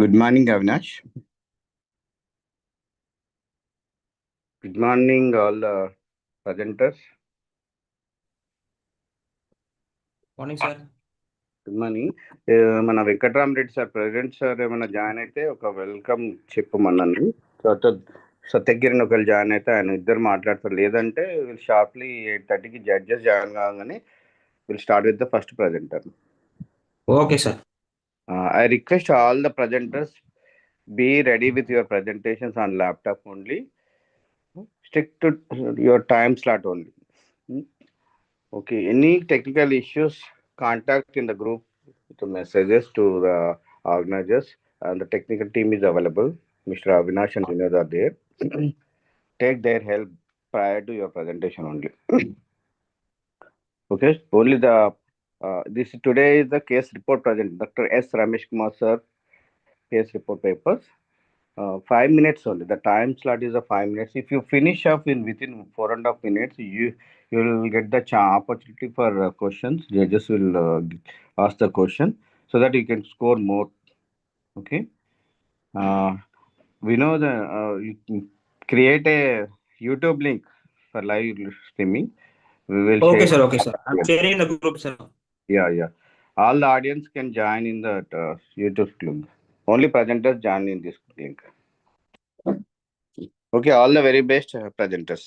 Good morning, Avinash. Good morning, all presenters. Morning sir. Good morning. మన Venkatrama Reddy sir president sir ఏమైనా join అయితే ఒక welcome చెప్పమన్నాను. సత్యగిరిని ఒకవేళ join అయితే ఆయన ఇద్దరు మాట్లాడతారు. లేదంటే వీళ్ళు షార్ప్లీ 8:30కి జడ్జెస్ జాయిన్ కాగానే will start with the first presenter. Okay sir. I request all the presenters be ready with your presentations on laptop only. Stick to your time slot only. Okay, any technical issues, contact in the group, the messages to the organizers, and the technical team is available. Mr. Avinash and Vinod are there. Take their help prior to your presentation only. Okay, only the this today is the case report present. Dr. S. Ramesh Kumar sir, case report papers. 5 minutes only. The time slot is a 5 minutes. If you finish up in within 4.5 minutes, you will get the opportunity for questions. Judges will ask the question so that you can score more. Okay. We know the you can create a YouTube link for live streaming. We will okay share. Sir. Okay sir. I'm sharing the group sir. Yeah, yeah. All the audience can join in the YouTube link. Only presenters join in this link. Okay, all the very best presenters.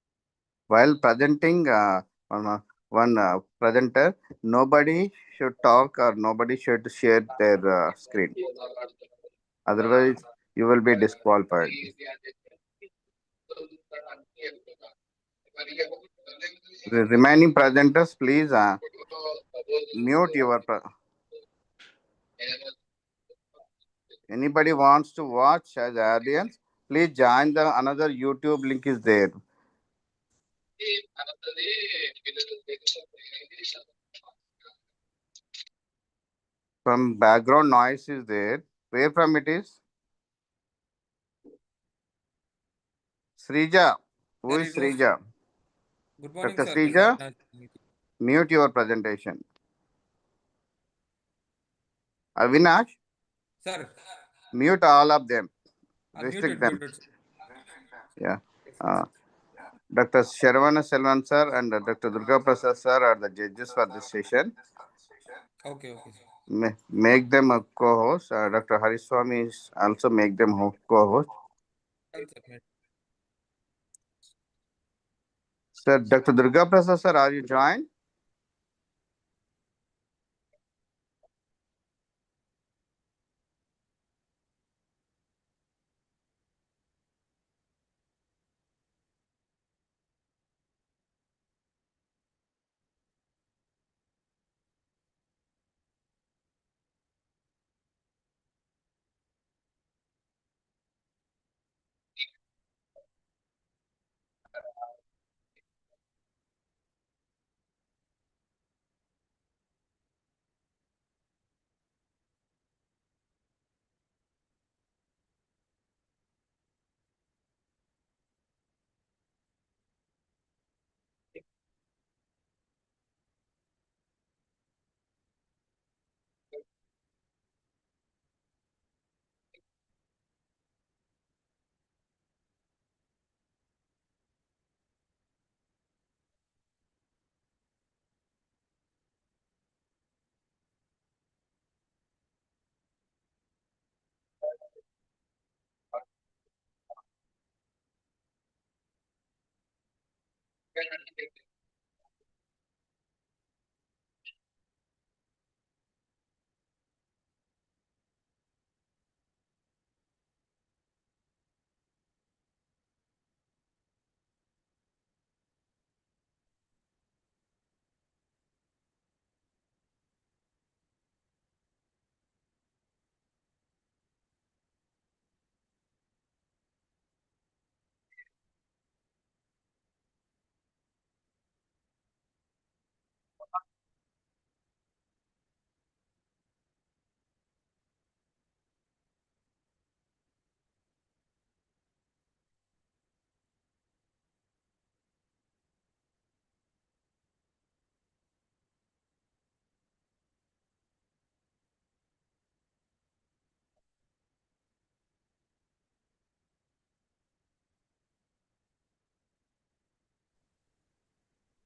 While presenting one presenter, nobody should talk or nobody should share their screen. Otherwise, you will be disqualified. The remaining presenters, please mute your. Anybody wants to watch as audience, please join the another YouTube link is there. From background noise is there. Where from it is? Srija. Who Sir, is it was Srija? good morning, Dr. sir. Srija, mute your presentation. Avinash, Sir, mute all of them. muted, Restrict them. muted. Sir. Yeah. Dr. Sharvana Selvan sir and Dr. Durga Prasad sir are the judges for this session. Okay, okay, sir. Make them a co-host. Dr. Hariswamy is also make them co-host. Done, sir. Sir, Dr. Durga Prasad sir, are you joined?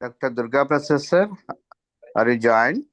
Dr. Durga Prasad sir, are you joined?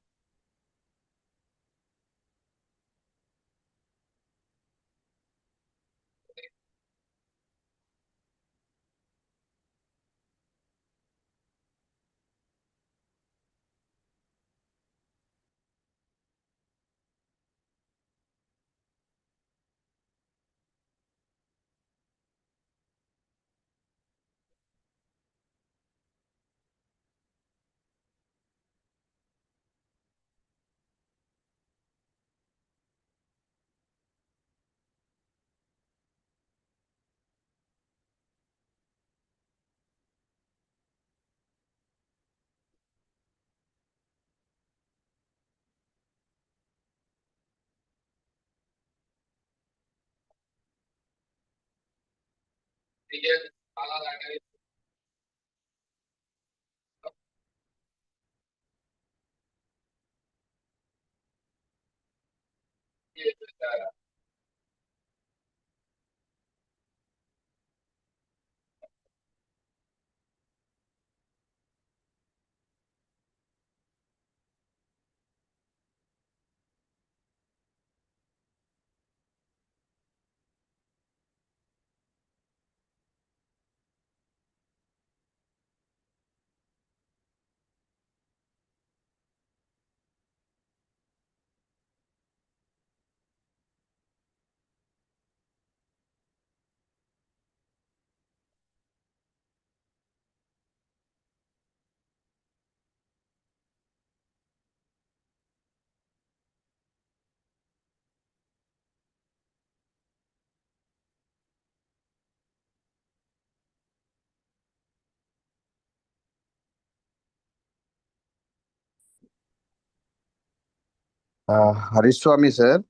Hariswamy sir,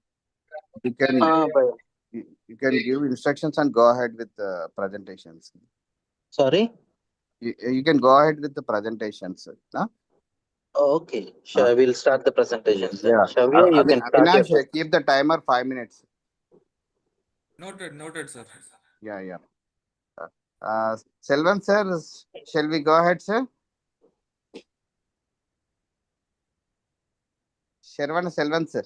you can Bhai. you can give instructions and go ahead with the presentations. Sorry. You can go ahead with the presentations. Huh? Okay, sure. We'll start the presentations then. Yeah. Shavya, you can start your Avinash, first. keep the timer 5 minutes. Noted, sir. Yeah, yeah. Selvan sir, shall we go ahead, sir? Shervan Selvan sir.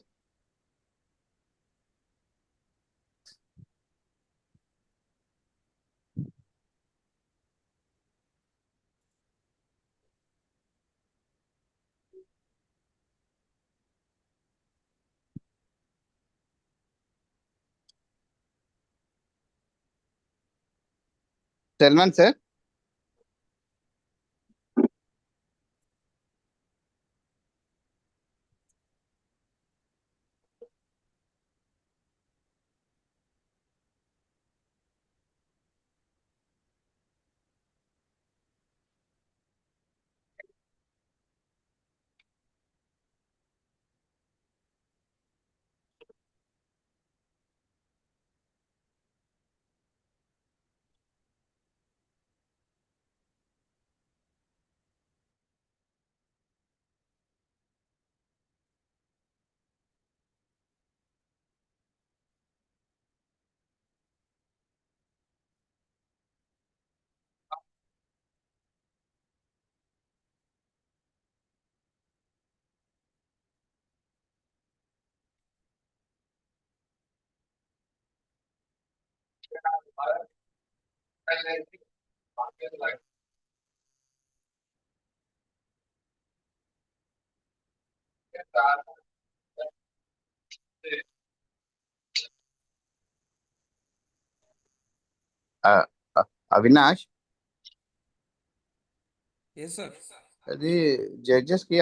Selvan sir. Uh, uh, Avinash, Yes, sir. అది judges కి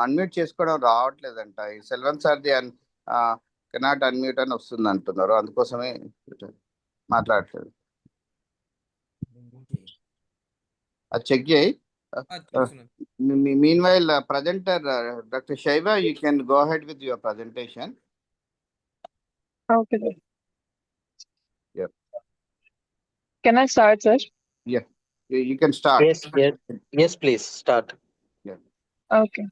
unmute చేసుకోవడం రావట్లేదంట. ఈ Selvan sir the cannot unmute అని వస్తుంది అంటున్నారు, అందుకోసమే మాట్లాడట్లేదు. అది చెక్ చేయి. చూస్తున్నాను. Meanwhile, presenter Dr. Shaiva, you can go ahead with your presentation. Okay, sir. Yeah, Can I start, sir? yeah. You can start. Yes, please start. Yeah. Okay.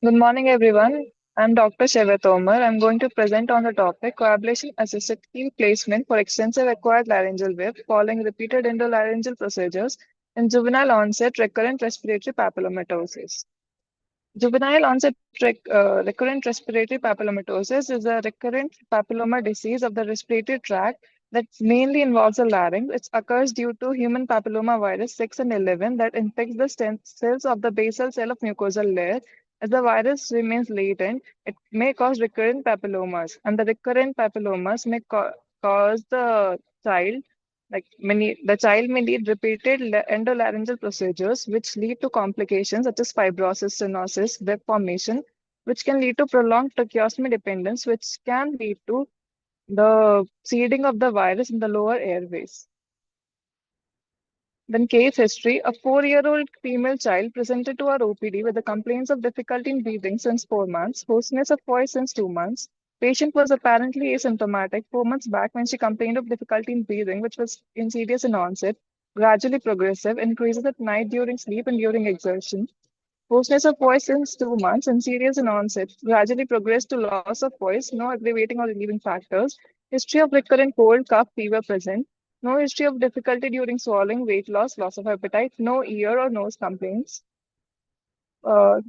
Good morning, everyone. I'm Dr. Shiva Tomar. I'm going to present on the topic coagulation assisted keel placement for extensive acquired laryngeal web following repeated endolaryngeal procedures in juvenile onset recurrent respiratory papillomatosis. Juvenile onset recurrent respiratory papillomatosis is a recurrent papilloma disease of the respiratory tract that mainly involves the larynx. It occurs due to human papilloma virus 6 and 11 that infects the stem cells of the basal cell of mucosal layer. As the virus remains latent, it may cause recurrent papillomas, and the recurrent papillomas may cause the child may need repeated endolaryngeal procedures, which lead to complications such as fibrosis, stenosis, web formation, which can lead to prolonged tracheostomy dependence, which can lead to the seeding of the virus in the lower airways. Then case history, a 4-year-old female child presented to our OPD with the complaints of difficulty in breathing since 4 months, hoarseness of voice since 2 months. Patient was apparently asymptomatic 4 months back when she complained of difficulty in breathing, which was insidious in onset, gradually progressive, increases at night during sleep and during exertion. Hoarseness of voice since 2 months and serious in onset, gradually progressed to loss of voice, no aggravating or relieving factors. History of recurrent cold, cough, fever present. No history of difficulty during swallowing, weight loss of appetite, no ear or nose complaints. Uh,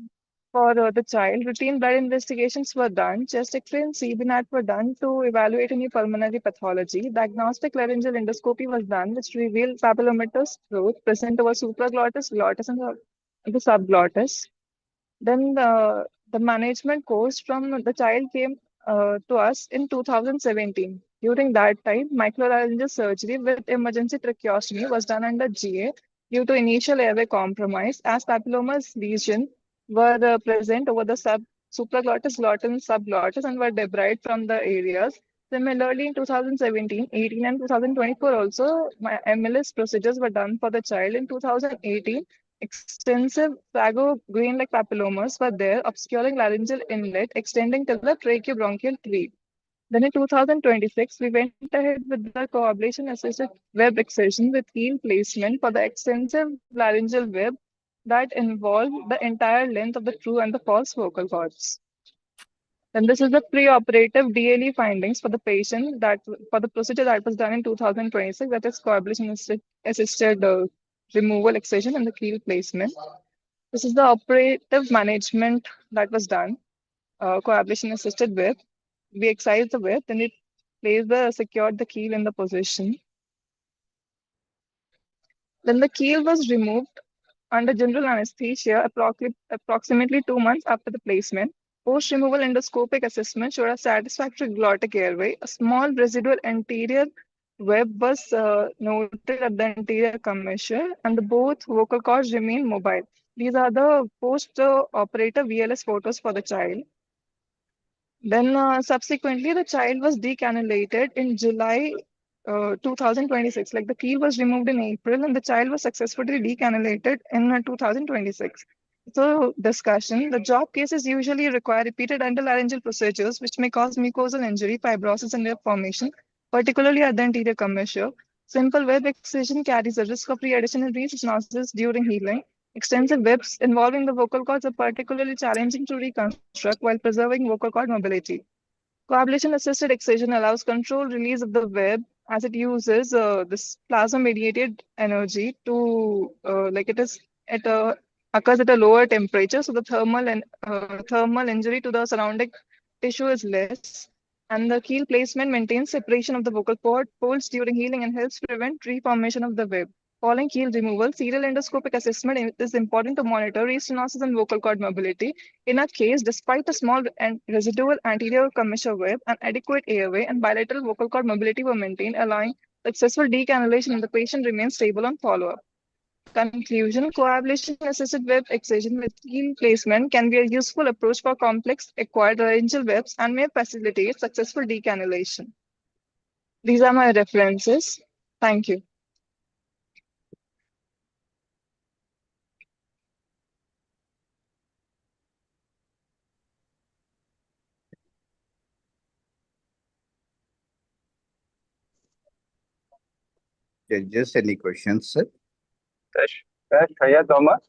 for the child, routine blood investigations were done. Chest X-ray and CBNAT were done to evaluate any pulmonary pathology. Diagnostic laryngeal endoscopy was done, which revealed papillomatous growth present over supraglottis, glottis, and the subglottis. Then the management course from the child came to us in 2017. During that time, microlaryngeal surgery with emergency tracheostomy was done under GA due to initial airway compromise, as papilloma's lesion were present over the supraglottis, glottis, and subglottis and were debrided from the areas. Similarly, in 2017, 18, and 2024 also, my MLS procedures were done for the child. In 2018, Extensive phago-grain-like papillomas were there, obscuring laryngeal inlet, extending till the tracheobronchial tree. Then in 2026, we went ahead with the coablation-assisted web excision with heel placement for the extensive laryngeal web that involved the entire length of the true and the false vocal cords. Then this is the preoperative DLE findings for the patient that for the procedure that was done in 2026, that is coablation-assisted removal, excision, and the keel placement. This is the operative management that was done, coablation-assisted web. We excise the web, then it secured the keel in the position. Then the keel was removed under general anesthesia approximately 2 months after the placement. Post-removal endoscopic assessment showed a satisfactory glottic airway. A small residual anterior web was noted at the anterior commissure, and both vocal cords remain mobile. These are the post-operative VLS photos for the child. Then subsequently, the child was decannulated in July 2026. Like the keel was removed in April, and the child was successfully decannulated in 2026. So, discussion. The job cases usually require repeated endolaryngeal procedures, which may cause mucosal injury, fibrosis, and nerve formation, particularly at the anterior commissure. Simple web excision carries a risk of re-addition and restenosis during healing. Extensive webs involving the vocal cords are particularly challenging to reconstruct while preserving vocal cord mobility. Coagulation-assisted excision allows controlled release of the web as it uses this plasma-mediated energy to, like it occurs at a lower temperature, so the thermal injury to the surrounding tissue is less. And the keel placement maintains separation of the vocal folds during healing and helps prevent reformation of the web. Following keel removal, serial endoscopic assessment is important to monitor restenosis and vocal cord mobility. In a case, despite a small and residual anterior commissure web, an adequate airway and bilateral vocal cord mobility were maintained, allowing successful decannulation, and the patient remains stable on follow-up. Conclusion: coagulation-assisted web excision with keel placement can be a useful approach for complex acquired laryngeal webs and may facilitate successful decannulation. These are my references. Thank you. Judges, any questions, sir? Shaya Thomas.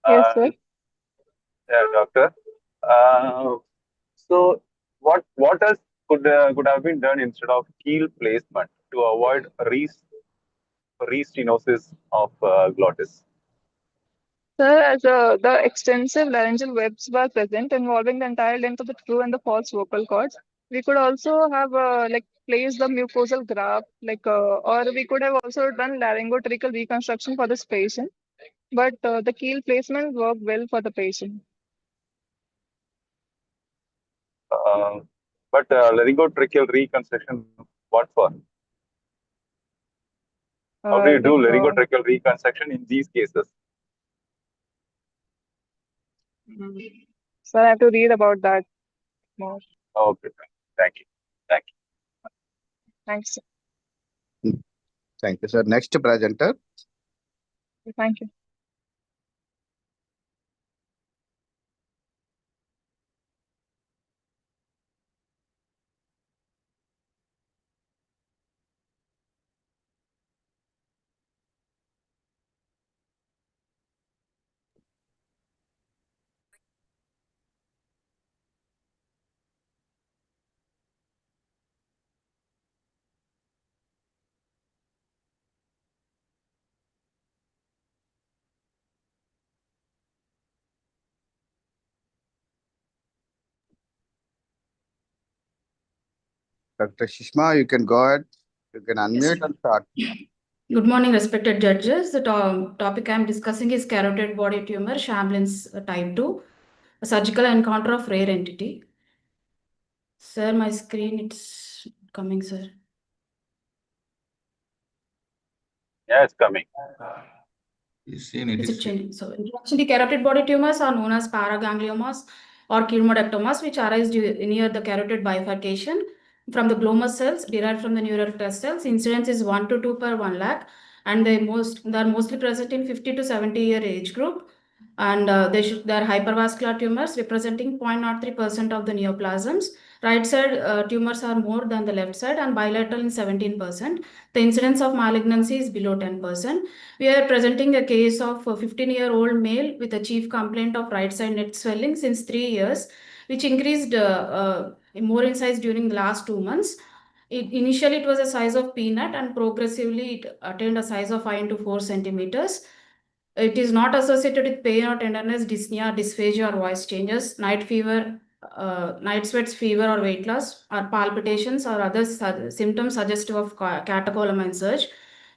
Yes, sir. Yeah, doctor. So what else could have been done instead of keel placement to avoid restenosis of glottis? Sir, as the extensive laryngeal webs were present involving the entire length of the true and the false vocal cords, we could also have like placed the mucosal graft, or we could have also done laryngotracheal reconstruction for this patient. But the keel placement worked well for the patient. But laryngotracheal reconstruction, what for? How do you do laryngotracheal reconstruction in these cases? Sir, I have to read about that more. Okay, thank you. Thank you. Thanks, sir. Thank you, sir. Next presenter. Thank you. Dr. Shishma, you can go ahead. You can unmute and start. Good morning, respected judges. The topic I am discussing is carotid body tumor, Chambliss type 2, a surgical encounter of rare entity. Sir, my screen, it's coming, sir. Yeah, it's coming. Is it changing? So, actually, carotid body tumors are known as paragangliomas or chemodectomas, which arise near the carotid bifurcation from the glomus cells derived from the neural test cells. Incidence is 1 to 2 per 1 lakh, and they are mostly present in 50 to 70-year age group, and they are hypervascular tumors representing 0.03% of the neoplasms. Right side tumors are more than the left side and bilateral in 17%. The incidence of malignancy is below 10%. We are presenting a case of a 15-year-old male with a chief complaint of right side neck swelling since 3 years, which increased more in size during the last 2 months. Initially, it was a size of peanut, and progressively it attained a size of 5 into 4 centimeters. It is not associated with pain or tenderness, dyspnea, dysphagia, or voice changes, night fever, night sweats, fever, or weight loss, or palpitations, or other symptoms suggestive of catecholamine surge.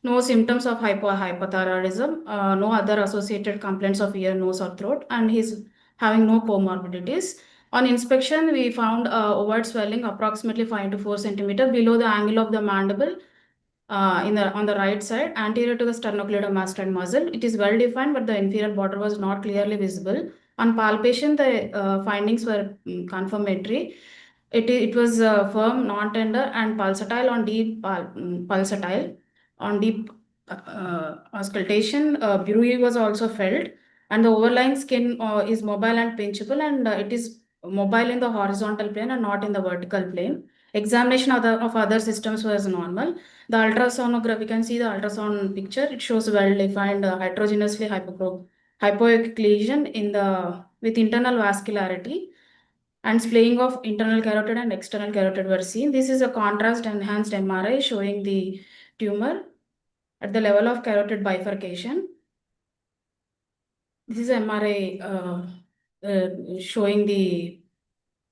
No symptoms of hypothyroidism, no other associated complaints of ear, nose, or throat, and he's having no comorbidities. On inspection, we found overt swelling approximately 5 to 4 centimeter below the angle of the mandible on the right side, anterior to the sternocleidomastoid muscle. It is well defined, but the inferior border was not clearly visible. On palpation, the findings were confirmatory. It was firm, non-tender, and pulsatile on deep pulsatile. On deep auscultation, bruit was also felt, and the overlying skin is mobile and pinchable, and it is mobile in the horizontal plane and not in the vertical plane. Examination of other systems was normal. The ultrasonograph, we can see the ultrasound picture. It shows well-defined heterogeneously hypoechoic lesion with internal vascularity, and splaying of internal carotid and external carotid were seen. This is a contrast enhanced MRI showing the tumor at the level of carotid bifurcation. This is MRI showing the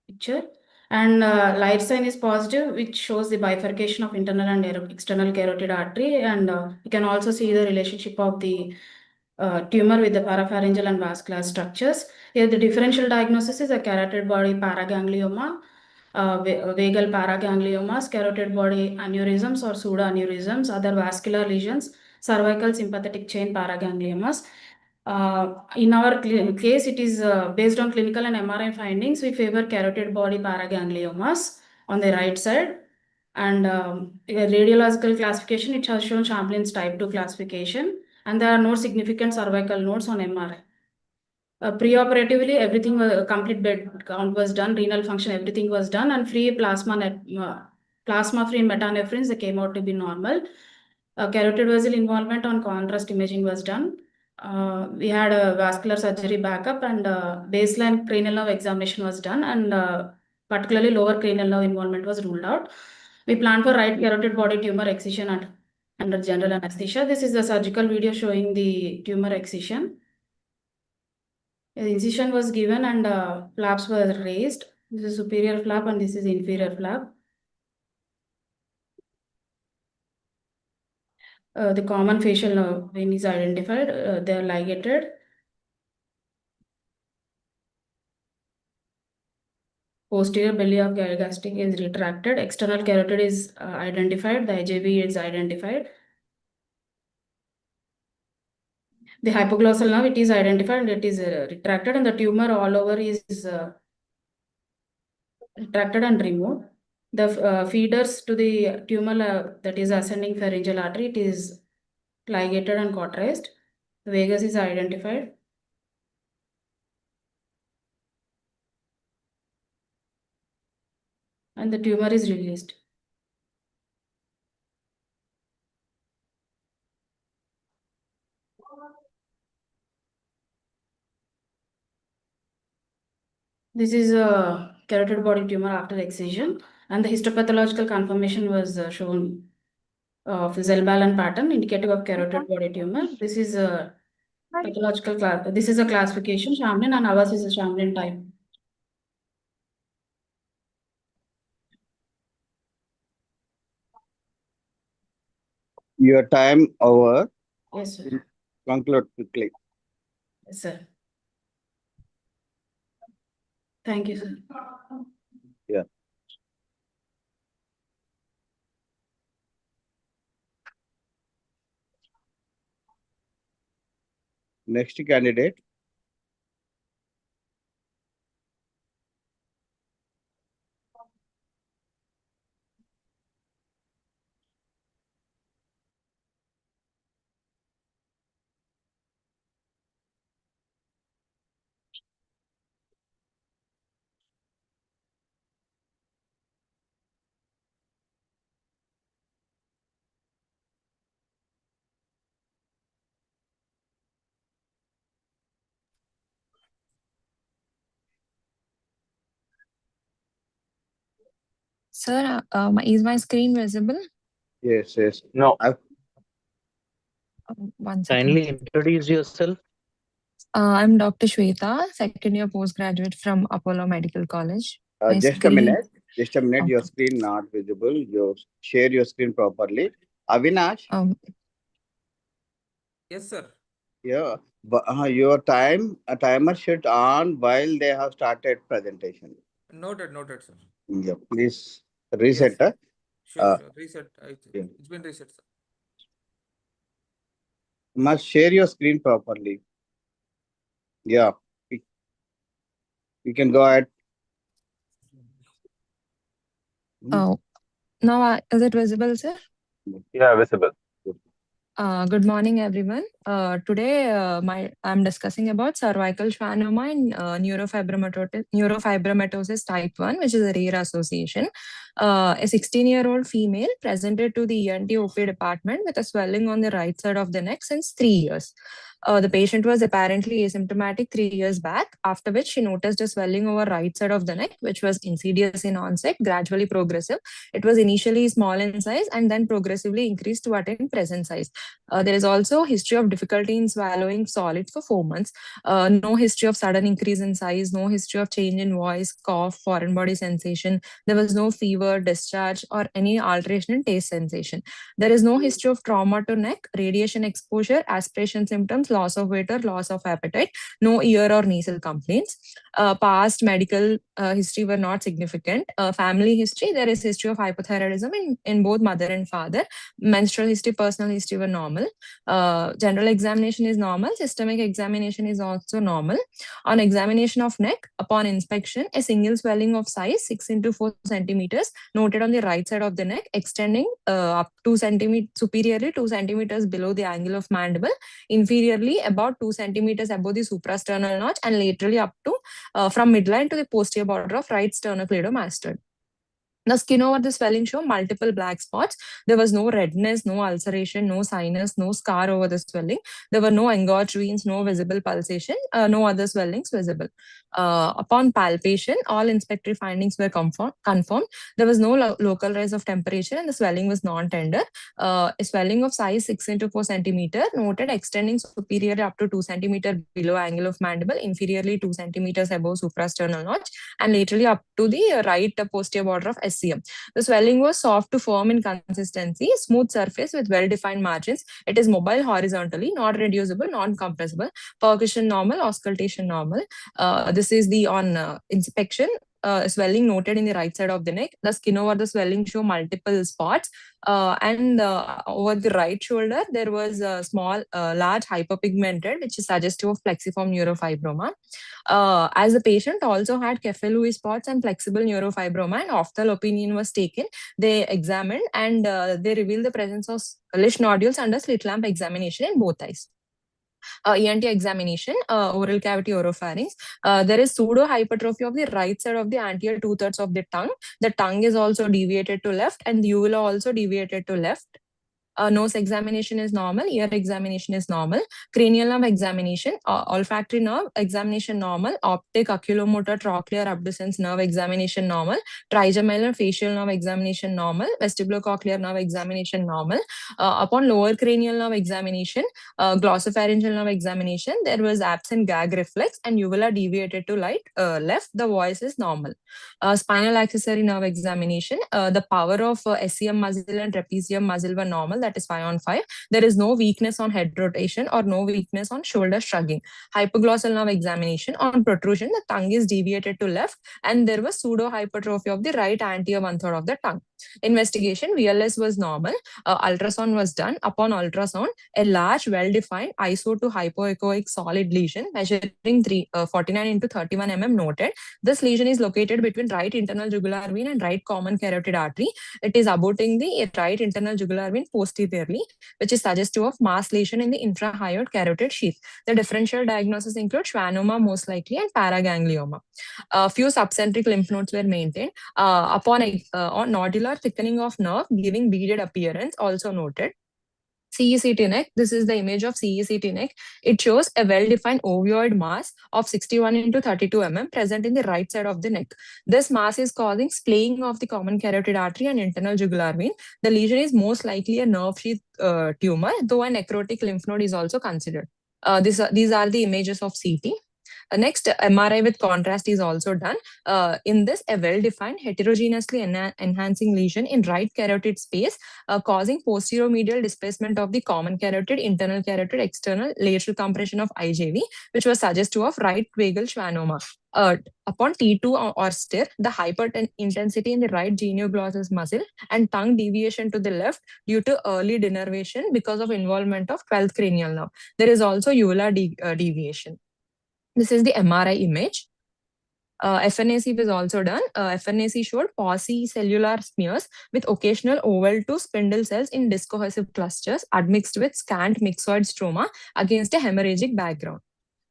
picture, and light sign is positive, which shows the bifurcation of internal and external carotid artery, and you can also see the relationship of the tumor with the parapharyngeal and vascular structures. Here the differential diagnosis is a carotid body paraganglioma, vagal paragangliomas, carotid body aneurysms or pseudoaneurysms, other vascular lesions, cervical sympathetic chain paragangliomas. In our case, it is based on clinical and MRI findings. We favor carotid body paragangliomas on the right side. And a radiological classification, it has shown Champlin's type 2 classification, and there are no significant cervical nodes on MRI. Preoperatively, everything was complete bed count was done, renal function, everything was done, and free plasma-free metanephrines, they came out to be normal. Carotid vessel involvement on contrast imaging was done. We had a vascular surgery backup, and baseline cranial nerve examination was done, and particularly lower cranial nerve involvement was ruled out. We planned for right carotid body tumor excision under general anesthesia. This is the surgical video showing the tumor excision. The incision was given, and flaps were raised. This is superior flap and this is inferior flap. The common facial nerve vein is identified. They are ligated. Posterior belly of gastric is retracted. External carotid is identified. The IJB is identified. The hypoglossal nerve, it is identified and it is retracted, and the tumor all over is retracted and removed. The feeders to the tumor that is ascending pharyngeal artery, it is ligated and cauterized. The vagus is identified. And the tumor is released. This is a carotid body tumor after excision, and the histopathological confirmation was shown of Zellbalan pattern indicative of carotid body tumor. This is a pathological class. This is a classification, Chamlin, and ours is a Chamlin type. Your time over. Yes, sir. Conclude quickly. Yes, sir. Thank you, sir. Yeah. Next candidate. Sir, is my screen visible? Yes, yes. No. One second. Kindly introduce yourself. I'm Dr. Shweta, second year postgraduate from Apollo Medical College. My Just a screen- minute. Just a minute. Your Okay. screen not visible. You share your screen properly. Avinash, Yes, sir. yeah. Your timer should on while they have started presentation. Noted, sir. Yeah, please reset. Yes. Sure. Uh, Reset. yeah. It's been reset, sir. Must share your screen properly. Yeah, you can go ahead. Oh, now is it visible, sir? Yeah, visible. Good morning, everyone. Today, I'm discussing about cervical schwannoma and neurofibromatosis type 1, which is a rare association. A 16-year-old female presented to the ENT OP department with a swelling on the right side of the neck since 3 years. The patient was apparently asymptomatic 3 years back, after which she noticed a swelling over right side of the neck, which was insidious in onset, gradually progressive. It was initially small in size and then progressively increased to attain present size. There is also history of difficulty in swallowing solids for 4 months. No history of sudden increase in size, no history of change in voice, cough, foreign body sensation. There was no fever, discharge, or any alteration in taste sensation. There is no history of trauma to neck, radiation exposure, aspiration symptoms, loss of weight or loss of appetite, no ear or nasal complaints. Past medical history were not significant. Family history, there is history of hypothyroidism in both mother and father. Menstrual history, personal history were normal. General examination is normal. Systemic examination is also normal. On examination of neck, upon inspection, a single swelling of size 6 into 4 centimeters noted on the right side of the neck, extending up 2 centimeters superiorly 2 centimeters below the angle of mandible, inferiorly about 2 centimeters above the suprasternal notch, and laterally up to from midline to the posterior border of right sternocleidomastoid. The skin over the swelling show multiple black spots. There was no redness, no ulceration, no sinus, no scar over the swelling. There were no engorged veins, no visible pulsation, no other swellings visible. Upon palpation, all inspectory findings were confirmed. There was no local rise of temperature and the swelling was non-tender. A swelling of size 6 into 4 centimeter noted extending superiorly up to 2 centimeter below angle of mandible, inferiorly 2 centimeters above suprasternal notch, and laterally up to the right posterior border of SCM. The swelling was soft to firm in consistency, smooth surface with well-defined margins. It is mobile horizontally, not reducible, non-compressible. Percussion normal, auscultation normal. This is the on inspection. Swelling noted in the right side of the neck. The skin over the swelling show multiple spots. And over the right shoulder, there was a small, large hyperpigmented, which is suggestive of plexiform neurofibroma. As the patient also had Kefelui spots and flexible neurofibroma, and ophthalmic opinion was taken. They examined and they revealed the presence of Lish nodules under slit lamp examination in both eyes. ENT examination, oral cavity oropharynx. There is pseudo hypertrophy of the right side of the anterior 2/3 of the tongue. The tongue is also deviated to left, and the uvula also deviated to left. Nose examination is normal, ear examination is normal, cranial nerve examination, olfactory nerve examination normal, optic, oculomotor, trochlear, abducens nerve examination normal, trigeminal facial nerve examination normal, vestibulocochlear nerve examination normal. Upon lower cranial nerve examination, glossopharyngeal nerve examination, there was absent gag reflex and uvula deviated to left. The voice is normal. Spinal accessory nerve examination, the power of SCM muscle and trapezium muscle were normal, that is 5 on 5. There is no weakness on head rotation or no weakness on shoulder shrugging. Hypoglossal nerve examination, on protrusion, the tongue is deviated to left and there was pseudo hypertrophy of the right anterior 1/3 of the tongue. Investigation, VLS was normal. Ultrasound was done. Upon ultrasound, a large, well-defined iso to hypoechoic solid lesion measuring 49 into 31 mm noted. This lesion is located between right internal jugular vein and right common carotid artery. It is abutting the right internal jugular vein posteriorly, which is suggestive of mass lesion in the infrahyoid carotid sheath. The differential diagnosis include schwannoma most likely and paraganglioma. A few subcentric lymph nodes were maintained. On nodular thickening of nerve giving beaded appearance also noted. CECT neck. This is the image of CECT neck. It shows a well-defined ovoid mass of 61 into 32 mm present in the right side of the neck. This mass is causing splaying of the common carotid artery and internal jugular vein. The lesion is most likely a nerve sheath tumor, though a necrotic lymph node is also considered. These are the images of CT. Next, MRI with contrast is also done. In this, a well-defined heterogeneously enhancing lesion in right carotid space, causing posterior medial displacement of the common carotid, internal carotid, external lateral compression of IJV, which was suggestive of right vagal schwannoma. Upon T2 or stir, the hyperintensity in the right genioglossus muscle and tongue deviation to the left due to early denervation because of involvement of 12th cranial nerve. There is also uvular deviation. This is the MRI image. FNAC was also done. FNAC showed paucicellular smears with occasional oval to spindle cells in discohesive clusters admixed with scant myxoid stroma against a hemorrhagic background.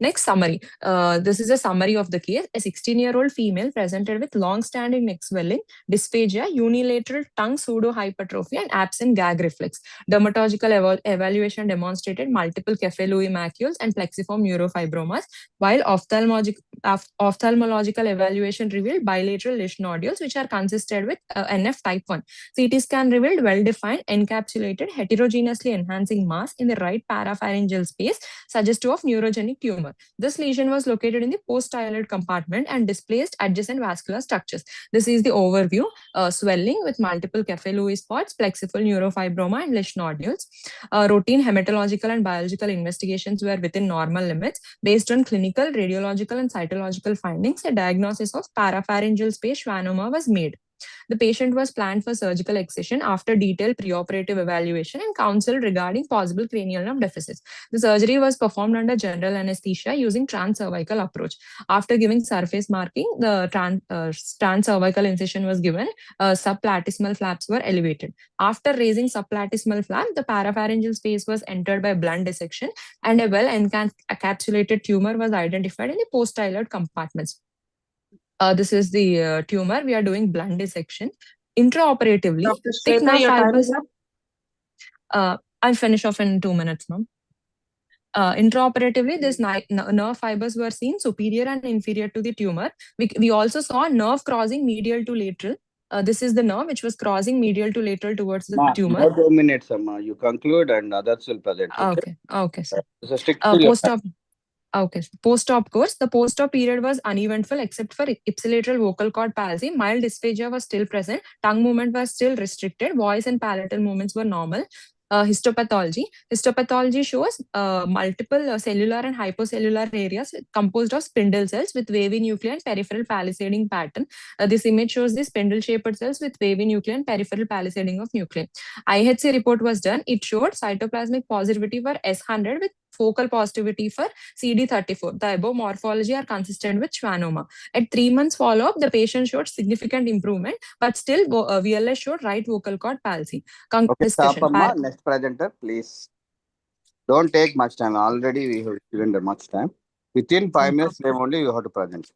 Next, summary. This is a summary of the case. A 16-year-old female presented with long-standing neck swelling, dysphagia, unilateral tongue pseudohypertrophy, and absent gag reflex. Dermatological evaluation demonstrated multiple Kefelui macules and plexiform neurofibromas, while ophthalmological evaluation revealed bilateral lesion nodules, which are consisted with NF type 1. CT scan revealed well-defined, encapsulated, heterogeneously enhancing mass in the right parapharyngeal space, suggestive of neurogenic tumor. This lesion was located in the post-styloid compartment and displaced adjacent vascular structures. This is the overview. Swelling with multiple Kefelui spots, plexiform neurofibroma, and lesion nodules. Routine hematological and biological investigations were within normal limits. Based on clinical, radiological, and cytological findings, a diagnosis of parapharyngeal space schwannoma was made. The patient was planned for surgical excision after detailed preoperative evaluation and counseled regarding possible cranial nerve deficits. The surgery was performed under general anesthesia using transcervical approach. After giving surface marking, the transcervical incision was given. Subplatysmal flaps were elevated. After raising subplatysmal flap, the parapharyngeal space was entered by blunt dissection, and a well-encapsulated tumor was identified in the post-styloid compartments. This is the tumor. We are doing blunt dissection. Intraoperatively, Dr. thick Shweta, nerve your time fibers. is up. I'll finish off in 2 minutes, ma'am. Intraoperatively, these nerve fibers were seen superior and inferior to the tumor. We also saw nerve crossing medial to lateral. This is the nerve which was crossing medial to lateral towards the tumor. About 2 minutes, Amma. You conclude and others will present. Okay, sir. So stick to your Post-op. Okay. Post-op course. The post-op period was uneventful except for ipsilateral vocal cord palsy. Mild dysphagia was still present. Tongue movement was still restricted. Voice and palatal movements were normal. Histopathology. Histopathology shows multiple cellular and hypocellular areas composed of spindle cells with wavy nuclei and peripheral palisading pattern. This image shows the spindle-shaped cells with wavy nuclei and peripheral palisading of nuclei. IHC report was done. It showed cytoplasmic positivity for S100 with focal positivity for CD34. The above morphology are consistent with schwannoma. At 3 months follow-up, the patient showed significant improvement, but still VLS showed right vocal cord palsy. Stop, Amma. Next presenter, please. Don't take much time. Already we have given much time. Within 5 minutes, only you have to present.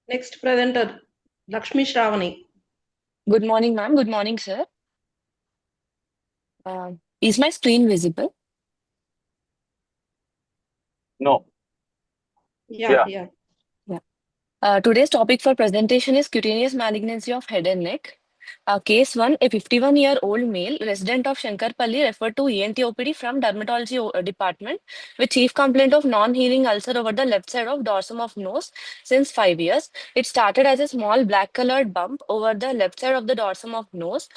Next presenter, Lakshmi Shravani. Good morning, ma'am. Good morning, sir. Is my screen visible? No. Yeah. Today's topic for presentation is cutaneous malignancy of head and neck. Case 1, a 51-year-old male resident of Shankarpalli referred to ENT OPD from dermatology department with chief complaint of non-healing ulcer over the left side of dorsum of nose since 5 years. It started as a small black-colored bump over the left side of the dorsum of nose.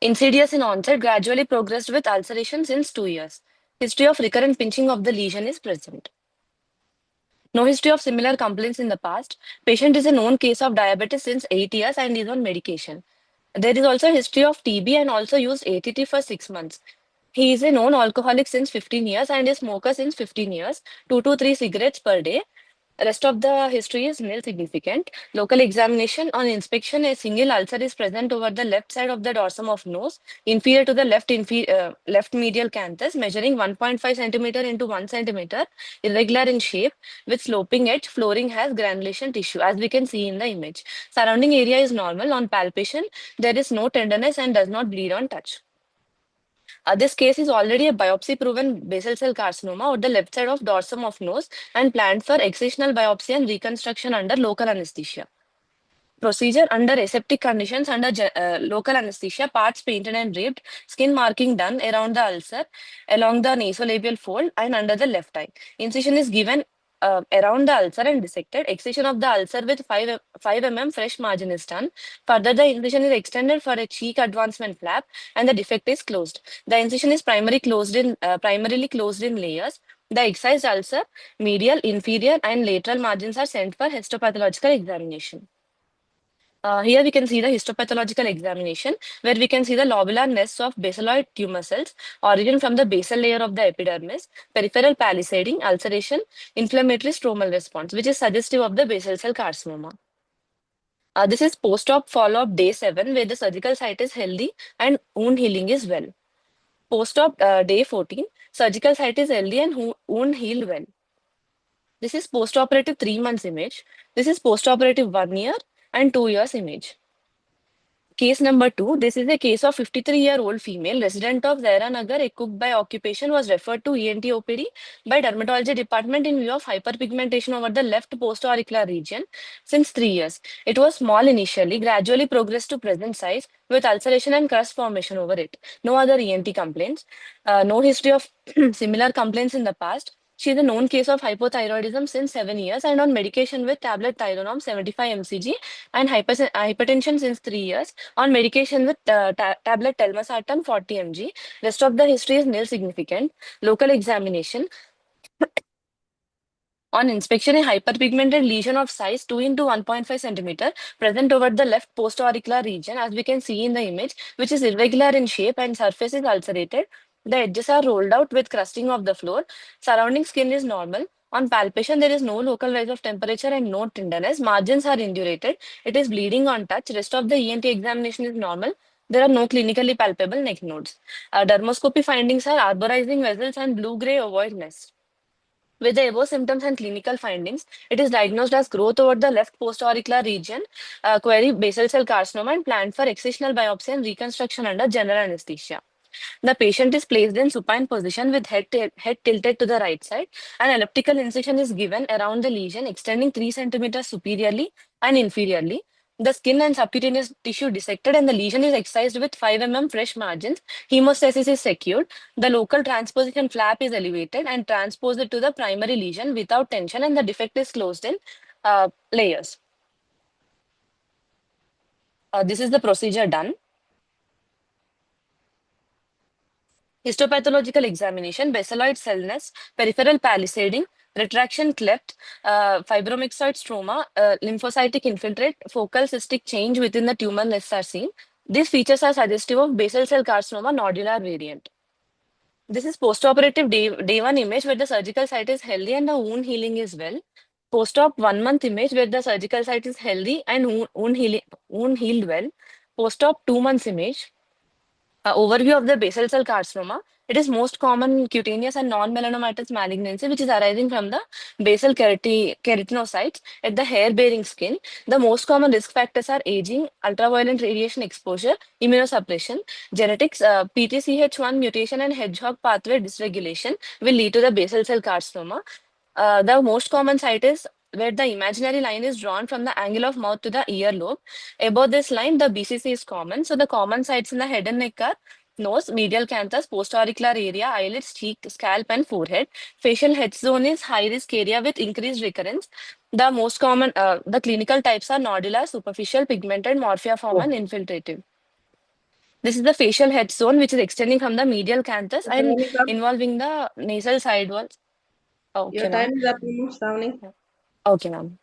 Insidious in onset, gradually progressed with ulceration since 2 years. History of recurrent pinching of the lesion is present. No history of similar complaints in the past. Patient is a known case of diabetes since 8 years and is on medication. There is also a history of TB and also used ATT for 6 months. He is a known alcoholic since 15 years and a smoker since 15 years, 2 to 3 cigarettes per day. Rest of the history is nil significant. Local examination on inspection, a single ulcer is present over the left side of the dorsum of nose, inferior to the left medial canthus, measuring 1.5 centimeter into 1 centimeter, irregular in shape, with sloping edge. Flooring has granulation tissue, as we can see in the image. Surrounding area is normal. On palpation, there is no tenderness and does not bleed on touch. This case is already a biopsy-proven basal cell carcinoma of the left side of dorsum of nose and planned for excisional biopsy and reconstruction under local anesthesia. Procedure under aseptic conditions under local anesthesia, parts painted and draped, skin marking done around the ulcer, along the nasolabial fold and under the left eye. Incision is given around the ulcer and dissected. Excision of the ulcer with 5 mm fresh margin is done. Further, the incision is extended for a cheek advancement flap and the defect is closed. The incision is primarily closed in layers. The excised ulcer, medial, inferior, and lateral margins are sent for histopathological examination. Here we can see the histopathological examination, where we can see the lobular nests of basaloid tumor cells origin from the basal layer of the epidermis, peripheral palisading, ulceration, inflammatory stromal response, which is suggestive of the basal cell carcinoma. This is post-op follow-up day 7, where the surgical site is healthy and wound healing is well. Post-op day 14, surgical site is healthy and wound healed well. This is post-operative 3 months image. This is post-operative 1 year and 2 years image. Case number 2, this is a case of 53-year-old female resident of Zaira Nagar, a cook by occupation, was referred to ENT OPD by dermatology department in view of hyperpigmentation over the left postauricular region since 3 years. It was small initially, gradually progressed to present size with ulceration and crust formation over it. No other ENT complaints, no history of similar complaints in the past. She is a known case of hypothyroidism since 7 years and on medication with tablet Tylenol 75 mcg and hypertension since 3 years, on medication with tablet telmisartan 40 mg. Rest of the history is nil significant. Local examination. On inspection, a hyperpigmented lesion of size 2 into 1.5 centimeter present over the left postauricular region, as we can see in the image, which is irregular in shape and surface is ulcerated. The edges are rolled out with crusting of the floor. Surrounding skin is normal. On palpation, there is no local rise of temperature and no tenderness. Margins are indurated. It is bleeding on touch. Rest of the ENT examination is normal. There are no clinically palpable neck nodes. Dermoscopy findings are arborizing vessels and blue-gray ovoid nest. With the above symptoms and clinical findings, it is diagnosed as growth over the left postauricular region, query basal cell carcinoma, and planned for excisional biopsy and reconstruction under general anesthesia. The patient is placed in supine position with head tilted to the right side. An elliptical incision is given around the lesion, extending 3 centimeters superiorly and inferiorly. The skin and subcutaneous tissue dissected and the lesion is excised with 5 mm fresh margins. Hemostasis is secured. The local transposition flap is elevated and transposed to the primary lesion without tension, and the defect is closed in layers. This is the procedure done. Histopathological examination, basaloid cell nest, peripheral palisading, retraction cleft, fibromyxoid stroma, lymphocytic infiltrate, focal cystic change within the tumor nests are seen. These features are suggestive of basal cell carcinoma nodular variant. This is postoperative day 1 image where the surgical site is healthy and the wound healing is well. Post-op 1 month image where the surgical site is healthy and wound healed well. Post-op 2 months image. Overview of the basal cell carcinoma. It is most common cutaneous and non-melanomatous malignancy, which is arising from the basal keratinocytes at the hair-bearing skin. The most common risk factors are aging, ultraviolet radiation exposure, immunosuppression, genetics, PTCH1 mutation and hedgehog pathway dysregulation will lead to the basal cell carcinoma. The most common site is where the imaginary line is drawn from the angle of mouth to the earlobe. Above this line, the BCC is common. So the common sites in the head and neck are nose, medial canthus, postauricular area, eyelids, cheek, scalp, and forehead. Facial head zone is high risk area with increased recurrence. The most common, the clinical types are nodular, superficial, pigmented, morphiform, and infiltrative. This is the facial head zone, which is extending from the medial canthus and involving the nasal side walls. Okay, Your time is up, Shravani. Okay, ma'am.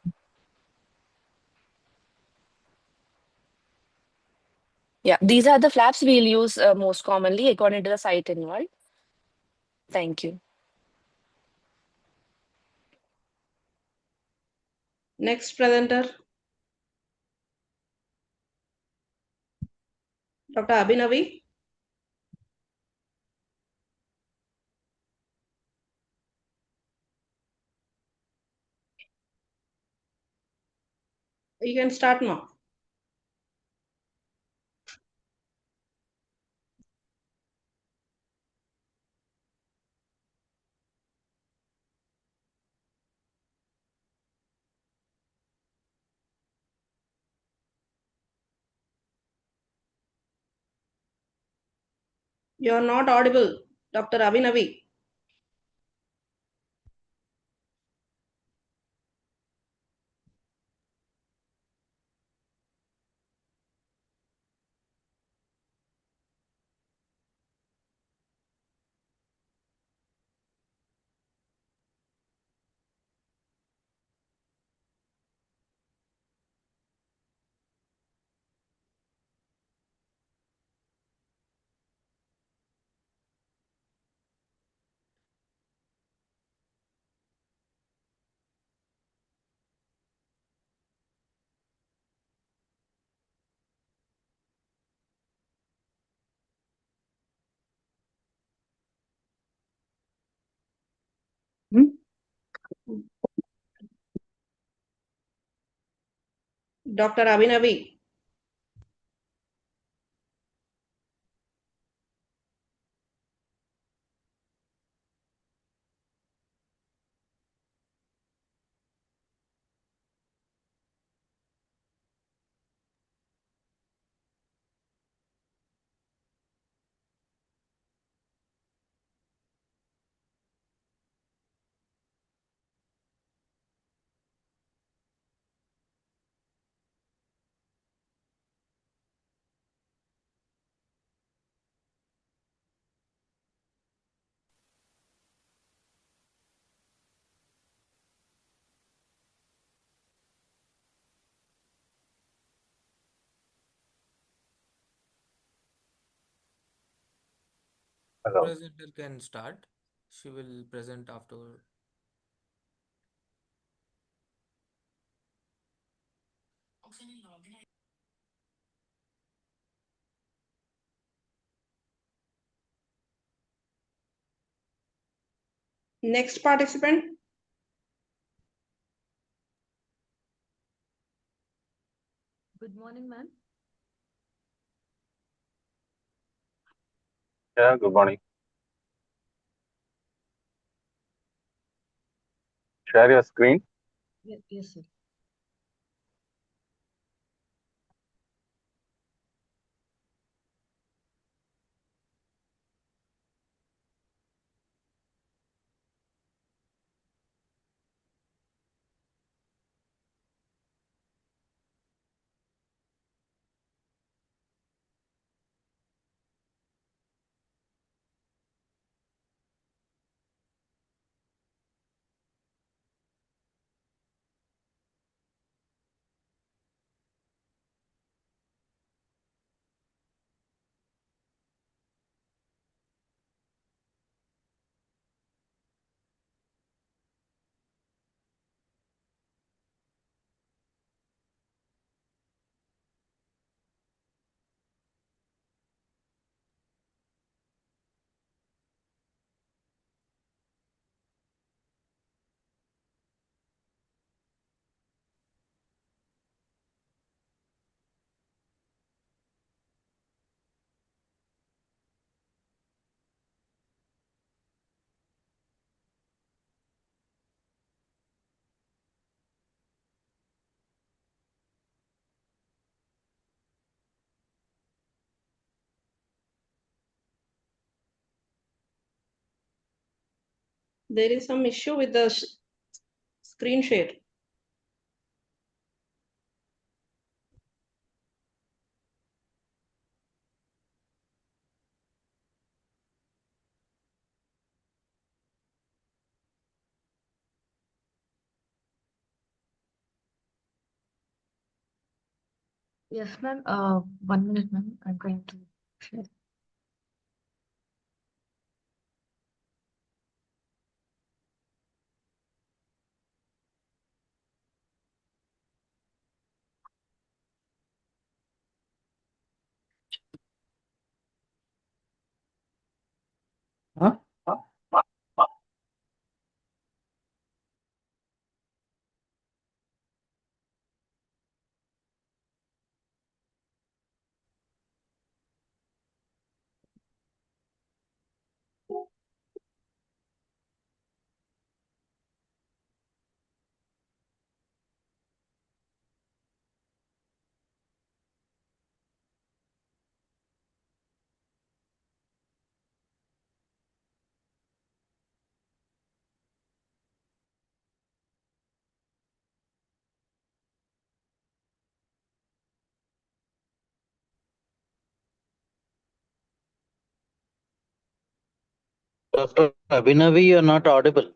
Yeah, these are the flaps we'll use most commonly according to the site involved. Thank you. Next presenter, Dr. Abhinavi. You can start now. You are not audible, Dr. Abhinavi. Dr. Abhinavi. Hello. Presenter can start. She will present after. Next participant, Good morning, ma'am. Yeah, good morning. Share your screen. Yes, sir. there is some issue with the screen share. Yes, ma'am. 1 minute, ma'am. I'm going to share. Dr. Abhinavi, you're not audible.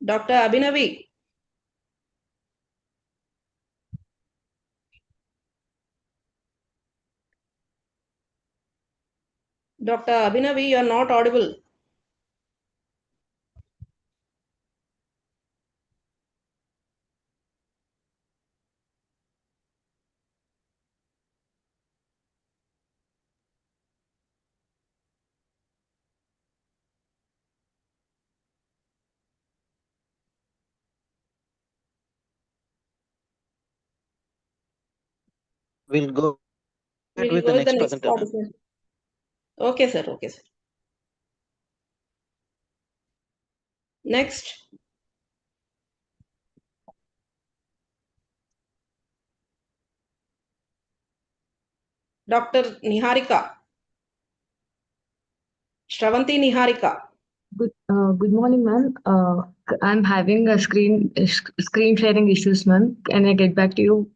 Dr. Abhinavi. Dr. Abhinavi, you are not audible. We'll go ahead We'll with go the with the next next presenter. ma'am. participant. Okay, sir. Okay, sir. Next. Dr. Niharika. Shravanti Niharika. Good morning, ma'am. I'm having a screen sharing issues, ma'am. Can I get back to you?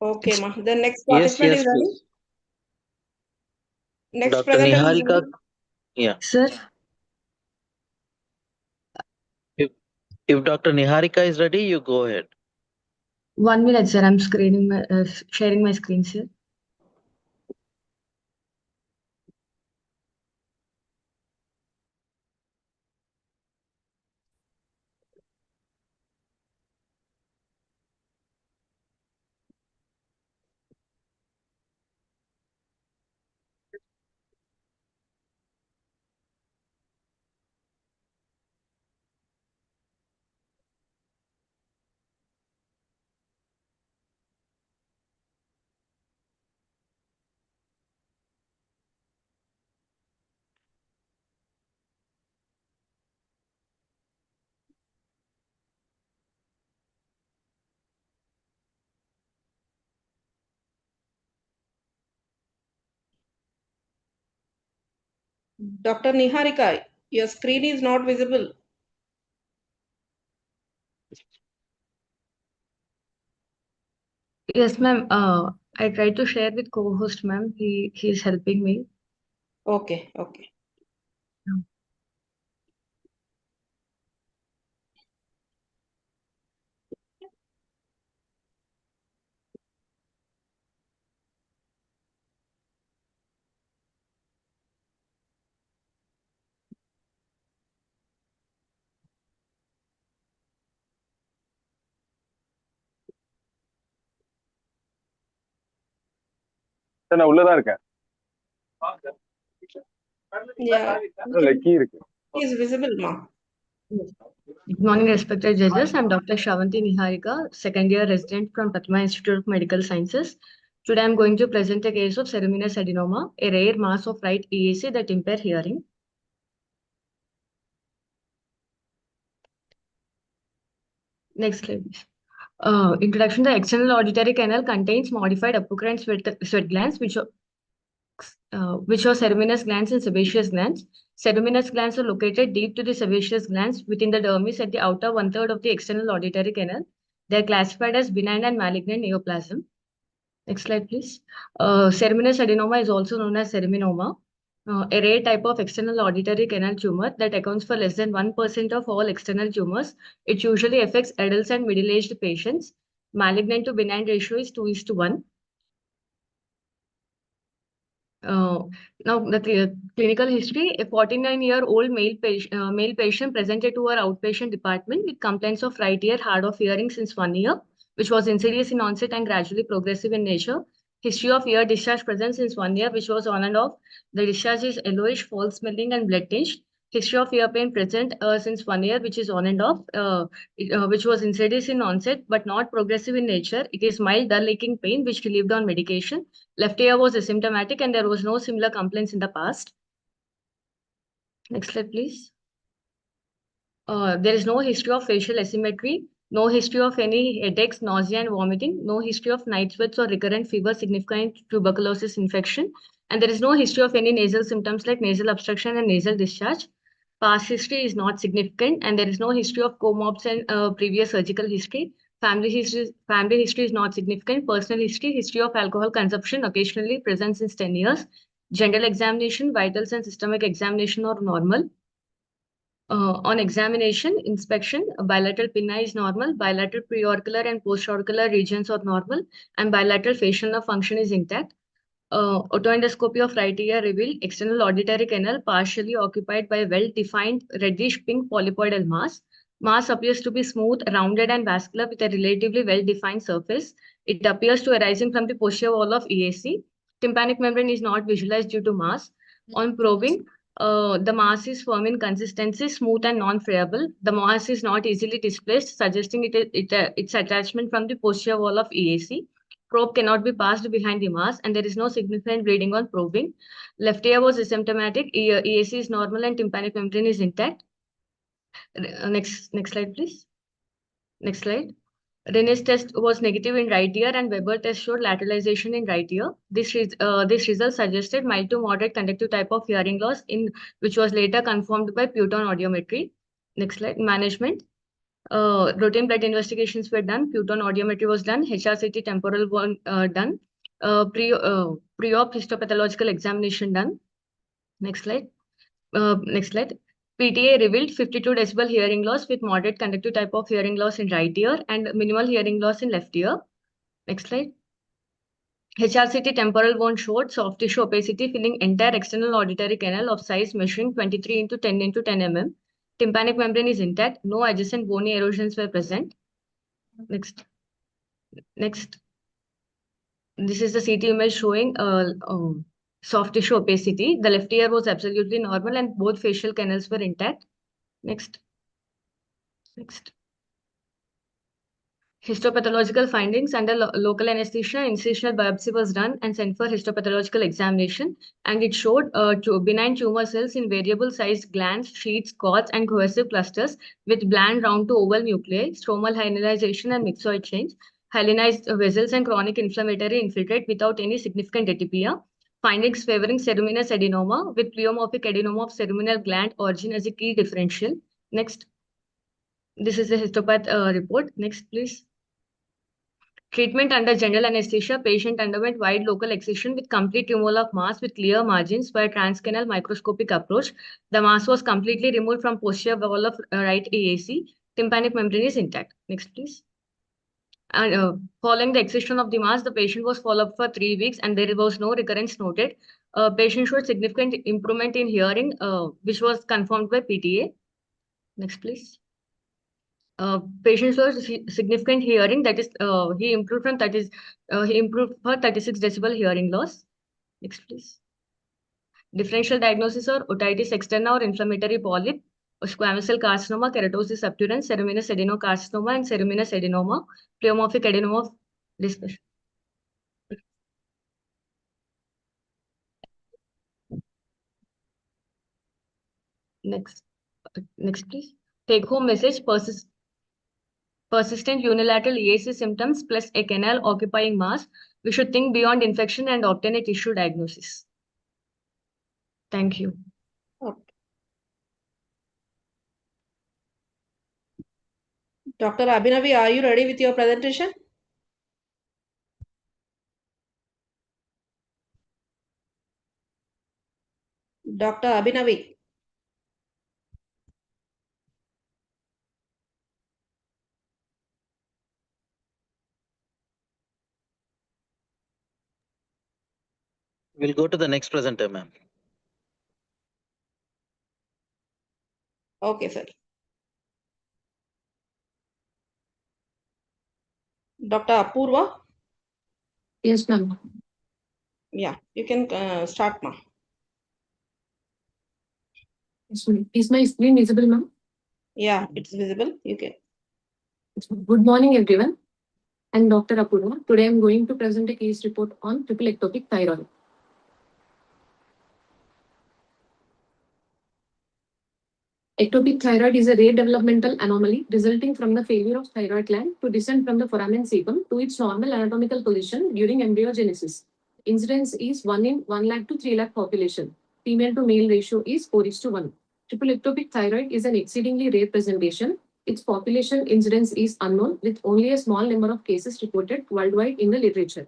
Okay, ma. The next Yes, participant yes, is ready. please. Next Dr. presenter is Niharika, ready. yeah. Sir, If Dr. Niharika is ready, you go ahead. 1 minute, sir. I'm sharing my screen, sir. Dr. Niharika, your screen is not visible. Yes, ma'am. I tried to share with co-host, ma'am. He's helping me. Okay, okay. Sir நான் உள்ளதான் இருக்கேன். Yeah. Key இருக்கு. Is visible, ma. Good morning, respected judges. I'm Dr. Shravanti Niharika, second year resident from Patma Institute of Medical Sciences. Today, I'm going to present a case of ceruminous adenoma, a rare mass of right EAC that impair hearing. Next slide, please. Introduction. The external auditory canal contains modified apocrine sweat glands, which are ceruminous glands and sebaceous glands. Ceruminous glands are located deep to the sebaceous glands within the dermis at the outer one-third of the external auditory canal. They are classified as benign and malignant neoplasm. Next slide, please. Ceruminous adenoma is also known as ceruminoma, a rare type of external auditory canal tumor that accounts for less than 1% of all external tumors. It usually affects adults and middle-aged patients. Malignant to benign ratio is 2:1. Now, the clinical history, a 49-year-old male patient presented to our outpatient department with complaints of right ear hard of hearing since 1 year, which was insidious in onset and gradually progressive in nature. History of ear discharge present since 1 year, which was on and off. The discharge is yellowish, foul smelling, and blood tinged. History of ear pain present since 1 year, which is on and off, which was insidious in onset but not progressive in nature. It is mild, dull aching pain, which relieved on medication. Left ear was asymptomatic and there was no similar complaints in the past. Next slide, please. There is no history of facial asymmetry, no history of any headaches, nausea, and vomiting, no history of night sweats or recurrent fever significant tuberculosis infection, and there is no history of any nasal symptoms like nasal obstruction and nasal discharge. Past history is not significant, and there is no history of co-morbs and previous surgical history. Family history is not significant. Personal history of alcohol consumption occasionally present since 10 years. General examination, vitals and systemic examination are normal. On examination, inspection, bilateral pinna is normal, bilateral preauricular and postauricular regions are normal, and bilateral facial nerve function is intact. Otoendoscopy of right ear revealed external auditory canal partially occupied by a well-defined reddish pink polypoidal mass. Mass appears to be smooth, rounded, and vascular with a relatively well-defined surface. It appears to arising from the posterior wall of EAC. Tympanic membrane is not visualized due to mass. On probing, the mass is firm in consistency, smooth and non-friable. The mass is not easily displaced, suggesting its attachment from the posterior wall of EAC. Probe cannot be passed behind the mass, and there is no significant bleeding on probing. Left ear was asymptomatic. EAC is normal and tympanic membrane is intact. Next slide, please. Next slide. Rene's test was negative in right ear, and Weber test showed lateralization in right ear. This result suggested mild to moderate conductive type of hearing loss, which was later confirmed by Puton audiometry. Next slide. Management. Routine blood investigations were done. Puton audiometry was done. HRCT temporal one done. Pre-op histopathological examination done. Next slide. Next slide. PTA revealed 52 decibel hearing loss with moderate conductive type of hearing loss in right ear and minimal hearing loss in left ear. Next slide. HRCT temporal bone showed soft tissue opacity filling entire external auditory canal of size measuring 23 into 10 into 10 mm. Tympanic membrane is intact. No adjacent bony erosions were present. Next. This is the CT image showing soft tissue opacity. The left ear was absolutely normal and both facial canals were intact. Next. Histopathological findings under local anesthesia, incisional biopsy was done and sent for histopathological examination, and it showed benign tumor cells in variable sized glands, sheets, cords, and cohesive clusters with bland round to oval nuclei, stromal hyalinization and myxoid change, hyalinized vessels and chronic inflammatory infiltrate without any significant atypia. Findings favoring ceruminous adenoma with pleomorphic adenoma of ceruminal gland origin as a key differential. Next. This is the histopath report. Next, please. Treatment under general anesthesia, patient underwent wide local excision with complete removal of mass with clear margins by transcanal microscopic approach. The mass was completely removed from posterior wall of right EAC. Tympanic membrane is intact. Next, please. And following the excision of the mass, the patient was followed up for 3 weeks and there was no recurrence noted. Patient showed significant improvement in hearing, which was confirmed by PTA. Next, please. Patient shows significant hearing, that is, he improved for 36 decibel hearing loss. Next, please. Differential diagnosis are otitis externa or inflammatory polyp, squamous cell carcinoma, keratosis obturans, ceruminous adenocarcinoma, and ceruminous adenoma, pleomorphic adenoma of discussion. Next, please. Take home message: persistent unilateral EAC symptoms plus a canal occupying mass. We should think beyond infection and obtain a tissue diagnosis. Thank you. Okay. Dr. Abhinavi, are you ready with your presentation? Dr. Abhinavi. We'll go to the next presenter, ma'am. Okay, sir. Dr. Apurva? Yes, ma'am. Yeah, you can start, ma'am. Is my screen visible, ma'am? Yeah, it's visible. You can. Good morning, everyone. I'm Dr. Apurva. Today I'm going to present a case report on triple ectopic thyroid. Ectopic thyroid is a rare developmental anomaly resulting from the failure of thyroid gland to descend from the foramen sepum to its normal anatomical position during embryogenesis. Incidence is 1 in 1 lakh to 3 lakh population. Female to male ratio is 4:1. Triple ectopic thyroid is an exceedingly rare presentation. Its population incidence is unknown, with only a small number of cases reported worldwide in the literature.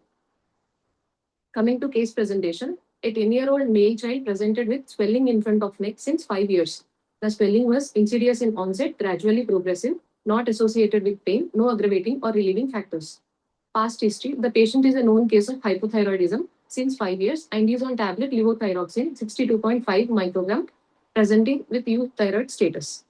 Coming to case presentation, a 10-year-old male child presented with swelling in front of neck since 5 years. The swelling was insidious in onset, gradually progressive, not associated with pain, no aggravating or relieving factors. Past history, the patient is a known case of hypothyroidism since 5 years and is on tablet levothyroxine 62.5 microgram, presenting with euthyroid status.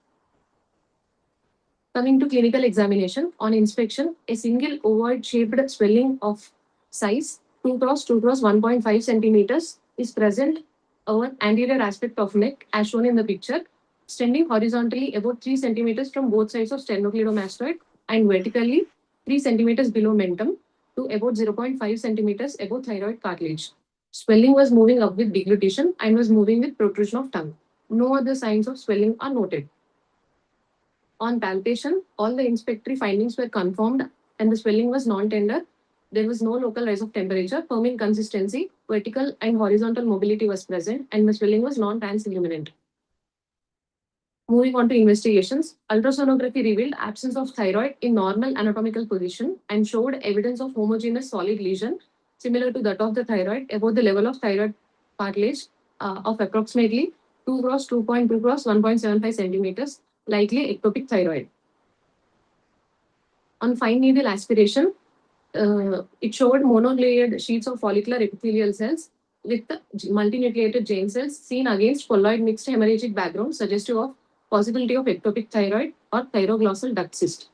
Coming to clinical examination, on inspection, a single ovoid-shaped swelling of size 2 cross 2 cross 1.5 centimeters is present over anterior aspect of neck as shown in the picture, extending horizontally about 3 centimeters from both sides of sternocleidomastoid and vertically 3 centimeters below mentum to about 0.5 centimeters above thyroid cartilage. Swelling was moving up with deglutition and was moving with protrusion of tongue. No other signs of swelling are noted. On palpation, all the inspectory findings were confirmed and the swelling was non-tender. There was no local rise of temperature, firming consistency, vertical and horizontal mobility was present, and the swelling was non-transilluminant. Moving on to investigations, ultrasonography revealed absence of thyroid in normal anatomical position and showed evidence of homogeneous solid lesion similar to that of the thyroid above the level of thyroid cartilage of approximately 2 cross 2.2 cross 1.75 centimeters, likely ectopic thyroid. On fine needle aspiration, it showed monolayered sheets of follicular epithelial cells with multinucleated Jane cells seen against colloid mixed hemorrhagic background, suggestive of possibility of ectopic thyroid or thyroglossal duct cyst.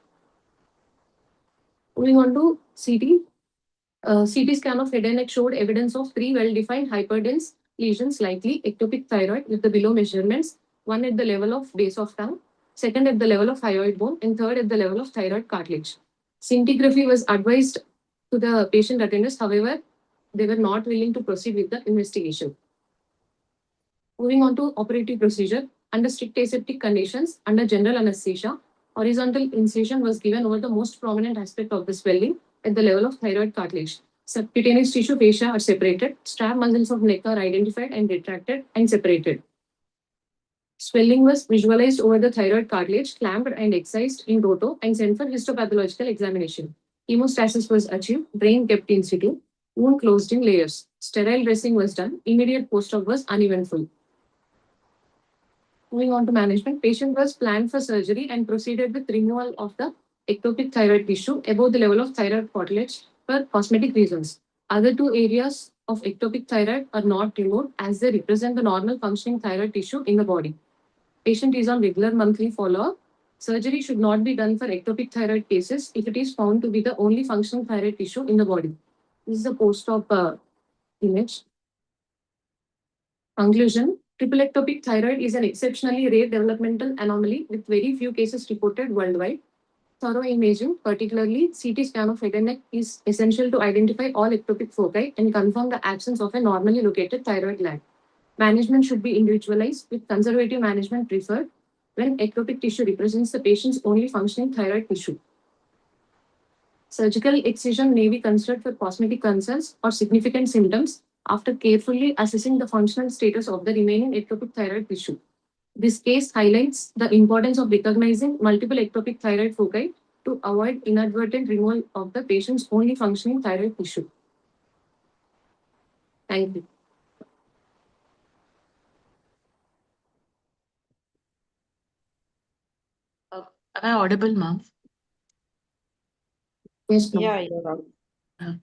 Moving on to CT. CT scan of head and neck showed evidence of 3 well-defined hyperdense lesions, likely ectopic thyroid, with the below measurements: one at the level of base of tongue, second at the level of hyoid bone, and third at the level of thyroid cartilage. Scintigraphy was advised to the patient attenders, however, they were not willing to proceed with the investigation. Moving on to operative procedure, under strict aseptic conditions, under general anesthesia, horizontal incision was given over the most prominent aspect of the swelling at the level of thyroid cartilage. Subcutaneous tissue fascia are separated, strap muscles of neck are identified and retracted and separated. Swelling was visualized over the thyroid cartilage, clamped and excised in toto and sent for histopathological examination. Hemostasis was achieved, drain kept in situ, wound closed in layers. Sterile dressing was done, immediate post-op was uneventful. Moving on to management, patient was planned for surgery and proceeded with removal of the ectopic thyroid tissue above the level of thyroid cartilage for cosmetic reasons. Other 2 areas of ectopic thyroid are not removed as they represent the normal functioning thyroid tissue in the body. Patient is on regular monthly follow-up. Surgery should not be done for ectopic thyroid cases if it is found to be the only functioning thyroid tissue in the body. This is a post-op image. Conclusion, triple ectopic thyroid is an exceptionally rare developmental anomaly with very few cases reported worldwide. Thorough imaging, particularly CT scan of head and neck, is essential to identify all ectopic foci and confirm the absence of a normally located thyroid gland. Management should be individualized, with conservative management preferred when ectopic tissue represents the patient's only functioning thyroid tissue. Surgical excision may be considered for cosmetic concerns or significant symptoms after carefully assessing the functional status of the remaining ectopic thyroid tissue. This case highlights the importance of recognizing multiple ectopic thyroid foci to avoid inadvertent removal of the patient's only functioning thyroid tissue. Thank you. Am I audible, ma'am? Yes, ma'am. Yeah, you're right.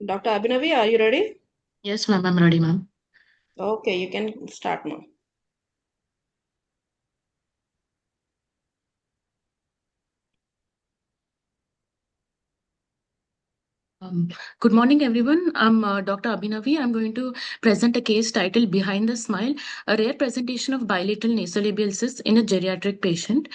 Dr. Abhinavi, are you ready? Yes, ma'am, I'm ready, ma'am. Okay, you can start now. Good morning, everyone. I'm Dr. Abhinavi. I'm going to present a case titled Behind the Smile, a rare presentation of bilateral nasolabial cyst in a geriatric patient.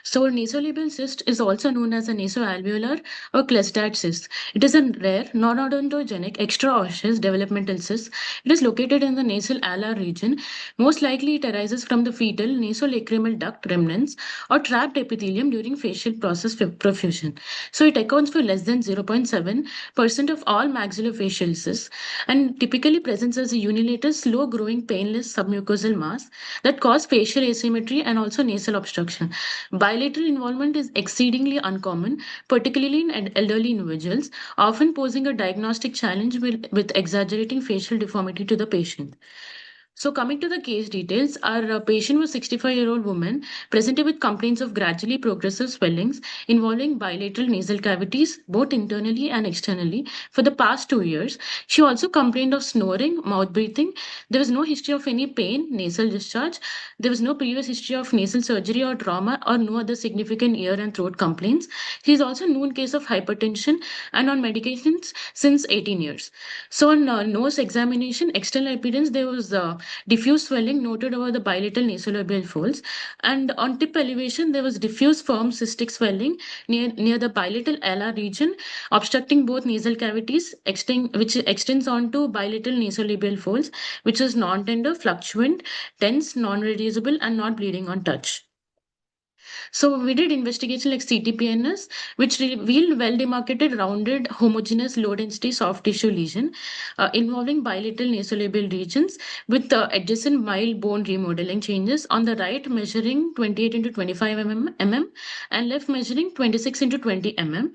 So, nasolabial cyst is also known as a nasoalveolar or clefted cyst. It is a rare, non-odontogenic, extraosseous developmental cyst. It is located in the nasal alar region. Most likely, it arises from the fetal nasolacrimal duct remnants or trapped epithelium during facial process profusion. So, it accounts for less than 0.7% of all maxillofacial cysts and typically presents as a unilateral, slow growing, painless submucosal mass that cause facial asymmetry and also nasal obstruction. Bilateral involvement is exceedingly uncommon, particularly in elderly individuals, often posing a diagnostic challenge with exaggerating facial deformity to the patient. So, coming to the case details, our patient was 65-year-old woman presented with complaints of gradually progressive swellings involving bilateral nasal cavities, both internally and externally, for the past 2 years. She also complained of snoring, mouth breathing. There was no history of any pain, nasal discharge. There was no previous history of nasal surgery or trauma or no other significant ear and throat complaints. She is also known case of hypertension and on medications since 18 years. So, on nose examination, external appearance, there was diffuse swelling noted over the bilateral nasolabial folds. And on tip elevation, there was diffuse firm cystic swelling near the bilateral alar region, obstructing both nasal cavities, which extends onto bilateral nasolabial folds, which is non-tender, fluctuant, tense, non-reducible, and not bleeding on touch. So we did investigation like CTPNS, which revealed well-demarcated, rounded, homogeneous, low-density soft tissue lesion involving bilateral nasolabial regions with adjacent mild bone remodeling changes on the right measuring 28 into 25 mm and left measuring 26 into 20 mm.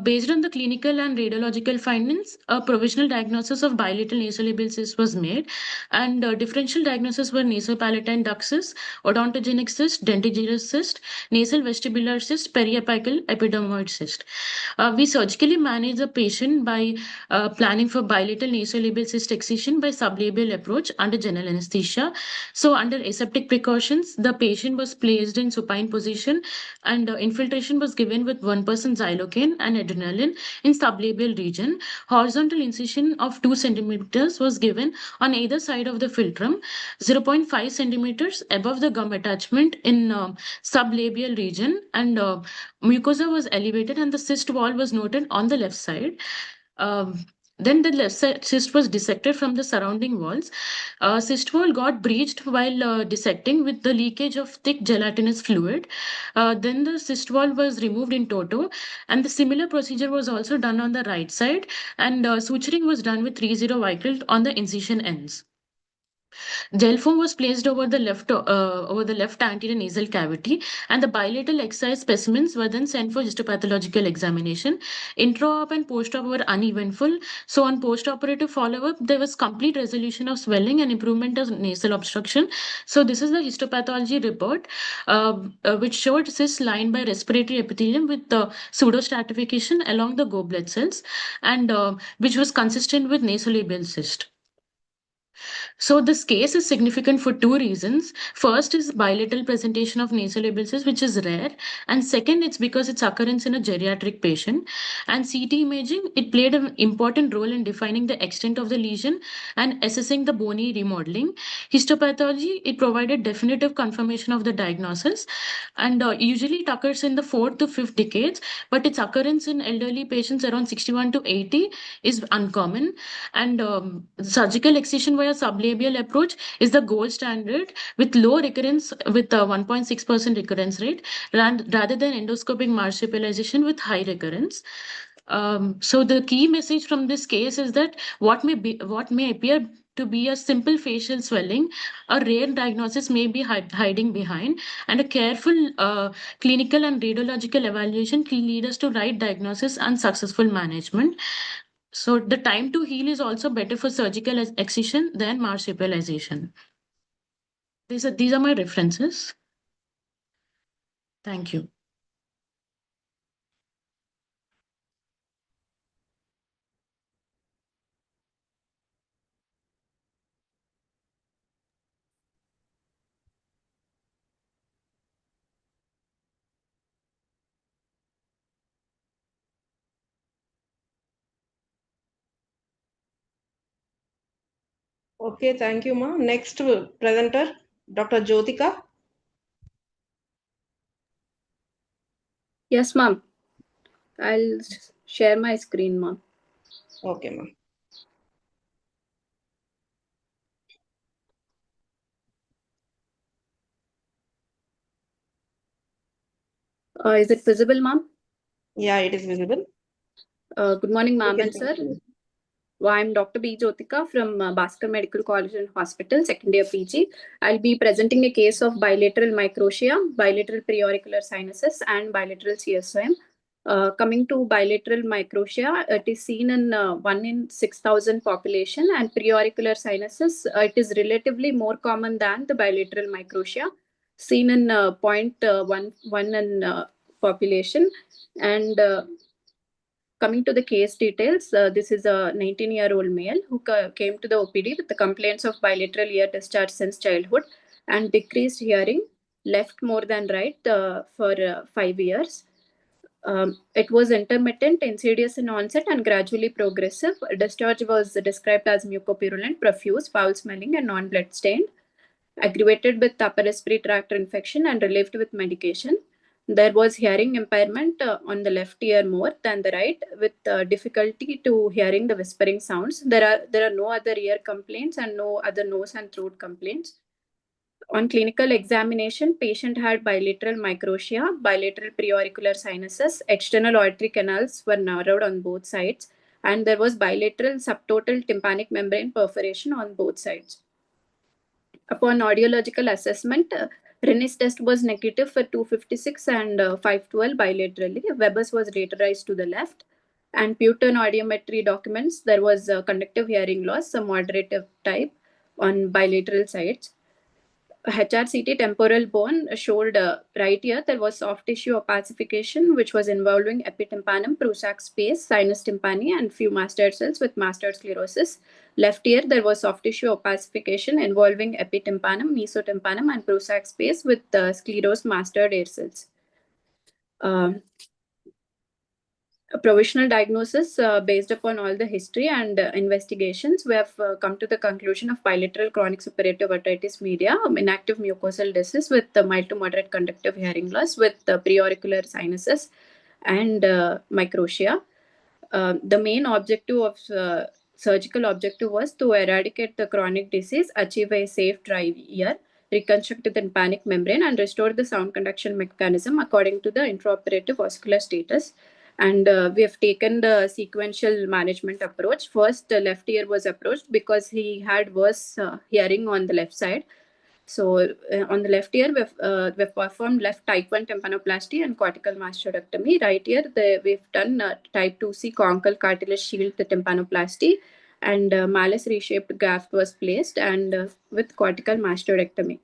Based on the clinical and radiological findings, a provisional diagnosis of bilateral nasolabial cyst was made, and differential diagnoses were nasopalatine duct cyst, odontogenic cyst, dentigerous cyst, nasal vestibular cyst, periapical epidermoid cyst. We surgically manage the patient by planning for bilateral nasolabial cyst excision by sublabial approach under general anesthesia. So, under aseptic precautions, the patient was placed in supine position and infiltration was given with 1% xylocaine and adrenaline in sublabial region. Horizontal incision of 2 centimeters was given on either side of the philtrum, 0.5 centimeters above the gum attachment in sublabial region, and mucosa was elevated and the cyst wall was noted on the left side. Then the left side cyst was dissected from the surrounding walls. Cyst wall got breached while dissecting with the leakage of thick gelatinous fluid. Then the cyst wall was removed in toto, and the similar procedure was also done on the right side, and suturing was done with 30 Vicryl on the incision ends. Gel foam was placed over the left anterior nasal cavity, and the bilateral excised specimens were then sent for histopathological examination. Intra-op and post-op were uneventful. So on post-operative follow-up, there was complete resolution of swelling and improvement of nasal obstruction. So this is the histopathology report, which showed cysts lined by respiratory epithelium with pseudostratification along the goblet cells, and which was consistent with nasolabial cyst. So this case is significant for two reasons. First is bilateral presentation of nasolabial cyst, which is rare. And second, it's because its occurrence in a geriatric patient. And CT imaging, it played an important role in defining the extent of the lesion and assessing the bony remodeling. Histopathology, it provided definitive confirmation of the diagnosis. And usually it occurs in the 4th to 5th decades, but its occurrence in elderly patients around 61 to 80 is uncommon. And surgical excision via sublabial approach is the gold standard with low recurrence with 1.6% recurrence rate rather than endoscopic marsupialization with high recurrence. So the key message from this case is that what may appear to be a simple facial swelling, a rare diagnosis may be hiding behind, and a careful clinical and radiological evaluation can lead us to right diagnosis and successful management. So the time to heal is also better for surgical excision than marsupialization. These are my references. Thank you. Okay, thank you, ma. Next presenter, Dr. Jyotika. Yes, ma'am. I'll share my screen, ma'am. Okay, ma'am. Is it visible, ma'am? Yeah, it is visible. Good morning, ma'am Okay, and sir. thank you. Well, I'm Dr. B. Jyotika from Bhaskar Medical College and Hospital, second year PG. I'll be presenting a case of bilateral microtia, bilateral preauricular sinuses, and bilateral CSOM. Coming to bilateral microtia, it is seen in 1 in 6,000 population, and preauricular sinuses, it is relatively more common than the bilateral microtia, seen in 0.11 in population. And coming to the case details, this is a 19-year-old male who came to the OPD with the complaints of bilateral ear discharge since childhood and decreased hearing, left more than right, for 5 years. It was intermittent, insidious in onset, and gradually progressive. Discharge was described as mucopurulent, profuse, foul smelling, and non blood stained, aggravated with upper respiratory tract infection and relieved with medication. There was hearing impairment on the left ear more than the right, with difficulty to hearing the whispering sounds. There are no other ear complaints and no other nose and throat complaints. On clinical examination, patient had bilateral microtia, bilateral preauricular sinuses, external auditory canals were narrowed on both sides, and there was bilateral subtotal tympanic membrane perforation on both sides. Upon audiological assessment, Rennes test was negative for 256 and 512 bilaterally. Weber's was raterized to the left. And Putin audiometry documents, there was conductive hearing loss, some moderate type on bilateral sides. HRCT temporal bone showed right here there was soft tissue opacification, which was involving epitympanum, Prusac space, sinus tympani, and few mastoid cells with mastoid sclerosis. Left ear, there was soft tissue opacification involving epitympanum, mesotympanum, and Prusac space with sclerosed mastoid air cells. A provisional diagnosis based upon all the history and investigations, we have come to the conclusion of bilateral chronic suppurative otitis media, inactive mucosal disease with mild to moderate conductive hearing loss with preauricular sinuses and microtia. The main objective of surgical objective was to eradicate the chronic disease, achieve a safe dry ear, reconstruct the tympanic membrane, and restore the sound conduction mechanism according to the intraoperative vascular status. And we have taken the sequential management approach. First, the left ear was approached because he had worse hearing on the left side. So on the left ear, we've performed left type 1 tympanoplasty and cortical mastoidectomy. Right ear, we've done type 2C conchal cartilage shield the tympanoplasty, and malleus reshaped graft was placed and with cortical mastoidectomy.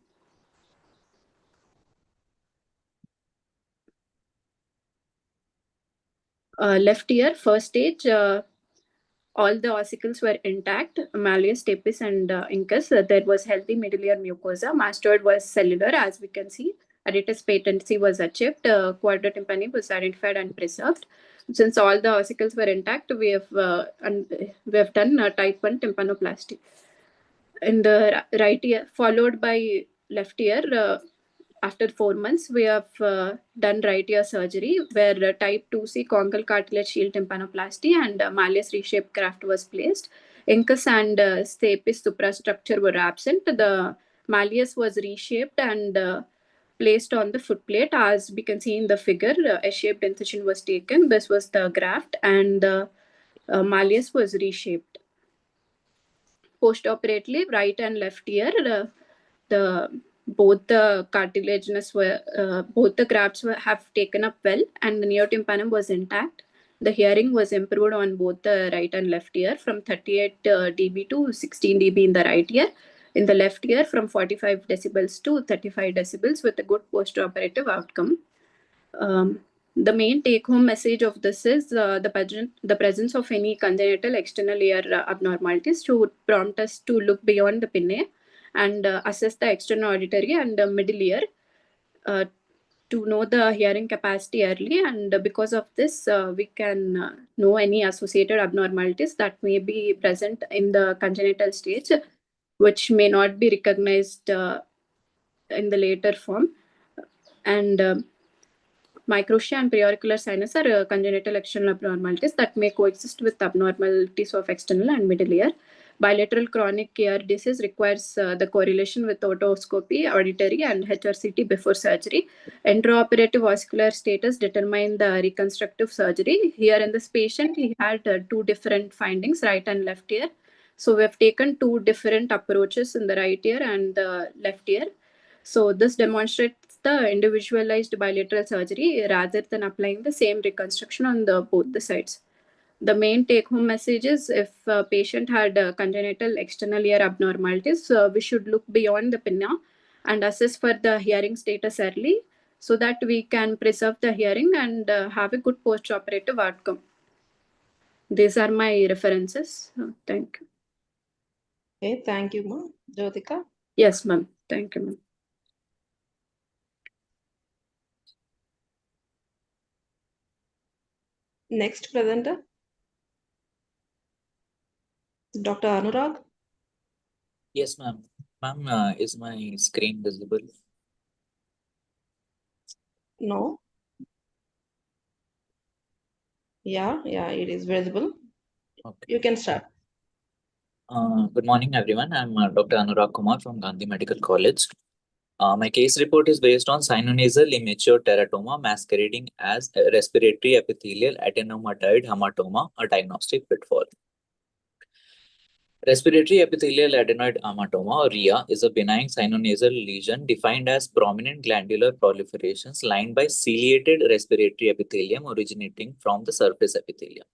Left ear, first stage, all the ossicles were intact, malleus, stapes, and incus. There was healthy middle ear mucosa. Mastoid was cellular, as we can see. Additus patency was achieved. Quadra tympani was identified and preserved. Since all the ossicles were intact, we have done type 1 tympanoplasty. In the right ear, followed by left ear, after 4 months, we have done right ear surgery where type 2C conchal cartilage shield tympanoplasty and malleus reshaped graft was placed. Incus and stapes suprastructure were absent. The malleus was reshaped and placed on the footplate. As we can see in the figure, a shaped incision was taken. This was the graft, and the malleus was reshaped. Post-operatively, right and left ear, both the cartilaginous were both the grafts have taken up well, and the neotympanum was intact. The hearing was improved on both the right and left ear from 38 dB to 16 dB in the right ear. In the left ear, from 45 decibels to 35 decibels with a good post-operative outcome. The main take-home message of this is the presence of any congenital external ear abnormalities should prompt us to look beyond the pinnae and assess the external auditory and middle ear to know the hearing capacity early. And because of this, we can know any associated abnormalities that may be present in the congenital stage. which may not be recognized in the later form. And microtia and preauricular sinus are congenital external abnormalities that may coexist with abnormalities of external and middle ear. Bilateral chronic ear disease requires the correlation with otoscopy, auditory, and HRCT before surgery. Intraoperative vascular status determine the reconstructive surgery. Here in this patient, he had two different findings, right and left ear. So we have taken two different approaches in the right ear and the left ear. So this demonstrates the individualized bilateral surgery rather than applying the same reconstruction on both the sides. The main take-home message is if a patient had congenital external ear abnormalities, we should look beyond the pinna and assess for the hearing status early so that we can preserve the hearing and have a good post-operative outcome. These are my references. Thank you. Okay, thank you, ma'am. Jyotika? Yes, ma'am. Thank you, ma'am. Next presenter, Dr. Anurag. Yes, ma'am. Ma'am, is my screen visible? No. Yeah, it is visible. Okay. You can start. Good morning, everyone. I'm Dr. Anurag Kumar from Gandhi Medical College. My case report is based on sinonasal immature teratoma masquerading as a respiratory epithelial adenomatoid hematoma, a diagnostic pitfall. Respiratory epithelial adenoid hematoma, or RIA, is a benign sinonasal lesion defined as prominent glandular proliferations lined by ciliated respiratory epithelium originating from the surface epithelium.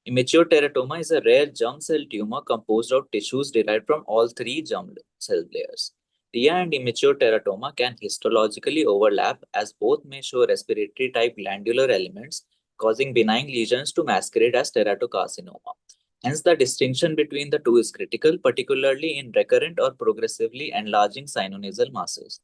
Immature teratoma is a rare germ cell tumor composed of tissues derived from all three germ cell layers. RIA and immature teratoma can histologically overlap as both may show respiratory type glandular elements, causing benign lesions to masquerade as teratocarcinoma. Hence, the distinction between the two is critical, particularly in recurrent or progressively enlarging sinonasal masses.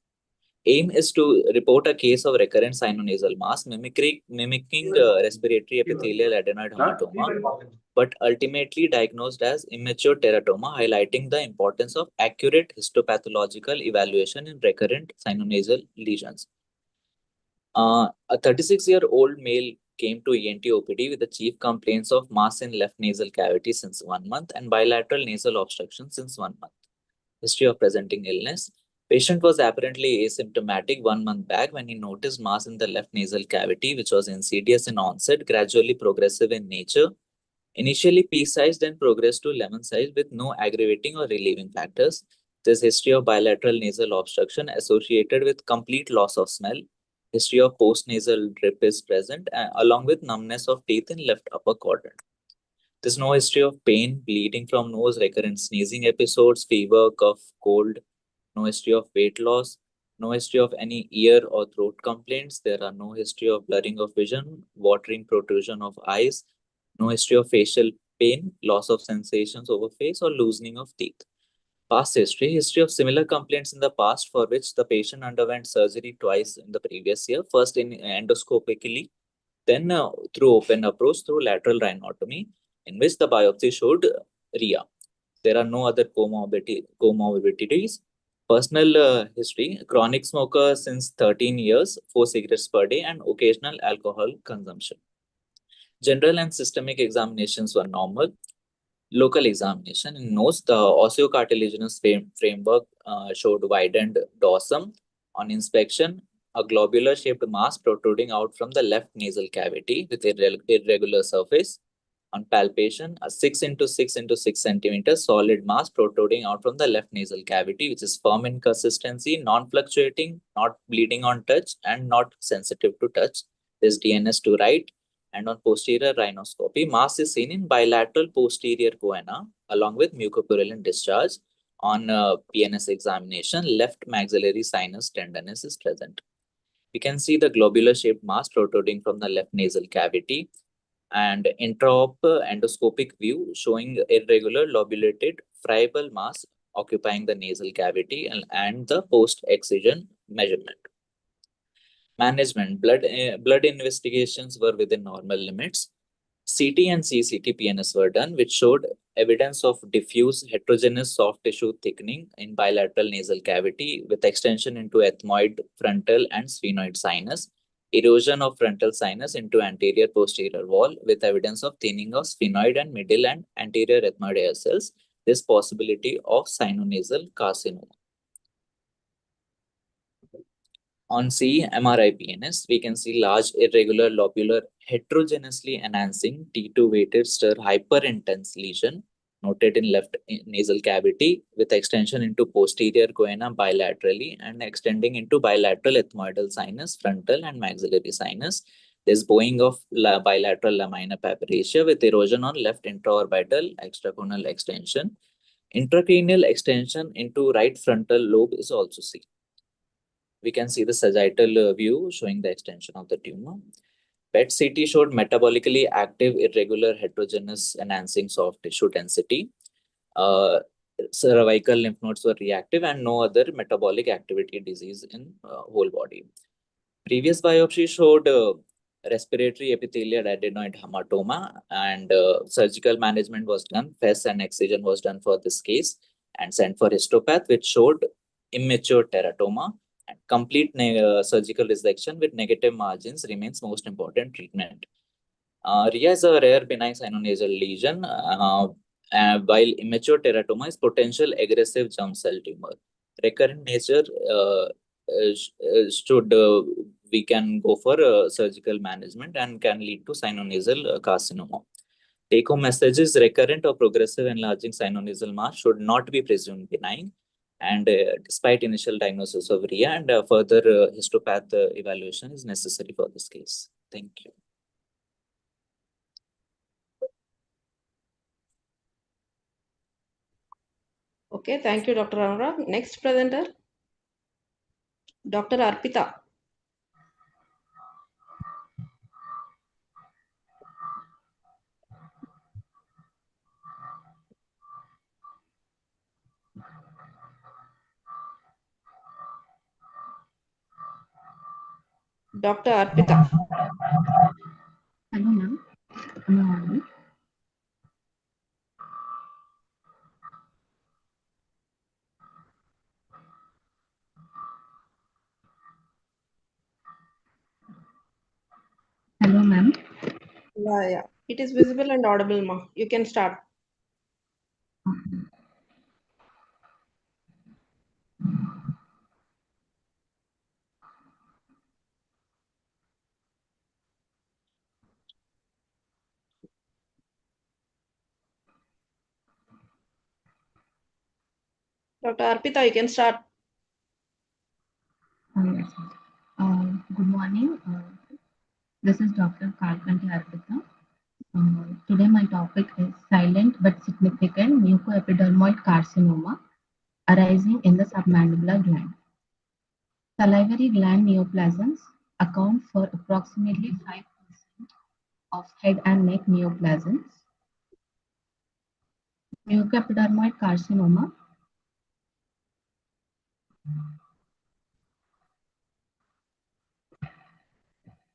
Aim is to report a case of recurrent sinonasal mass mimicking respiratory epithelial adenoid hematoma, but ultimately diagnosed as immature teratoma, highlighting the importance of accurate histopathological evaluation in recurrent sinonasal lesions. A 36-year-old male came to ENT OPD with the chief complaints of mass in left nasal cavity since 1 month and bilateral nasal obstruction since 1 month. History of presenting illness. Patient was apparently asymptomatic 1 month back when he noticed mass in the left nasal cavity, which was insidious in onset, gradually progressive in nature, initially pea-sized and progressed to lemon-sized with no aggravating or relieving factors. There's history of bilateral nasal obstruction associated with complete loss of smell. History of post-nasal drip is present, along with numbness of teeth in left upper quadrant. There's no history of pain, bleeding from nose, recurrent sneezing episodes, fever, cough, cold. No history of weight loss. No history of any ear or throat complaints. There are no history of blurring of vision, watering protrusion of eyes. No history of facial pain, loss of sensations over face, or loosening of teeth. Past history of similar complaints in the past for which the patient underwent surgery twice in the previous year, first in endoscopically, then through open approach through lateral rhinotomy, in which the biopsy showed RIA. There are no other comorbidities. Personal history, chronic smoker since 13 years, 4 cigarettes per day, and occasional alcohol consumption. General and systemic examinations were normal. Local examination in nose, the osteocartilaginous framework showed widened dorsum. On inspection, a globular shaped mass protruding out from the left nasal cavity with irregular surface. On palpation, a 6 into 6 into 6 centimeters solid mass protruding out from the left nasal cavity, which is firm in consistency, non-fluctuating, not bleeding on touch, and not sensitive to touch. There's DNS to right. And on posterior rhinoscopy, mass is seen in bilateral posterior choana along with mucopurulent discharge. On PNS examination, left maxillary sinus tenderness is present. We can see the globular shaped mass protruding from the left nasal cavity and intraop endoscopic view showing irregular lobulated friable mass occupying the nasal cavity and the post-excision measurement. Management. Blood investigations were within normal limits. CT and CCT PNS were done, which showed evidence of diffuse heterogeneous soft tissue thickening in bilateral nasal cavity with extension into ethmoid, frontal, and sphenoid sinus, erosion of frontal sinus into anterior posterior wall with evidence of thinning of sphenoid and middle and anterior ethmoid air cells. This possibility of sinonasal carcinoma. On MRI PNS, we can see large irregular lobular heterogeneously enhancing T2 weighted stir hyperintense lesion noted in left nasal cavity with extension into posterior choana bilaterally and extending into bilateral ethmoidal sinus, frontal and maxillary sinus. There's bowing of bilateral lamina papyracea with erosion on left intraorbital extraconal extension. Intracranial extension into right frontal lobe is also seen. We can see the sagittal view showing the extension of the tumor. PET CT showed metabolically active, irregular, heterogeneous, enhancing soft tissue density. Cervical lymph nodes were reactive and no other metabolic activity disease in whole body. Previous biopsy showed respiratory epithelial adenoid hematoma and surgical management was done. FES and excision was done for this case and sent for histopath, which showed immature teratoma. And complete surgical resection with negative margins remains most important treatment. RIA is a rare benign sinonasal lesion, while immature teratoma is potential aggressive germ cell tumor. Recurrent nature should we can go for surgical management and can lead to sinonasal carcinoma. Take-home message is recurrent or progressive enlarging sinonasal mass should not be presumed benign. And despite initial diagnosis of RIA and further histopath evaluation is necessary for this case. Thank you. Okay, thank you, Dr. Anurag. Next presenter, Dr. Arpita. Dr. Arpita. Hello, ma'am. Am I audible? Hello, ma'am. Yeah. It is visible and audible, ma. You can start. Dr. Arpita, you can start. Yes, ma'am. Good morning. This is Dr. Kalkanti Arpita. Today my topic is silent but significant mucoepidermoid carcinoma arising in the submandibular gland. Salivary gland neoplasms account for approximately 5% of head and neck neoplasms. Mucoepidermoid carcinoma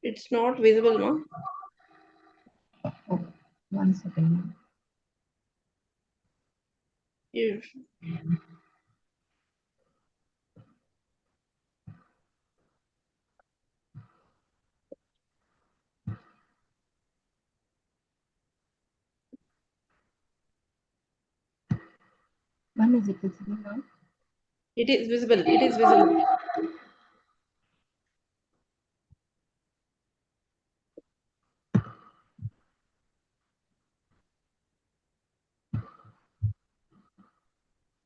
It's not visible, ma. Oh, 1 second. Yes. When is it visible now? It is visible. It is visible.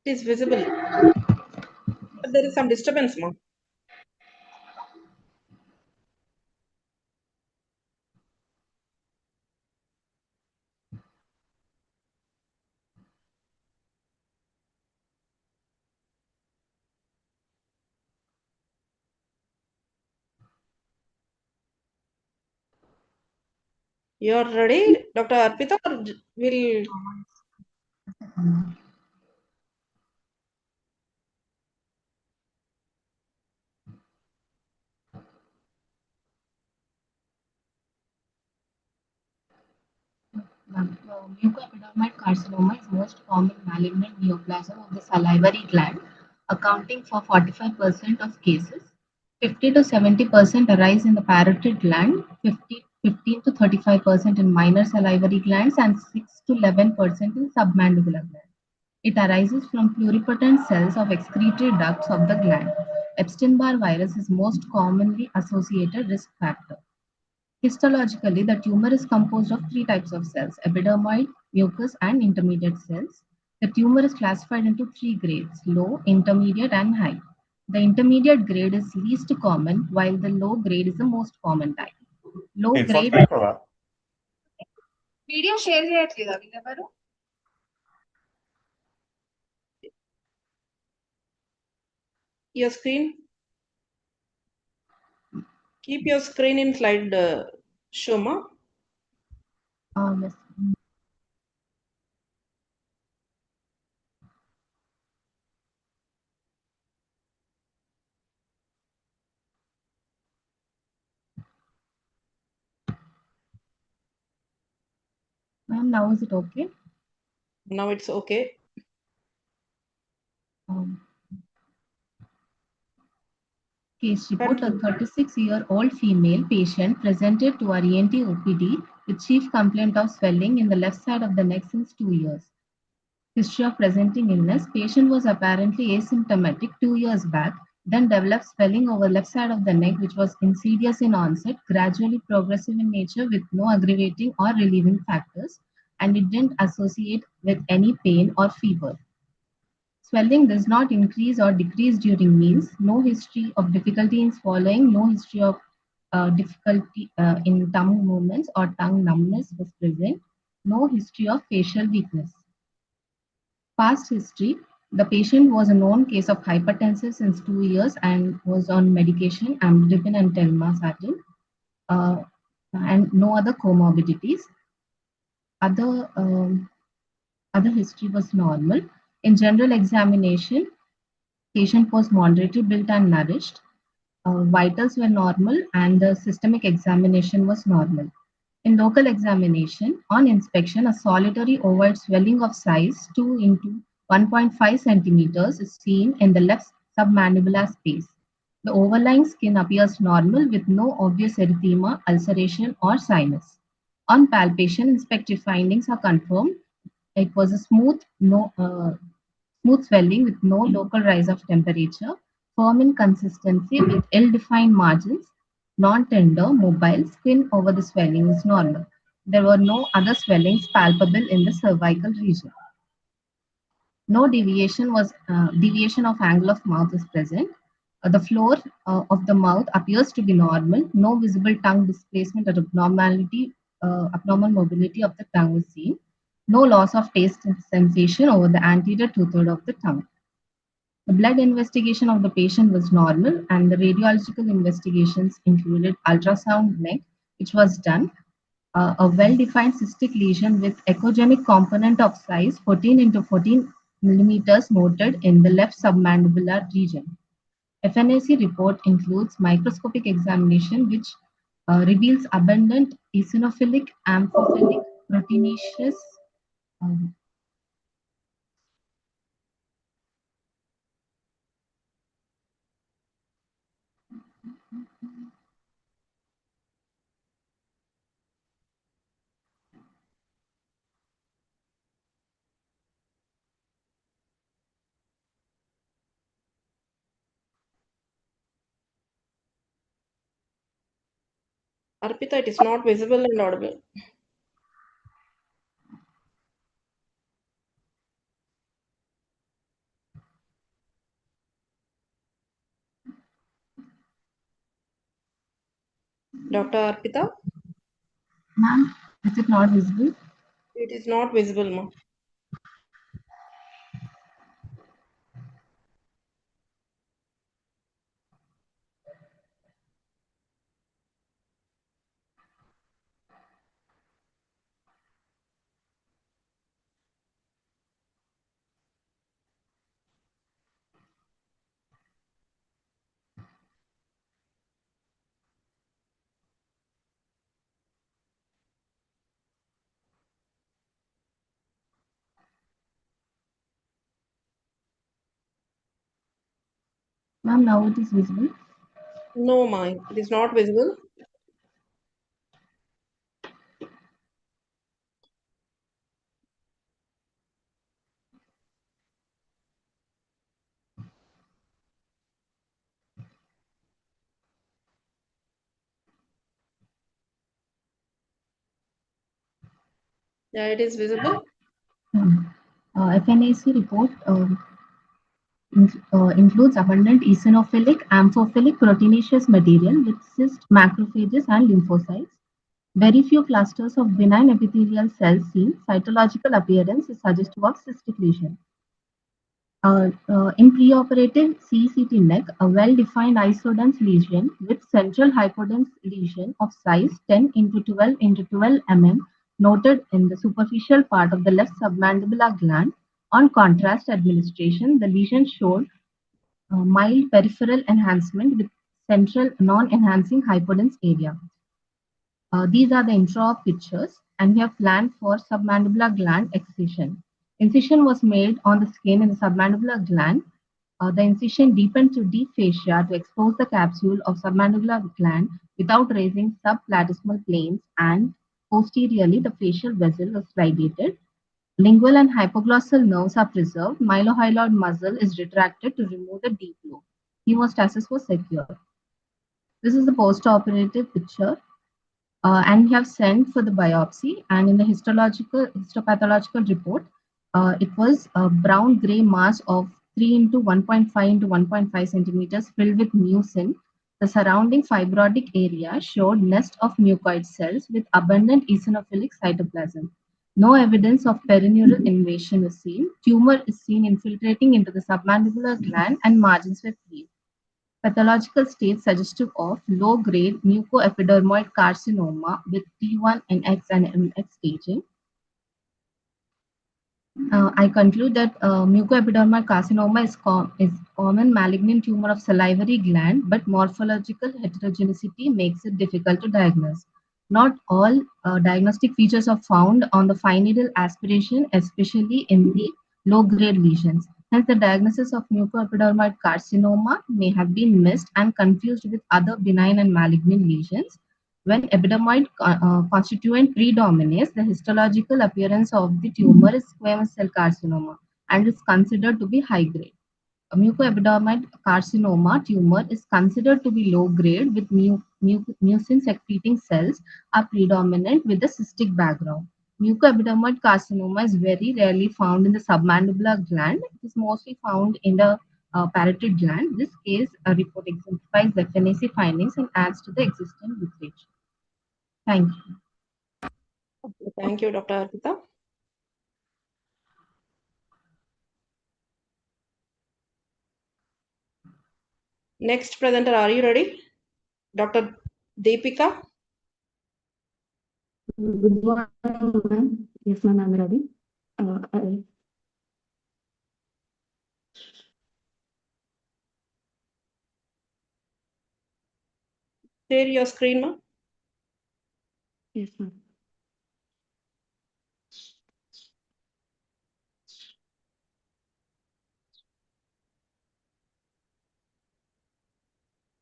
It is visible. But there is some disturbance, ma. You're ready, Dr. Arpita, or will Mucoepidermoid carcinoma is most common malignant neoplasm of the salivary gland, accounting for 45% of cases. 50 to 70% arise in the parotid gland, 15 to 35% in minor salivary glands, and 6 to 11% in submandibular gland. It arises from pluripotent cells of excretory ducts of the gland. Epstein-Barr virus is most commonly associated risk factor. Histologically, the tumor is composed of three types of cells: epidermoid, mucous, and intermediate cells. The tumor is classified into three grades: low, intermediate, and high. The intermediate grade is least common, while the low grade is the most common type. Low grade. Video share చేయట్లేదా వీళ్ళెవరు your screen keep your screen in slide Shoma. Yes. Ma'am, now is it okay? Now it's okay. Case report: a 36-year-old female patient presented to our ENT OPD with chief complaint of swelling in the left side of the neck since 2 years. History of presenting illness: patient was apparently asymptomatic 2 years back, then developed swelling over left side of the neck, which was insidious in onset, gradually progressive in nature with no aggravating or relieving factors, and it didn't associate with any pain or fever. Swelling does not increase or decrease during meals. No history of difficulty in swallowing. No history of difficulty in tongue movements or tongue numbness was present. No history of facial weakness. Past history: the patient was a known case of hypertensive since 2 years and was on medication, amlodipine and telmisartan, and no other comorbidities. Other history was normal. In general examination, patient was moderately built and nourished. Vitals were normal and the systemic examination was normal. In local examination, on inspection, a solitary ovoid swelling of size 2 into 1.5 centimeters is seen in the left submandibular space. The overlying skin appears normal with no obvious erythema, ulceration, or sinus. On palpation, inspective findings are confirmed. It was a smooth swelling with no local rise of temperature, firm in consistency with ill-defined margins, non-tender, mobile. Skin over the swelling is normal. There were no other swellings palpable in the cervical region. No deviation of angle of mouth is present. The floor of the mouth appears to be normal. No visible tongue displacement or abnormal mobility of the tongue is seen. No loss of taste and sensation over the anterior two-thirds of the tongue. The blood investigation of the patient was normal, and the radiological investigations included ultrasound neck, which was done, a well-defined cystic lesion with echogenic component of size 14 into 14 millimeters noted in the left submandibular region. FNAC report includes microscopic examination, which reveals abundant eosinophilic, amphiphilic, proteinaceous, Arpita, it is not visible and audible. Dr. Arpita? Ma'am, is it not visible? It is not visible, ma. Ma'am, now it is visible. No, ma'am, it is not visible. Yeah, it is visible. FNAC report includes abundant eosinophilic, amphophilic, proteinaceous material with cyst, macrophages, and lymphocytes. Very few clusters of benign epithelial cells seen. Cytological appearance is suggestive of cystic lesion. In preoperative CCT neck, a well-defined isodense lesion with central hypodense lesion of size 10 into 12 into 12 mm noted in the superficial part of the left submandibular gland. On contrast administration, the lesion showed mild peripheral enhancement with central non-enhancing hypodense area. These are the intra pictures, and we have planned for submandibular gland excision. Incision was made on the skin in the submandibular gland. The incision deepened to deep fascia to expose the capsule of submandibular gland without raising subplatysmal planes, and posteriorly the facial vessel was dilated. Lingual and hypoglossal nerves are preserved. Mylohyoid muscle is retracted to remove the deep lobe. Hemostasis was secure. This is the post-operative picture, and we have sent for the biopsy. And in the histopathological report, it was a brown gray mass of 3 into 1.5 into 1.5 centimeters filled with mucin. The surrounding fibrotic area showed nest of mucoid cells with abundant eosinophilic cytoplasm. No evidence of perineural invasion was seen. Tumor is seen infiltrating into the submandibular gland and margins were free. Pathological state suggestive of low-grade mucoepidermoid carcinoma with T1NX and MX staging. I conclude that mucoepidermoid carcinoma is common malignant tumor of salivary gland, but morphological heterogeneity makes it difficult to diagnose. Not all diagnostic features are found on the fine needle aspiration, especially in the low-grade lesions. Hence, the diagnosis of mucoepidermoid carcinoma may have been missed and confused with other benign and malignant lesions. When epidermoid constituent predominates, the histological appearance of the tumor is squamous cell carcinoma and is considered to be high grade. A mucoepidermoid carcinoma tumor is considered to be low grade with mucin secreting cells are predominant with a cystic background. Mucoepidermoid carcinoma is very rarely found in the submandibular gland. It is mostly found in the parotid gland. This case report exemplifies the FNAC findings and adds to the existing literature. Thank you. Okay, thank you, Dr. Arpita. Next presenter, are you ready? Dr. Deepika? Good morning, ma'am. Yes, ma'am, I'm ready. I- Share your screen, ma'am. yes, ma'am.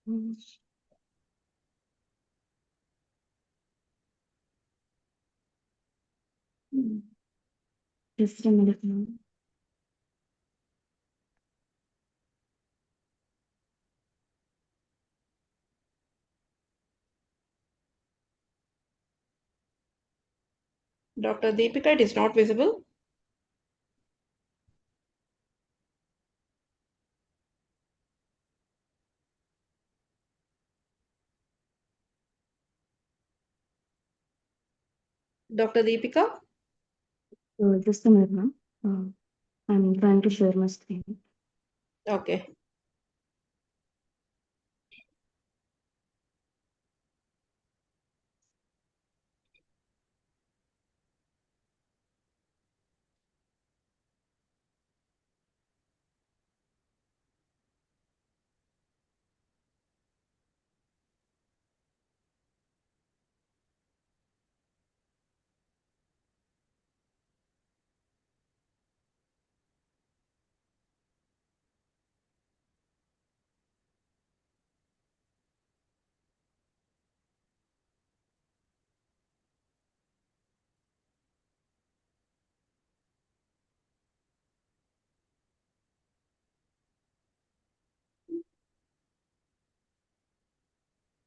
Mm. Mm. Just a minute, ma'am. Dr. Deepika, it is not visible. Dr. Deepika? Just a minute, ma'am. I'm trying to share my screen. Okay.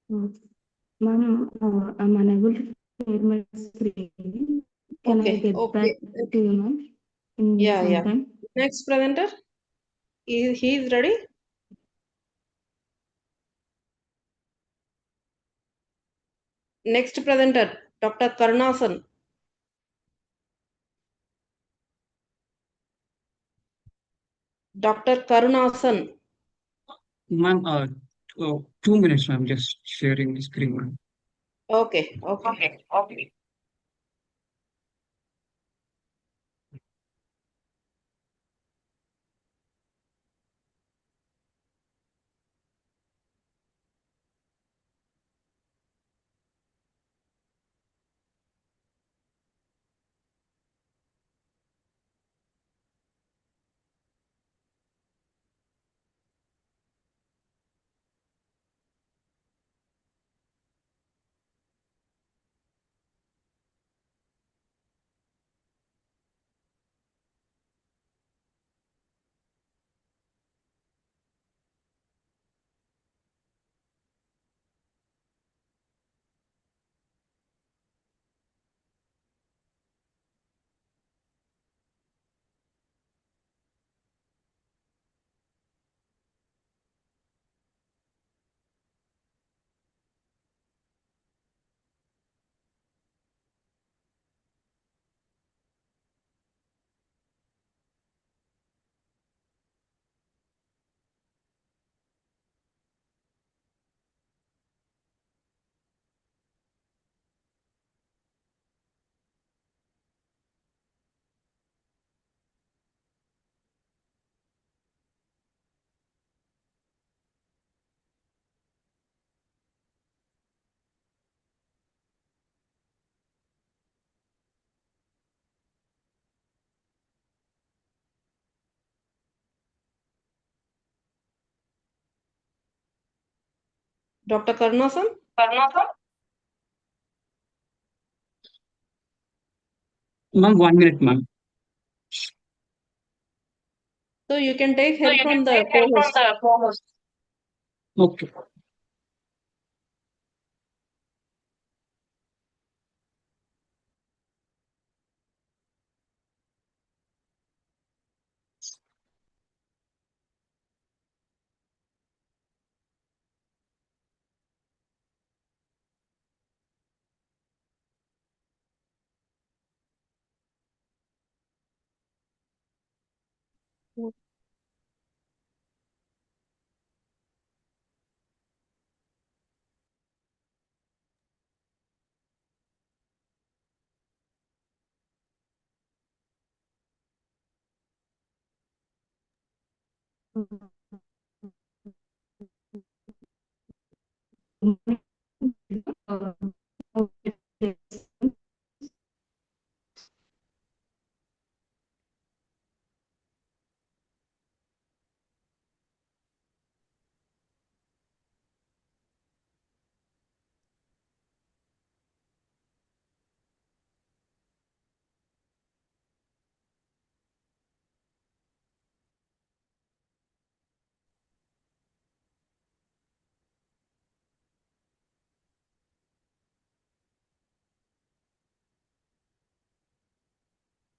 Ma'am, I'm unable to share my screen. Can I get back to you, ma'am, in Yeah, some yeah. time? Next presenter. He is ready. Next presenter, Dr. Karunasan. Dr. Karunasan. Ma'am, 2 minutes, ma'am. Just sharing the screen, ma'am. Okay, okay. Okay. Dr. Karunasan. Ma'am, 1 minute, ma'am. So you can take So help you from can the take help from co-host. the co-host. Okay.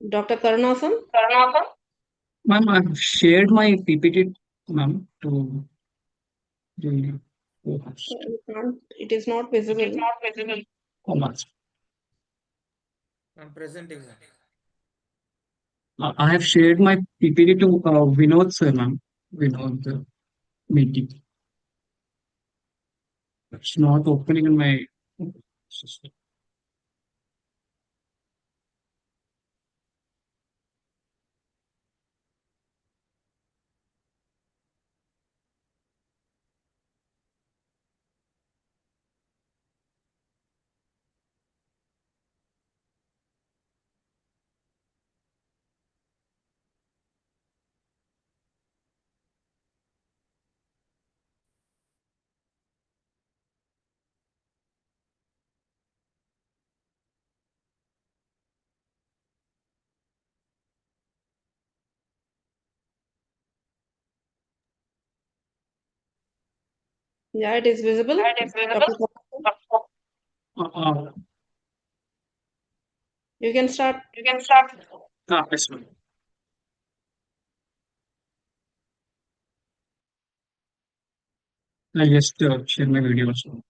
Dr. Karunasan. Ma'am, I've shared my PPT, ma'am, to the co-host. It is not visible. It is not visible. Oh, ma'am. I'm presenting, sir. I have shared my PPT to Vinod, sir, ma'am. Vinod, the meeting. It's not opening in my system. Yeah, it is visible. Dr. You can start. Yes, ma'am. I'll just share my video also.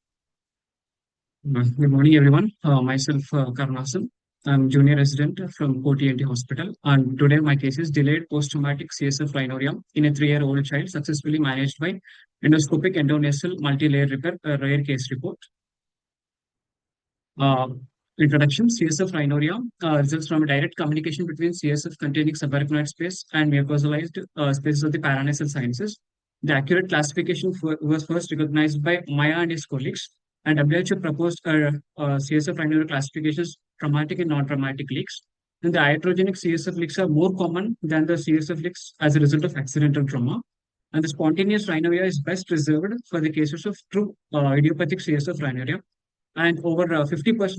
Good morning, everyone. Myself, Karnasam. I'm junior resident from OTNT Hospital, and today my case is delayed post-traumatic CSF rhinorrhea in a 3-year-old child successfully managed by endoscopic endonasal multi-layer repair, a rare case report. Uh, Introduction. CSF rhinorrhea results from a direct communication between CSF containing subarachnoid space and mucosalized spaces of the paranasal sinuses. The accurate classification was first recognized by Maya and his colleagues, and WHO proposed CSF rhinorrhea classifications, traumatic and non-traumatic leaks. And the iatrogenic CSF leaks are more common than the CSF leaks as a result of accidental trauma. And the spontaneous rhinorrhea is best reserved for the cases of true idiopathic CSF rhinorrhea, and over 50%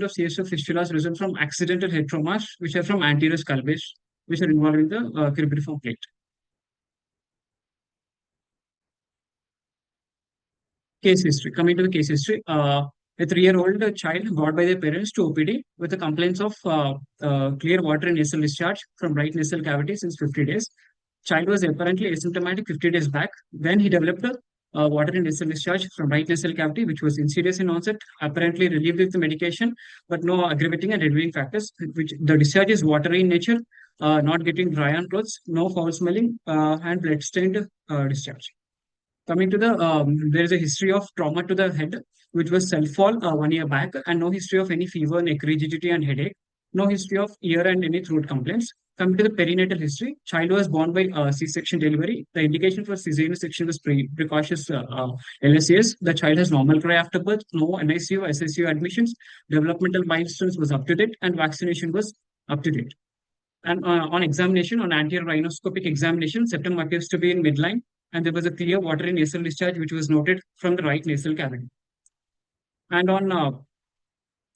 of CSF fistulas result from accidental head traumas, which are from anterior skull base, which are involving the cribriform plate. Case history. Coming to the case history, a 3-year-old child brought by their parents to OPD with the complaints of clear water in nasal discharge from right nasal cavity since 50 days. Child was apparently asymptomatic 50 days back. Then he developed a water in nasal discharge from right nasal cavity, which was insidious in onset, apparently relieved with the medication, but no aggravating and reducing factors. Which the discharge is watery in nature, not getting dry on clothes, no foul smelling, and blood stained discharge. Coming to the, there is a history of trauma to the head, which was self-fall 1 year back, and no history of any fever, neck rigidity, and headache. No history of ear and any throat complaints. Coming to the perinatal history, child was born by C-section delivery. The indication for cesarean section was precautious LSAs. The child has normal cry after birth, no NICU, SSU admissions. Developmental milestones was up to date, and vaccination was up to date. And on examination, on anterior rhinoscopic examination, septum appears to be in midline, and there was a clear watery nasal discharge which was noted from the right nasal cavity. And on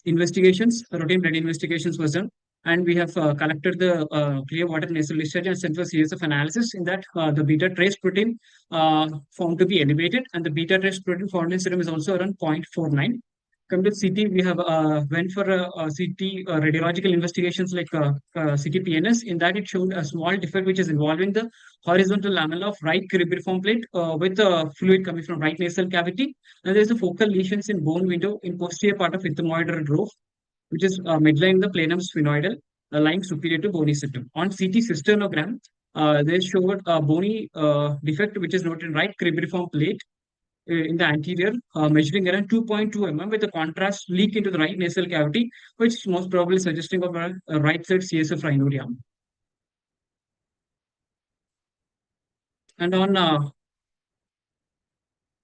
investigations, routine blood investigations was done, and we have collected the clear water nasal discharge and sent for series of analysis. In that, the beta trace protein found to be elevated, and the beta trace protein found in serum is also around 0.49. Come to CT, we have went for CT radiological investigations like CT PNS. In that, it showed a small defect which is involving the horizontal lamella of right cribriform plate with fluid coming from right nasal cavity. And there's a focal lesions in bone window in posterior part of ethmoidal roof, which is midline the planum sphenoidal, lying superior to bony septum. On CT cystonogram, they showed a bony defect which is noted in right cribriform plate in the anterior, measuring around 2.2 mm with a contrast leak into the right nasal cavity, which is most probably suggesting of a right side CSF rhinorrhea. And on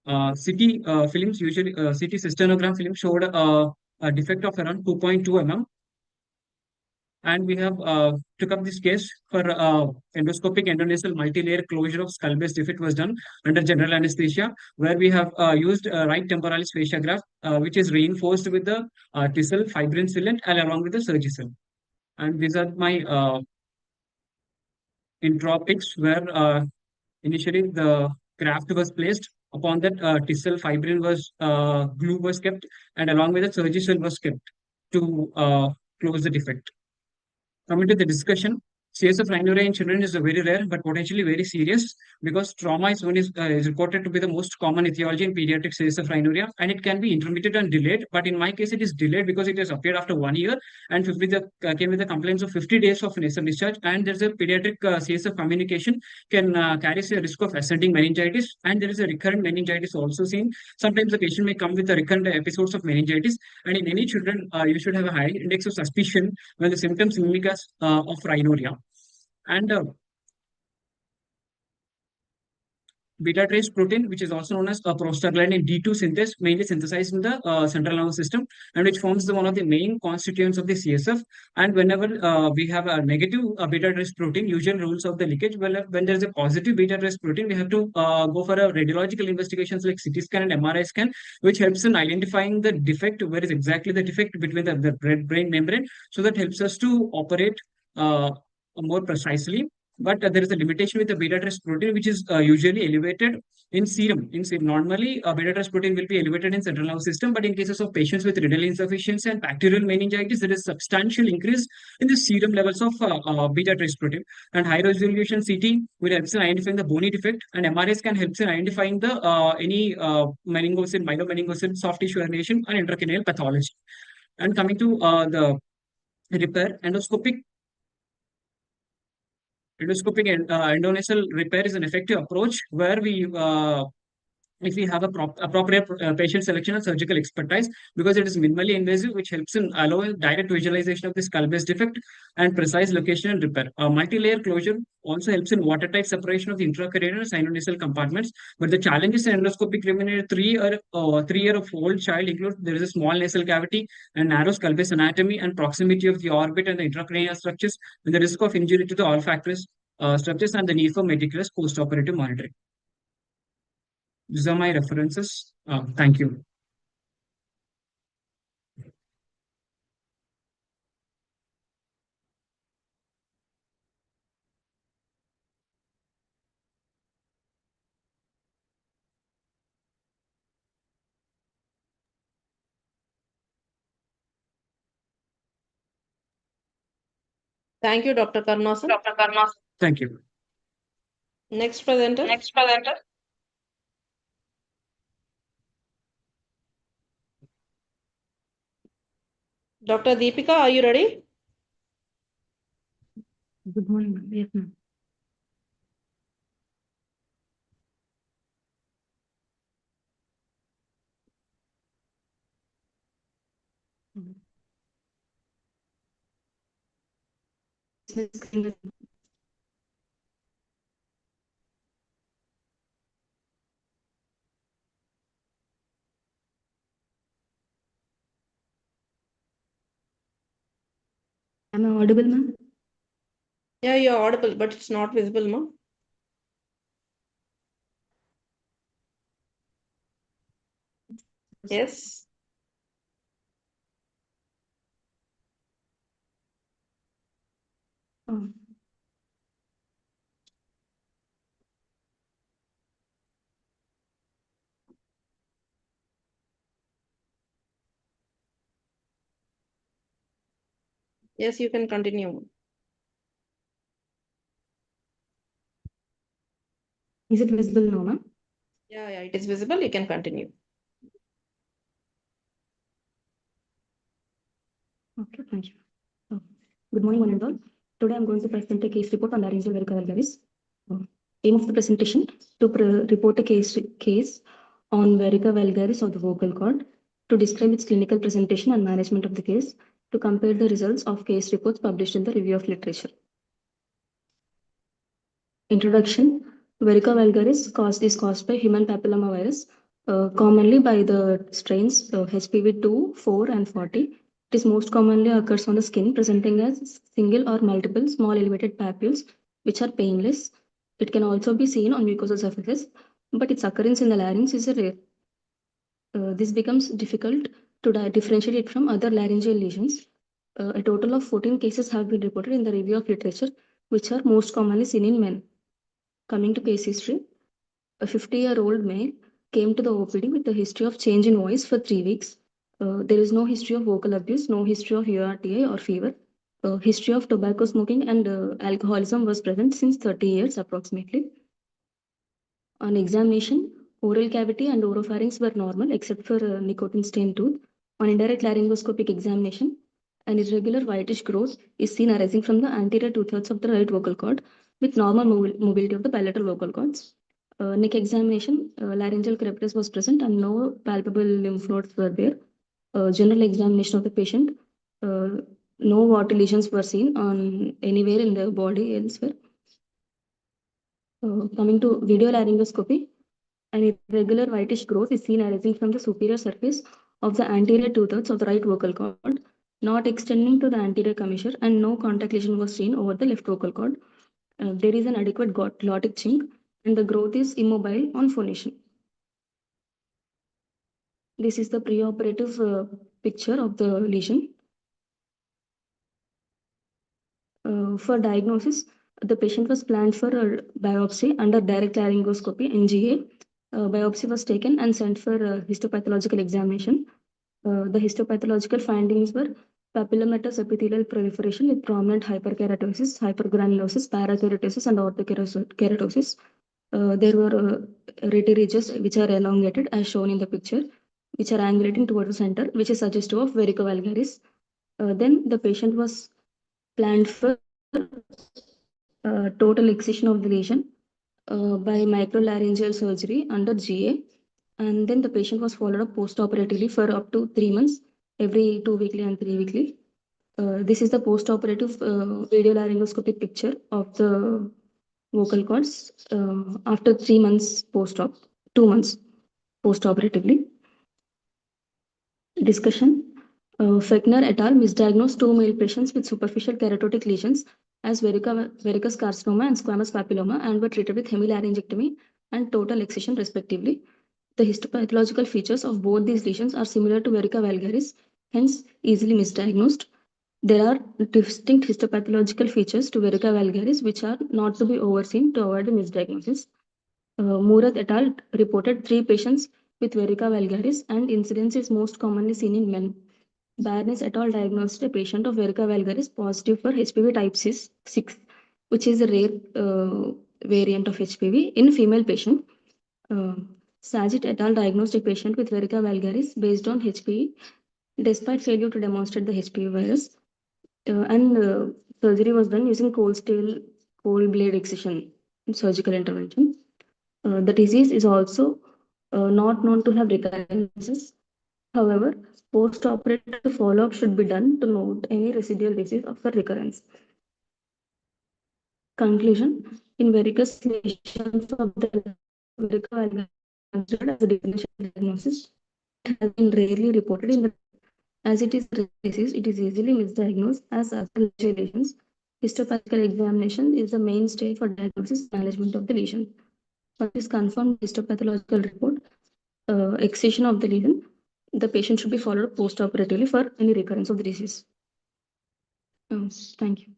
CT films, usually CT cystonogram film showed a defect of around 2.2 mm. And we have took up this case for endoscopic endonasal multi-layer closure of skull base defect was done under general anesthesia, where we have used right temporalis fascia graft, which is reinforced with the tissel fibrin sealant and along with the surgicel. And these are my intropics, where initially the graft was placed. Upon that, tissel fibrin was glue was kept, and along with the surgicel was kept to close the defect. Coming to the discussion, CSF rhinorrhea in children is a very rare but potentially very serious, because trauma is one is reported to be the most common etiology in pediatric CSF rhinorrhea, and it can be intermittent and delayed. But in my case, it is delayed because it has appeared after 1 year, and came with the complaints of 50 days of nasal discharge. And there's a pediatric CSF communication can carries a risk of ascending meningitis, and there is a recurrent meningitis also seen. Sometimes the patient may come with a recurrent episodes of meningitis, and in any children, you should have a high index of suspicion when the symptoms mimic as of rhinorrhea. And beta trace protein, which is also known as prostaglandin D2 synthase, mainly synthesized in the central nervous system, and which forms one of the main constituents of the CSF. And whenever we have a negative beta trace protein, usual rules of the leakage, well, when there is a positive beta trace protein, we have to go for a radiological investigations like CT scan and MRI scan, which helps in identifying the defect, where is exactly the defect between the brain membrane. So that helps us to operate more precisely. but there is a limitation with the beta-3 protein, which is usually elevated in serum. Normally, beta-3 protein will be elevated in central nervous system, but in cases of patients with renal insufficiency and bacterial meningitis, there is substantial increase in the serum levels of beta-3 protein. And high resolution CT will help in identifying the bony defect, and MRIs can help in identifying the any meningocele, myelomeningocele, soft tissue herniation, and intracranial pathology. And coming to the repair, endoscopic endonasal repair is an effective approach where if we have appropriate patient selection and surgical expertise, because it is minimally invasive, which helps in allowing direct visualization of the skull base defect and precise location and repair. Multi-layer closure also helps in watertight separation of the intracranial and sinonasal compartments. But the challenges in endoscopic examination in a 3-year-old child include there is a small nasal cavity and narrow skull base anatomy and proximity of the orbit and the intracranial structures, with the risk of injury to the olfactory structures and the need for meticulous post-operative monitoring. These are my references. Thank you. Thank you, Dr. Karnasan. Thank you. Next presenter. Dr. Deepika, are you ready? Good morning, ma'am. Yes, ma'am. Am I audible, ma'am? Yeah, you're audible, but it's not visible, ma'am. Yes. Oh. Yes, you can continue. Is it visible now, ma'am? Yeah, it is visible. You can continue. Okay, thank you. Good morning, one and all. Today I'm going to present a case report on laryngeal verica vulgaris. Aim of the presentation to report a case on verica vulgaris of the vocal cord, to describe its clinical presentation and management of the case, to compare the results of case reports published in the review of literature. Introduction. Verica vulgaris is caused by human papillomavirus, commonly by the strains HPV 2, 4, and 40. It is most commonly occurs on the skin, presenting as single or multiple small elevated papules, which are painless. It can also be seen on mucosal surfaces, but its occurrence in the larynx is rare. This becomes difficult to differentiate it from other laryngeal lesions. A total of 14 cases have been reported in the review of literature, which are most commonly seen in men. Coming to case history, a 50-year-old male came to the OPD with a history of change in voice for 3 weeks. There is no history of vocal abuse, no history of URTI or fever. History of tobacco smoking and alcoholism was present since 30 years approximately. On examination, oral cavity and oropharynx were normal except for nicotine stained tooth. On indirect laryngoscopic examination, an irregular whitish growth is seen arising from the anterior 2/3 of the right vocal cord with normal mobility of the palatal vocal cords. Neck examination, laryngeal crepitus was present and no palpable lymph nodes were there. General examination of the patient, no water lesions were seen on anywhere in the body elsewhere. Coming to video laryngoscopy, an irregular whitish growth is seen arising from the superior surface of the anterior 2/3 of the right vocal cord, not extending to the anterior commissure, and no contact lesion was seen over the left vocal cord. There is an adequate glottic chink, and the growth is immobile on phonation. This is the preoperative picture of the lesion. For diagnosis, The patient was planned for a biopsy under direct laryngoscopy (NGA). Biopsy was taken and sent for histopathological examination. The histopathological findings were papillomatous epithelial proliferation with prominent hyperkeratosis, hypergranulosis, parakeratosis, and orthokeratosis. There were rete ridges which are elongated as shown in the picture, which are angulating towards the center, which is suggestive of varicovulgaris. Then the patient was planned for total excision of the lesion by microlaryngeal surgery under GA. And then the patient was followed up post-operatively for up to 3 months, every 2 weekly and 3 weekly. This is the post-operative video laryngoscopic picture of the vocal cords after 3 months post-op, 2 months post-operatively. Discussion. Fechner et al. Misdiagnosed 2 male patients with superficial keratotic lesions as verrucous carcinoma and squamous papilloma and were treated with hemilaryngectomy and total excision respectively. The histopathological features of both these lesions are similar to verruca vulgaris, hence easily misdiagnosed. There are distinct histopathological features to verruca vulgaris which are not to be overseen to avoid the misdiagnosis. Murath et al. Reported 3 patients with verruca vulgaris and incidence is most commonly seen in men. Barnes et al. Diagnosed a patient of verruca vulgaris positive for HPV type 6, which is a rare variant of HPV in female patient. Sajit et al. Diagnosed a patient with verruca vulgaris based on HPV despite failure to demonstrate the HPV virus. And surgery was done using cold blade excision surgical intervention. The disease is also not known to have recurrences. However, post-operative follow-up should be done to note any residual disease of the recurrence. Conclusion. In varicose lesions of the verruca vulgaris considered as a differential diagnosis, it has been rarely reported in the as it is a disease, it is easily misdiagnosed as other lesions. Histopathological examination is the mainstay for diagnosis and management of the lesion. Once is confirmed histopathological report, excision of the lesion, the patient should be followed post-operatively for any recurrence of the disease. Thank you.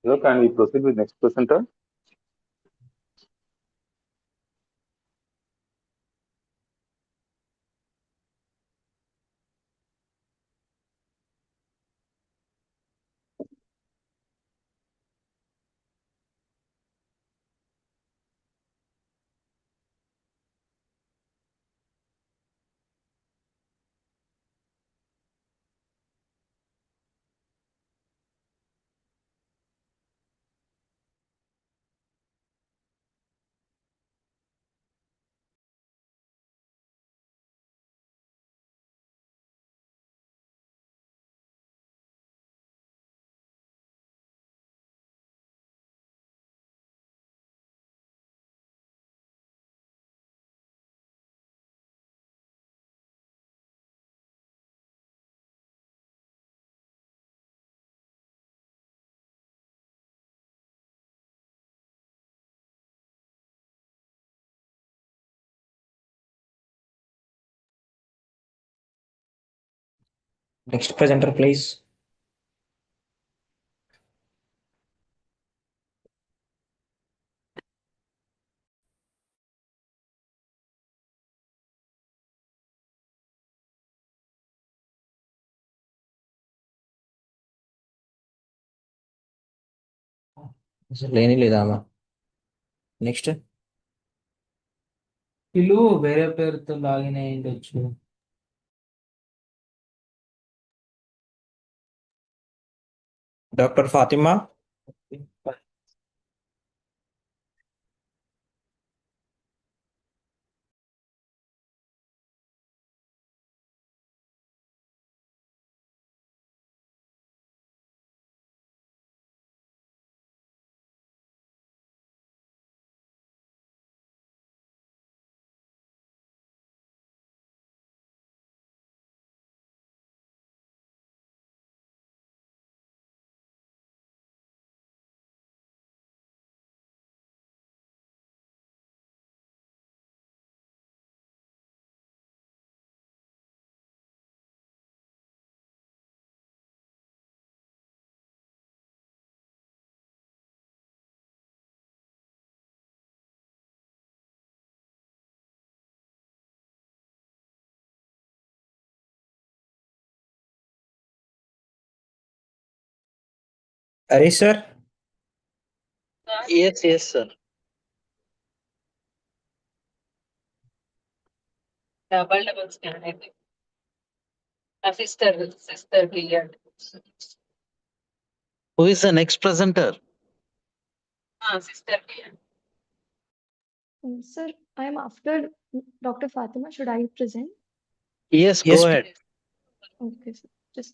So can we proceed with next presenter? Next presenter, please. అసలు లేని లేదా ఆమె. Next వీళ్ళు వేరే పేరుతో login అయి ఉండొచ్చు. Doctor Fatima. Harish sir. Yes, yes, sir. Double scan, I think. Sister cleared. Who is the next presenter? Sister cleared. Sir, I am after Dr. Fatima. Should I present? Yes, Yes, go ahead. Okay, sir. Just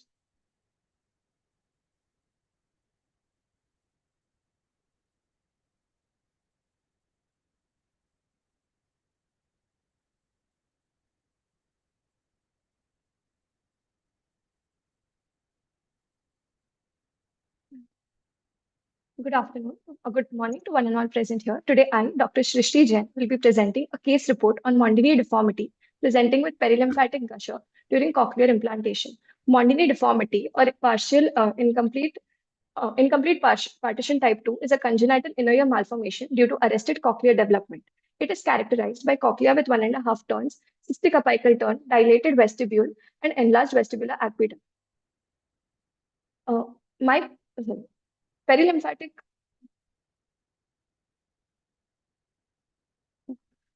good afternoon, or good morning to one and all present here. Today, I, Dr. Shrishti Jain, will be presenting a case report on Mondini deformity, presenting with perilymphatic gusher during cochlear implantation. Mondini deformity, or partial incomplete partition type 2, is a congenital inner ear malformation due to arrested cochlear development. It is characterized by cochlea with 1.5 turns, cystic apical turn, dilated vestibule, and enlarged vestibular aqueduct. My perilymphatic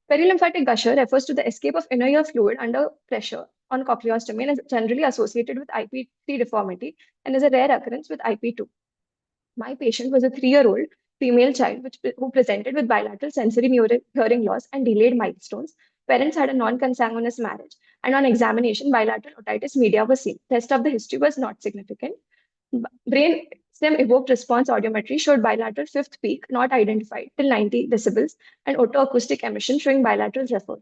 Perilymphatic gusher refers to the escape of inner ear fluid under pressure on cochleostomy and is generally associated with IP3 deformity and is a rare occurrence with IP2. My patient was a 3-year-old female child who presented with bilateral sensory hearing loss and delayed milestones. Parents had a non-consanguineous marriage, and on examination, bilateral otitis media was seen. Rest of the history was not significant. Brain stem evoked response audiometry showed bilateral fifth peak not identified till 90 decibels and otoacoustic emission showing bilateral zephyr.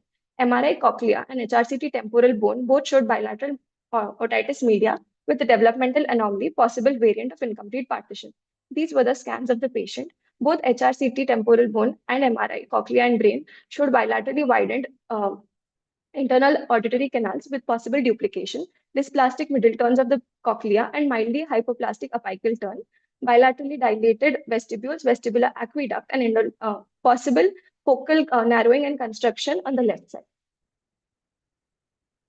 MRI cochlea and HRCT temporal bone both showed bilateral otitis media with a developmental anomaly, possible variant of incomplete partition. These were the scans of the patient. Both HRCT temporal bone and MRI cochlea and brain showed bilaterally widened internal auditory canals with possible duplication, dysplastic middle turns of the cochlea, and mildly hypoplastic apical turn, bilaterally dilated vestibules, vestibular aqueduct, and possible focal narrowing and construction on the left side.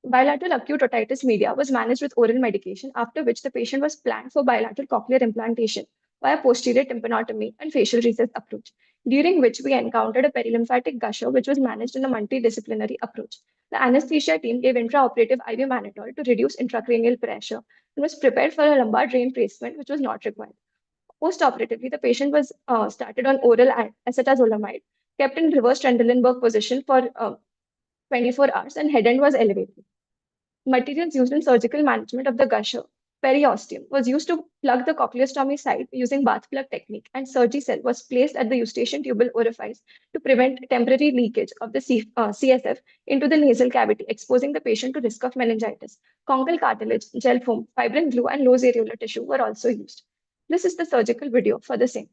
Bilateral acute otitis media was managed with oral medication, after which the patient was planned for bilateral cochlear implantation via posterior tympanotomy and facial recess approach, during which we encountered a perilymphatic gusher, which was managed in a multidisciplinary approach. The anesthesia team gave intraoperative IV mannitol to reduce intracranial pressure and was prepared for a lumbar drain placement, which was not required. Post-operatively, the patient was started on oral acetazolamide, kept in reverse Trendelenburg position for 24 hours, and head end was elevated. Materials used in surgical management of the gusher, periosteum, was used to plug the cochleostomy site using bath plug technique, and Surgicel was placed at the eustachian tubal orifice to prevent temporary leakage of the CSF into the nasal cavity, exposing the patient to risk of meningitis. Conchal cartilage, gel foam, fibrin glue, and loose areolar tissue were also used. This is the surgical video for the same.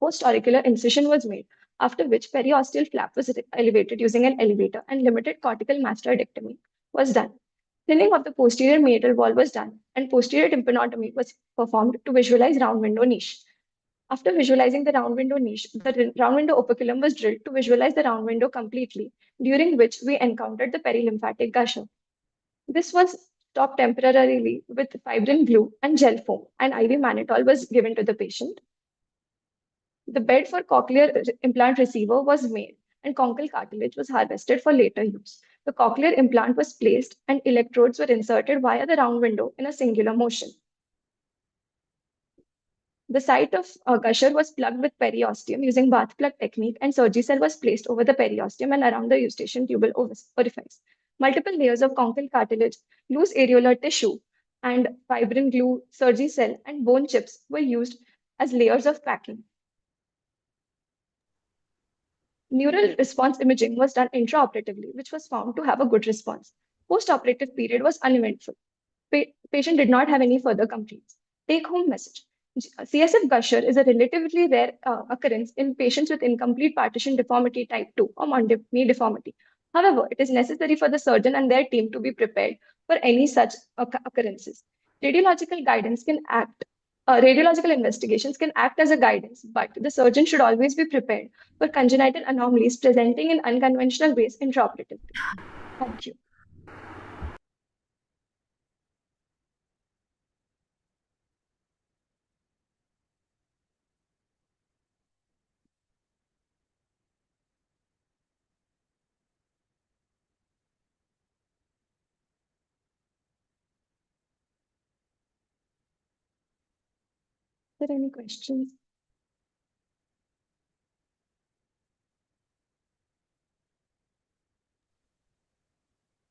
Post-auricular incision was made, after which periosteal flap was elevated using an elevator, and limited cortical mastoidectomy was done. Thinning of the posterior meatal wall was done, and posterior tympanotomy was performed to visualize round window niche. After visualizing the round window niche, the round window operculum was drilled to visualize the round window completely, during which we encountered the perilymphatic gusher. This was stopped temporarily with fibrin glue and gel foam, and IV mannitol was given to the patient. The bed for cochlear implant receiver was made, and conchal cartilage was harvested for later use. The cochlear implant was placed, and electrodes were inserted via the round window in a singular motion. The site of gusher was plugged with periosteum using bath plug technique, and Surgicel was placed over the periosteum and around the eustachian tubal orifice. Multiple layers of conchal cartilage, loose areolar tissue, and fibrin glue, Surgicel, and bone chips were used as layers of packing. Neural response imaging was done intraoperatively, which was found to have a good response. Post-operative period was uneventful. Patient did not have any further complaints. Take-home message. CSF gusher is a relatively rare occurrence in patients with incomplete partition deformity type 2 or Mondini deformity. However, it is necessary for the surgeon and their team to be prepared for any such occurrences. Radiological guidance can act radiological investigations can act as a guidance, but the surgeon should always be prepared for congenital anomalies presenting in unconventional ways intraoperatively. Thank you. Are there any questions?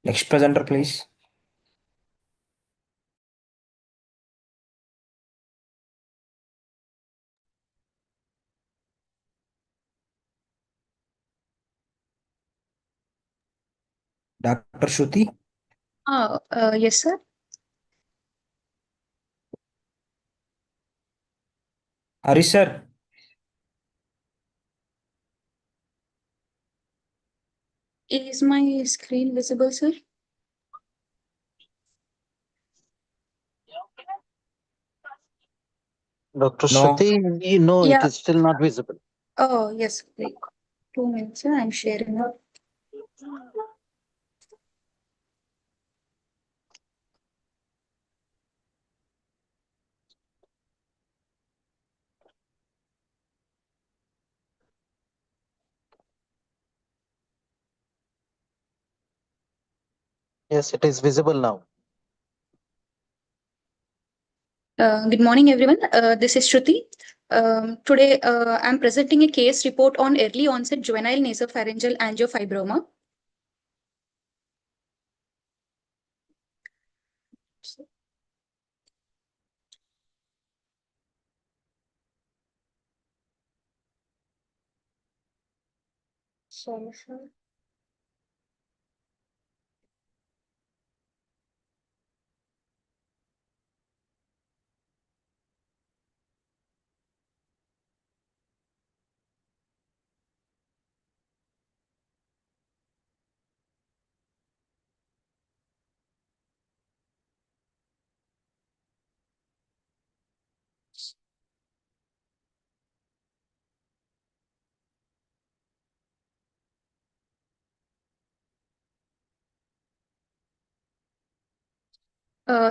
Next presenter, please. Dr. Shruti? Yes, sir. Harish, sir? Is my screen visible, sir? Dr. No. Shruti, you know it Yeah. is still not visible. Oh, yes. Wait. 2 minutes, sir. I'm sharing up. Yes, it is visible now. Good morning, everyone. This is Shruti. Today, I'm presenting a case report on early onset juvenile nasopharyngeal angiofibroma. Sorry, sir.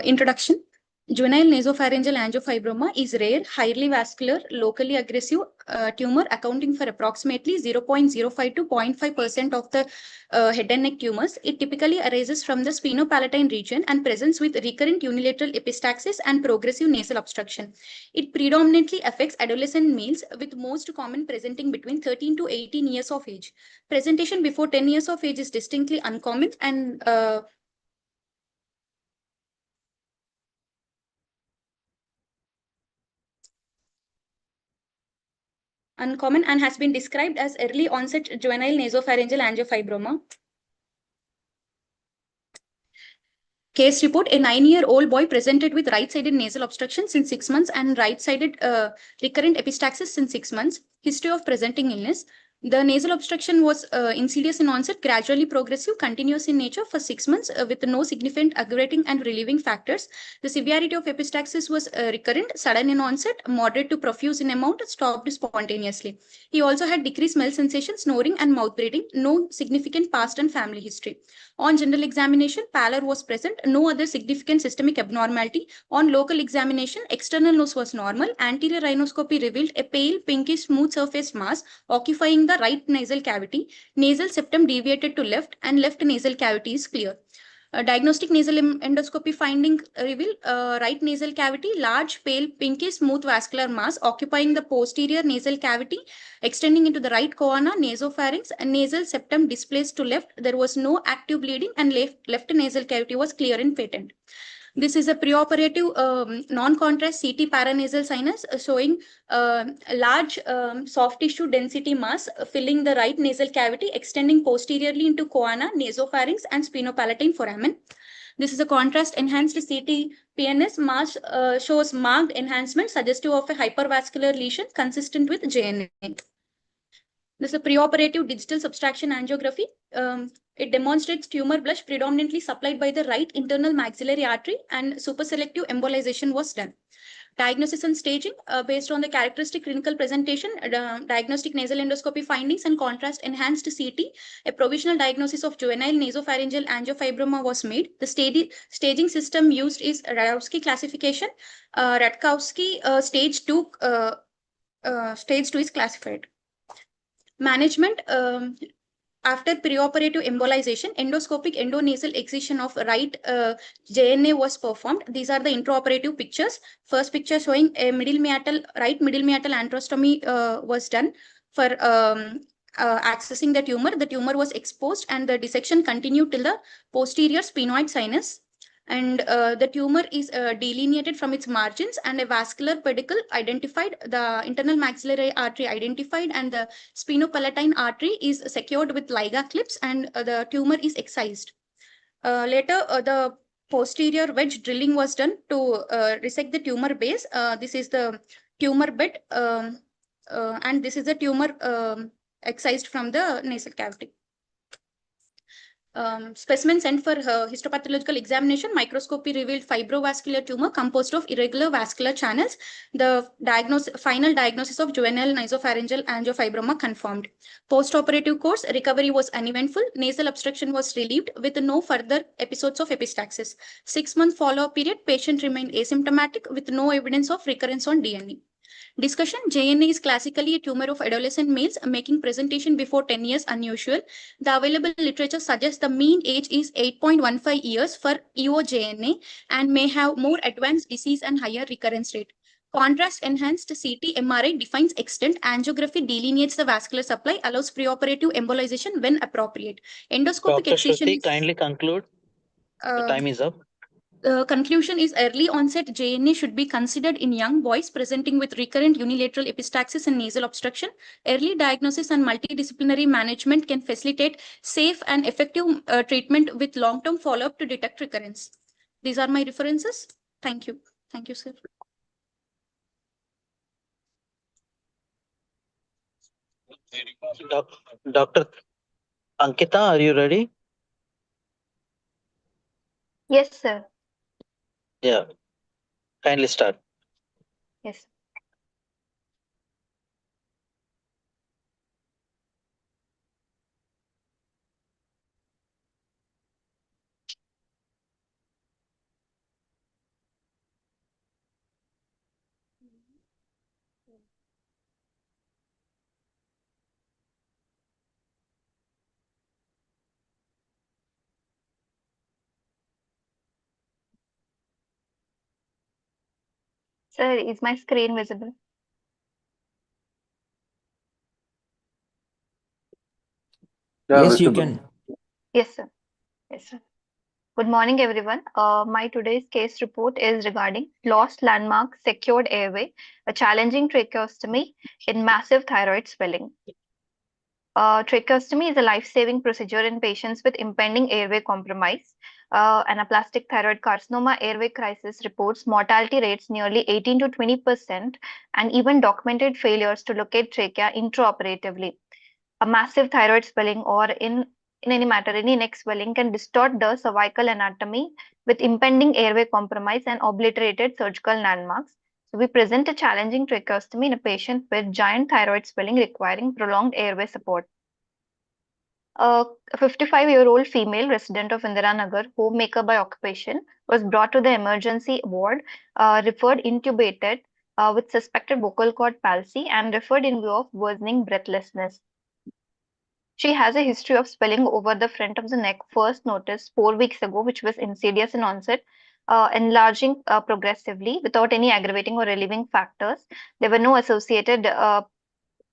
Introduction. Juvenile nasopharyngeal angiofibroma is rare, highly vascular, locally aggressive tumor accounting for approximately 0.05 to 0.5% of the head and neck tumors. It typically arises from the sphenopalatine region and presents with recurrent unilateral epistaxis and progressive nasal obstruction. It predominantly affects adolescent males, with most common presenting between 13 to 18 years of age. Presentation before 10 years of age is distinctly uncommon and uncommon and has been described as early onset juvenile nasopharyngeal angiofibroma. Case report: a 9-year-old boy presented with right-sided nasal obstruction since 6 months and right-sided recurrent epistaxis since 6 months. History of presenting illness. The nasal obstruction was insidious in onset, gradually progressive, continuous in nature for 6 months with no significant aggravating and relieving factors. The severity of epistaxis was recurrent, sudden in onset, moderate to profuse in amount, stopped spontaneously. He also had decreased smell sensation, snoring, and mouth bleeding. No significant past and family history. On general examination, pallor was present. No other significant systemic abnormality. On local examination, external nose was normal. Anterior rhinoscopy revealed a pale, pinkish, smooth surface mass occupying the right nasal cavity. Nasal septum deviated to left, and left nasal cavity is clear. Diagnostic nasal endoscopy finding reveal right nasal cavity, large, pale, pinkish, smooth vascular mass occupying the posterior nasal cavity, extending into the right choana, nasopharynx, and nasal septum displaced to left. There was no active bleeding, and left nasal cavity was clear and patent. This is a preoperative non-contrast CT paranasal sinus showing large soft tissue density mass filling the right nasal cavity, extending posteriorly into choana, nasopharynx, and sphenopalatine foramen. This is a contrast-enhanced CT PNS. Mass shows marked enhancement suggestive of a hypervascular lesion consistent with JNA. This is a preoperative digital subtraction angiography. It demonstrates tumor blush predominantly supplied by the right internal maxillary artery, and superselective embolization was done. Diagnosis and staging based on the characteristic clinical presentation, diagnostic nasal endoscopy findings, and contrast enhanced CT. A provisional diagnosis of juvenile nasopharyngeal angiofibroma was made. The staging system used is Radkowski classification. Radkowski stage 2 is classified. Management. After preoperative embolization, endoscopic endonasal excision of right JNA was performed. These are the intraoperative pictures. First picture showing a right middle meatal antrostomy was done for accessing the tumor. The tumor was exposed, and the dissection continued till the posterior sphenoid sinus. And the tumor is delineated from its margins, and a vascular pedicle identified, the internal maxillary artery identified, and the sphenopalatine artery is secured with Liga clips, and the tumor is excised. Later, the posterior wedge drilling was done to resect the tumor base. This is the tumor bed, and this is the tumor excised from the nasal cavity. Specimen sent for histopathological examination. Microscopy revealed fibrovascular tumor composed of irregular vascular channels. The final diagnosis of juvenile nasopharyngeal angiofibroma confirmed. Post-operative course, recovery was uneventful. Nasal obstruction was relieved with no further episodes of epistaxis. 6-month follow-up period, patient remained asymptomatic with no evidence of recurrence on DNA. Discussion. JNA is classically a tumor of adolescent males, making presentation before 10 years unusual. The available literature suggests the mean age is 8.15 years for EO-JNA and may have more advanced disease and higher recurrence rate. Contrast-enhanced CT MRI defines extent. Angiography delineates the vascular supply, allows preoperative embolization when appropriate. Endoscopic Dr. excision Shruti, is... kindly conclude. The time is up. Conclusion is early onset JNA should be considered in young boys presenting with recurrent unilateral epistaxis and nasal obstruction. Early diagnosis and multidisciplinary management can facilitate safe and effective treatment with long-term follow-up to detect recurrence. These are my references. Thank you. Thank you, sir. Dr. Ankita, are you ready? Yes, sir. Yeah. Kindly start. Yes. Sir, is my screen visible? Yeah, Yes, you visible. can. Yes, sir. Yes, sir. Good morning, everyone. My today's case report is regarding lost landmark secured airway, a challenging tracheostomy in massive thyroid swelling. Tracheostomy is a life-saving procedure in patients with impending airway compromise. Anaplastic thyroid carcinoma airway crisis reports mortality rates nearly 18 to 20% and even documented failures to locate trachea intraoperatively. A massive thyroid swelling or in any matter, any neck swelling can distort the cervical anatomy with impending airway compromise and obliterated surgical landmarks. So we present a challenging tracheostomy in a patient with giant thyroid swelling requiring prolonged airway support. A 55-year-old female resident of Indiranagar, homemaker by occupation, was brought to the emergency ward, referred intubated with suspected vocal cord palsy and referred in view of worsening breathlessness. She has a history of swelling over the front of the neck, first noticed 4 weeks ago, which was insidious in onset, enlarging progressively without any aggravating or relieving factors. There were no associated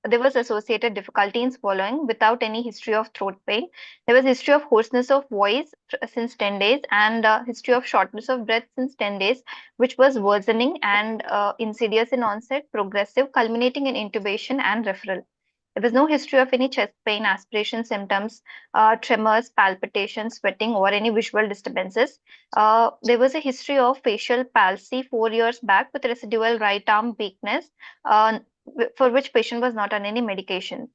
there was associated difficulty in swallowing without any history of throat pain. There was history of hoarseness of voice since 10 days and history of shortness of breath since 10 days, which was worsening and insidious in onset, progressive, culminating in intubation and referral. There was no history of any chest pain, aspiration symptoms, tremors, palpitations, sweating, or any visual disturbances. There was a history of facial palsy 4 years back with residual right arm weakness, for which patient was not on any medication.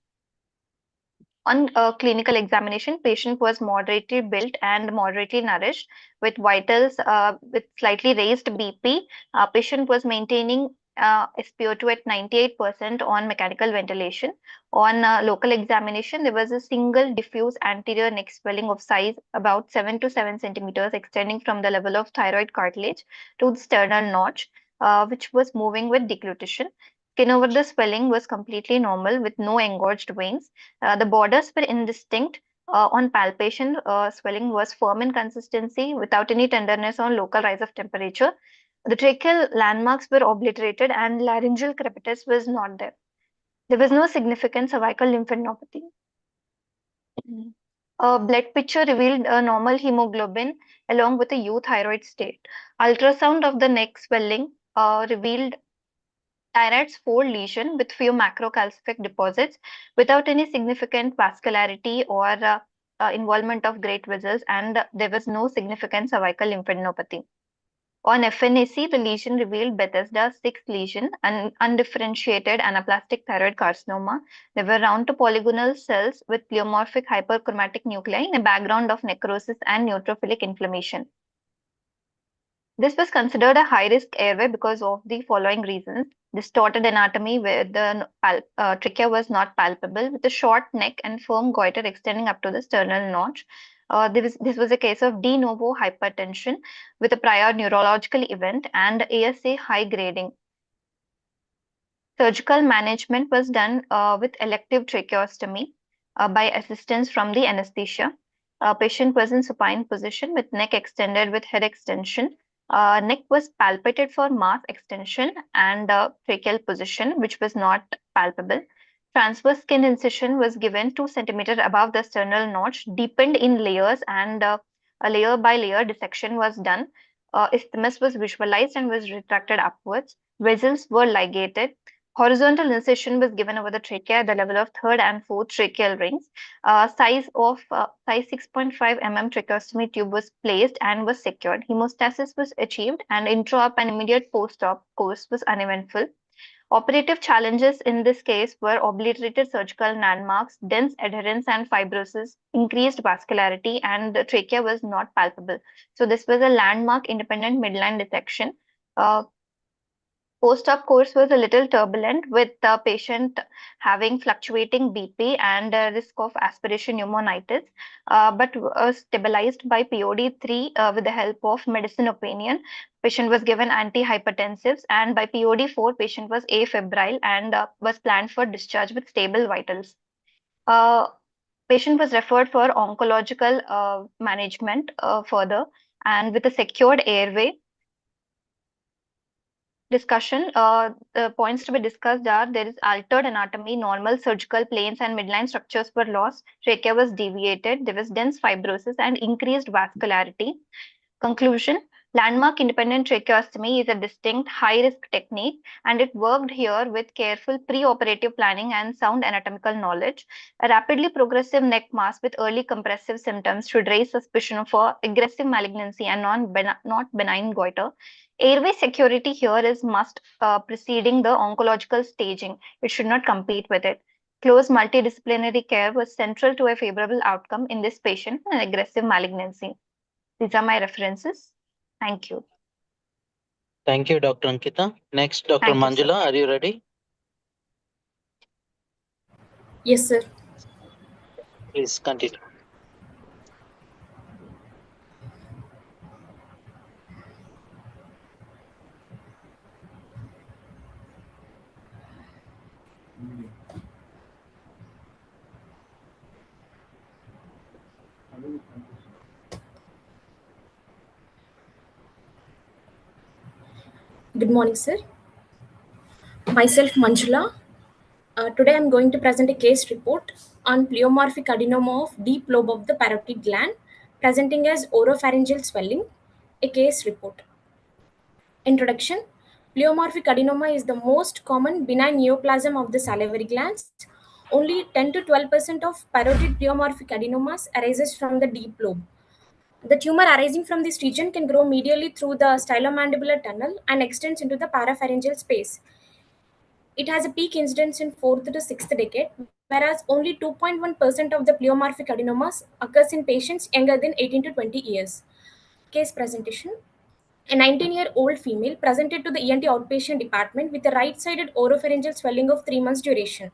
On clinical examination, patient was moderately built and moderately nourished with vitals with slightly raised BP. Patient was maintaining SpO2 at 98% on mechanical ventilation. On local examination, there was a single diffuse anterior neck swelling of size about 7 to 7 centimeters extending from the level of thyroid cartilage to the sternal notch, which was moving with deglutition. Skin over the swelling was completely normal with no engorged veins. The borders were indistinct. On palpation, swelling was firm in consistency without any tenderness or local rise of temperature. The tracheal landmarks were obliterated and laryngeal crepitus was not there. There was no significant cervical lymphadenopathy. A blood picture revealed a normal hemoglobin along with a euthyroid state. Ultrasound of the neck swelling revealed Thyroid's fold lesion with few macrocalcific deposits without any significant vascularity or involvement of great vessels, and there was no significant cervical lymphadenopathy. On FNAC, the lesion revealed Bethesda 6 lesion, an undifferentiated anaplastic thyroid carcinoma. There were round to polygonal cells with pleomorphic hyperchromatic nuclei in a background of necrosis and neutrophilic inflammation. This was considered a high-risk airway because of the following reasons. Distorted anatomy where the trachea was not palpable with a short neck and firm goiter extending up to the sternal notch. This was a case of de novo hypertension with a prior neurological event and ASA high grading. Surgical management was done with elective tracheostomy by assistance from the anesthesia. Patient was in supine position with neck extended with head extension. Neck was palpated for mass extension and tracheal position, which was not palpable. Transverse skin incision was given 2 centimeters above the sternal notch, deepened in layers, and a layer by layer dissection was done. Isthmus was visualized and was retracted upwards. Vessels were ligated. Horizontal incision was given over the trachea at the level of third and fourth tracheal rings. Size 6.5 mm tracheostomy tube was placed and was secured. Hemostasis was achieved and intra-op and immediate post-op course was uneventful. Operative challenges in this case were obliterated surgical landmarks, dense adherence and fibrosis, increased vascularity, and the trachea was not palpable. So this was a landmark independent midline dissection. Post-op course was a little turbulent with the patient having fluctuating BP and risk of aspiration pneumonitis, but was stabilized by POD3 with the help of medicine opinion. Patient was given antihypertensives, and by POD4, patient was afebrile and was planned for discharge with stable vitals. Patient was referred for oncological management further, and with a secured airway. Discussion. The points to be discussed are there is altered anatomy, normal surgical planes and midline structures were lost, trachea was deviated, there was dense fibrosis and increased vascularity. Conclusion. Landmark independent tracheostomy is a distinct high-risk technique and it worked here with careful pre-operative planning and sound anatomical knowledge. A rapidly progressive neck mass with early compressive symptoms should raise suspicion for aggressive malignancy and not benign goiter. Airway security here is must preceding the oncological staging. It should not compete with it. Close multidisciplinary care was central to a favorable outcome in this patient and aggressive malignancy. These are my references. Thank you. Thank you, Dr. Ankita. Next, Dr. Thank you, sir. Manjula, are you ready? Yes, sir. Please continue. Good morning, sir. Myself, Manjula. Today I'm going to present a case report on pleomorphic adenoma of deep lobe of the parotid gland presenting as oropharyngeal swelling, a case report. Introduction. Pleomorphic adenoma is the most common benign neoplasm of the salivary glands. Only 10 to 12% of parotid pleomorphic adenomas arises from the deep lobe. The tumor arising from this region can grow medially through the stylomandibular tunnel and extends into the parapharyngeal space. It has a peak incidence in 4th to 6th decade, whereas only 2.1% of the pleomorphic adenomas occurs in patients younger than 18 to 20 years. Case presentation. A 19-year-old female presented to the ENT outpatient department with a right-sided oropharyngeal swelling of 3 months duration.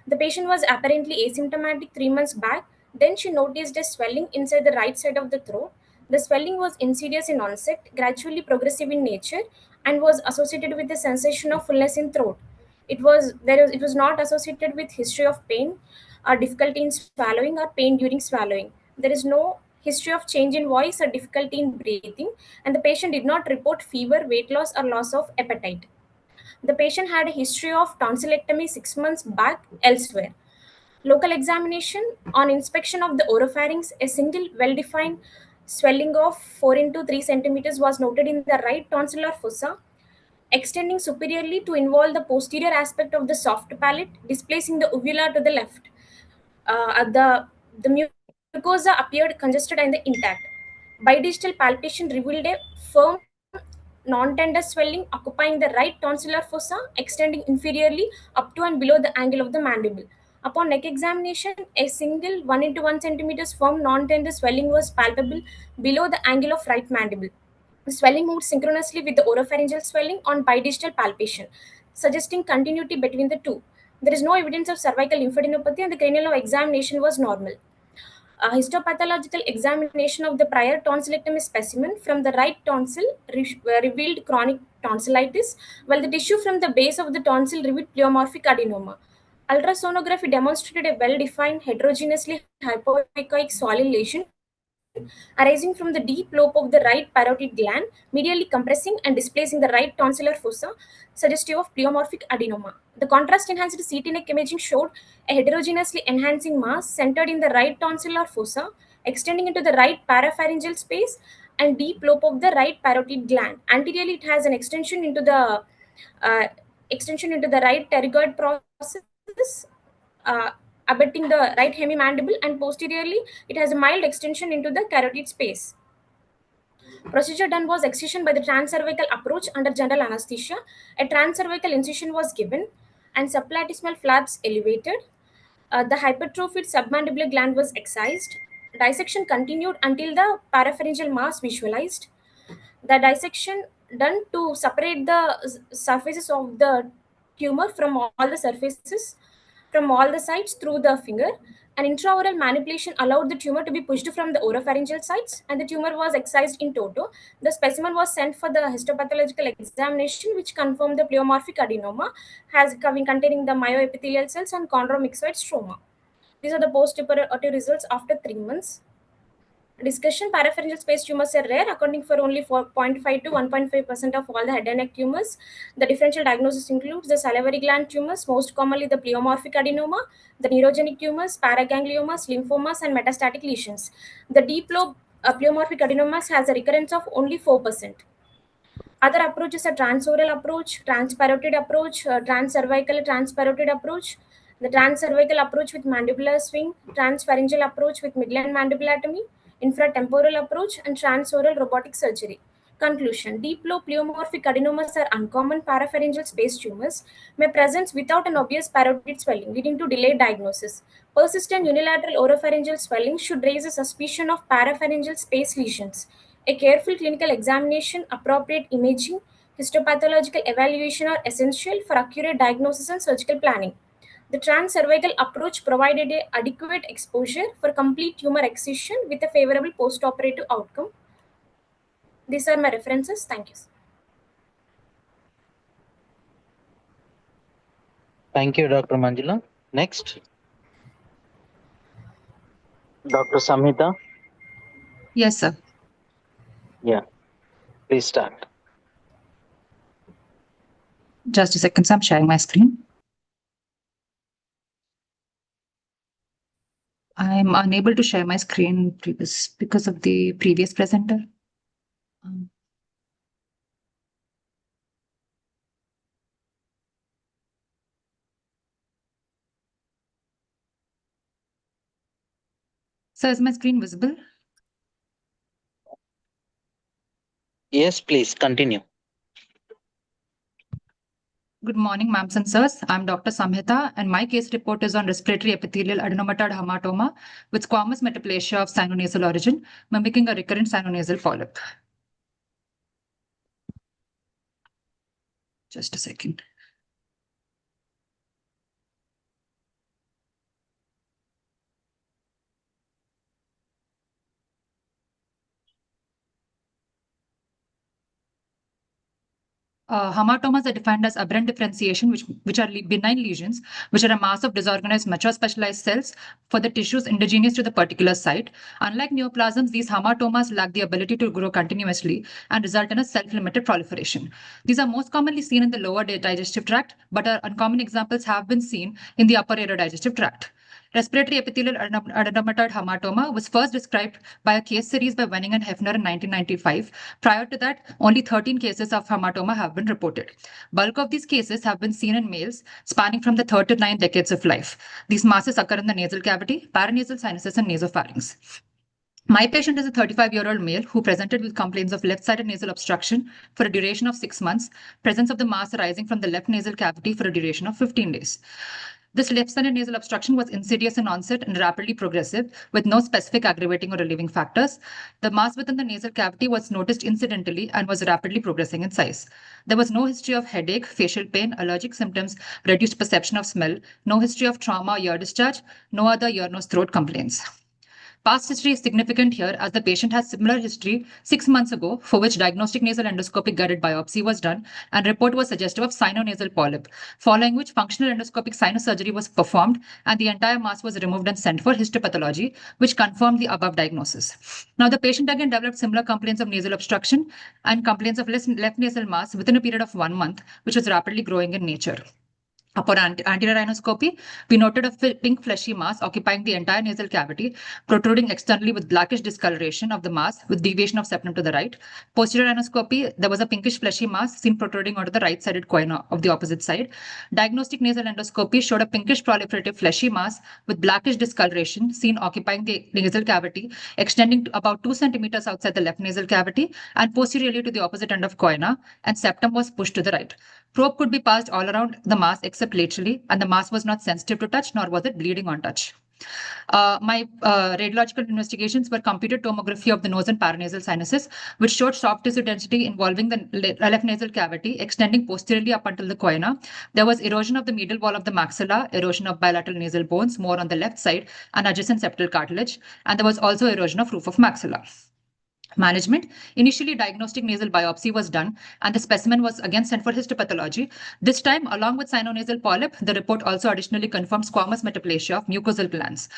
The patient was apparently asymptomatic 3 months back. Then she noticed a swelling inside the right side of the throat. The swelling was insidious in onset, gradually progressive in nature, and was associated with a sensation of fullness in throat. It was not associated with history of pain or difficulty in swallowing or pain during swallowing. There is no history of change in voice or difficulty in breathing, and the patient did not report fever, weight loss, or loss of appetite. The patient had a history of tonsillectomy 6 months back elsewhere. Local examination. On inspection of the oropharynx, a single well-defined swelling of 4 into 3 centimeters was noted in the right tonsillar fossa, extending superiorly to involve the posterior aspect of the soft palate, displacing the uvula to the left. The mucosa appeared congested and intact. Bidigital palpation revealed a firm, non-tender swelling occupying the right tonsillar fossa, extending inferiorly up to and below the angle of the mandible. Upon neck examination, a single 1 into 1 centimeters firm non-tender swelling was palpable below the angle of right mandible. The swelling moved synchronously with the oropharyngeal swelling on bidigital palpation, suggesting continuity between the two. There is no evidence of cervical lymphadenopathy and the cranial nerve examination was normal. A histopathological examination of the prior tonsillectomy specimen from the right tonsil revealed chronic tonsillitis, while the tissue from the base of the tonsil revealed pleomorphic adenoma. Ultrasonography demonstrated a well-defined heterogeneously hypoechoic soil lesion arising from the deep lobe of the right parotid gland, medially compressing and displacing the right tonsillar fossa, suggestive of pleomorphic adenoma. The contrast-enhanced CT neck imaging showed a heterogeneously enhancing mass centered in the right tonsillar fossa, extending into the right parapharyngeal space and deep lobe of the right parotid gland. Anteriorly, it has an uh, extension into the right pterygoid process, uh, abutting the right hemimandible, and posteriorly it has a mild extension into the carotid space. Procedure done was excision by the transcervical approach under general anesthesia. A transcervical incision was given and subplatysmal flaps elevated. The hypertrophied submandibular gland was excised. Dissection continued until the parapharyngeal mass visualized. The dissection done to separate the surfaces of the tumor from all the surfaces from all the sides through the finger. An intraoral manipulation allowed the tumor to be pushed from the oropharyngeal sides, and the tumor was excised in toto. The specimen was sent for the histopathological examination, which confirmed the pleomorphic adenoma has containing the myoepithelial cells and chondromyxoid stroma. These are the post-operative results after 3 months. Discussion. Parapharyngeal space tumors are rare, accounting for only 4.5 to 1.5% of all the head and neck tumors. The differential diagnosis includes the salivary gland tumors, most commonly the pleomorphic adenoma, the neurogenic tumors, paragangliomas, lymphomas, and metastatic lesions. The deep lobe pleomorphic adenomas has a recurrence of only 4%. Other approaches are transoral approach, transparotid approach, transcervical transparotid approach, the transcervical approach with mandibular swing, transpharyngeal approach with midline mandibulotomy, infratemporal approach, and transoral robotic surgery. Conclusion. Deep low pleomorphic adenomas are uncommon parapharyngeal space tumors, may present without an obvious parotid swelling, leading to delayed diagnosis. Persistent unilateral oropharyngeal swelling should raise a suspicion of parapharyngeal space lesions. A careful clinical examination, appropriate imaging, histopathological evaluation are essential for accurate diagnosis and surgical planning. The transcervical approach provided adequate exposure for complete tumor excision with a favorable postoperative outcome. These are my references. Thank you. Thank you, Dr. Manjula. Next, Dr. Samhita. Yes, sir. Yeah, please start. Just a second, sir. I'm sharing my screen. I'm unable to share my screen because of the previous presenter. So is my screen visible? Yes, please continue. Good morning, ma'ams and sirs. I'm Dr. Samhita, and my case report is on respiratory epithelial adenomatous hematoma with squamous metaplasia of sinonasal origin, mimicking a recurrent sinonasal polyp. Just a second. Hematomas are defined as aberrant differentiation, which are benign lesions, which are a mass of disorganized mature specialized cells for the tissues indigenous to the particular site. Unlike neoplasms, these hematomas lack the ability to grow continuously and result in a self-limited proliferation. These are most commonly seen in the lower digestive tract, but uncommon examples have been seen in the upper digestive tract. Respiratory epithelial adenomatous hematoma was first described by a case series by Wenning and Hefner in 1995. Prior to that, only 13 cases of hematoma have been reported. Bulk of these cases have been seen in males spanning from the 3rd to 9th decades of life. These masses occur in the nasal cavity, paranasal sinuses, and nasopharynx. My patient is a 35-year-old male who presented with complaints of left-sided nasal obstruction for a duration of 6 months, presence of the mass arising from the left nasal cavity for a duration of 15 days. This left-sided nasal obstruction was insidious in onset and rapidly progressive, with no specific aggravating or relieving factors. The mass within the nasal cavity was noticed incidentally and was rapidly progressing in size. There was no history of headache, facial pain, allergic symptoms, reduced perception of smell, no history of trauma or ear discharge, no other ear, nose, throat complaints. Past history is significant here as the patient has similar history 6 months ago for which diagnostic nasal endoscopic guided biopsy was done and report was suggestive of sinonasal polyp, following which functional endoscopic sinus surgery was performed and the entire mass was removed and sent for histopathology, which confirmed the above diagnosis. Now the patient again developed similar complaints of nasal obstruction and complaints of left nasal mass within a period of 1 month, which was rapidly growing in nature. Upon anterior rhinoscopy, we noted a pink fleshy mass occupying the entire nasal cavity, protruding externally with blackish discoloration of the mass with deviation of septum to the right. Posterior rhinoscopy, there was a pinkish fleshy mass seen protruding onto the right-sided coin of the opposite side. Diagnostic nasal endoscopy showed a pinkish proliferative fleshy mass with blackish discoloration seen occupying the nasal cavity, extending to about 2 centimeters outside the left nasal cavity and posteriorly to the opposite end of coina, and septum was pushed to the right. Probe could be passed all around the mass except laterally, and the mass was not sensitive to touch, nor was it bleeding on touch. My radiological investigations were computed tomography of the nose and paranasal sinuses, which showed soft tissue density involving the left nasal cavity, extending posteriorly up until the coina. There was erosion of the medial wall of the maxilla, erosion of bilateral nasal bones, more on the left side, and adjacent septal cartilage, and there was also erosion of roof of maxilla. Management. Initially, diagnostic nasal biopsy was done and the specimen was again sent for histopathology. This time, along with sinonasal polyp, the report also additionally confirmed squamous metaplasia of mucosal glands.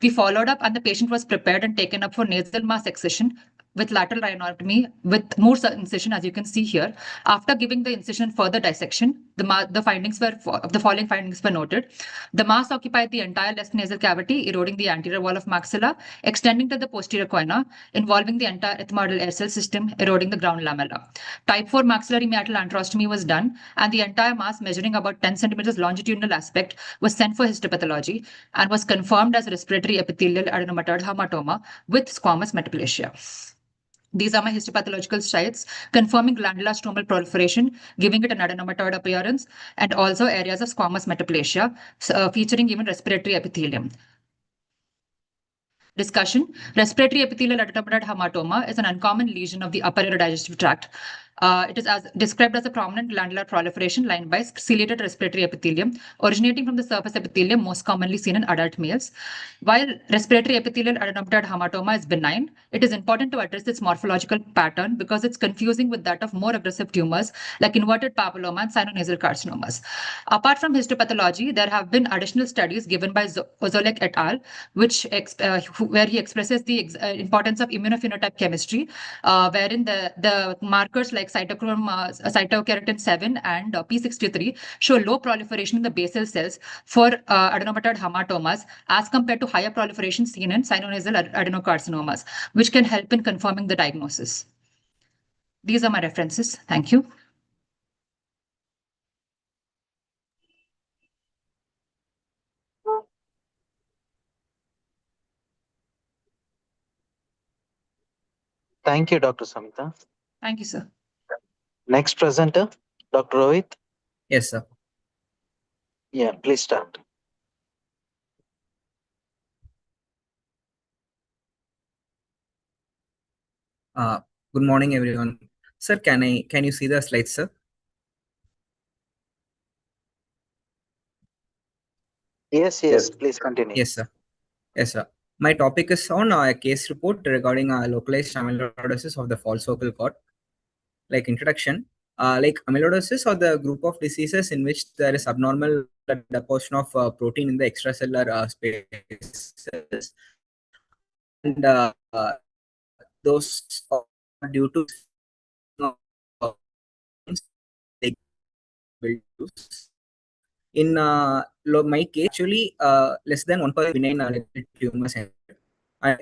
We followed up and the patient was prepared and taken up for nasal mass excision with lateral rhinotomy with Moore's incision, as you can see here. After giving the incision further dissection, the following findings were noted. The mass occupied the entire left nasal cavity, eroding the anterior wall of maxilla, extending to the posterior coina, involving the entire ethmoidal air cell system, eroding the ground lamella. Type 4 maxillary meatal antrostomy was done, and the entire mass, measuring about 10 centimeters longitudinal aspect, was sent for histopathology and was confirmed as respiratory epithelial adenomatous hematoma with squamous metaplasia. These are my histopathological sites, confirming glandular stromal proliferation, giving it an adenomatoid appearance, and also areas of squamous metaplasia, featuring even respiratory epithelium. Discussion. Respiratory epithelial adenomatoid hematoma is an uncommon lesion of the upper digestive tract. It is described as a prominent glandular proliferation lined by ciliated respiratory epithelium, originating from the surface epithelium, most commonly seen in adult males. While respiratory epithelial adenomatoid hematoma is benign, it is important to address its morphological pattern because it's confusing with that of more aggressive tumors like inverted papilloma and sinonasal carcinomas. Apart from histopathology, there have been additional studies given by Ozolek et al., where he expresses the importance of immunophenotype chemistry, wherein the markers like cytokeratin 7 and P63 show low proliferation in the basal cells for adenomatoid hematomas as compared to higher proliferation seen in sinonasal adenocarcinomas, which can help in confirming the diagnosis. These are my references. Thank you. Thank you, Dr. Samita. Thank you, sir. Next presenter, Dr. Rohit. Yes, sir. Yeah, please start. Good morning, everyone. Sir, can you see the slides, sir? Yes, please continue. Yes, sir. Yes, sir. My topic is on a case report regarding localized amyloidosis of the false vocal cord. Like introduction, like amyloidosis are the group of diseases in which there is abnormal deposition of protein in the extracellular spaces, and those are due to in my case, actually, less than 1% benign tumors. And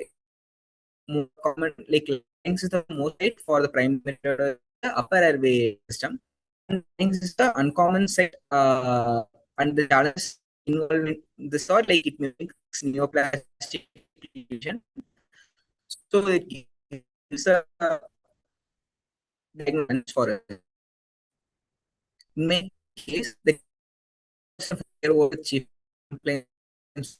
more common, like lungs is the most rate for the primary upper airway system. And lungs is the uncommon site, and the challenges involved in this are like it mimics neoplastic lesion. So it gives a diagnosis for it. In my case, the chief complaints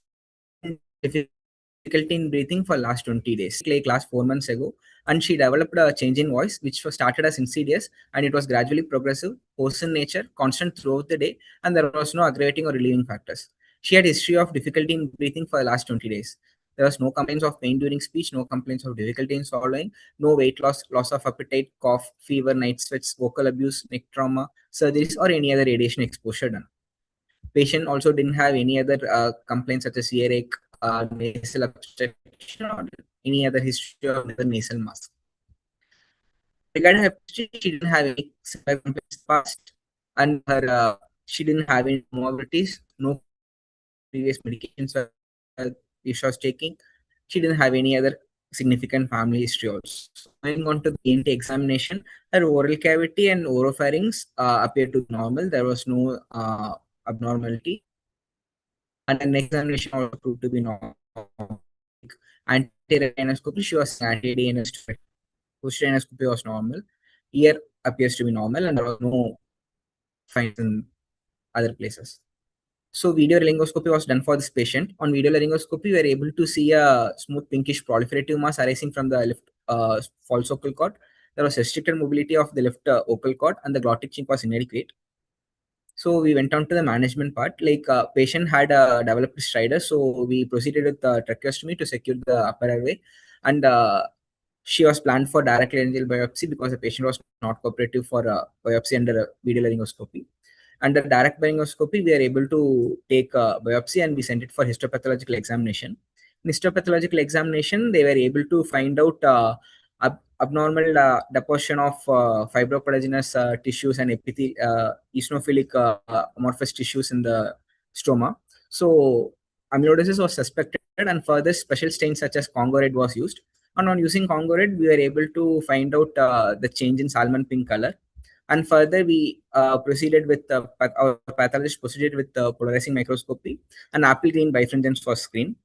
difficulty in breathing for last 20 days, like last 4 months ago, and she developed a change in voice, which was started as insidious, and it was gradually progressive, hoarse in nature, constant throughout the day, and there was no aggravating or relieving factors. She had history of difficulty in breathing for the last 20 days. There was no complaints of pain during speech, no complaints of difficulty in swallowing, no weight loss, loss of appetite, cough, fever, night sweats, vocal abuse, neck trauma, surgeries, or any other radiation exposure done. Patient also didn't have any other complaints such as earache, nasal obstruction, or any other history of the nasal mask. Regarding her history, she didn't have any severe complaints past, and her she didn't have any comorbidities, no previous medications she was taking. She didn't have any other significant family history also. Going on to the ENT examination, her oral cavity and oropharynx appeared to be normal. There was no abnormality. And an examination also proved to be normal. Anti-rhinoscopy, she was anti-rhinoscopy. Post-rhinoscopy was normal. Ear appears to be normal, and there was no findings in other places. So video laryngoscopy was done for this patient. On video laryngoscopy, we were able to see a smooth pinkish proliferative mass arising from the left false vocal cord. There was restricted mobility of the left vocal cord, and the glottic chink was inadequate. So we went on to the management part. Like patient had developed stridor, so we proceeded with tracheostomy to secure the upper airway, and she was planned for direct laryngeal biopsy because the patient was not cooperative for biopsy under video laryngoscopy. Under direct laryngoscopy, we are able to take a biopsy and we sent it for histopathological examination. In histopathological examination, they were able to find out abnormal deposition of fibrocollagenous tissues and eosinophilic amorphous tissues in the stroma. So amyloidosis was suspected, and further special stains such as Congo red was used. And on using Congo red, we were able to find out the change in salmon pink color. And further, we proceeded with our pathologist proceeded with polarizing microscopy, and apple green bifringence was screened.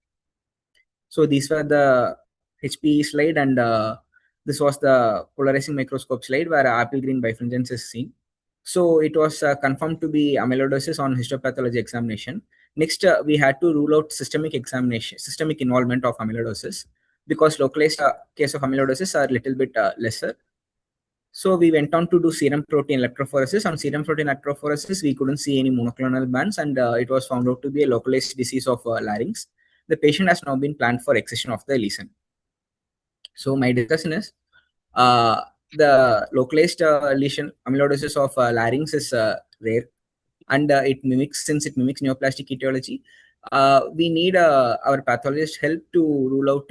So these were the HPE slide, and This was the polarizing microscope slide where apple green bifringence is seen. So it was confirmed to be amyloidosis on histopathology examination. Next, we had to rule out systemic involvement of amyloidosis, because localized case of amyloidosis are a little bit lesser. So we went on to do serum protein electrophoresis. On serum protein electrophoresis, we couldn't see any monoclonal bands, and it was found out to be a localized disease of larynx. The patient has now been planned for excision of the lesion. So my discussion is, the localized lesion amyloidosis of larynx is rare, and since it mimics neoplastic etiology, we need our pathologist help to rule out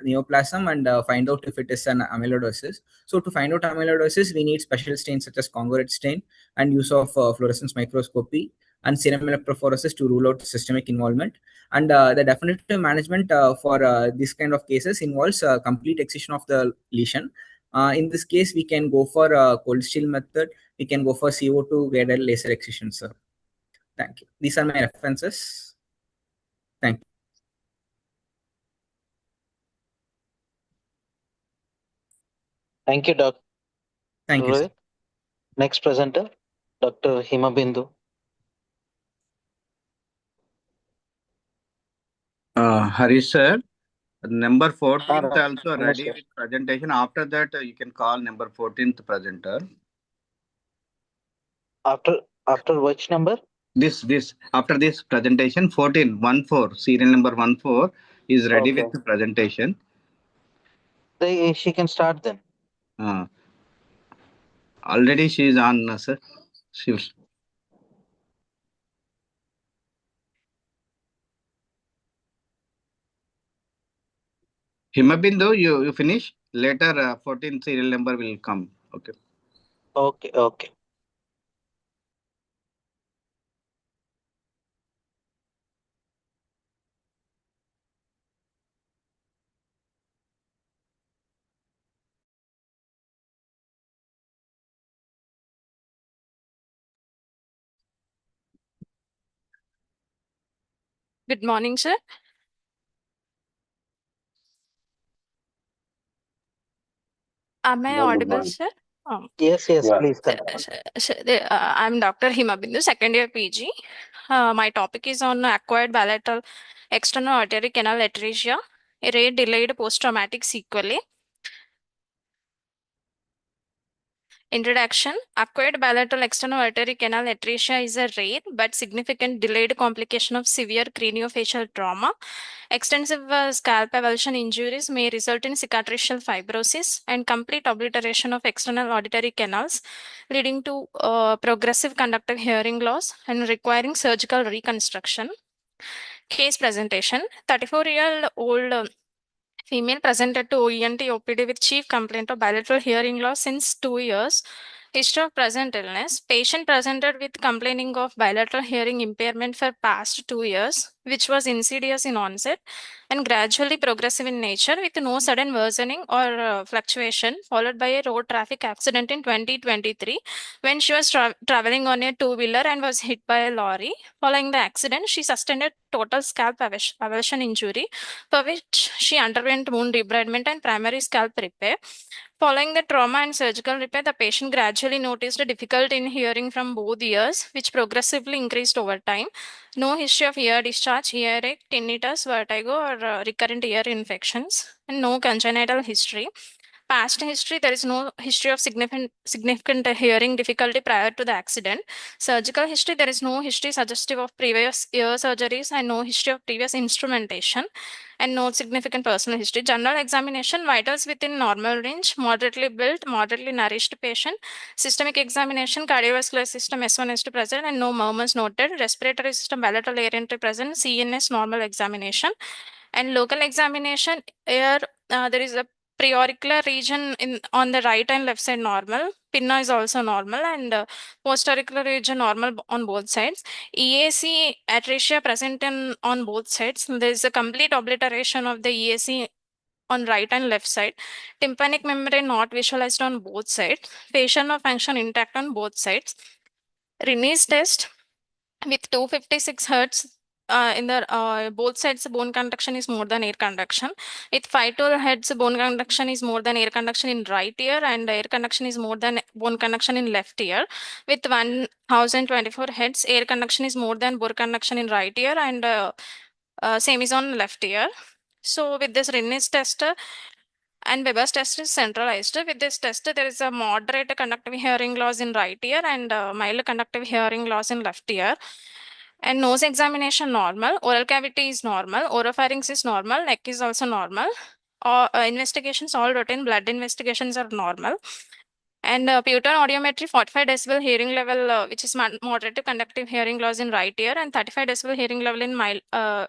neoplasm and find out if it is an amyloidosis. So to find out amyloidosis, we need special stains such as congruent stain and use of fluorescence microscopy and serum electrophoresis to rule out systemic involvement. And the definitive management for this kind of cases involves complete excision of the lesion. In this case, we can go for a cold steel method. We can go for CO2 guided laser excision, sir. Thank you. These are my references. Thank you. Thank you, Dr. Thank you, sir. Next presenter, Dr. Himabindu. Harish sir, number 14th also no, ready sir. with presentation. After that, you can call number 14th presenter. After which number? This after this presentation, 14 serial number 14 is ready Okay. with the presentation. She can start then. Already she is on, sir. She will. Himabindu, you finish. Later, 14 serial number will come. Okay. Okay. Good morning, sir. Am I audible, sir? Yes, please continue. I'm Dr. Himabindu, second year PG. My topic is on acquired bilateral external artery canal atresia, a rare delayed post-traumatic sequelae. Introduction. Acquired bilateral external artery canal atresia is a rare but significant delayed complication of severe craniofacial trauma. Extensive scalp avulsion injuries may result in cicatricial fibrosis and complete obliteration of external auditory canals, leading to progressive conductive hearing loss and requiring surgical reconstruction. Case presentation. 34-year-old female presented to OENT OPD with chief complaint of bilateral hearing loss since 2 years. History of present illness. Patient presented with complaining of bilateral hearing impairment for past 2 years, which was insidious in onset and gradually progressive in nature with no sudden worsening or fluctuation, followed by a road traffic accident in 2023 when she was traveling on a two-wheeler and was hit by a lorry. Following the accident, she sustained a total scalp avulsion injury, for which she underwent wound debridement and primary scalp repair. Following the trauma and surgical repair, the patient gradually noticed a difficulty in hearing from both ears, which progressively increased over time. No history of ear discharge, earache, tinnitus, vertigo, or recurrent ear infections, and no congenital history. Past history, there is no history of significant hearing difficulty prior to the accident. Surgical history, there is no history suggestive of previous ear surgeries and no history of previous instrumentation and no significant personal history. General examination, vitals within normal range, moderately built, moderately nourished patient. Systemic examination, cardiovascular system S1, S2 present and no murmurs noted. Respiratory system, bilateral air entry present, CNS normal examination. And local examination, here there is a preauricular region on the right and left side normal. Pinna is also normal and postauricular region normal on both sides. EAC atresia present on both sides. There is a complete obliteration of the EAC on right and left side. Tympanic membrane not visualized on both sides. Facial nerve function intact on both sides. Rinne's test with 256 Hertz in the both sides bone conduction is more than air conduction. With 5 to heads, bone conduction is more than air conduction in right ear, and air conduction is more than bone conduction in left ear. With 1024 heads, air conduction is more than bone conduction in right ear, and same is on left ear. So with this Rinne's test and Weber's test is centralized. With this test, there is a moderate conductive hearing loss in right ear and mild conductive hearing loss in left ear. And nose examination normal, oral cavity is normal, oropharynx is normal, neck is also normal. Investigations, all routine blood investigations are normal. And Pewter audiometry, 45 decibel hearing level, which is moderate to conductive hearing loss in right ear, and 35 decibel hearing level in mild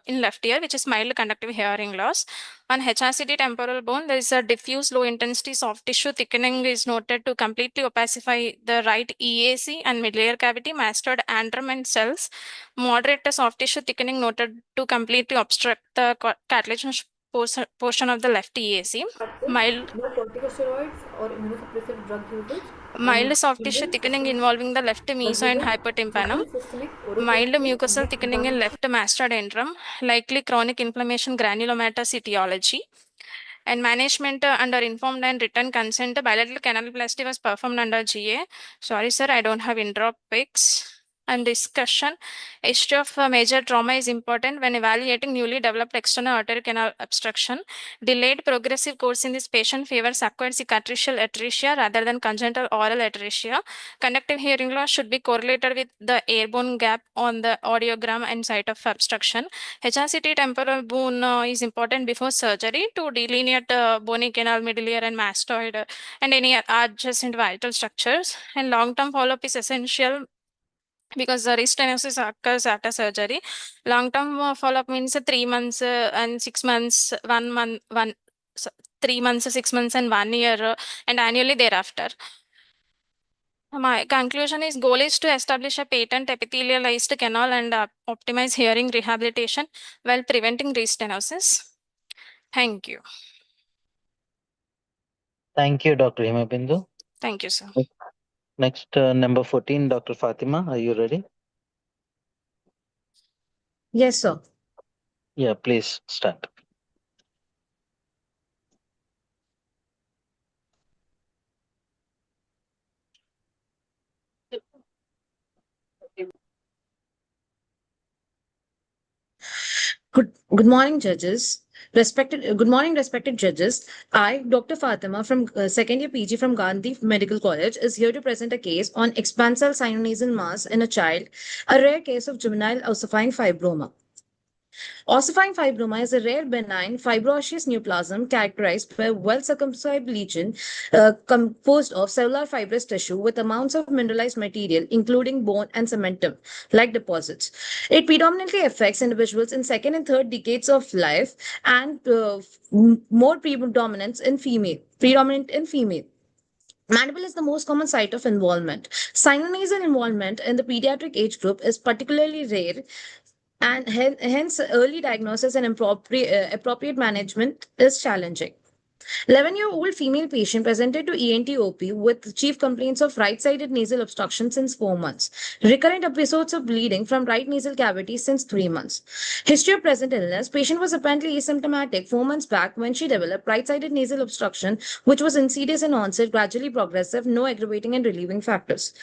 in left ear, which is mild conductive hearing loss. On HRCT temporal bone, there is a diffuse low intensity soft tissue thickening is noted to completely opacify the right EAC and middle ear cavity, mastoid antrum and cells. Moderate to soft tissue thickening noted to completely obstruct the cartilaginous portion of the left EAC. Mild No corticosteroids or immunosuppressive drug usage. mild soft tissue thickening involving the left meso and hypertympanum. Mild mucosal thickening in left mastoid antrum, likely chronic inflammation granulomatous etiology. And management under informed and written consent, bilateral canaloplasty was performed under GA. Sorry, sir, I don't have in-drop pics. And discussion, history of major trauma is important when evaluating newly developed external artery canal obstruction. Delayed progressive course in this patient favors acquired cicatricial atresia rather than congenital oral atresia. Conductive hearing loss should be correlated with the airborne gap on the audiogram and site of obstruction. HRCT temporal bone is important before surgery to delineate bony canal, middle ear, and mastoid, and any adjacent vital structures. And long-term follow-up is essential because the restenosis occurs after surgery. Long-term follow-up means 3 months and 6 months, 1 month, 3 months, 6 months, and 1 year, and annually thereafter. My conclusion is goal is to establish a patent epithelialized canal and optimize hearing rehabilitation while preventing restenosis. Thank you. Thank you, Dr. Himabindu. Thank you, sir. Next, number 14, Dr. Fatima, are you ready? Yes, sir. Yeah, please start. Good morning, judges. Good morning, respected judges. I, Dr. Fatima from second year PG from Gandhi Medical College, is here to present a case on expansal sinonasal mass in a child, a rare case of juvenile ossifying fibroma. Ossifying fibroma is a rare benign fibroosseous neoplasm characterized by a well-circumscribed lesion composed of cellular fibrous tissue with amounts of mineralized material, including bone and cementum, like deposits. It predominantly affects individuals in second and third decades of life and more predominant in female. Mandible is the most common site of involvement. Sinonasal involvement in the pediatric age group is particularly rare, and hence early diagnosis and appropriate management is challenging. 11-year-old female patient presented to ENT OP with chief complaints of right-sided nasal obstruction since 4 months. Recurrent episodes of bleeding from right nasal cavity since 3 months. History of present illness. Patient was apparently asymptomatic 4 months back when she developed right-sided nasal obstruction, which was insidious in onset, gradually progressive, no aggravating and relieving factors.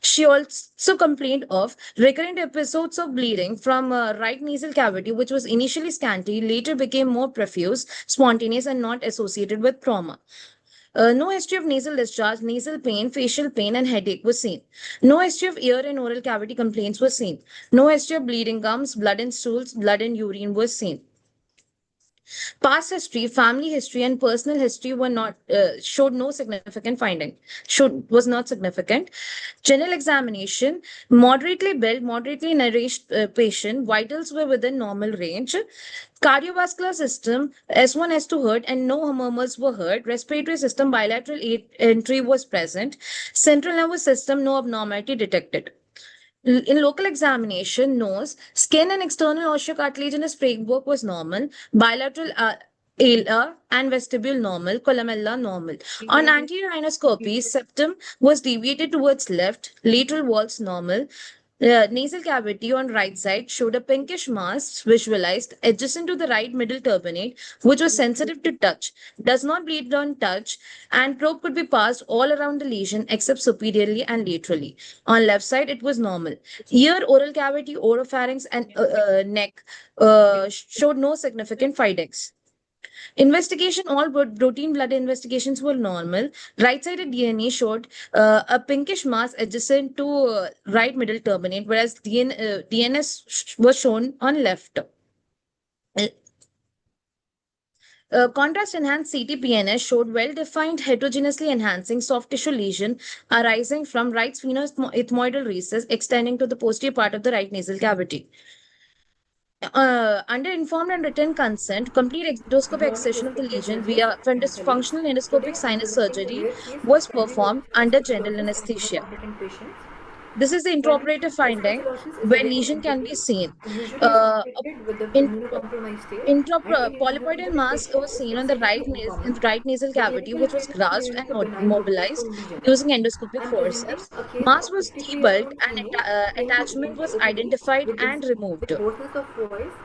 She also complained of recurrent episodes of bleeding from right nasal cavity, which was initially scanty, later became more profuse, spontaneous, and not associated with trauma. No history of nasal discharge, nasal pain, facial pain, and headache was seen. No history of ear and oral cavity complaints was seen. No history of bleeding gums, blood in stools, blood in urine was seen. Past history, family history, and personal history were not showed no significant finding. Was not significant. General examination: moderately built, moderately nourished patient. Vitals were within normal range. Cardiovascular system: S1, S2 heard, and no murmurs were heard. Respiratory system: bilateral entry was present. Central nervous system: no abnormality detected. In local examination, nose, skin and external osteocartilaginous framework was normal. Bilateral alar and vestibule normal. Columella normal. On anterior rhinoscopy, septum was deviated towards left. Lateral walls normal. The nasal cavity on right side showed a pinkish mass visualized adjacent to the right middle turbinate, which was sensitive to touch, does not bleed on touch, and probe could be passed all around the lesion except superiorly and laterally. On left side, it was normal. Ear, oral cavity, oropharynx, and neck showed no significant findings. Investigation, all routine blood investigations were normal. Right-sided DNA showed a pinkish mass adjacent to right middle turbinate, whereas DNS was shown on left. Contrast enhanced CT-PNS showed well-defined heterogeneously enhancing soft tissue lesion arising from right sphenoethmoidal recess extending to the posterior part of the right nasal cavity. Under informed and written consent, complete endoscopic Good morning, excision of the respected lesion judges via and colleagues. functional endoscopic Today I am sinus presenting a surgery rare case was pending performed with under anesthetic general doctors and anesthesia. hemocompetent patients. This is the Primary intraoperative finding S-calcilosis is a where rare lesion can be entity seen. and usually Uh, associated with the in, immunocompromised state and in Polypoidal immunocompetent mass patients was is seen on the exceedingly uncommon. in the right nasal The cavity, clinical which was appearance may grasped mimic a and benign mobilized locus lesion. using endoscopic I am presenting forceps. a case Mass of was 53-year-old debulked and female came to attachment enter was OPD identified with, and removed. with hoarseness of voice,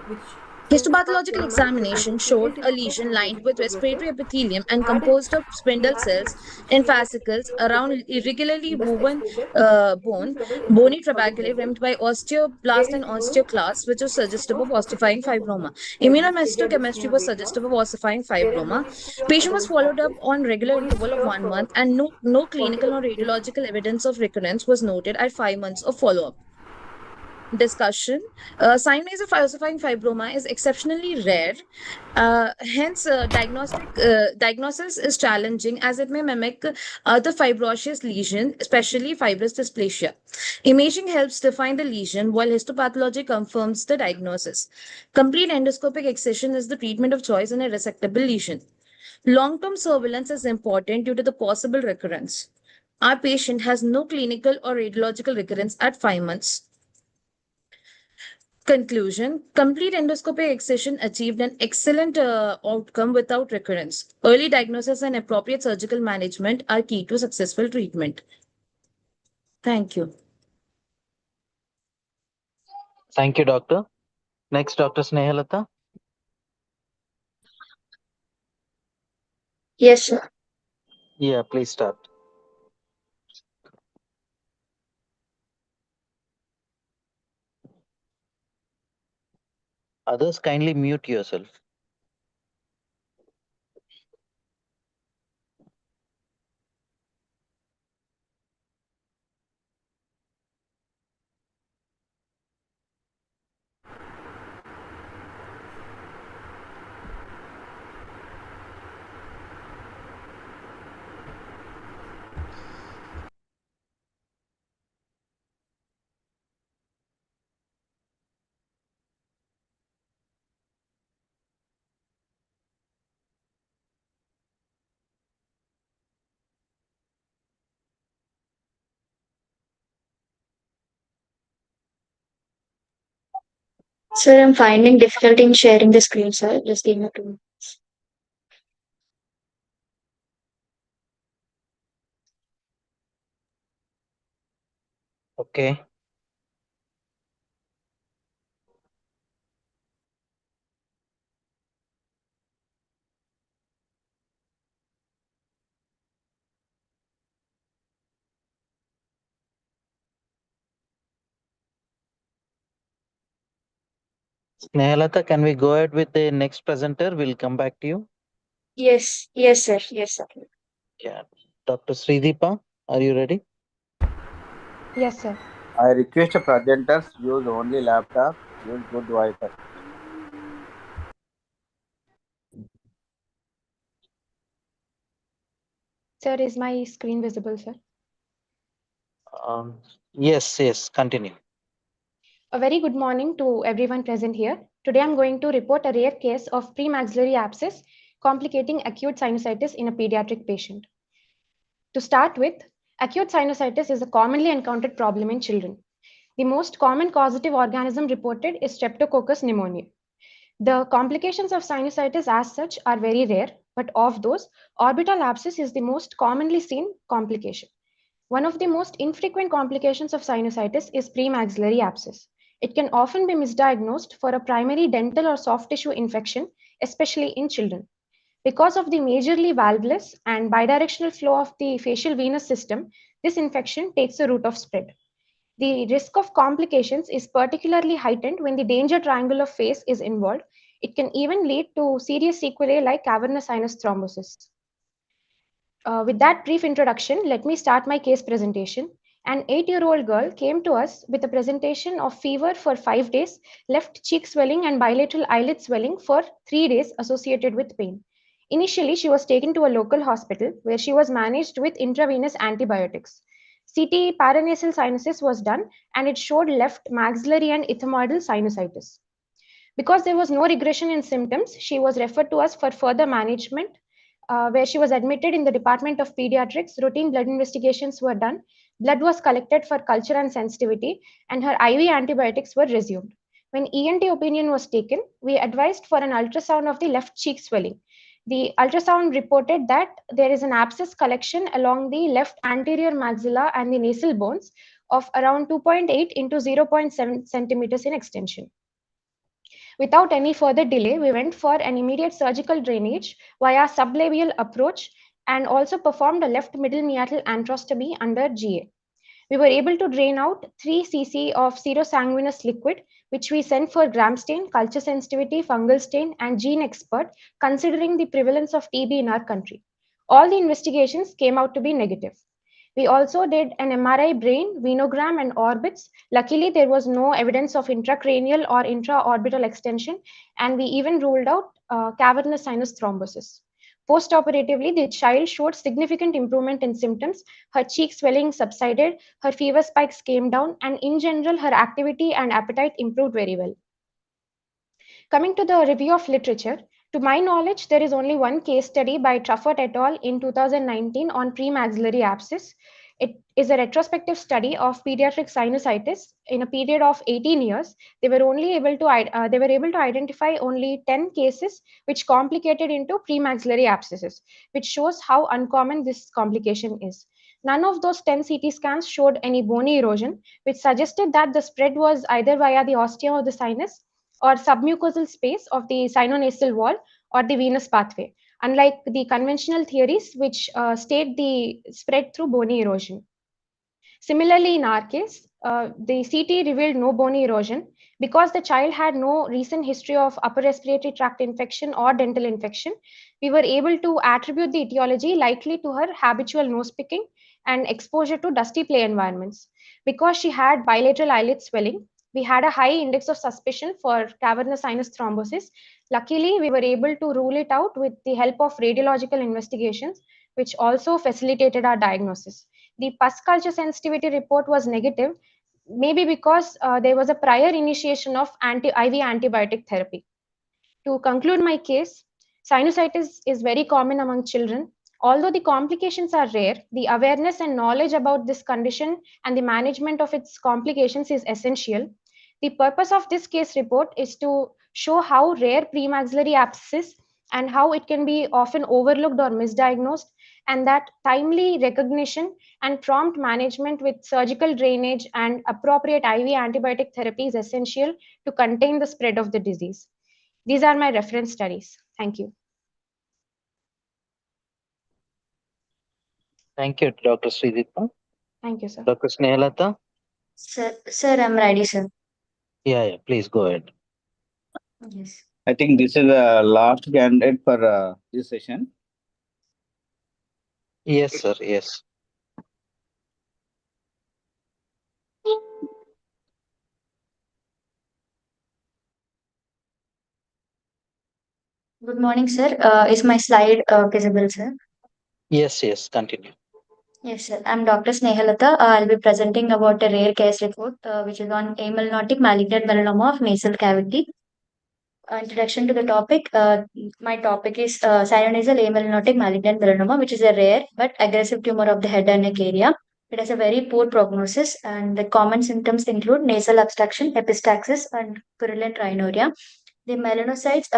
which since past 4 Histopathological months examination presented showed seriously a complex lesion and lined gradually with progressive. respiratory epithelium He and had composed of he spindle had an cells and extreme fascicles exposure around open space, irregularly dust woven exposure, bone, level in the bony public trabeculae vessel. rimmed by There osteoblast is and no osteoclast, which was history suggestive of of ossifying ossification fibroma. like dysphagia, Immunohistochemistry dyspnea, was weight loss. suggestive of ossifying There is no fibroma. history of Patient other was risk followed up factors, on regular no interval history of of 1 month, and no clinical nor cortical radiological evidence of recurrence was noted at 5 months of follow-up. Discussion. Sinus of ossifying fibroma is exceptionally rare. Hence, diagnosis is challenging as it may mimic other fibrous lesion, especially fibrous dysplasia. Imaging helps define the lesion, while histopathology confirms the diagnosis. Complete endoscopic excision is the treatment of choice in a resectable lesion. Long-term surveillance is important due to the possible recurrence. Our patient has no clinical or radiological recurrence at 5 months. Conclusion. Complete endoscopic excision achieved an excellent outcome without recurrence. Early diagnosis and appropriate surgical management are key to successful treatment. Thank you. Thank you, doctor. Next, Dr. Snehalata. Yes, sir. Yeah, please start. Others, kindly mute yourself. Sir, I'm finding difficulty in sharing the screen, sir. Just give me 2 minutes. Okay. Snehalata, can we go ahead with the next presenter? We'll come back to you. Yes, yes, sir. Yes, sir. Yeah. Dr. Srideepa, are you ready? Yes, sir. I request presenters use only laptop. Use good Wi-Fi. Sir, is my screen visible, sir? Yes, continue. A very good morning to everyone present here. Today I'm going to report a rare case of premaxillary abscess complicating acute sinusitis in a pediatric patient. To start with, acute sinusitis is a commonly encountered problem in children. The most common causative organism reported is Streptococcus pneumoniae. The complications of sinusitis as such are very rare, but of those, orbital abscess is the most commonly seen complication. One of the most infrequent complications of sinusitis is premaxillary abscess. It can often be misdiagnosed for a primary dental or soft tissue infection, especially in children. Because of the majorly valveless and bidirectional flow of the facial venous system, this infection takes the route of spread. The risk of complications is particularly heightened when the danger triangle of face is involved. It can even lead to serious sequelae like cavernous sinus thrombosis. With that brief introduction, let me start my case presentation. An 8-year-old girl came to us with a presentation of fever for 5 days, left cheek swelling and bilateral eyelid swelling for 3 days associated with pain. Initially, she was taken to a local hospital where she was managed with intravenous antibiotics. CT paranasal sinuses was done and it showed left maxillary and ethmoidal sinusitis. Because there was no regression in symptoms, she was referred to us for further management, where she was admitted in the Department of Pediatrics. Routine blood investigations were done. Blood was collected for culture and sensitivity, and her IV antibiotics were resumed. When ENT opinion was taken, we advised for an ultrasound of the left cheek swelling. The ultrasound reported that there is an abscess collection along the left anterior maxilla and the nasal bones of around 2.8 into 0.7 centimeters in extension. Without any further delay, we went for an immediate surgical drainage via sublabial approach and also performed a left middle meatal antrostomy under GA. We were able to drain out 3 cc of serosanguinous liquid, which we sent for gram stain, culture sensitivity, fungal stain, and gene expert, considering the prevalence of TB in our country. All the investigations came out to be negative. We also did an MRI brain, venogram, and orbits. Luckily, there was no evidence of intracranial or intraorbital extension, and we even ruled out cavernous sinus thrombosis. Post-operatively, the child showed significant improvement in symptoms. Her cheek swelling subsided, her fever spikes came down, and in general, her activity and appetite improved very well. Coming to the review of literature, to my knowledge, there is only one case study by Truffert et al. In 2019 on premaxillary abscess. It is a retrospective study of pediatric sinusitis in a period of 18 years. They were able to identify only 10 cases which complicated into premaxillary abscesses, which shows how uncommon this complication is. None of those 10 CT scans showed any bony erosion, which suggested that the spread was either via the ostium of the sinus or submucosal space of the sinonasal wall or the venous pathway, unlike the conventional theories which state the spread through bony erosion. Similarly, in our case, the CT revealed no bony erosion because the child had no recent history of upper respiratory tract infection or dental infection. We were able to attribute the etiology likely to her habitual nose picking and exposure to dusty play environments. Because she had bilateral eyelid swelling, we had a high index of suspicion for cavernous sinus thrombosis. Luckily, we were able to rule it out with the help of radiological investigations, which also facilitated our diagnosis. The pus culture sensitivity report was negative, maybe because there was a prior initiation of IV antibiotic therapy. To conclude my case, sinusitis is very common among children. Although the complications are rare, the awareness and knowledge about this condition and the management of its complications is essential. The purpose of this case report is to show how rare premaxillary abscess and how it can be often overlooked or misdiagnosed, and that timely recognition and prompt management with surgical drainage and appropriate IV antibiotic therapy is essential to contain the spread of the disease. These are my reference studies. Thank you. Thank you, Dr. Sridhar. Thank you, sir. Dr. Snehalata? Sir, I'm ready, sir. Yeah, please go ahead. Yes. I think this is the last candidate for this session. Yes, sir. Yes. Good morning, sir. Is my slide visible, sir? Yes. Continue. Yes, sir. I'm Dr. Snehalata. I'll be presenting about a rare case report, which is on amylonotic malignant melanoma of nasal cavity. Introduction to the topic. My topic is cyanonasal amylonotic malignant melanoma, which is a rare but aggressive tumor of the head and neck area. It has a very poor prognosis, and the common symptoms include nasal obstruction, epistaxis, and purulent rhinorrhea. The melanocytes,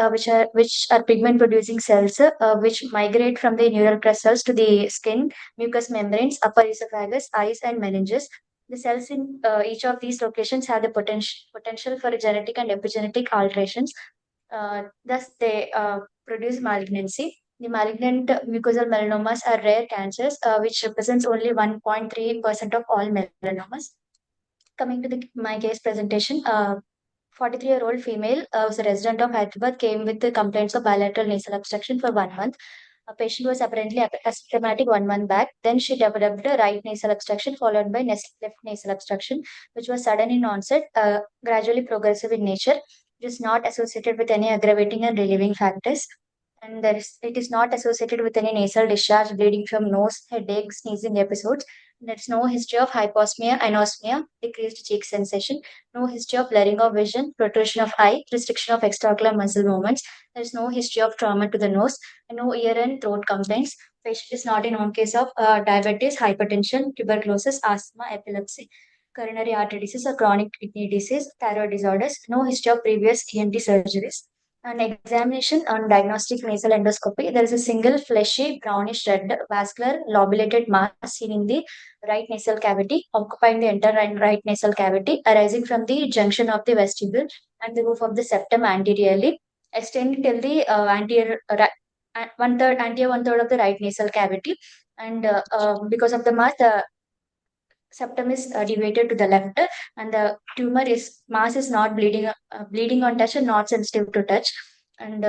which are pigment-producing cells, which migrate from the neural crystals to the skin, mucous membranes, upper esophagus, eyes, and meninges. The cells in each of these locations have the potential for genetic and epigenetic alterations. Thus, they produce malignancy. The malignant mucosal melanomas are rare cancers, which represents only 1.3% of all melanomas. Coming to my case presentation, 43-year-old female was a resident of Hyderabad, came with the complaints of bilateral nasal obstruction for 1 month. A patient was apparently asymptomatic 1 month back. Then she developed a right nasal obstruction followed by left nasal obstruction, which was sudden in onset, gradually progressive in nature. It is not associated with any aggravating and relieving factors. And it is not associated with any nasal discharge, bleeding from nose, headache, sneezing episodes. There's no history of hyposmia, anosmia, decreased cheek sensation, no history of blurring of vision, protrusion of eye, restriction of extraocular muscle movements. There's no history of trauma to the nose, no ear and throat complaints. Patient is not in known case of diabetes, hypertension, tuberculosis, asthma, epilepsy, coronary artery disease, or chronic kidney disease, thyroid disorders. No history of previous ENT surgeries. An examination on diagnostic nasal endoscopy, there is a single fleshy brownish red vascular lobulated mass seen in the right nasal cavity, occupying the entire right nasal cavity, arising from the junction of the vestibule and the roof of the septum anteriorly, extending till the anterior one third of the right nasal cavity. And because of the mass, the septum is deviated to the left, and the mass is not bleeding on touch and not sensitive to touch. And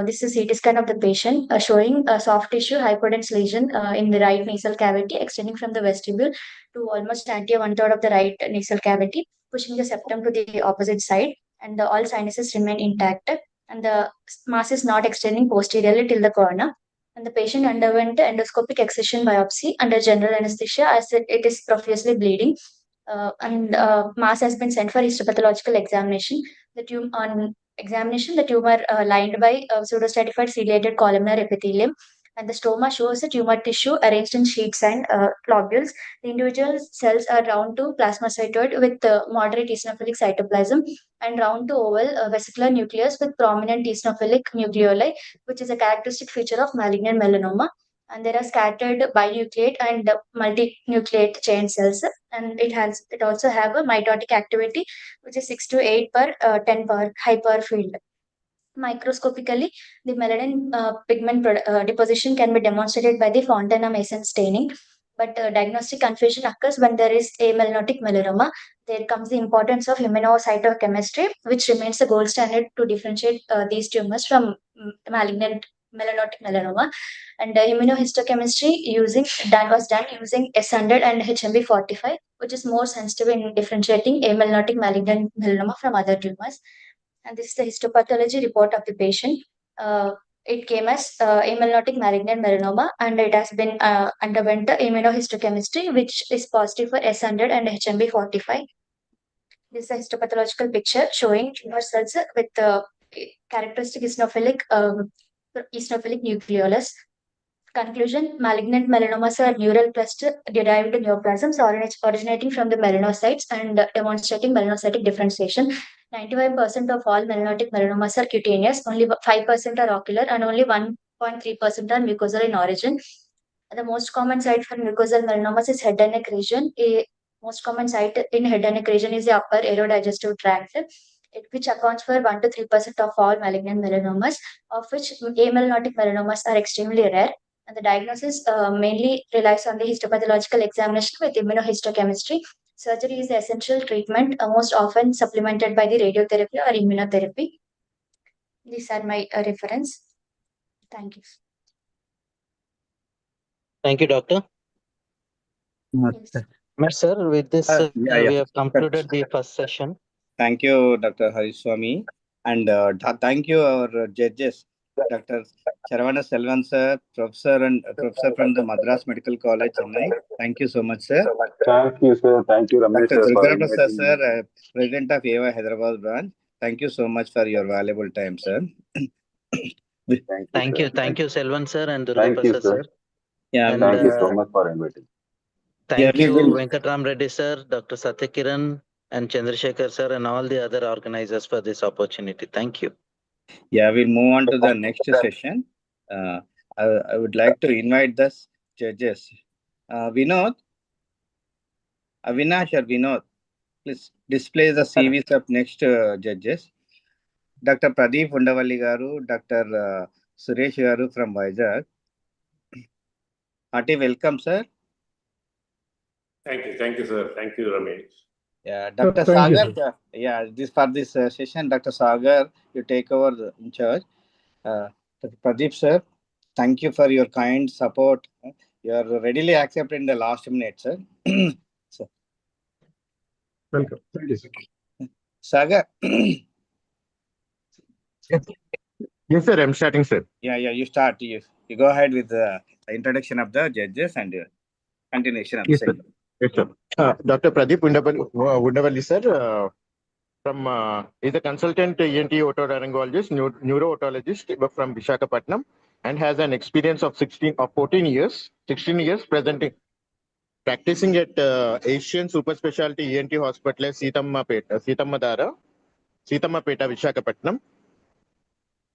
this is CT scan of the patient showing a soft tissue hypodense lesion in the right nasal cavity extending from the vestibule to almost anterior one-third of the right nasal cavity, pushing the septum to the opposite side, and all sinuses remain intact, and the mass is not extending posteriorly till the corner. And the patient underwent endoscopic excision biopsy under general anesthesia as it is profusely bleeding. And mass has been sent for histopathological examination. On examination, the tumor lined by pseudostratified ciliated columnar epithelium, and the stroma shows the tumor tissue arranged in sheets and globules. The individual cells are round to plasmacytoid with moderate eosinophilic cytoplasm and round to oval vesicular nucleus with prominent eosinophilic nucleoli, which is a characteristic feature of malignant melanoma. And there are scattered binucleate and multinucleate chain cells, and it also have a mitotic activity, which is 6 to 8 per 10 per high per field. Microscopically, the melanin pigment deposition can be demonstrated by the Fontana-Mason staining, but diagnostic confusion occurs when there is a melanotic melanoma. There comes the importance of immunocytochemistry, which remains the gold standard to differentiate these tumors from malignant melanotic melanoma. And immunohistochemistry was done using S100 and HMB45, which is more sensitive in differentiating a melanotic malignant melanoma from other tumors. And this is the histopathology report of the patient. It came as amyloidotic malignant melanoma, and it has been underwent the immunohistochemistry, which is positive for S100 and HMB45. This is a histopathological picture showing tumor cells with characteristic eosinophilic nucleolus. Conclusion: malignant melanomas are neural cluster derived neoplasms originating from the melanocytes and demonstrating melanocytic differentiation. 95% of all melanotic melanomas are cutaneous, only 5% are ocular, and only 1.3% are mucosal in origin. The most common site for mucosal melanomas is head and neck region. A most common site in head and neck region is the upper aerodigestive tract, which accounts for 1 to 3% of all malignant melanomas, of which amelanotic melanomas are extremely rare. And the diagnosis mainly relies on the histopathological examination with immunohistochemistry. Surgery is the essential treatment, most often supplemented by the radiotherapy or immunotherapy. These are my reference. Thank you. Thank you, Doctor. Sir, with this, we have concluded the first session. Thank you, Dr. Hariswamy. And thank you, our judges, Dr. Charavana Selvan, sir, professor from the Madras Medical College, Chennai. Thank you so much, sir. Thank you, sir. Thank you, Ramesh, Dr. sir, for Durgara Prasad, inviting me. sir, President of AOI Hyderabad branch. Thank you so much for your valuable time, sir. Thank you, Selvan, sir, and Durga Thank you, Prasad, sir. sir. Yeah, And, thank you so much for inviting. Thank you, Venkatram Reddy, sir, Dr. Satyakiran, and Chandrasekhar, sir, and all the other organizers for this opportunity. Thank you. Yeah, we'll move on to the next session. I would like to invite the judges. Vinod, Avinash or Vinod, please display the CVs of next judges. Dr. Pradeep Undavalli garu, Dr. Suresh garu from Vizag. Hearty welcome, sir. Thank you, sir. Thank you, Ramesh. Yeah, Dr. Thank you, Sagar. sir. Yeah, this session, Dr. Sagar, you take over in charge. Dr. Pradeep, sir, thank you for your kind support. You are readily accepted in the last minute, sir. So, Welcome. Thank you, sir. Sagar. Yes, sir. I'm starting, sir. Yeah, you start. You go ahead with the introduction of the judges and continuation of the Yes, sir. session. Yes, sir. Dr. Pradeep Undavalli, sir, is a consultant ENT otolaryngologist, neuro-otologist from Visakhapatnam, and has an experience of 14 years, 16 years practicing at Asian Super Specialty ENT Hospital, Sitammapeta, Visakhapatnam.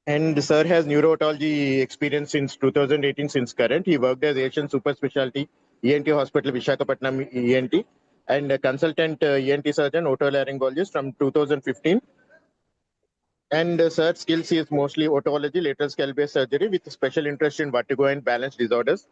And sir has neurotology experience since 2018 since current. He worked as Asian Super Specialty ENT Hospital, Visakhapatnam ENT, and a consultant ENT surgeon, otolaryngologist from 2015. And sir skills is mostly otology, lateral scale-based surgery with special interest in vertigo and balance disorders.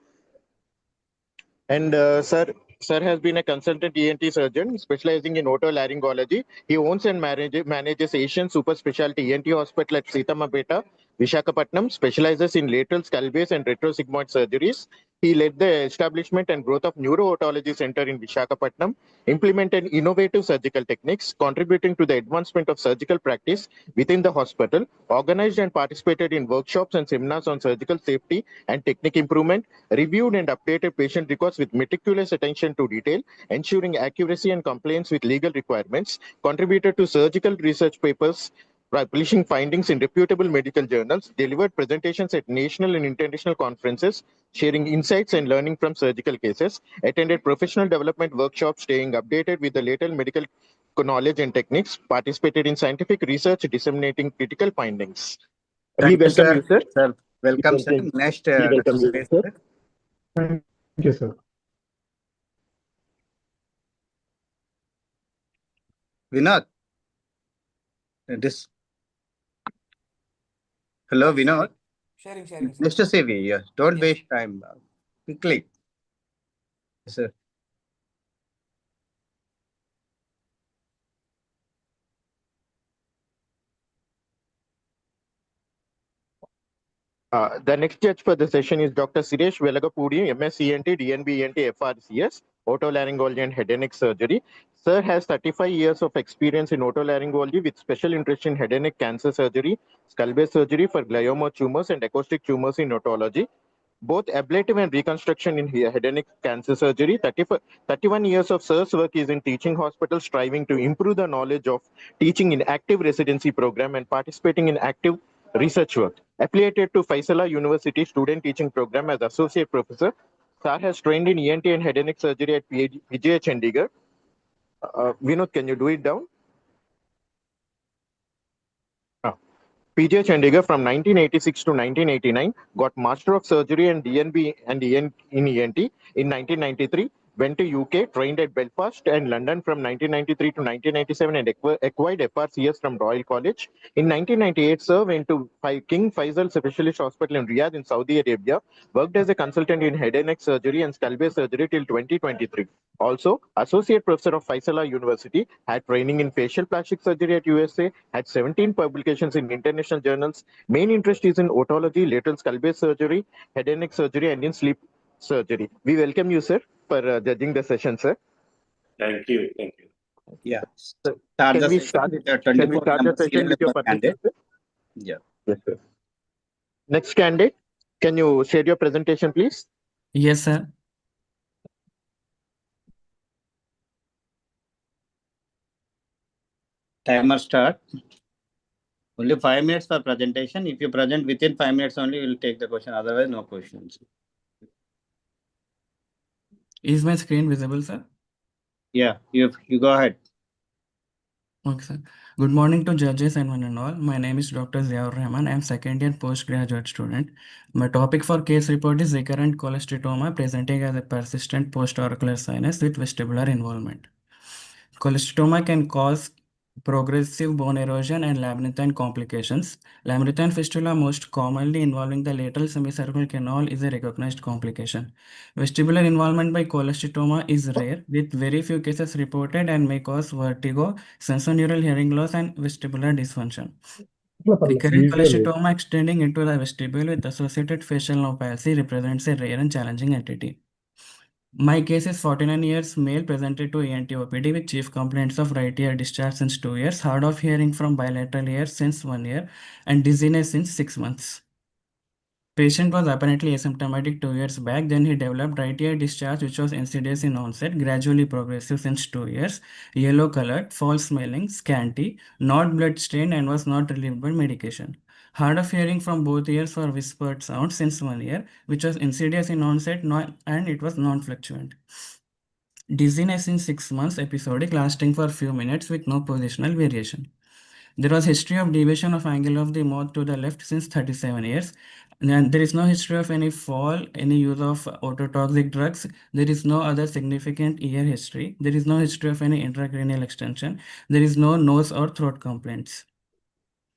And sir has been a consultant ENT surgeon specializing in otolaryngology. He owns and manages Asian Super Specialty ENT Hospital at Sitammapeta, Visakhapatnam, specializes in lateral skull-base and retrosigmoid surgeries. He led the establishment and growth of Neuro-Otology Center in Visakhapatnam, implemented innovative surgical techniques, contributing to the advancement of surgical practice within the hospital, organized and participated in workshops and seminars on surgical safety and technique improvement, reviewed and updated patient records with meticulous attention to detail, ensuring accuracy and compliance with legal requirements, contributed to surgical research papers, publishing findings in reputable medical journals, delivered presentations at national and international conferences, sharing insights and learning from surgical cases, attended professional development workshops, staying updated with the latest medical knowledge and techniques, participated in scientific research, disseminating critical findings. Thank We you, welcome sir. you, sir. Sir, welcome, sir. Next, We Dr. welcome you, Suresh, sir. sir. Thank you, sir. Vinod. This. Hello, Vinod. Sharing, sir. Mr. CV, yes. Don't Yes. waste time. Quickly. Yes, sir. The next judge for the session is Dr. Suresh Velagapudi, MSc DNB ENT FRCS, otolaryngology and head and neck surgery. Sir has 35 years of experience in otolaryngology with special interest in head and neck cancer surgery, skull-base surgery for glioma tumors and acoustic tumors in otology. Both ablative and reconstruction in head and neck cancer surgery. 31 years of Sir's work is in teaching hospitals, striving to improve the knowledge of teaching in active residency program and participating in active research work. Affiliated to Faisala University Student Teaching Program as Associate Professor, Sir has trained in ENT and head and neck surgery at PGI Chandigarh. Vinod, can you do it down? PJ Chandigarh from 1986 to 1989, got Master of Surgery and DNB and in ENT in 1993, went to UK, trained at Belfast and London from 1993 to 1997 and acquired FRCS from Royal College. In 1998, Sir went to King Faisal Specialist Hospital in Riyadh in Saudi Arabia, worked as a consultant in head and neck surgery and skull-base surgery till 2023. Also, Associate Professor of Faisala University, had training in facial plastic surgery at USA, had 17 publications in international journals. Main interest is in otology, lateral skull-base surgery, head and neck surgery, and in sleep surgery. We welcome you, sir, for judging the session, sir. Thank you. Thank you. Yeah. So, start the session with a 24-member serial number candidate. Yeah. Yes, sir. Next candidate, can you share your presentation, please? Yes, sir. Timer start. Only 5 minutes for presentation. If you present within 5 minutes only, we will take the question. Otherwise, no questions. Is my screen visible, sir? Yeah, you go ahead. Okay, sir. Good morning to judges and one and all. My name is Dr. Ziaur Rahman. I am second year postgraduate student. My topic for case report is recurrent cholesteatoma presenting as a persistent post-auricular sinus with vestibular involvement. Cholesteatoma can cause progressive bone erosion and labyrinthine complications. Labyrinthine fistula, most commonly involving the lateral semicircular canal, is a recognized complication. Vestibular involvement by cholesteatoma is rare, with very few cases reported, and may cause vertigo, sensorineural hearing loss, and vestibular dysfunction. Recurrent cholesteatoma extending into the vestibule with associated facial nerve palsy represents a rare and challenging entity. My case is 49 years male presented to ENT OPD with chief complaints of right ear discharge since 2 years, hard of hearing from bilateral ears since 1 year, and dizziness since 6 months. Patient was apparently asymptomatic 2 years back. Then he developed right ear discharge, which was insidious in onset, gradually progressive since 2 years, yellow colored, foul smelling, scanty, not blood stained, and was not relieved by medication. Hard of hearing from both ears for whispered sounds since 1 year, which was insidious in onset and it was non-fluctuant. Dizziness in 6 months, episodic, lasting for few minutes with no positional variation. There was history of deviation of angle of the mouth to the left since 37 years. And there is no history of any fall, any use of ototoxic drugs. There is no other significant ear history. There is no history of any intracranial extension. There is no nose or throat complaints.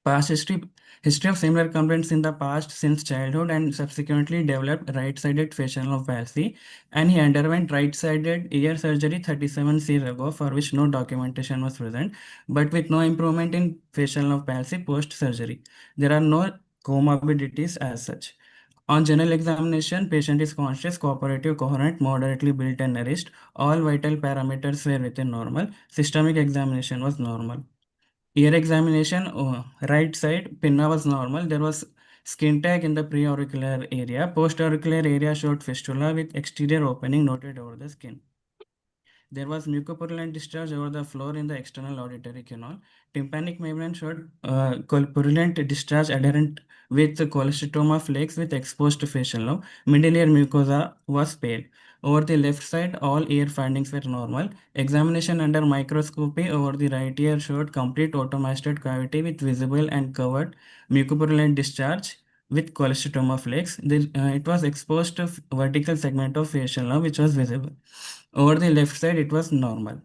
Past history of similar complaints in the past since childhood, and subsequently developed right-sided facial nerve palsy, and he underwent right-sided ear surgery 37 years ago, for which no documentation was present, but with no improvement in facial nerve palsy post-surgery. There are no comorbidities as such. On general examination, patient is conscious, cooperative, coherent, moderately built and nourished. All vital parameters were within normal. Systemic examination was normal. Ear examination, right side, pinna was normal. There was skin tag in the preauricular area. Postauricular area showed fistula with exterior opening noted over the skin. There was mucopurulent discharge over the floor in the external auditory canal. Tympanic membrane showed purulent discharge adherent with cholesteatoma flakes with exposed facial nerve. Middle ear mucosa was pale. Over the left side, all ear findings were normal. Examination under microscopy over the right ear showed complete automastoid cavity with visible and covered mucopurulent discharge with cholesteatoma flakes. It was exposed to vertical segment of facial nerve which was visible. Over the left side, it was normal.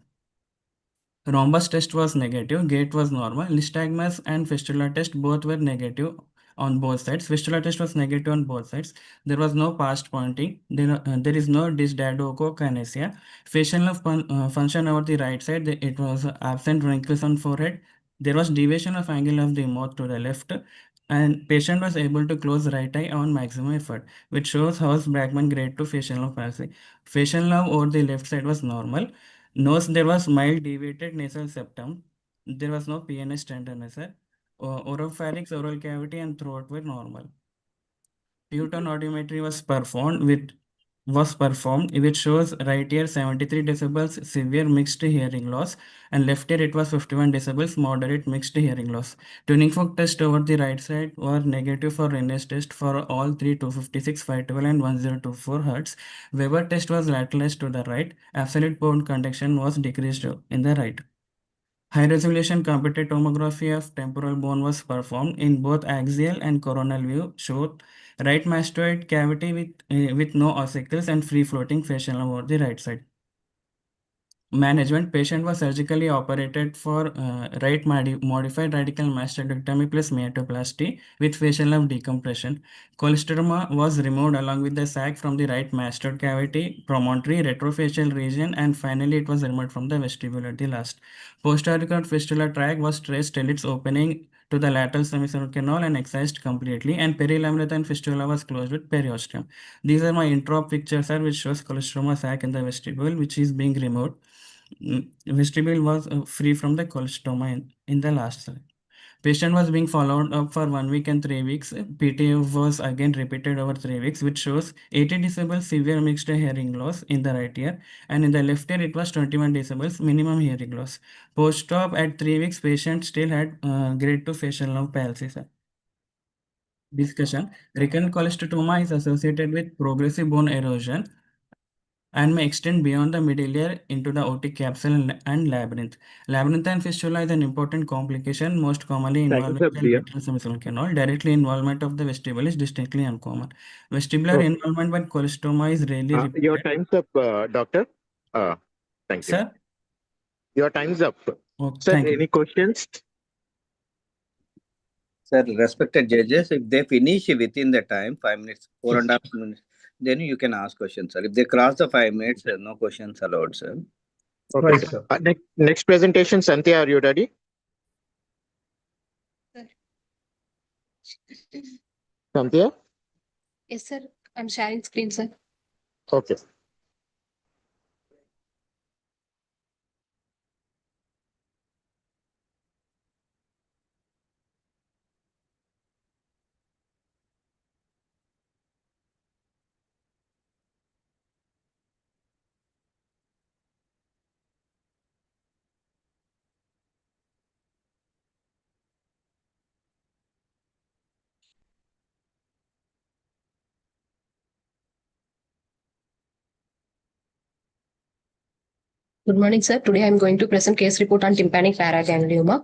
Rhombus test was negative, gait was normal. Nystagmus and fistula test both were negative on both sides. Fistula test was negative on both sides. There was no past pointing. There is no dysdiadochokinesia. Facial nerve function over the right side, it was absent wrinkles on forehead. There was deviation of angle of the mouth to the left, and patient was able to close right eye on maximum effort, which shows House Bragman grade 2 facial nerve palsy. Facial nerve over the left side was normal. Nose, there was mild deviated nasal septum. There was no PNS tenderness. Oropharynx, oral cavity, and throat were normal. Putative audiometry was performed, which shows right ear 73 decibels severe mixed hearing loss, and left ear it was 51 decibels moderate mixed hearing loss. Tuning fork test over the right side were negative for Rennes test for all three 256, 512 and 1024 Hz. Weber test was lateralized to the right. Absolute bone conduction was decreased in the right. High resolution computed tomography of temporal bone was performed in both axial and coronal view, showed right mastoid cavity with no ossicles and free floating facial nerve over the right side. Management, patient was surgically operated for right modified radical mastectomy plus myotoplasty with facial nerve decompression. Cholesteatoma was removed along with the sac from the right mastoid cavity, promontory, retrofacial region, and finally it was removed from the vestibule at the last. Postauricular fistula tract was traced till its opening to the lateral semicircular canal and excised completely, and perilabyrinthine fistula was closed with periosteum. These are my intro pictures, sir, which shows cholesteatoma sac in the vestibule, which is being removed. Vestibule was free from the cholesteatoma in the last slide. Patient was being followed up for 1 week and 3 weeks. PTA was again repeated over 3 weeks, which shows 80 decibels severe mixed hearing loss in the right ear, and in the left ear it was 21 decibels minimum hearing loss. Post-op at 3 weeks, patient still had grade 2 facial nerve palsy. Sir. Discussion. Recurrent cholesteatoma is associated with progressive bone erosion and may extend beyond the middle ear into the otic capsule and labyrinth. Labyrinthine fistula is an important complication, most commonly Time's involving up, the dear. lateral semicircular canal. Directly involvement of the vestibule is distinctly uncommon. Vestibular Okay. involvement by cholestoma is rarely Your reported. time's up, doctor. Thank you. Sir? Your time's up. Oh, Sir, thank you. any questions? Sir, respected judges, if they finish within the time, 5 minutes, 4.5 minutes, then you can ask questions, sir. If they cross the 5 minutes, no questions allowed, sir. Okay. Right, sir. Next presentation, Santhya, are you ready? Santhya? Yes, sir. I'm sharing screen, sir. Okay. Good morning, sir. Today I'm going to present case report on tympanic paraganglioma.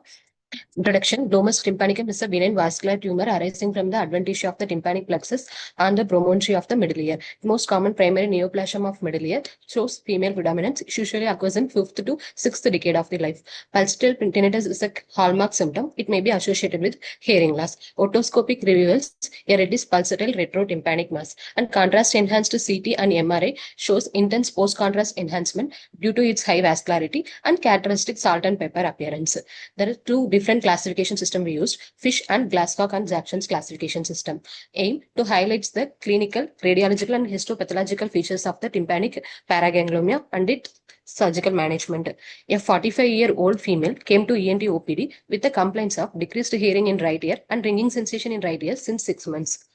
Introduction. Glomus tympanicum is a benign vascular tumor arising from the adventitia of the tympanic plexus and the promontory of the middle ear. The most common primary neoplasm of middle ear shows female predominance. It usually occurs in 5th to 6th decade of the life. Pulsatile tinnitus is a hallmark symptom. It may be associated with hearing loss. Otoscopic reveals a reddish pulsatile retrotympanic mass, and contrast enhanced CT and MRI shows intense post-contrast enhancement due to its high vascularity and characteristic salt and pepper appearance. There are two different classification system we used, Fish and Glascock and Jackson's classification system. Aim to highlight the clinical, radiological and histopathological features of the tympanic paraganglioma and its surgical management. A 45-year-old female came to ENT OPD with the complaints of decreased hearing in right ear and ringing sensation in right ear since 6 months.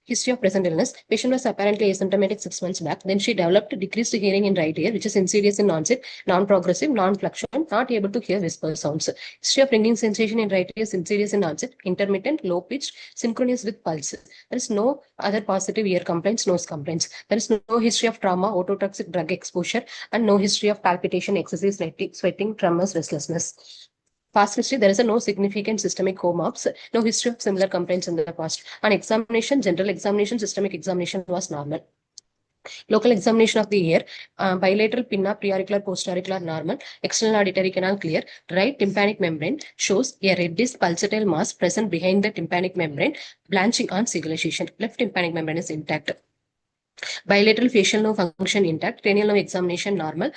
History of present illness. Patient was apparently asymptomatic 6 months back. Then she developed decreased hearing in right ear, which is insidious in onset, non-progressive, non-fluctuant, not able to hear whisper sounds. History of ringing sensation in right ear is insidious in onset, intermittent, low-pitched, synchronous with pulse. There is no other positive ear complaints, nose complaints. There is no history of trauma, ototoxic drug exposure, and no history of palpitation, excessive sweating, tremors, restlessness. Past history, there is no significant systemic co-ops, no history of similar complaints in the past. On examination, general examination, systemic examination was normal. Local examination of the ear, bilateral pinna, preauricular, postauricular normal, external auditory canal clear, right tympanic membrane shows a reddish pulsatile mass present behind the tympanic membrane, blanching on cingulation. Left tympanic membrane is intact. Bilateral facial nerve function intact, cranial nerve examination normal,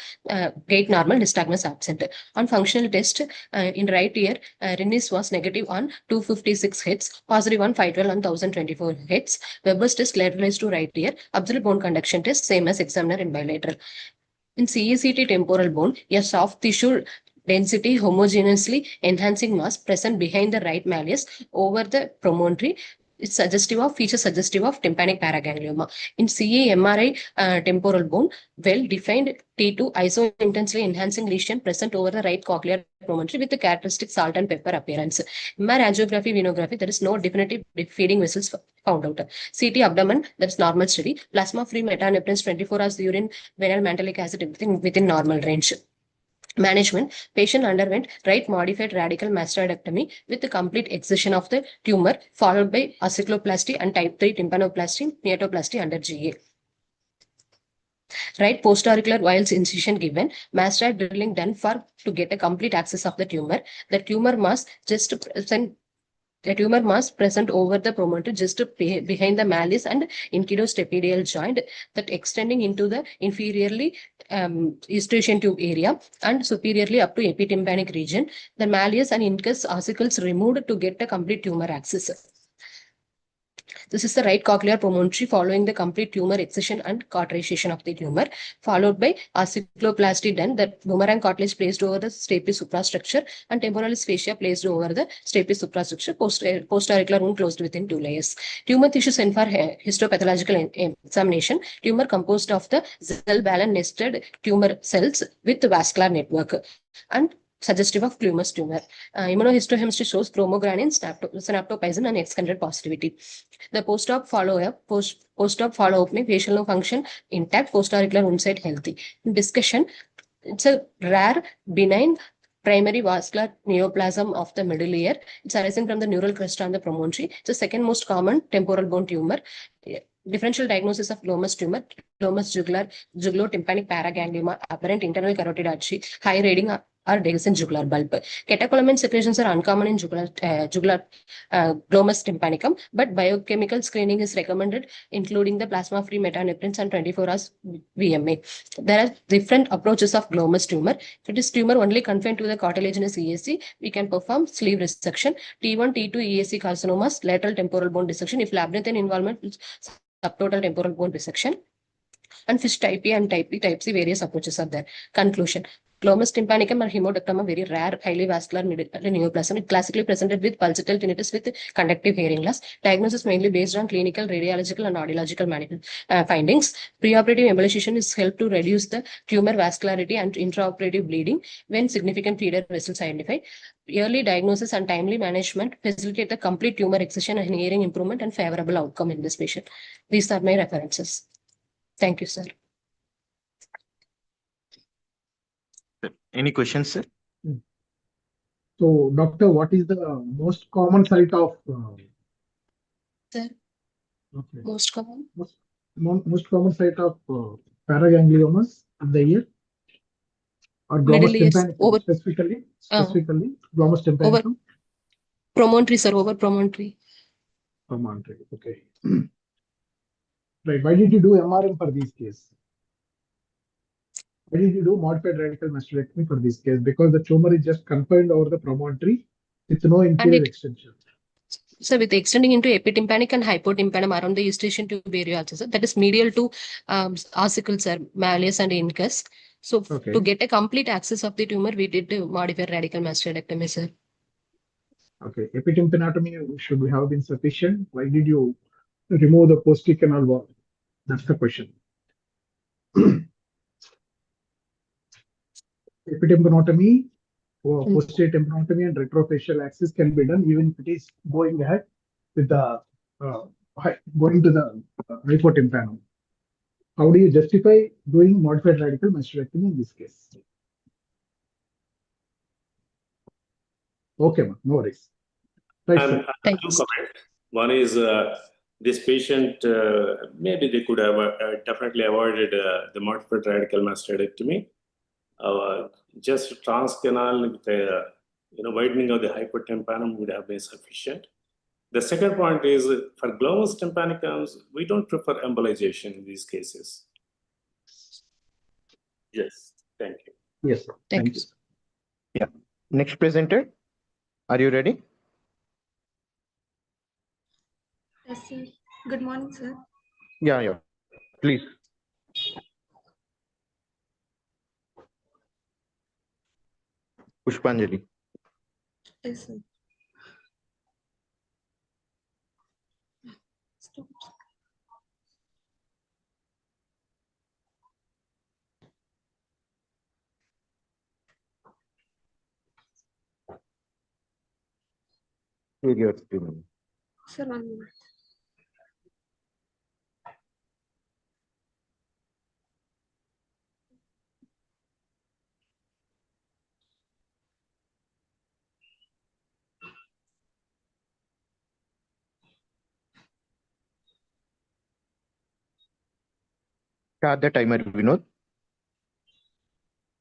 gait normal, nystagmus absent. On functional test, in right ear, Rennes was negative on 256 hits, positive on 512 on 1024 hits. Weber's test lateralized to right ear, absolute bone conduction test, same as examiner in bilateral. In CECT temporal bone, a soft tissue density homogeneously enhancing mass present behind the right malleus over the promontory. It's feature suggestive of tympanic paraganglioma. In CE MRI temporal bone, well-defined T2 iso-intensely enhancing lesion present over the right cochlear promontory with the characteristic salt and pepper appearance. MR angiography, venography, there is no definitive feeding vessels found out. CT abdomen, that's normal study. Plasma-free metanephrin 24 hours urine, venal mantelic acid, everything within normal range. Management, patient underwent right modified radical mastoidectomy with the complete excision of the tumor followed by ossicloplasty and type 3 tympanoplasty, neotoplasty under GA. Right postauricular whilst incision given, mastoid drilling done to get a complete access of the tumor. The tumor mass present over the promontory just behind the malleus and inquidostepidial joint that extending into the inferiorly eustachian tube area and superiorly up to epitympanic region. The malleus and incus ossicles removed to get a complete tumor access. This is the right cochlear promontory following the complete tumor excision and cauterization of the tumor, followed by ossicloplasty done, that boomerang cartilage placed over the stapes suprastructure and temporalis fascia placed over the stapes suprastructure, postauricular wound closed within 2 layers. Tumor tissue sent for histopathological examination. Tumor composed of the Zellballen nested tumor cells with vascular network. And suggestive of Clumer's tumor. Immunohistochemistry shows chromogranin, synaptophysin, and excanded positivity. The post-op follow-up may facial nerve function intact, post-auricular wound site healthy. In discussion, it's a rare, benign primary vascular neoplasm of the middle ear. It's arising from the neural crest on the promontory. It's the second most common temporal bone tumor. Differential diagnosis of glomus tumor, glomus jugulotympanic paraganglioma, apparent internal carotid artery, high reading or dehiscent jugular bulb. Catecholamine secretions are uncommon in glomus tympanicum, but biochemical screening is recommended, including the plasma-free metanephrines and 24 hours VMA. There are different approaches of glomus tumor. If it is tumor only confined to the cartilaginous EAC, we can perform sleeve resection. T1, T2 EAC carcinomas, lateral temporal bone dissection. If labyrinthine involvement, subtotal temporal bone resection. And fish type A and type B, type C, various approaches are there. Conclusion. Glomus tympanicum or hemodectoma, very rare, highly vascular neoplasm. It classically presented with pulsatile tinnitus with conductive hearing loss. Diagnosis mainly based on clinical, radiological, and audiological findings. Preoperative embolization is helped to reduce the tumor vascularity and intraoperative bleeding when significant feeder vessels identified. Early diagnosis and timely management facilitate the complete tumor excision and hearing improvement and favorable outcome in this patient. These are my references. Thank you, sir. Any questions, sir? So, doctor, what is the most common site of? Sir, Okay. most common? Most common site of paragangliomas in the ear? Or glomus Middle ears, tympanicum, specifically glomus tympanicum? Promontory, sir, over promontory. Promontory, okay. Right, why did you do MRM for this case? Why did you do modified radical mastectomy for this case? Because the tumor is just confined over the promontory with no inferior extension. So with extending into epitympanic and hypotympanum around the eustachian tube area also, sir, that is medial to ossicles, sir, malleus and incus. So to get a complete access of the tumor, we did modify radical mastectomy, sir. Okay, epitympanotomy should have been sufficient. Why did you remove the post-canal wall? That's the question. Epitympanotomy, posterior tympanotomy, and retrofacial axis can be done even if it is going ahead with the going to the hypotympanum. How do you justify doing modified radical mastectomy in this case? Okay, no worries. Right, sir. Two comments. One is this patient, maybe they could have definitely avoided the modified radical mastectomy. Just transcanal with widening of the hypotympanum would have been sufficient. The second point is for glomus tympanicums, we don't prefer embolization in these cases. Yes, thank you. Yes, sir. Thank you. Yeah. Next presenter, are you ready? Yes, sir. Good morning, sir. Yeah, please. Pushpanjali. Yes, sir. Stop. Sir, 1 minute. Start the timer, Vinod.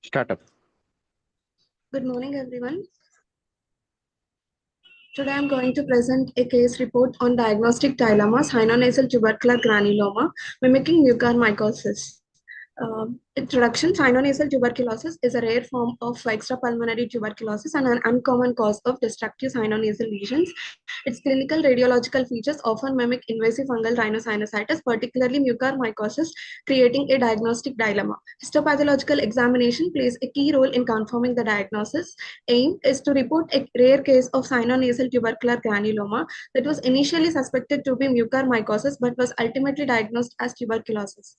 Start up. Good morning, everyone. Today I'm going to present a case report on diagnostic dilemma, sinonasal tubercular granuloma, mimicking mucormycosis. Introduction: sinonasal tuberculosis is a rare form of extrapulmonary tuberculosis and an uncommon cause of destructive sinonasal lesions. Its clinical radiological features often mimic invasive fungal rhinosinusitis, particularly mucormycosis, creating a diagnostic dilemma. Histopathological examination plays a key role in confirming the diagnosis. Aim is to report a rare case of sinonasal tubercular granuloma that was initially suspected to be mucormycosis but was ultimately diagnosed as tuberculosis.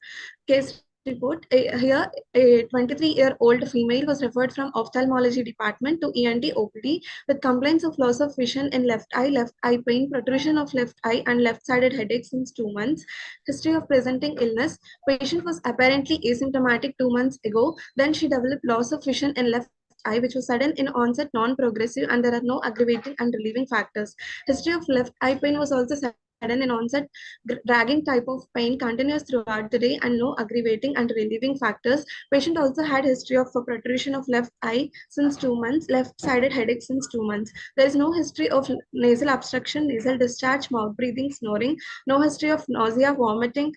Case report. Here, a 23-year-old female was referred from ophthalmology department to ENT OPD with complaints of loss of vision in left eye pain, protrusion of left eye, and left-sided headache since 2 months. History of presenting illness. Patient was apparently asymptomatic 2 months ago. Then she developed loss of vision in left eye, which was sudden in onset, non-progressive, and there are no aggravating and relieving factors. History of left eye pain was also sudden in onset, dragging type of pain continues throughout the day and no aggravating and relieving factors. Patient also had history of protrusion of left eye since 2 months, left-sided headache since 2 months. There is no history of nasal obstruction, nasal discharge, mouth breathing, snoring, no history of nausea, vomiting,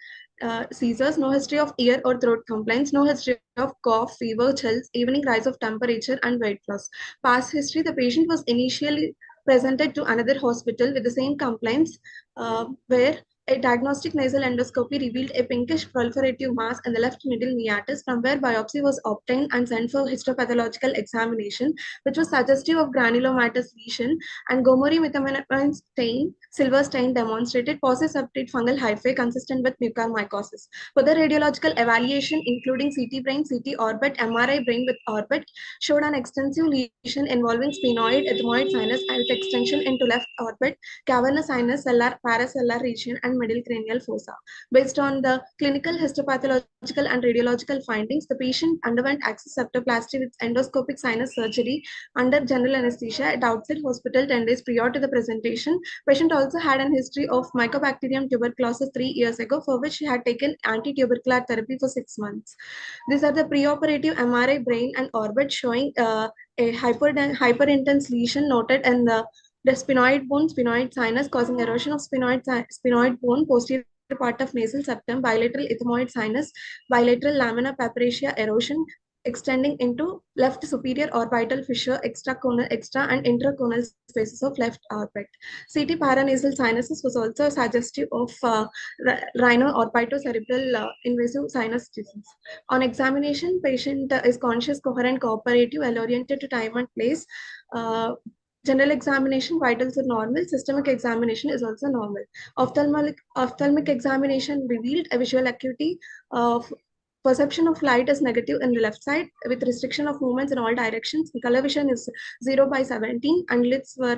seizures, no history of ear or throat complaints, no history of cough, fever, chills, evening rise of temperature, and weight loss. Past history, the patient was initially presented to another hospital with the same complaints, where a diagnostic nasal endoscopy revealed a pinkish proliferative mass in the left middle meatus, from where biopsy was obtained and sent for histopathological examination, which was suggestive of granulomatous lesion, and Gomori methamphetamine stain, silver stain demonstrated post-septate fungal hyphae consistent with mucormycosis. Further radiological evaluation, including CT brain, CT orbit, MRI brain with orbit, showed an extensive lesion involving sphenoid ethmoid sinus with extension into left orbit, cavernous sinus, cellular, paracellular region, and middle cranial fossa. Based on the clinical, histopathological, and radiological findings, the patient underwent access septoplasty with endoscopic sinus surgery under general anesthesia at outside hospital 10 days prior to the presentation. Patient also had an history of Mycobacterium tuberculosis 3 years ago, for which she had taken anti-tubercular therapy for 6 months. These are the preoperative MRI brain and orbit showing a hyperintense lesion noted in the sphenoid bone, sphenoid sinus, causing erosion of sphenoid bone, posterior part of nasal septum, bilateral ethmoid sinus, bilateral lamina papyracea erosion extending into left superior orbital fissure, extra and intraconal spaces of left orbit. CT paranasal sinuses was also suggestive of rhino-orbitocerebral invasive sinus disease. On examination, patient is conscious, coherent, cooperative, well-oriented to time and place. General examination, vitals are normal. Systemic examination is also normal. Ophthalmic examination revealed a visual acuity of perception of light is negative in the left side with restriction of movements in all directions. The color vision is 0/17 and lids were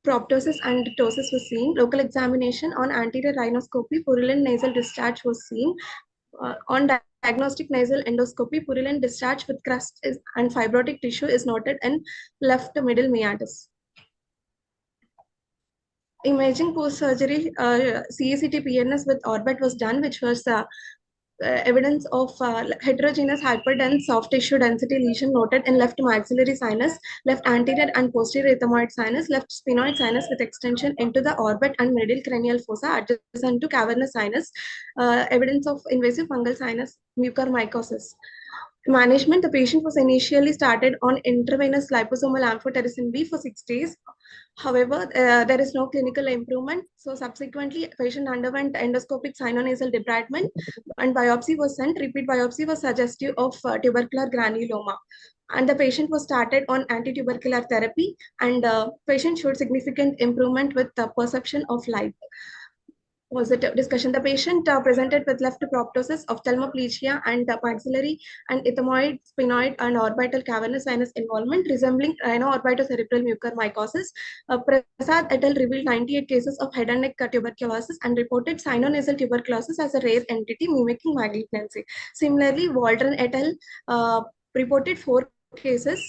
proptosis and ptosis was seen. Local examination on anterior rhinoscopy, purulent nasal discharge was seen. On diagnostic nasal endoscopy, purulent discharge with crust and fibrotic tissue is noted in left middle meatus. Imaging post-surgery, CACT PNS with orbit was done, which was evidence of heterogeneous hyperdense soft tissue density lesion noted in left maxillary sinus, left anterior and posterior ethmoid sinus, left sphenoid sinus with extension into the orbit and middle cranial fossa adjacent to cavernous sinus, evidence of invasive fungal sinus mucormycosis. Management, the patient was initially started on intravenous liposomal amphotericin B for 6 days. However, there is no clinical improvement. So subsequently, patient underwent endoscopic sinonasal debridement and biopsy was sent. Repeat biopsy was suggestive of tubercular granuloma. And the patient was started on anti-tubercular therapy, and patient showed significant improvement with the perception of light. Positive discussion. The patient presented with left proptosis, ophthalmoplegia, and maxillary and ethmoid, sphenoid, and orbital cavernous sinus involvement resembling rhino-orbitocerebral mucormycosis. Prasad et al. Revealed 98 cases of head and neck tuberculosis and reported sinonasal tuberculosis as a rare entity mimicking malignancy. Similarly, Waldron et al. Reported 4 cases.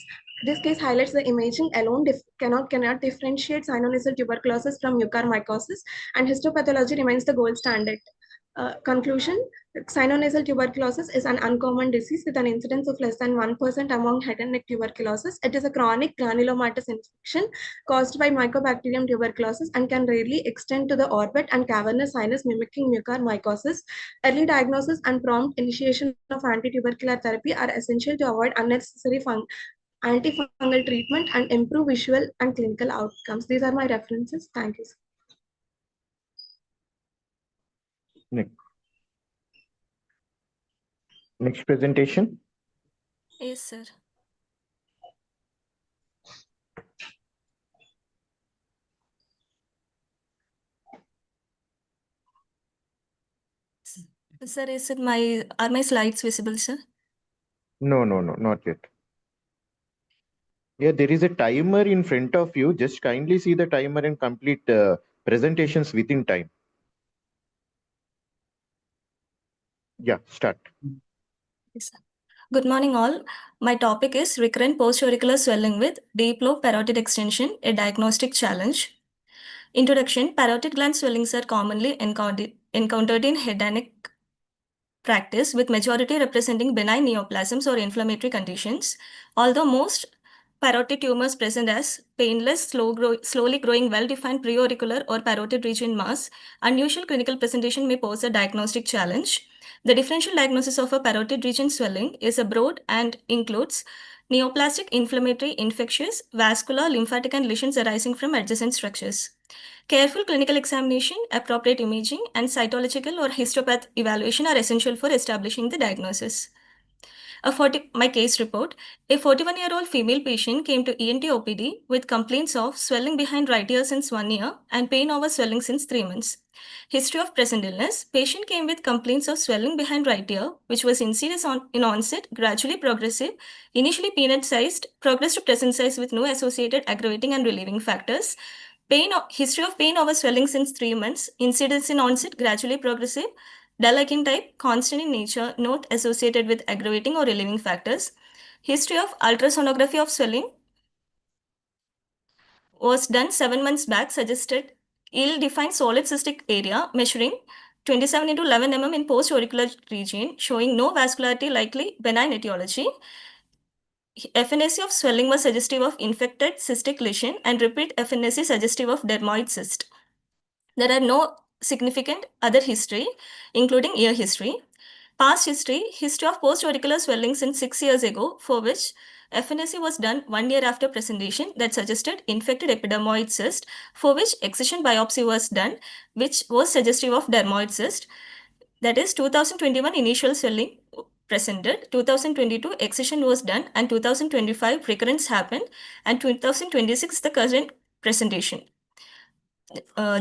This case highlights the imaging alone cannot differentiate sinonasal tuberculosis from mucormycosis, and histopathology remains the gold standard. Conclusion, sinonasal tuberculosis is an uncommon disease with an incidence of less than 1% among head and neck tuberculosis. It is a chronic granulomatous infection caused by Mycobacterium tuberculosis and can rarely extend to the orbit and cavernous sinus mimicking mucormycosis. Early diagnosis and prompt initiation of anti-tubercular therapy are essential to avoid unnecessary antifungal treatment and improve visual and clinical outcomes. These are my references. Thank you. Next presentation. Yes, sir. Sir, are my slides visible, sir? No, not yet. Yeah, there is a timer in front of you. Just kindly see the timer and complete presentations within time. Yeah, start. Yes, sir. Good morning, all. My topic is recurrent post-auricular swelling with deep lobe parotid extension, a diagnostic challenge. Introduction: parotid gland swellings are commonly encountered in head and neck practice, with majority representing benign neoplasms or inflammatory conditions. Although most parotid tumors present as painless, slowly growing, well-defined preauricular or parotid region mass, unusual clinical presentation may pose a diagnostic challenge. The differential diagnosis of a parotid region swelling is broad and includes neoplastic, inflammatory, infectious, vascular, lymphatic, and lesions arising from adjacent structures. Careful clinical examination, appropriate imaging, and cytological or histopath evaluation are essential for establishing the diagnosis. My case report: a 41-year-old female patient came to ENT OPD with complaints of swelling behind right ear since 1 year and pain over swelling since 3 months. History of present illness: patient came with complaints of swelling behind right ear, which was insidious in onset, gradually progressive, initially peanut-sized, progressed to present size with no associated aggravating and relieving factors. History of pain over swelling since 3 months, incidence in onset, gradually progressive, dull aching type, constant in nature, not associated with aggravating or relieving factors. History of ultrasonography of swelling was done 7 months back, suggested ill-defined solid cystic area measuring 27 into 11 mm in post-auricular region, showing no vascularity, likely benign etiology. FNAC of swelling was suggestive of infected cystic lesion, and repeat FNAC suggestive of dermoid cyst. There are no significant other history, including ear history. Past history: history of post-auricular swelling since 6 years ago, for which FNAC was done 1 year after presentation, that suggested infected epidermoid cyst, for which excision biopsy was done, which was suggestive of dermoid cyst. That is, 2021 initial swelling presented, 2022 excision was done, and 2025 recurrence happened, and 2026 the current presentation.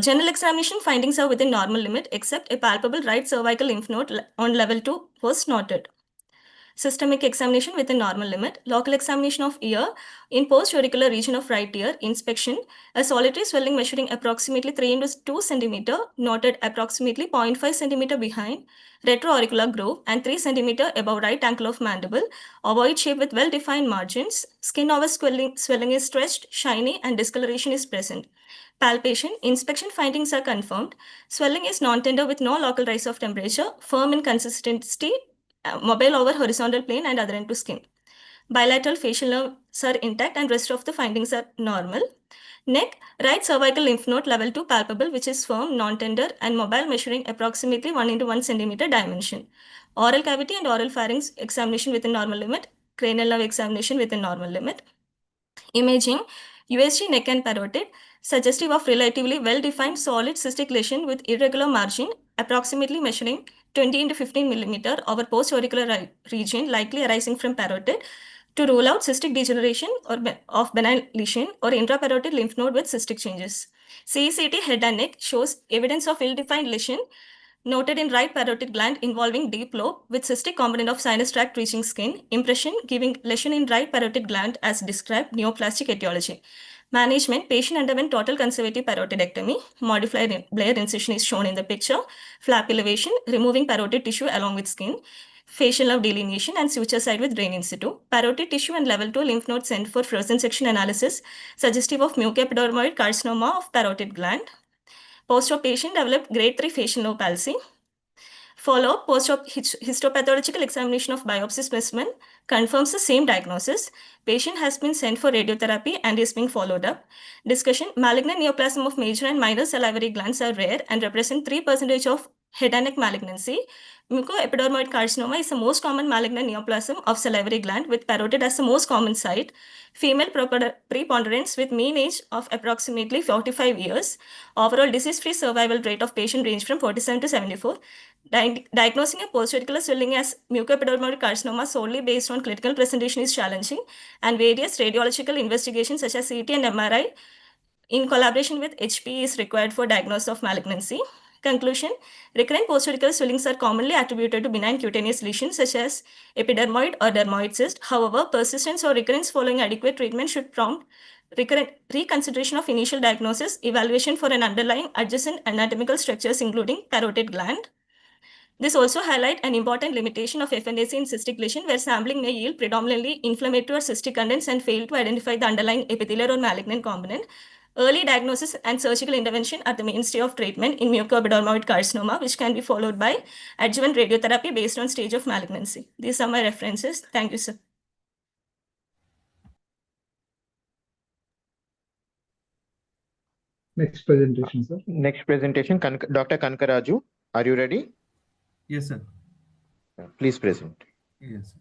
General examination findings are within normal limit, except a palpable right cervical lymph node on level 2 was noted. Systemic examination within normal limit. Local examination of ear. In post-auricular region of right ear, inspection: a solitary swelling measuring approximately 3 into 2 cm, noted approximately 0.5 cm behind retroauricular groove and 3 cm above right ankle of mandible, ovoid shape with well-defined margins. Skin over swelling is stretched, shiny, and discoloration is present. Palpation: inspection findings are confirmed. Swelling is non-tender with no local rise of temperature, firm in consistency, mobile over horizontal plane and adherent to skin. Bilateral facial nerves are intact and rest of the findings are normal. Neck: right cervical lymph node level 2 palpable, which is firm, non-tender, and mobile, measuring approximately 1 into 1 cm dimension. Oral cavity and oral pharynx examination within normal limit. Cranial nerve examination within normal limit. Imaging: USG neck and parotid, suggestive of relatively well-defined solid cystic lesion with irregular margin, approximately measuring 20 into 15 mm over post-auricular region, likely arising from parotid, to rule out cystic degeneration of benign lesion or intraparotid lymph node with cystic changes. CECT head and neck shows evidence of ill-defined lesion noted in right parotid gland involving deep lobe with cystic component of sinus tract reaching skin. Impression giving lesion in right parotid gland as described, neoplastic etiology. Management: patient underwent total conservative parotidectomy. Modified Blair incision is shown in the picture. Flap elevation, removing parotid tissue along with skin. Facial nerve delineation and suture site with drain in situ. Parotid tissue and level 2 lymph node sent for frozen section analysis, suggestive of mucoepidermoid carcinoma of parotid gland. Post-op patient developed grade 3 facial nerve palsy. Follow-up: post-op histopathological examination of biopsy specimen confirms the same diagnosis. Patient has been sent for radiotherapy and is being followed up. Discussion: malignant neoplasm of major and minor salivary glands are rare and represent 3% of head and neck malignancy. Mucoepidermoid carcinoma is the most common malignant neoplasm of salivary gland, with parotid as the most common site. Female preponderance with mean age of approximately 45 years. Overall disease-free survival rate of patient range from 47 to 74. Diagnosing a post-auricular swelling as mucoepidermoid carcinoma solely based on clinical presentation is challenging, and various radiological investigations such as CT and MRI in collaboration with HP is required for diagnosis of malignancy. Conclusion: recurrent postauricular swellings are commonly attributed to benign cutaneous lesions such as epidermoid or dermoid cyst. However, persistence or recurrence following adequate treatment should prompt reconsideration of initial diagnosis, evaluation for an underlying adjacent anatomical structures including carotid gland. This also highlights an important limitation of FNAC in cystic lesion, where sampling may yield predominantly inflammatory or cystic contents and fail to identify the underlying epithelial or malignant component. Early diagnosis and surgical intervention are the mainstay of treatment in mucoepidermoid carcinoma, which can be followed by adjuvant radiotherapy based on stage of malignancy. These are my references. Thank you, sir. Next presentation, sir. Next presentation, Dr. Kankaraju. Are you ready? Yes, sir. Please present. Yes.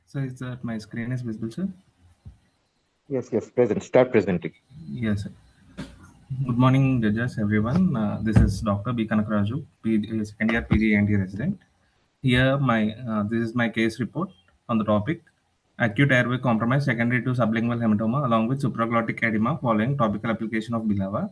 So is that my screen is visible, sir? Yes, present. Start presenting. Yes, sir. Good morning, judges, everyone. This is Dr. B. Kanakaraju, second year PG and resident. Here, this is my case report on the topic: acute airway compromise secondary to sublingual hematoma, along with supraglottic edema following topical application of Bilava.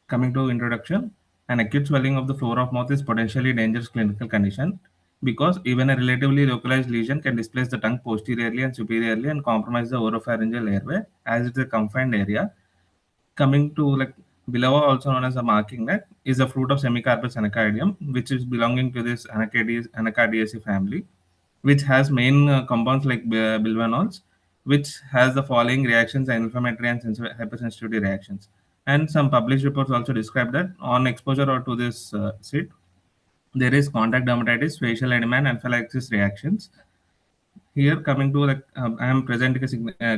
Coming to introduction, an acute swelling of the floor of mouth is potentially dangerous clinical condition because even a relatively localized lesion can displace the tongue posteriorly and superiorly and compromise the oropharyngeal airway as it is a confined area. Coming to Bilava, also known as a marking neck, is a fruit of semicarpus anacardium, which is belonging to this Anacardiaceae family, which has main compounds like bilvenols, which has the following reactions: inflammatory and hypersensitivity reactions. And some published reports also describe that on exposure or to this seed, there is contact dermatitis, facial edema, and anaphylaxis reactions. Here, coming to I am presenting a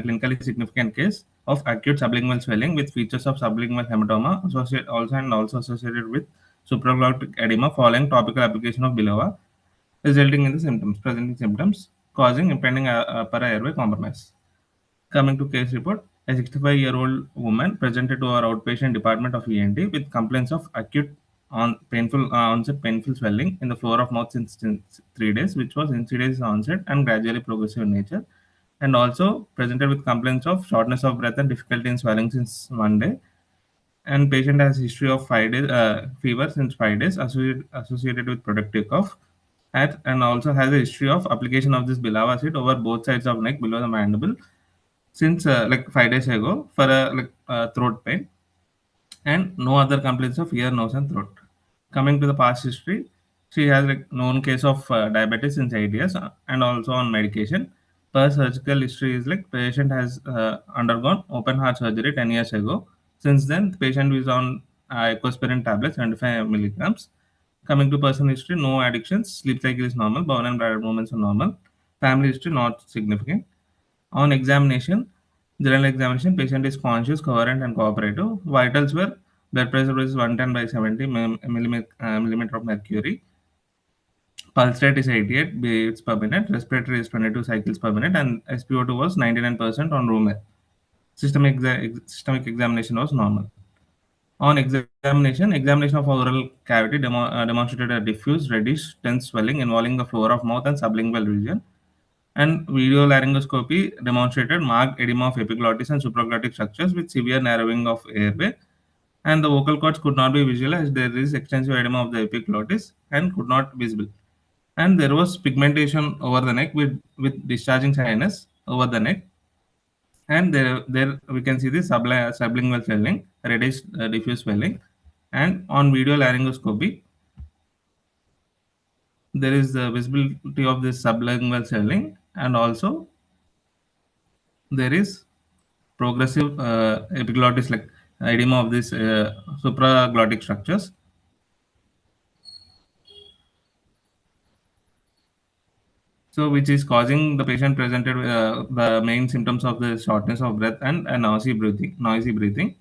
clinically significant case of acute sublingual swelling with features of sublingual hematoma also associated with supraglottic edema following topical application of Bilava, resulting in the presenting symptoms causing impending upper airway compromise. Coming to case report, a 65-year-old woman presented to our outpatient department of ENT with complaints of acute onset painful swelling in the floor of mouth since 3 days, which was insidious onset and gradually progressive in nature, and also presented with complaints of shortness of breath and difficulty in swelling since 1 day. And patient has history of 5 days fever since 5 days associated with productive cough, and also has a history of application of this bilava acid over both sides of neck below the mandible since 5 days ago for throat pain, and no other complaints of ear, nose, and throat. Coming to the past history, she has known case of diabetes since 8 years and also on medication. Per surgical history is patient has undergone open heart surgery 10 years ago. Since then, the patient is on ecospirin tablets 75 milligrams. Coming to personal history, no addictions, sleep cycle is normal, bowel and bladder movements are normal. Family history not significant. On examination, general examination, patient is conscious, coherent, and cooperative. Vitals were blood pressure was 110 by 70 millimeter of mercury. Pulse rate is 88 beats per minute. Respiratory is 22 cycles per minute, and SpO2 was 99% on room air. Systemic examination was normal. On examination of oral cavity demonstrated a diffuse reddish tense swelling involving the floor of mouth and sublingual region. And video laryngoscopy demonstrated marked edema of epiglottis and supraglottic structures with severe narrowing of airway. And the vocal cords could not be visualized. There is extensive edema of the epiglottis and could not be visible. And there was pigmentation over the neck with discharging sinus over the neck. And there we can see the sublingual swelling, reddish diffuse swelling. And on video laryngoscopy, there is the visibility of this sublingual swelling, and also there is progressive epiglottis edema of this supraglottic structures. So which is causing the patient presented the main symptoms of the shortness of breath and noisy breathing.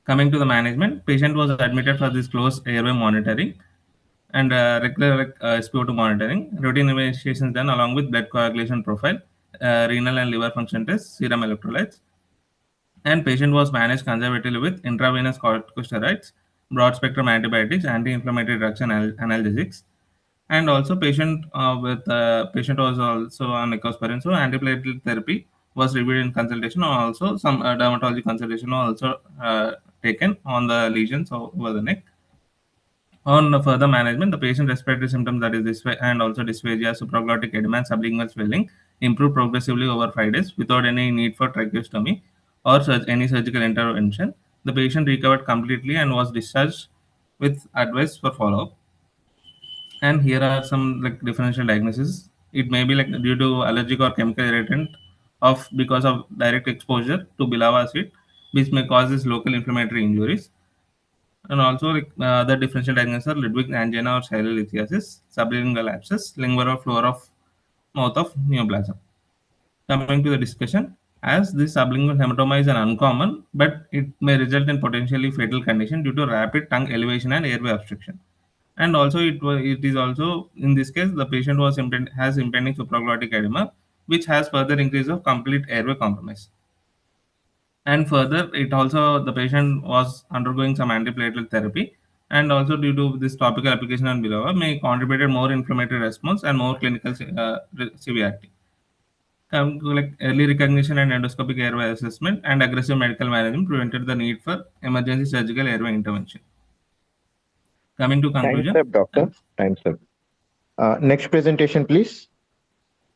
Coming to the management, patient was admitted for this close airway monitoring and regular SpO2 monitoring, routine investigations done along with blood coagulation profile, renal and liver function tests, serum electrolytes, and patient was managed conservatively with intravenous corticosteroids, broad spectrum antibiotics, anti-inflammatory drugs, and analgesics. And also patient was also on ecosprin, so antiplatelet therapy was reviewed in consultation, or also some dermatology consultation also taken on the lesions over the neck. On the further management, the patient respiratory symptoms, that is and also dysphagia, supraglottic edema, and sublingual swelling improved progressively over 5 days without any need for tracheostomy or any surgical intervention. The patient recovered completely and was discharged with advice for follow-up. And here are some differential diagnosis. It may be due to allergic or chemical irritant because of direct exposure to bilava acid, which may cause this local inflammatory injuries. And also the differential diagnosis are Ludwig angina or chylolithiasis, sublingual abscess, lingual or floor of mouth of neoplasm. Coming to the discussion, as this sublingual hematoma is an uncommon, but it may result in potentially fatal condition due to rapid tongue elevation and airway obstruction. And also it is also, in this case, the patient has impending supraglottic edema, which has further increase of complete airway compromise. And further, it also, the patient was undergoing some antiplatelet therapy, and also due to this topical application on bilava may contributed more inflammatory response and more clinical severity. Come to early recognition and endoscopic airway assessment and aggressive medical management prevented the need for emergency surgical airway intervention. Coming to conclusion. Time's up, doctor. Time's up. Next presentation, please.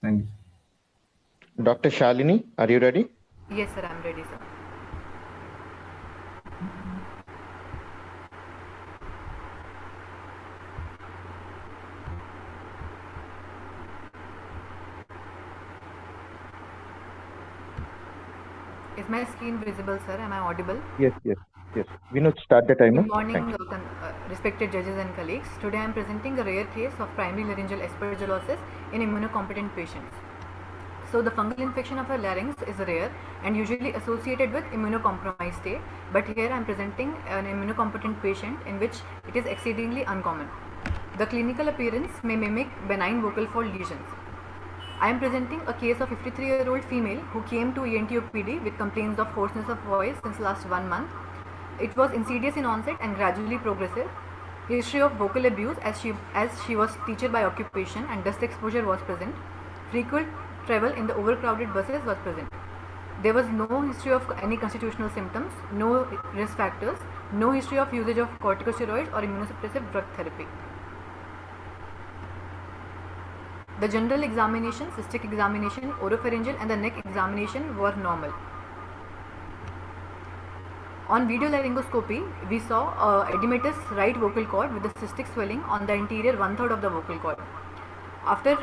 Thank you. Dr. Shalini, are you ready? Yes, sir, I'm ready, sir. Is my screen visible, sir? Am I audible? Yes. Vinod, start the timer. Good morning, respected judges and colleagues. Today I am presenting a rare case of primary laryngeal aspergillosis in immunocompetent patients. So the fungal infection of a larynx is rare and usually associated with immunocompromised state, but here I am presenting an immunocompetent patient in which it is exceedingly uncommon. The clinical appearance may mimic benign vocal fold lesions. I am presenting a case of 53-year-old female who came to ENT OPD with complaints of hoarseness of voice since last 1 month. It was insidious in onset and gradually progressive. History of vocal abuse as she was teacher by occupation and dust exposure was present. Frequent travel in the overcrowded buses was present. There was no history of any constitutional symptoms, no risk factors, no history of usage of corticosteroids or immunosuppressive drug therapy. The general examination, cystic examination, oropharyngeal and the neck examination were normal. On video laryngoscopy, we saw edematous right vocal cord with the cystic swelling on the interior 1/3 of the vocal cord. After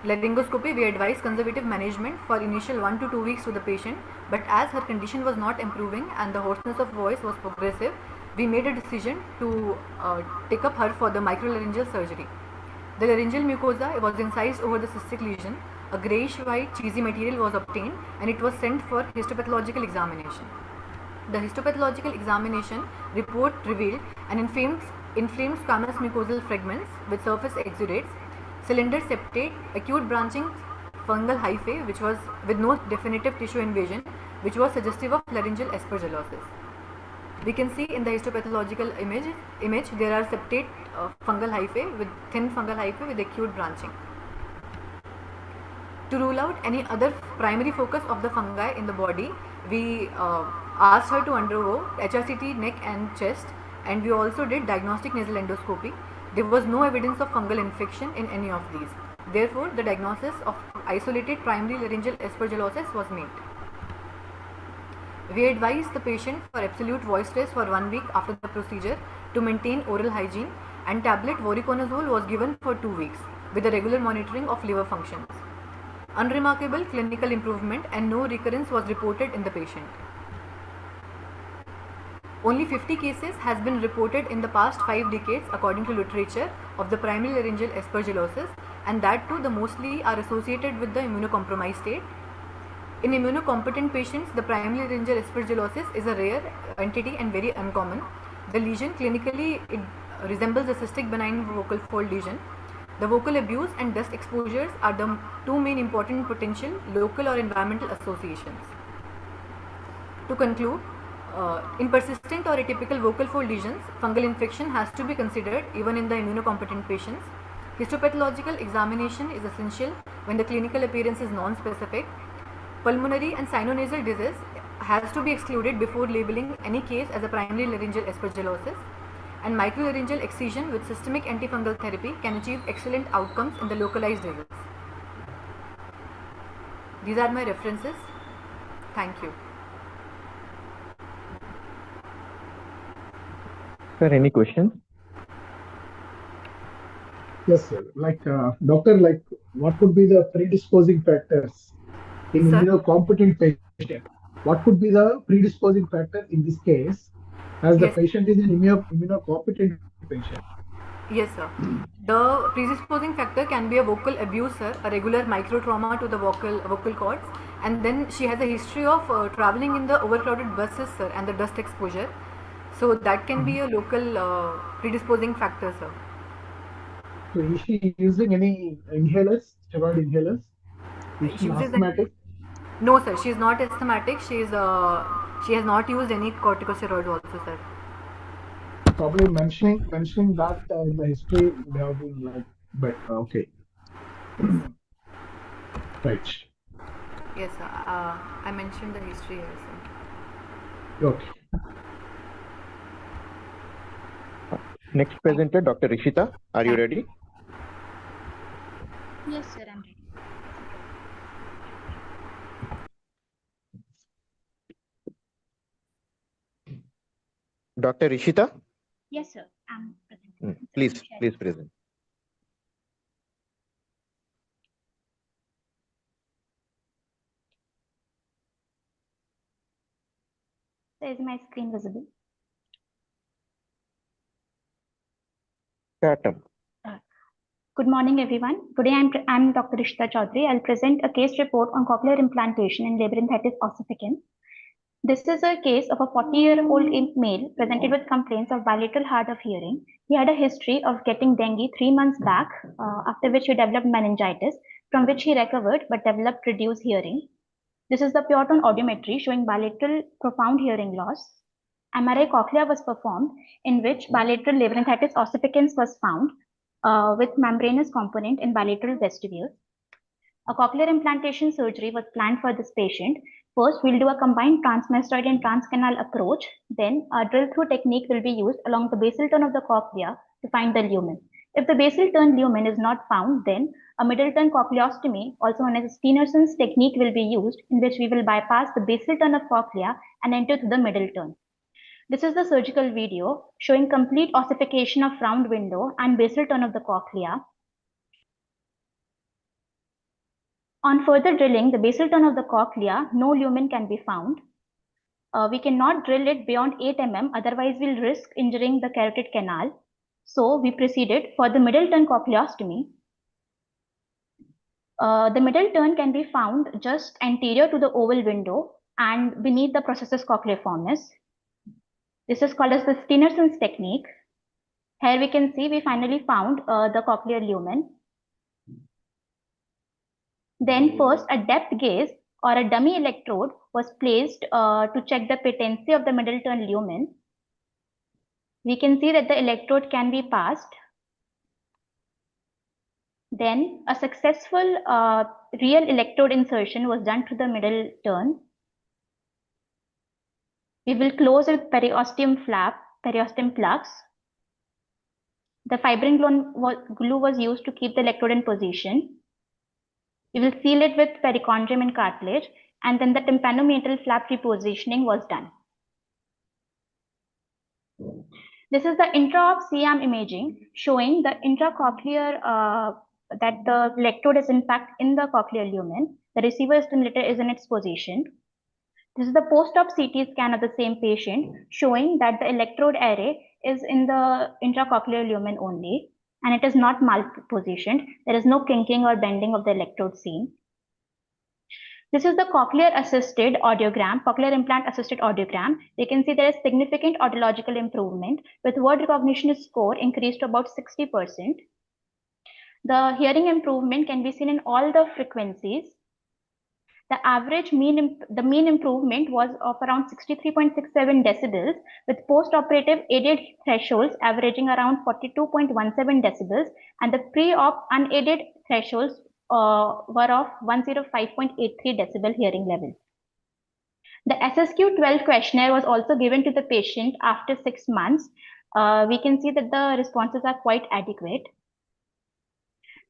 laryngoscopy, we advised conservative management for initial 1 to 2 weeks to the patient, but as her condition was not improving and the hoarseness of voice was progressive, we made a decision to take up her for the microlaryngeal surgery. The laryngeal mucosa was incised over the cystic lesion. A greyish white cheesy material was obtained and it was sent for histopathological examination. The histopathological examination report revealed an inflamed squamous mucosal fragments with surface exudates, cylinder septate, acute branching fungal hyphae which was with no definitive tissue invasion, which was suggestive of laryngeal aspergillosis. We can see in the histopathological image there are septate fungal hyphae with thin fungal hyphae with acute branching. To rule out any other primary focus of the fungi in the body, we asked her to undergo HRCT neck and chest, and we also did diagnostic nasal endoscopy. There was no evidence of fungal infection in any of these. Therefore, the diagnosis of isolated primary laryngeal aspergillosis was made. We advised the patient for absolute voice rest for 1 week after the procedure to maintain oral hygiene, and tablet voriconazole was given for 2 weeks with a regular monitoring of liver functions. Unremarkable clinical improvement and no recurrence was reported in the patient. Only 50 cases has been reported in the past 5 decades according to literature of the primary laryngeal aspergillosis, and that too the mostly are associated with the immunocompromised state. In immunocompetent patients, the primary laryngeal aspergillosis is a rare entity and very uncommon. The lesion clinically it resembles a cystic benign vocal fold lesion. The vocal abuse and dust exposures are the two main important potential local or environmental associations. To conclude, in persistent or atypical vocal fold lesions, fungal infection has to be considered even in the immunocompetent patients. Histopathological examination is essential when the clinical appearance is non-specific. Pulmonary and sinonasal disease has to be excluded before labeling any case as a primary laryngeal aspergillosis, and microlaryngeal excision with systemic antifungal therapy can achieve excellent outcomes in the localized disease. These are my references. Thank you. Sir, any questions? Yes, sir. Doctor, what could be the predisposing factors in immunocompetent patient? What could be the predisposing factor in this case, as the patient is an immunocompetent patient? Yes, sir. The predisposing factor can be a vocal abuse, sir, a regular microtrauma to the vocal cords, and then she has a history of traveling in the overcrowded buses, sir, and the dust exposure. So that can be a local predisposing factor, sir. So is she using any inhalers, steroid inhalers? Is she asthmatic? No, sir. She is not asthmatic. She has not used any corticosteroids also, sir. Probably mentioning that in the history would have been but okay. Right. Yes, sir. I mentioned the history here, sir. Okay. Next presenter, Dr. Rishita. Are you ready? Yes, sir, I'm ready. Dr. Rishita? Yes, sir, I'm present. Please present. So is my screen visible? Start up. Good morning, everyone. Today I'm Dr. Rishita Chaudhary. I'll present a case report on cochlear implantation in labyrinthitis ossificans. This is a case of a 40-year-old male presented with complaints of bilateral hard of hearing. He had a history of getting dengue 3 months back, after which he developed meningitis, from which he recovered but developed reduced hearing. This is the pure tone audiometry showing bilateral profound hearing loss. MRI cochlea was performed, in which bilateral labyrinthitis ossificans was found with membranous component in bilateral vestibule. A cochlear implantation surgery was planned for this patient. First, we'll do a combined transmastoid and transcanal approach. Then, a drill-through technique will be used along the basal turn of the cochlea to find the lumen. If the basal turn lumen is not found, then a middle turn cochleostomy, also known as Steenerson's technique, will be used, in which we will bypass the basal turn of cochlea and enter through the middle turn. This is the surgical video showing complete ossification of round window and basal turn of the cochlea. On further drilling the basal turn of the cochlea, no lumen can be found. We cannot drill it beyond 8 mm, otherwise we'll risk injuring the carotid canal. So we proceeded for the middle turn cochleostomy. The middle turn can be found just anterior to the oval window and beneath the processus cochleiformis. This is called as the Steenerson's technique. Here we can see we finally found the cochlear lumen. Then first a depth gauge or a dummy electrode was placed to check the patency of the middle turn lumen. We can see that the electrode can be passed. Then a successful real electrode insertion was done to the middle turn. We will close with periosteum flap, periosteum plugs. The fibrin glue was used to keep the electrode in position. We will seal it with perichondrium and cartilage, and then the tympanomeatal flap repositioning was done. This is the intra-op CM imaging showing the intracochlear, that the electrode is in fact in the cochlear lumen. The receiver stimulator is in its position. This is the post-op CT scan of the same patient showing that the electrode array is in the intracochlear lumen only, and it is not malpositioned. There is no kinking or bending of the electrode seen. This is the cochlear-assisted audiogram, cochlear implant-assisted audiogram. You can see there is significant audiological improvement with word recognition score increased to about 60%. The hearing improvement can be seen in all the frequencies. The mean improvement was of around 63.67 decibels, with post-operative aided thresholds averaging around 42.17 decibels, and the pre-op unaided thresholds were of 105.83 decibel hearing levels. The SSQ-12 questionnaire was also given to the patient after 6 months. We can see that the responses are quite adequate.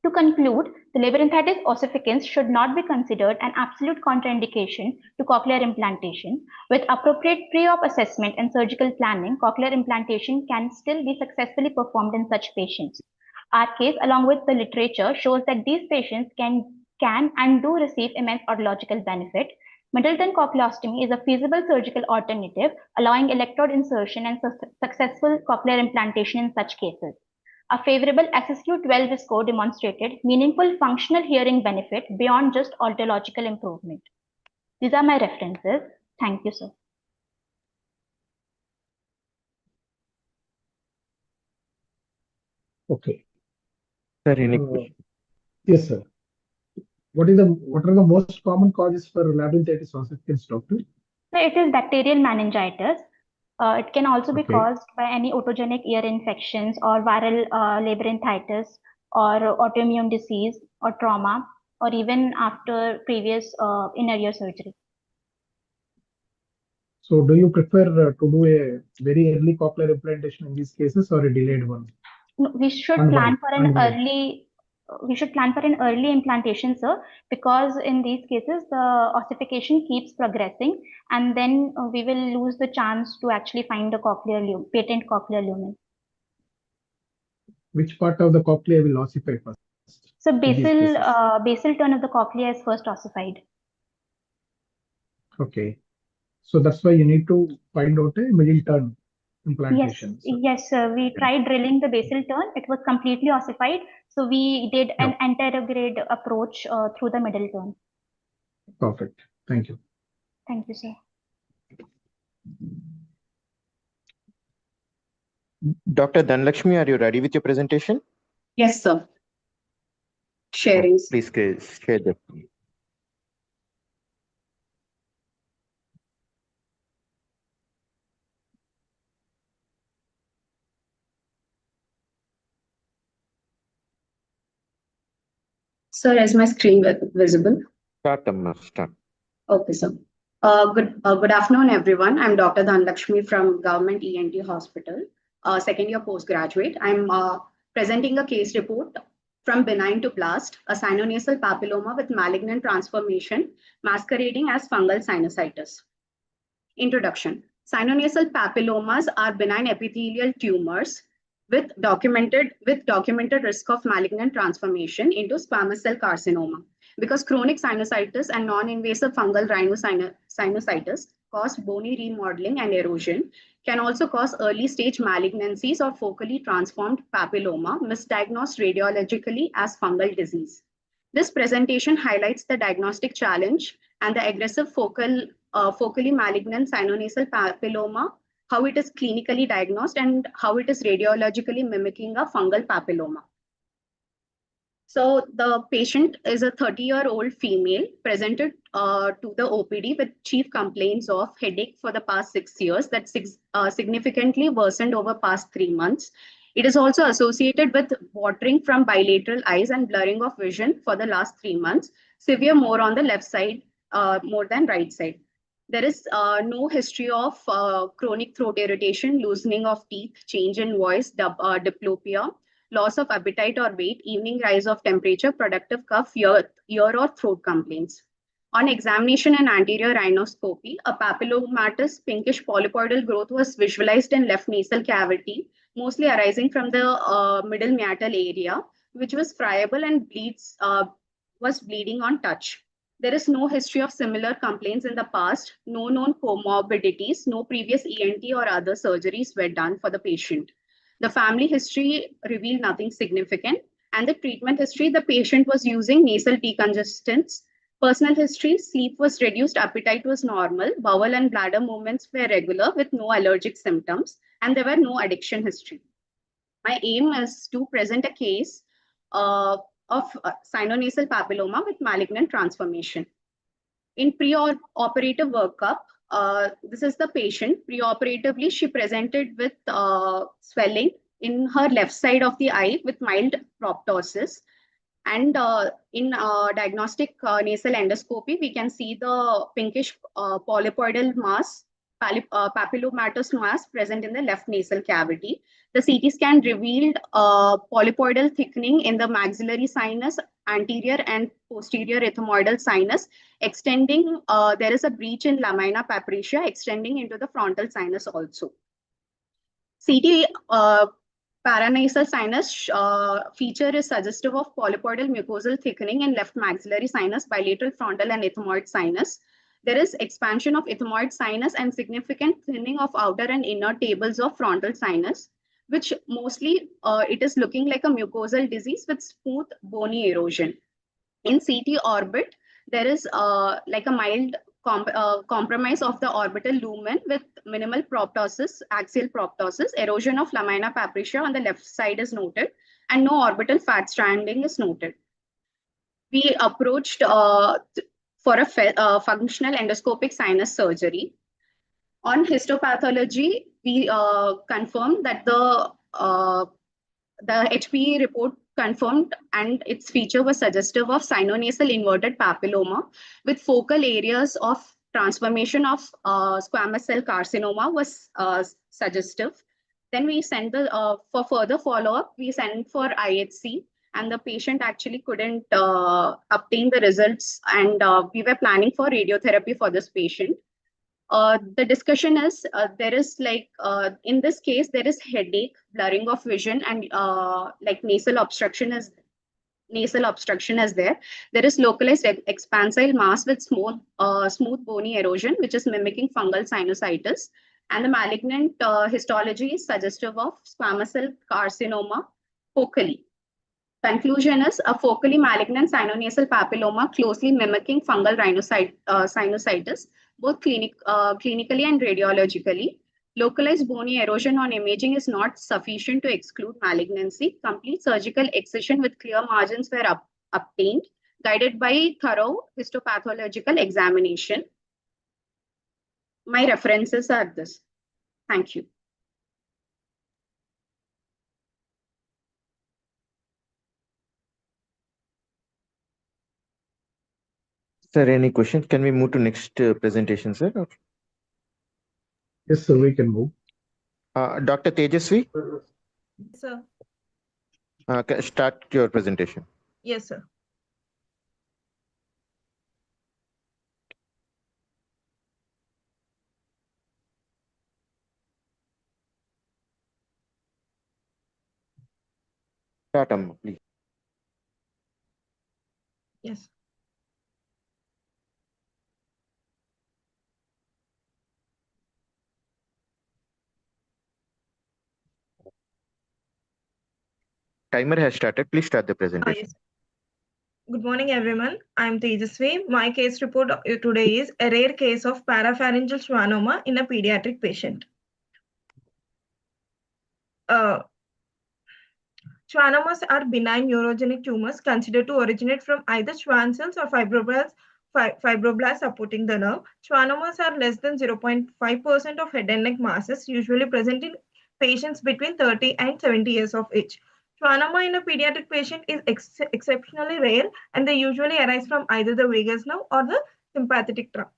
To conclude, the labyrinthitis ossificans should not be considered an absolute contraindication to cochlear implantation. With appropriate pre-op assessment and surgical planning, cochlear implantation can still be successfully performed in such patients. Our case, along with the literature, shows that these patients can and do receive immense audiological benefit. Middleton cochleostomy is a feasible surgical alternative, allowing electrode insertion and successful cochlear implantation in such cases. A favorable SSQ-12 score demonstrated meaningful functional hearing benefit beyond just audiological improvement. These are my references. Thank you, sir. Okay. Sir, any question? Yes, sir. What are the most common causes for labyrinthitis ossificans, doctor? So it is bacterial meningitis. It can also be caused by any otogenic ear infections or viral labyrinthitis or autoimmune disease or trauma, or even after previous inner ear surgery. So do you prefer to do a very early cochlear implantation in these cases or a delayed one? No, we should plan for an early implantation, sir, because in these cases the ossification keeps progressing, and then we will lose the chance to actually find the patent cochlear lumen. Which part of the cochlea will ossify first? So basal turn of the cochlea is first ossified. Okay, so that's why you need to find out a middle turn implantation. Yes, sir. We tried drilling the basal turn. It was completely ossified. So we did an anterograde approach through the middle turn. Perfect. Thank you. Thank you, sir. Dr. Dhanlakshmi, are you ready with your presentation? Yes, sir. Sharing. Please share that. Sir, is my screen visible? Start. Okay, sir. Good afternoon, everyone. I'm Dr. Dhanlakshmi from Government ENT Hospital, second year postgraduate. I'm presenting a case report from benign to blast, a sinonasal papilloma with malignant transformation masquerading as fungal sinusitis. Introduction. Sinonasal papillomas are benign epithelial tumors with documented risk of malignant transformation into squamous cell carcinoma. Because chronic sinusitis and non-invasive fungal rhinosinusitis cause bony remodeling and erosion, can also cause early stage malignancies or focally transformed papilloma misdiagnosed radiologically as fungal disease. This presentation highlights the diagnostic challenge and the aggressive focally malignant sinonasal papilloma, how it is clinically diagnosed and how it is radiologically mimicking a fungal papilloma. So the patient is a 30-year-old female presented to the OPD with chief complaints of headache for the past 6 years that significantly worsened over past 3 months. It is also associated with watering from bilateral eyes and blurring of vision for the last 3 months, severe more on the left side more than right side. There is no history of chronic throat irritation, loosening of teeth, change in voice, diplopia, loss of appetite or weight, evening rise of temperature, productive cough, ear or throat complaints. On examination and anterior rhinoscopy, a papillomatous pinkish polypoidal growth was visualized in left nasal cavity, mostly arising from the middle meatal area, which was friable and was bleeding on touch. There is no history of similar complaints in the past, no known comorbidities, no previous ENT or other surgeries were done for the patient. The family history revealed nothing significant, and the treatment history, the patient was using nasal decongestants. Personal history, sleep was reduced, appetite was normal, bowel and bladder movements were regular with no allergic symptoms, and there were no addiction history. My aim is to present a case of sinonasal papilloma with malignant transformation. In pre-operative workup, this is the patient. Pre-operatively, she presented with swelling in her left side of the eye with mild proptosis. And in diagnostic nasal endoscopy, we can see the pinkish polypoidal mass, papillomatous mass present in the left nasal cavity. The CT scan revealed polypoidal thickening in the maxillary sinus, anterior and posterior ethmoidal sinus, extending, there is a breach in lamina papricia extending into the frontal sinus also. CT paranasal sinus feature is suggestive of polypoidal mucosal thickening in left maxillary sinus, bilateral frontal and ethmoid sinus. There is expansion of ethmoid sinus and significant thinning of outer and inner tables of frontal sinus, which mostly it is looking like a mucosal disease with smooth bony erosion. In CT orbit, there is like a mild compromise of the orbital lumen with minimal proptosis, axial proptosis. Erosion of lamina papricia on the left side is noted, and no orbital fat stranding is noted. We approached for a functional endoscopic sinus surgery. On histopathology, we confirmed that the HPE report confirmed and its feature was suggestive of sinonasal inverted papilloma with focal areas of transformation of squamous cell carcinoma was suggestive. Then we sent for further follow-up, we sent for IHC, and the patient actually couldn't obtain the results, and we were planning for radiotherapy for this patient. The discussion is there is like in this case there is headache, blurring of vision, and like nasal obstruction is there. There is localized expansile mass with smooth bony erosion, which is mimicking fungal sinusitis, and the malignant histology is suggestive of squamous cell carcinoma focally. Conclusion is a focally malignant sinonasal papilloma closely mimicking fungal sinusitis, both clinically and radiologically. Localized bony erosion on imaging is not sufficient to exclude malignancy. Complete surgical excision with clear margins were obtained, guided by thorough histopathological examination. My references are this. Thank you. Sir, any questions? Can we move to next presentation, sir? Yes, sir, we can move. Dr. Tejasvi, Sir. Start your presentation. Yes, sir. Start, please. Yes. Timer has started. Please start the presentation. Yes. Good morning, everyone. I'm Tejasvi. My case report today is a rare case of parapharyngeal schwannoma in a pediatric patient. Schwannomas are benign neurogenic tumors considered to originate from either Schwann cells or fibroblasts supporting the nerve. Schwannomas are less than 0.5% of head and neck masses, usually present in patients between 30 and 70 years of age. Schwannoma in a pediatric patient is exceptionally rare, and they usually arise from either the vagus nerve or the sympathetic trunk.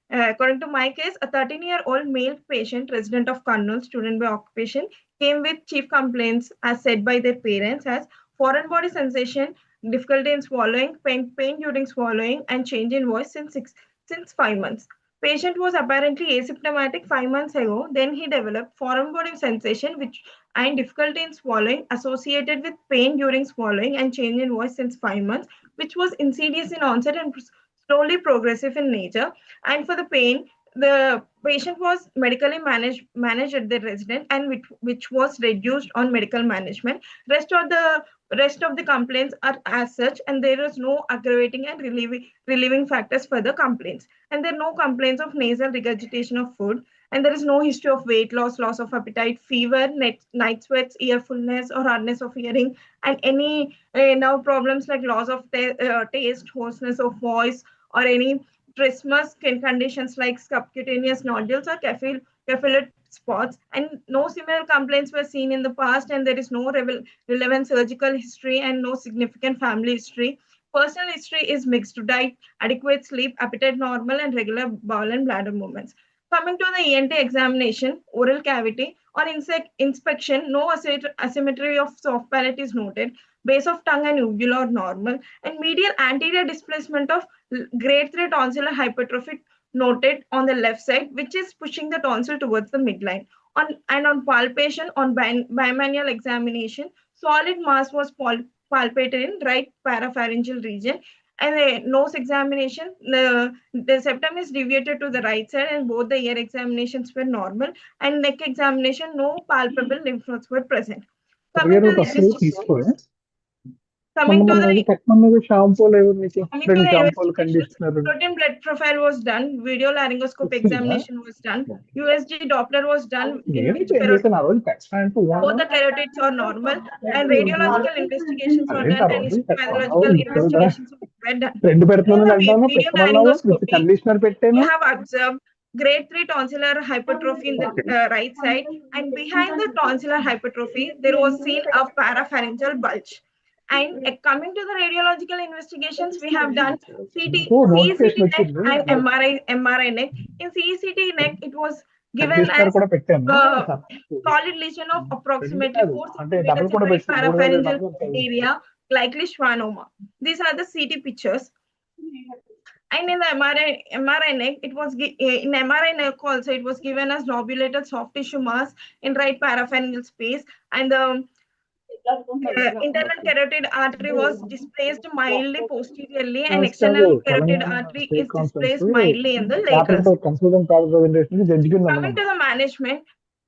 According to my case, a 13-year-old male patient, resident of Kannur, student by occupation, came with chief complaints as said by their parents as foreign body sensation, difficulty in swallowing, pain during swallowing, and change in voice since 5 months. Patient was apparently asymptomatic 5 months ago. Then he developed foreign body sensation and difficulty in swallowing associated with pain during swallowing and change in voice since 5 months. which was insidious in onset and slowly progressive in nature. And for the pain, the patient was medically managed at the residence, and which was reduced on medical management. Rest of the complaints are as such, and there is no aggravating and relieving factors for the complaints. And there are no complaints of nasal regurgitation of food, and there is no history of weight loss, loss of appetite, fever, night sweats, earfulness, or hardness of hearing, and any now problems like loss of taste, hoarseness of voice, or any trismus skin conditions like subcutaneous nodules or capillate spots. And no similar complaints were seen in the past, and there is no relevant surgical history and no significant family history. Personal history is mixed diet, adequate sleep, appetite normal, and regular bowel and bladder movements. Coming to the ENT examination, oral cavity, on inspection, no asymmetry of soft palate is noted. Base of tongue and uvula are normal, and medial anterior displacement of grade 3 tonsillar hypertrophy noted on the left side, which is pushing the tonsil towards the midline. On palpation, on bimanual examination, solid mass was palpated in right parapharyngeal region. And the nose examination, the septum is deviated to the right side, and both the ear examinations were normal. And neck examination, no palpable lymph nodes were present. Coming to the investigation. Coming to the shampoo Coming to the shampoo investigations, conditioner protein blood profile was done, video laryngoscope examination was done, USG Doppler was done, in which both the carotids are normal, and radiological investigations were done, and histopathological investigations were done. In the video laryngoscopy, conditioner we have observed grade 3 tonsillar hypertrophy in the right side, and behind the tonsillar hypertrophy, there was seen a parapharyngeal bulge. And coming to the radiological investigations, we have done CECT neck and MRI neck. In CECT neck, it was given as solid lesion of approximately 4 centimeters in right parapharyngeal area, likely schwannoma. These are the CT pictures. And in the MRI neck, it was in MRI neck also, it was given as lobulated soft tissue mass in right parapharyngeal space, and the internal carotid artery was displaced mildly posteriorly, and external carotid artery is displaced mildly in the lateral. Coming to the management,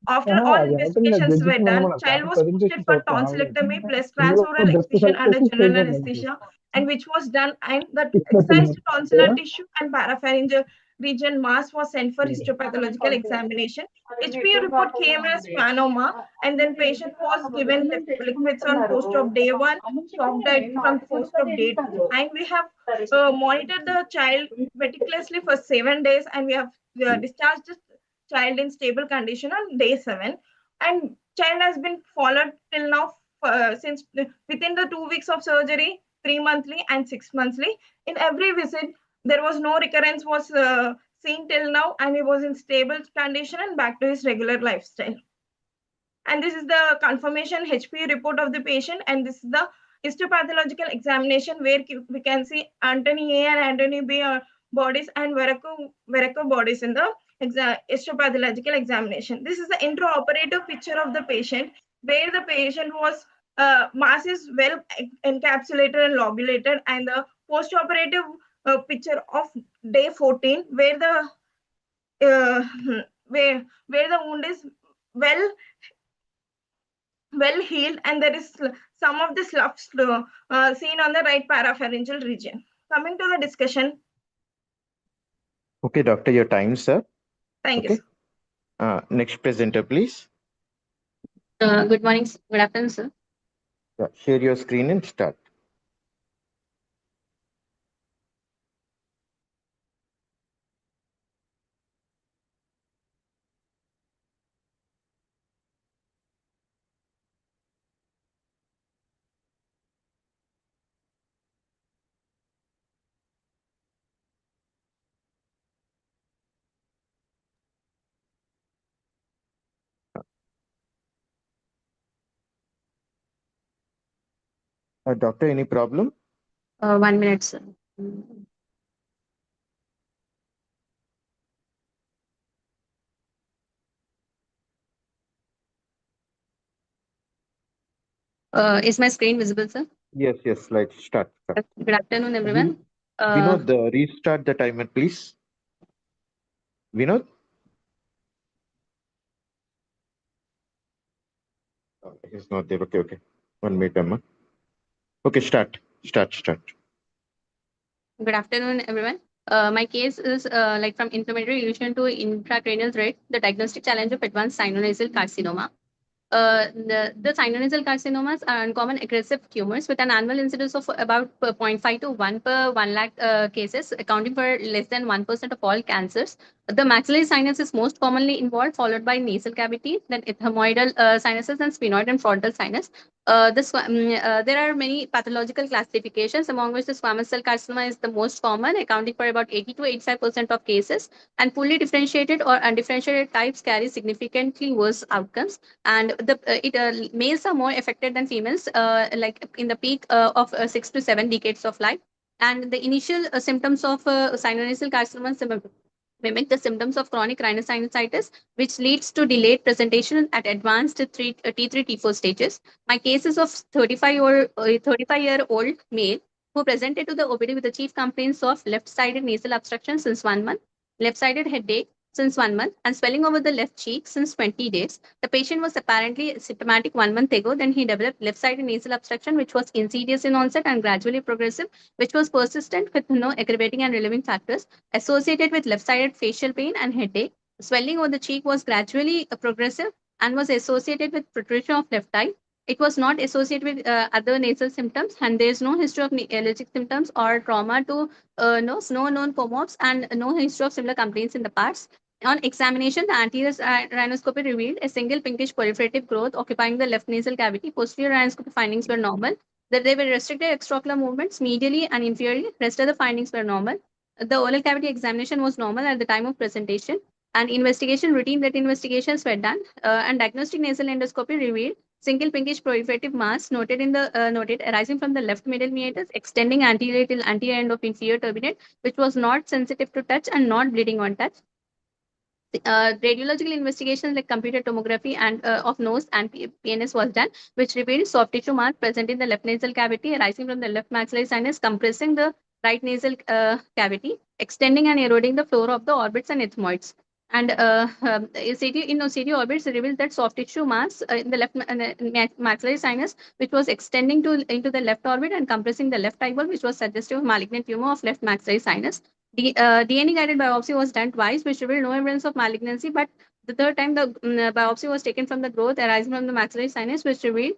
after all investigations were done, child was posted for tonsillectomy plus transoral excision under general anesthesia, and which was done, and the excised tonsillar tissue and parapharyngeal region mass was sent for histopathological examination. HPU report came as schwannoma, and then patient was given liquids on post-op day 1, soft diet from post-op day 2, and we have monitored the child meticulously for 7 days, and we have discharged the child in stable condition on day 7, and child has been followed till now since within the 2 weeks of surgery, 3 monthly and 6 monthly. In every visit, there was no recurrence was seen till now, and he was in stable condition and back to his regular lifestyle. And this is the confirmation HPU report of the patient, and this is the histopathological examination where we can see Antony A and Antony B bodies and Verreco bodies in the histopathological examination. This is the intraoperative picture of the patient, where the patient was mass is well encapsulated and lobulated, and the postoperative picture of day 14, where the where the wound is well healed, and there is some of the sloughs seen on the right parapharyngeal region. Coming to the discussion. Okay, doctor, your time, sir. Thank you. Next presenter, please. Good morning, good afternoon, sir. Yeah, share your screen and start. Doctor, any problem? 1 minute, sir. Is my screen visible, sir? Yes, slide start. Good afternoon, everyone. Vinod, restart the timer, please. Vinod? Oh, he's not there. Okay. 1 minute, Amma. Okay, start. Good afternoon, everyone. My case is like from inflammatory lesion to intracranial thread, the diagnostic challenge of advanced sinonasal carcinoma. The sinonasal carcinomas are uncommon aggressive tumors with an annual incidence of about 0.5 to 1 per 1 lakh cases, accounting for less than 1% of all cancers. The maxillary sinus is most commonly involved, followed by nasal cavity, then ethmoidal sinuses, and sphenoid and frontal sinus. There are many pathological classifications, among which the squamous cell carcinoma is the most common, accounting for about 80 to 85% of cases. And fully differentiated or undifferentiated types carry significantly worse outcomes. And males are more affected than females, like in the peak of 6 to 7 decades of life. And the initial symptoms of sinonasal carcinoma mimic the symptoms of chronic rhinosinusitis, which leads to delayed presentation at advanced T3, T4 stages. My case is of 35-year-old male who presented to the OPD with the chief complaints of left-sided nasal obstruction since 1 month, left-sided headache since 1 month, and swelling over the left cheek since 20 days. The patient was apparently symptomatic 1 month ago. Then he developed left-sided nasal obstruction, which was insidious in onset and gradually progressive, which was persistent with no aggravating and relieving factors, associated with left-sided facial pain and headache. Swelling over the cheek was gradually progressive and was associated with protrusion of left eye. It was not associated with other nasal symptoms, and there is no history of allergic symptoms or trauma to no known comorphs, and no history of similar complaints in the past. On examination, the anterior rhinoscopy revealed a single pinkish proliferative growth occupying the left nasal cavity. Posterior rhinoscopy findings were normal. That they were restricted extraocular movements medially and inferiorly. Rest of the findings were normal. The oral cavity examination was normal at the time of presentation, and routine blood investigations were done, and diagnostic nasal endoscopy revealed single pinkish proliferative mass noted arising from the left middle meatus, extending anterior till anterior end of inferior turbinate, which was not sensitive to touch and not bleeding on touch. Radiological investigations like computed tomography and of nose and PNS was done, which revealed soft tissue mass present in the left nasal cavity arising from the left maxillary sinus, compressing the right nasal cavity, extending and eroding the floor of the orbits and ethmoids. And CT orbits revealed that soft tissue mass in the left maxillary sinus, which was extending into the left orbit and compressing the left eyeball, which was suggestive of malignant tumor of left maxillary sinus. DNA-guided biopsy was done twice, which revealed no evidence of malignancy, but the third time the biopsy was taken from the growth arising from the maxillary sinus, which revealed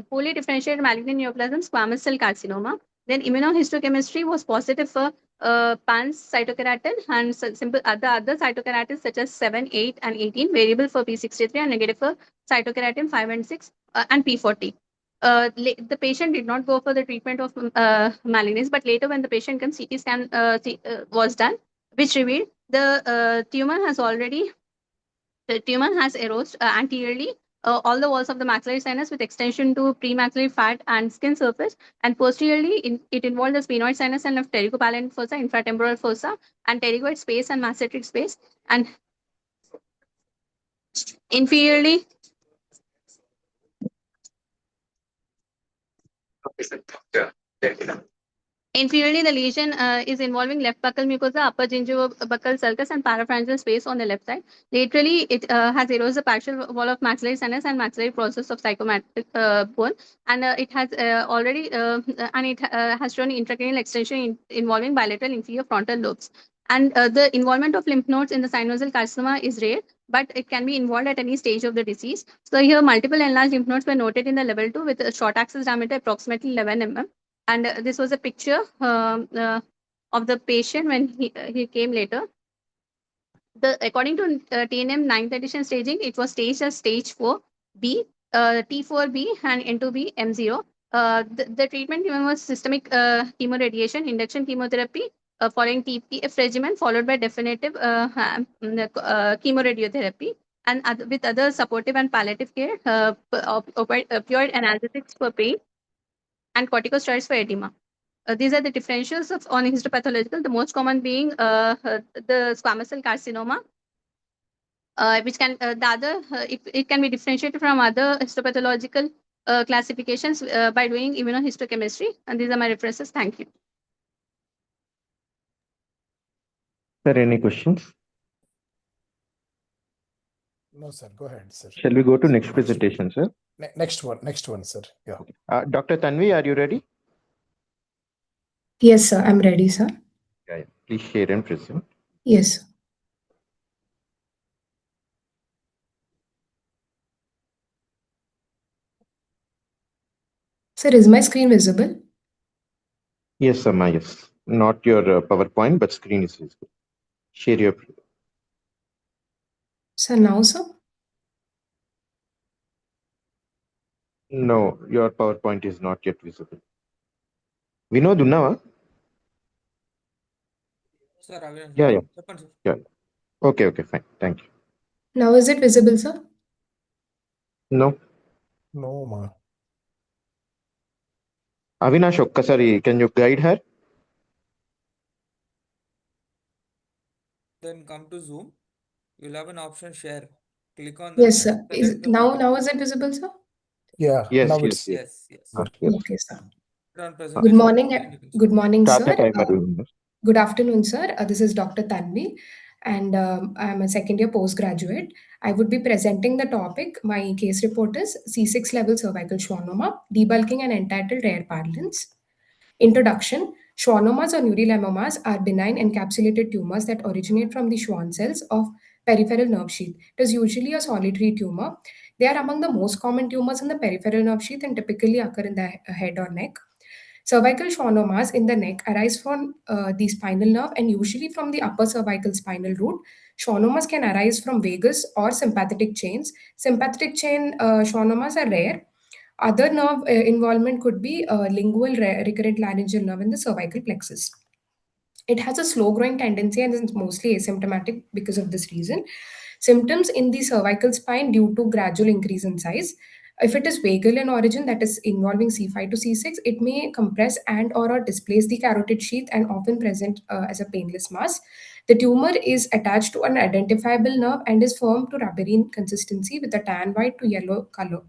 poorly differentiated malignant neoplasm, squamous cell carcinoma. Then immunohistochemistry was positive for PANS cytokeratin and the other cytokeratids such as 7, 8, and 18, variable for P63 and negative for cytokeratin 5 and 6 and P40. The patient did not go for the treatment of malignancy, but later when the patient came, CT scan was done, which revealed the tumor has erosed anteriorly all the walls of the maxillary sinus with extension to premaxillary fat and skin surface, and posteriorly it involved the sphenoid sinus and left pterygopallian fossa, infratemporal fossa, and pterygoid space and masseteric space, and inferiorly inferiorly, the lesion is involving left buccal mucosa, upper gingival sulcus, and parapharyngeal space on the left side. Laterally, it has eroded the partial wall of maxillary sinus and maxillary process of psychomatic bone, and it has has shown intracranial extension involving bilateral inferior frontal lobes. And the involvement of lymph nodes in the sinusal carcinoma is rare, but it can be involved at any stage of the disease. So here, multiple enlarged lymph nodes were noted in the level 2 with a short axis diameter approximately 11 mm. And this was a picture of the patient when he came later. According to TNM 9th edition staging, it was staged as stage 4B, T4B, and N2B, M0. The treatment given was systemic chemoradiation, induction chemotherapy, following TPF regimen, followed by definitive chemoradiotherapy, and with other supportive and palliative care, opioid analgesics for pain, and corticosteroids for edema. These are the differentials on histopathological, the most common being the squamous cell carcinoma, which can it can be differentiated from other histopathological classifications by doing immunohistochemistry. And these are my references. Thank you. Sir, any questions? No, sir. Go ahead, sir. Shall we go to next presentation, sir? Next one, sir. Yeah. Dr. Tanvi, are you ready? Yes, sir. I'm ready, sir. Yeah. Please share and present. Yes. Sir, is my screen visible? Yes, Amma, yes. Not your PowerPoint, but screen is visible. Share your. Sir, now, sir? No, your PowerPoint is not yet visible. Vinod, Unnava? Sir, Avinash. Yeah. చెప్పండి, sir. Yeah. Okay, fine. Thank you. Now is it visible, sir? No. No, ma. Avinash, okkasari, can you guide her? Then come to Zoom. You'll have an option share. Click on that. Yes, sir. Now is it visible, sir? Yeah. Yes, now yes. Yes. Okay, sir. On Good presentation. morning. Good morning, Start the sir. timer. Good afternoon, sir. This is Dr. Tanvi, and I'm a second year postgraduate. I would be presenting the topic. My case report is C6 level cervical schwannoma, debulking and entitled rare parlance. Introduction. Schwannomas or neurilemomas are benign encapsulated tumors that originate from the Schwann cells of peripheral nerve sheath. It is usually a solitary tumor. They are among the most common tumors in the peripheral nerve sheath and typically occur in the head or neck. Cervical schwannomas in the neck arise from the spinal nerve and usually from the upper cervical spinal root. Schwannomas can arise from vagus or sympathetic chains. Sympathetic chain schwannomas are rare. Other nerve involvement could be lingual recurrent laryngeal nerve in the cervical plexus. It has a slow growing tendency and is mostly asymptomatic because of this reason. Symptoms in the cervical spine due to gradual increase in size. If it is vagal in origin, that is involving C5 to C6, it may compress and or displace the carotid sheath and often present as a painless mass. The tumor is attached to an identifiable nerve and is firm to rubbery in consistency with a tan white to yellow color.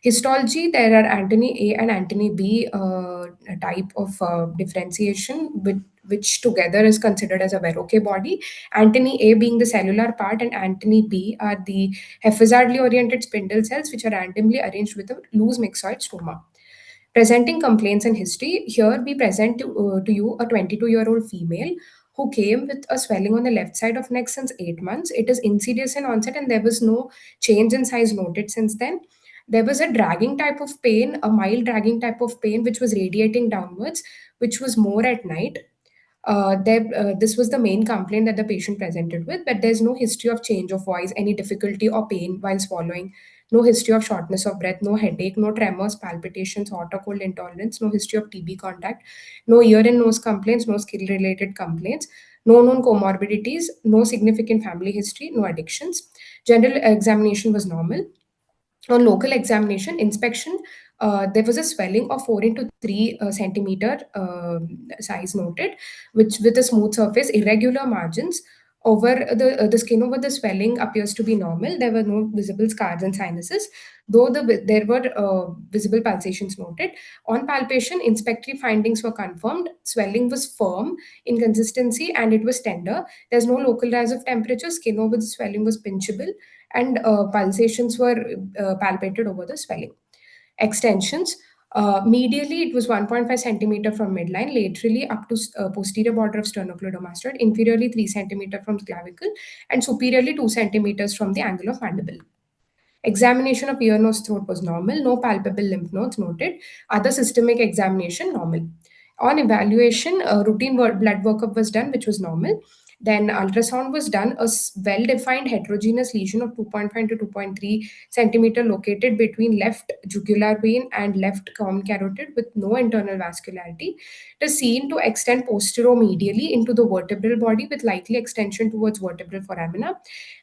Histology, there are Antony A and Antony B type of differentiation, which together is considered as a Verroque body. Antony A being the cellular part and Antony B are the haphazardly oriented spindle cells which are randomly arranged with a loose myxoid stroma. Presenting complaints and history, here we present to you a 22-year-old female who came with a swelling on the left side of neck since 8 months. It is insidious in onset and there was no change in size noted since then. There was a dragging type of pain, a mild dragging type of pain, which was radiating downwards, which was more at night. This was the main complaint that the patient presented with, but there's no history of change of voice, any difficulty or pain while swallowing, no history of shortness of breath, no headache, no tremors, palpitations, hot or cold intolerance, no history of TB contact, no ear and nose complaints, no skill related complaints, no known comorbidities, no significant family history, no addictions. General examination was normal. On local examination inspection, there was a swelling of 4 into 3 centimeter size noted, which with a smooth surface, irregular margins. Over the skin over the swelling appears to be normal. There were no visible scars and sinuses, though there were visible pulsations noted. On palpation, inspectory findings were confirmed. Swelling was firm in consistency and it was tender. There's no local rise of temperature. Skin over the swelling was pinchable and pulsations were palpated over the swelling. Extensions. Medially, it was 1.5 centimeter from midline, laterally up to posterior border of sternocleidomastoid, inferiorly 3 centimeter from clavicle, and superiorly 2 centimeters from the angle of mandible. Examination of ear, nose, throat was normal. No palpable lymph nodes noted. Other systemic examination normal. On evaluation, routine blood workup was done, which was normal. Then ultrasound was done. A well-defined heterogeneous lesion of 2.5 to 2.3 centimeter located between left jugular vein and left common carotid with no internal vascularity. It is seen to extend posteromedially into the vertebral body with likely extension towards vertebral foramina.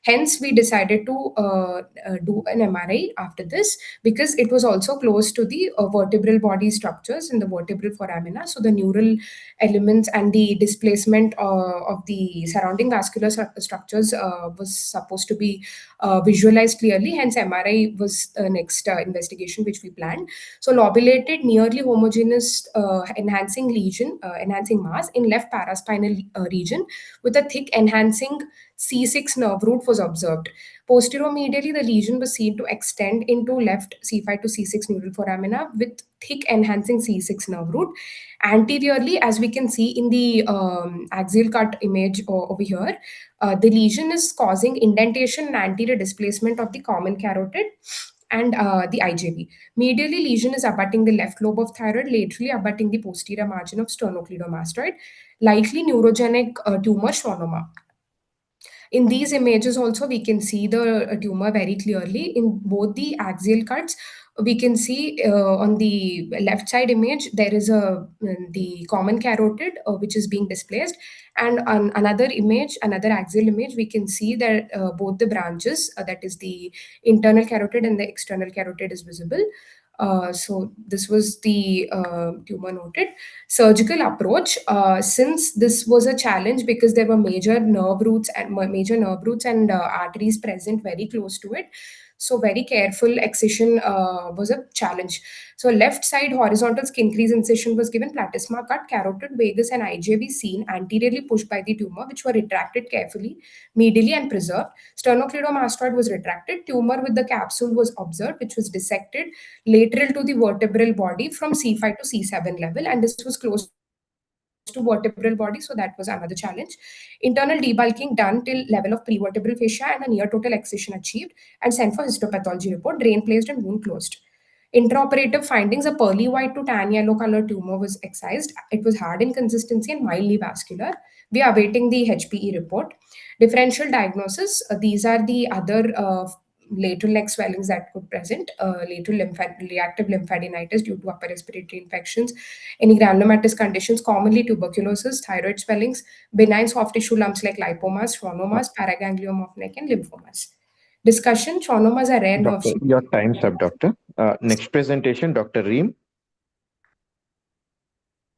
Hence, we decided to do an MRI after this because it was also close to the vertebral body structures in the vertebral foramina. So the neural elements and the displacement of the surrounding vascular structures was supposed to be visualized clearly. Hence, MRI was the next investigation which we planned. So, lobulated, nearly homogeneous enhancing lesion, enhancing mass in left paraspinal region with a thick enhancing C6 nerve root was observed. Posteromedially, the lesion was seen to extend into left C5 to C6 neural foramina with thick enhancing C6 nerve root. Anteriorly, as we can see in the axial cut image over here, the lesion is causing indentation and anterior displacement of the common carotid and the IJB. Medially, lesion is abutting the left lobe of thyroid, laterally abutting the posterior margin of sternocleidomastoid, likely neurogenic tumor schwannoma. In these images also, we can see the tumor very clearly. In both the axial cuts, we can see on the left side image, there is the common carotid which is being displaced. And on another image, another axial image, we can see that both the branches, that is the internal carotid and the external carotid is visible. So this was the tumor noted. Surgical approach, since this was a challenge because there were major nerve roots and arteries present very close to it. So very careful excision was a challenge. So left side horizontal skin crease incision was given, platysma cut, carotid, vagus and IJV seen anteriorly pushed by the tumor, which were retracted carefully, medially and preserved. Sternocleidomastoid was retracted. Tumor with the capsule was observed, which was dissected lateral to the vertebral body from C5 to C7 level, and this was close to vertebral body, so that was another challenge. Internal debulking done till level of prevertebral fascia and a near total excision achieved and sent for histopathology report. Drain placed and wound closed. Intraoperative findings: a pearly white to tan yellow color tumor was excised. It was hard in consistency and mildly vascular. We are awaiting the HPE report. Differential diagnosis: these are the other lateral neck swellings that could present, lateral reactive lymphadenitis due to upper respiratory infections, any granulomatous conditions, commonly tuberculosis, thyroid swellings, benign soft tissue lumps like lipomas, schwannomas, paraganglioma of neck, and lymphomas. Discussion: schwannomas are rare nerve Doctor, sheath. your time's up, doctor. Next presentation, Dr. Reem.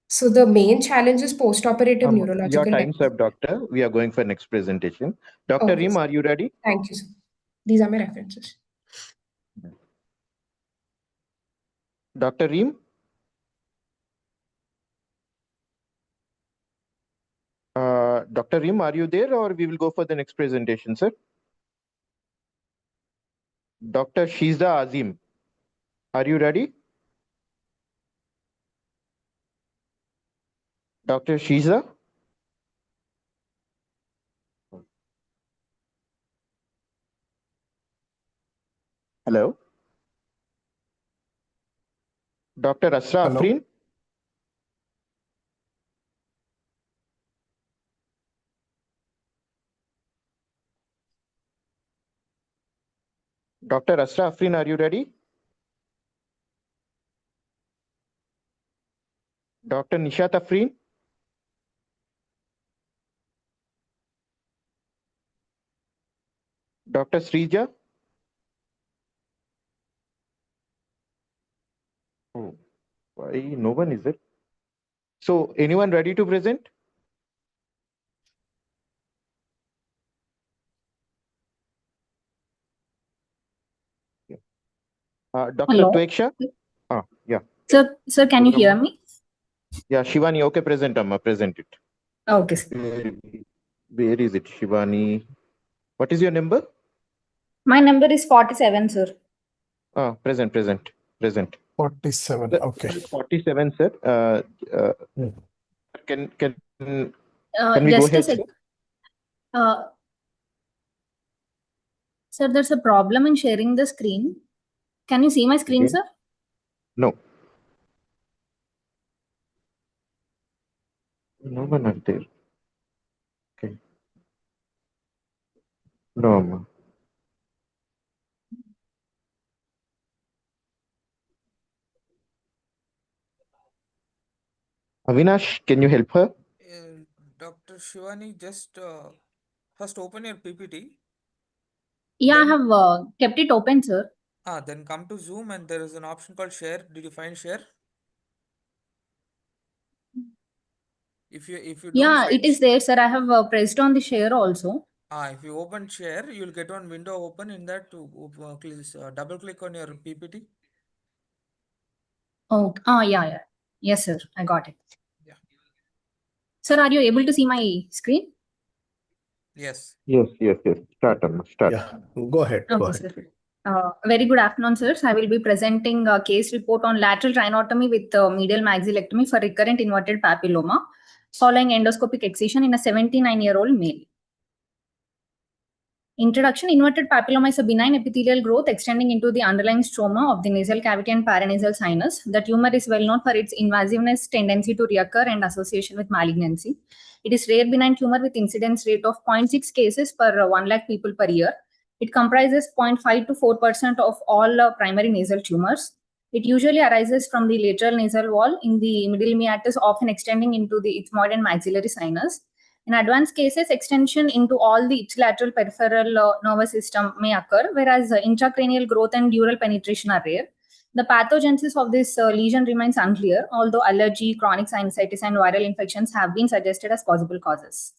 So the main challenge is postoperative Your neurological time's up, doctor. We are going for next presentation. Dr. Okay, Reem, sir. are you ready? Thank you, sir. These are my references. Dr. Reem? Dr. Reem, are you there, or we will go for the next presentation, sir? Dr. Shiza Azim, are you ready? Dr. Shiza? Hello? Dr. Asra Hello? Afrin? Dr. Asra Afrin, are you ready? Dr. Nishat Afrin? Dr. Srija? Oh, why no one is it? So, anyone ready to present? Dr. Hello. Tweksha? Yeah. Sir, can you hear me? Yeah, Shivani, okay, present, Amma, present it. Okay, sir. Where is it, Shivani? What is your number? My number is 47, sir. Present. 47. Sir, Okay. 47, sir. Can we go Just a ahead, sec. sir? Sir, there's a problem in sharing the screen. Can you see my screen, Again? sir? No. No one are there. Okay. No, Amma. Avinash, can you help her? Dr. Shivani, just first open your PPT. Yeah, Then, I have kept it open, sir. then come to Zoom and there is an option called share. Did you find share? If you don't Yeah, find it is there, sir. I have pressed on the share also. if you open share, you'll get one window open. In that, to double click on your PPT. Oh, yeah. Yes, sir. I got it. Yeah. Sir, are you able to see my screen? Yes. Yes. Start. Yeah, go ahead. Okay, sir. Very good afternoon, sirs. I will be presenting a case report on lateral rhinotomy with medial maxillectomy for recurrent inverted papilloma following endoscopic excision in a 79-year-old male. Introduction: inverted papilloma is a benign epithelial growth extending into the underlying stroma of the nasal cavity and paranasal sinus. The tumor is well known for its invasiveness, tendency to reoccur, and association with malignancy. It is rare benign tumor with incidence rate of 0.6 cases per 1 lakh people per year. It comprises 0.5 to 4% of all primary nasal tumors. It usually arises from the lateral nasal wall in the middle meatus, often extending into the ethmoid and maxillary sinus. In advanced cases, extension into all the ipsilateral peripheral nervous system may occur, whereas intracranial growth and dural penetration are rare. The pathogenesis of this lesion remains unclear, although allergy, chronic sinusitis, and viral infections have been suggested as possible causes.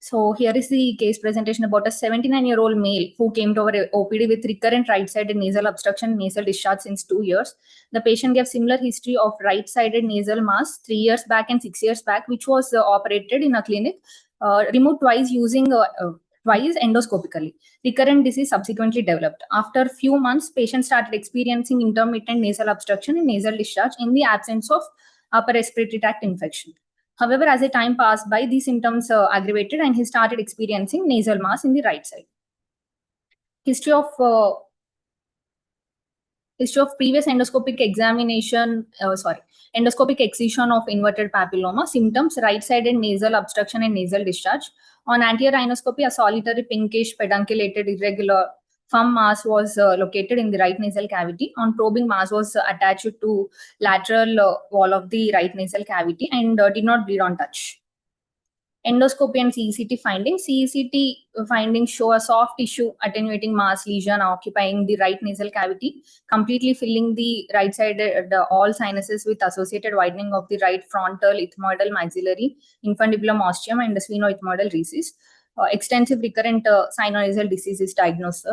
So here is the case presentation about a 79-year-old male who came to our OPD with recurrent right-sided nasal obstruction, nasal discharge since 2 years. The patient gave similar history of right-sided nasal mass 3 years back and 6 years back, which was operated in a clinic, removed twice using twice endoscopically. Recurrent disease subsequently developed. After few months, patient started experiencing intermittent nasal obstruction and nasal discharge in the absence of upper respiratory tract infection. However, as the time passed by, these symptoms aggravated and he started experiencing nasal mass in the right side. History of previous endoscopic examination, endoscopic excision of inverted papilloma, symptoms, right-sided nasal obstruction and nasal discharge. On anterior rhinoscopy, a solitary pinkish pedunculated irregular firm mass was located in the right nasal cavity. On probing, mass was attached to lateral wall of the right nasal cavity and did not bleed on touch. Endoscopy and CECT findings. CECT findings show a soft tissue attenuating mass lesion occupying the right nasal cavity, completely filling the right side, all sinuses with associated widening of the right frontal, ethmoidal, maxillary, infundibulum ostium, and sphenoethmoidal recess. Extensive recurrent sinonasal disease is diagnosed.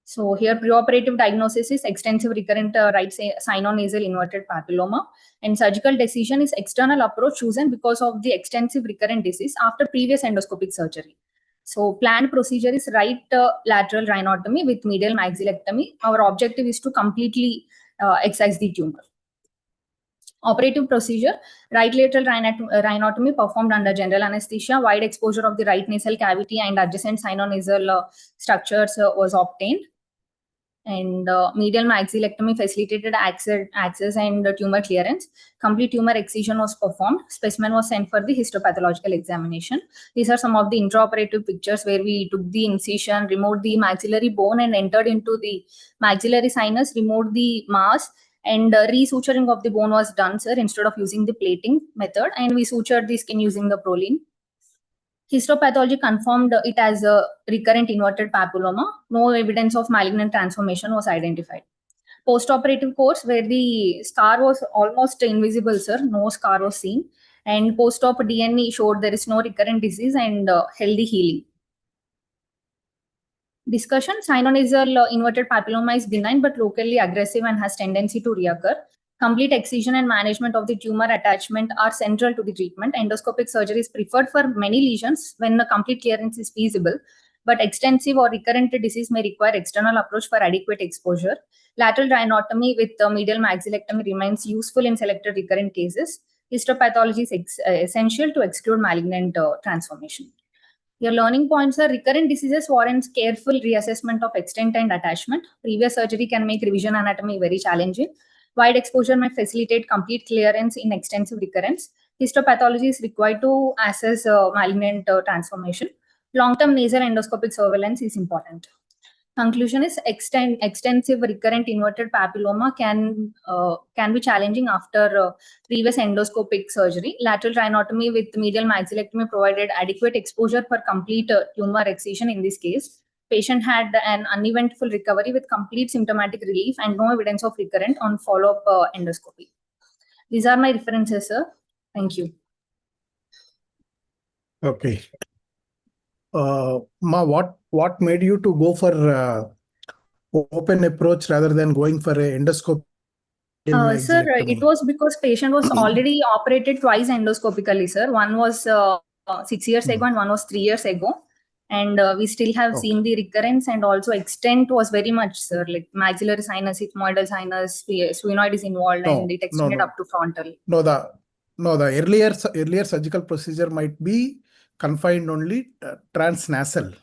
So here preoperative diagnosis is extensive recurrent right sinonasal inverted papilloma, and surgical decision is external approach chosen because of the extensive recurrent disease after previous endoscopic surgery. So planned procedure is right lateral rhinotomy with medial maxillectomy. Our objective is to completely excise the tumor. Operative procedure: right lateral rhinotomy performed under general anesthesia. Wide exposure of the right nasal cavity and adjacent sinonasal structures was obtained. And medial maxillectomy facilitated access and tumor clearance. Complete tumor excision was performed. Specimen was sent for the histopathological examination. These are some of the intraoperative pictures where we took the incision, removed the maxillary bone and entered into the maxillary sinus, removed the mass, and resuturing of the bone was done, sir, instead of using the plating method, and we sutured the skin using the Prolene. Histopathology confirmed it as a recurrent inverted papilloma. No evidence of malignant transformation was identified. Postoperative course, where the scar was almost invisible, sir. No scar was seen. And post-op DNA showed there is no recurrent disease and healthy healing. Discussion: sinonasal inverted papilloma is benign but locally aggressive and has tendency to reoccur. Complete excision and management of the tumor attachment are central to the treatment. Endoscopic surgery is preferred for many lesions when a complete clearance is feasible, but extensive or recurrent disease may require external approach for adequate exposure. Lateral rhinotomy with medial maxillectomy remains useful in selected recurrent cases. Histopathology is essential to exclude malignant transformation. Your learning points are: recurrent diseases warrants careful reassessment of extent and attachment. Previous surgery can make revision anatomy very challenging. Wide exposure may facilitate complete clearance in extensive recurrence. Histopathology is required to assess malignant transformation. Long-term nasal endoscopic surveillance is important. Conclusion is extensive recurrent inverted papilloma can be challenging after previous endoscopic surgery. Lateral rhinotomy with medial maxillectomy provided adequate exposure for complete tumor excision in this case. Patient had an uneventful recovery with complete symptomatic relief and no evidence of recurrent on follow-up endoscopy. These are my references, sir. Thank you. Okay. Ma, what made you to go for open approach rather than going for a endoscope? Sir, it was because patient was already operated twice endoscopically, sir. One was 6 years ago and one was 3 years ago. And we still have seen the recurrence, and also extent was very much, sir. Like maxillary sinus, ethmoidal sinus, sphenoid is involved, and it extended up to frontal. No, the earlier surgical procedure might be confined only transnasal.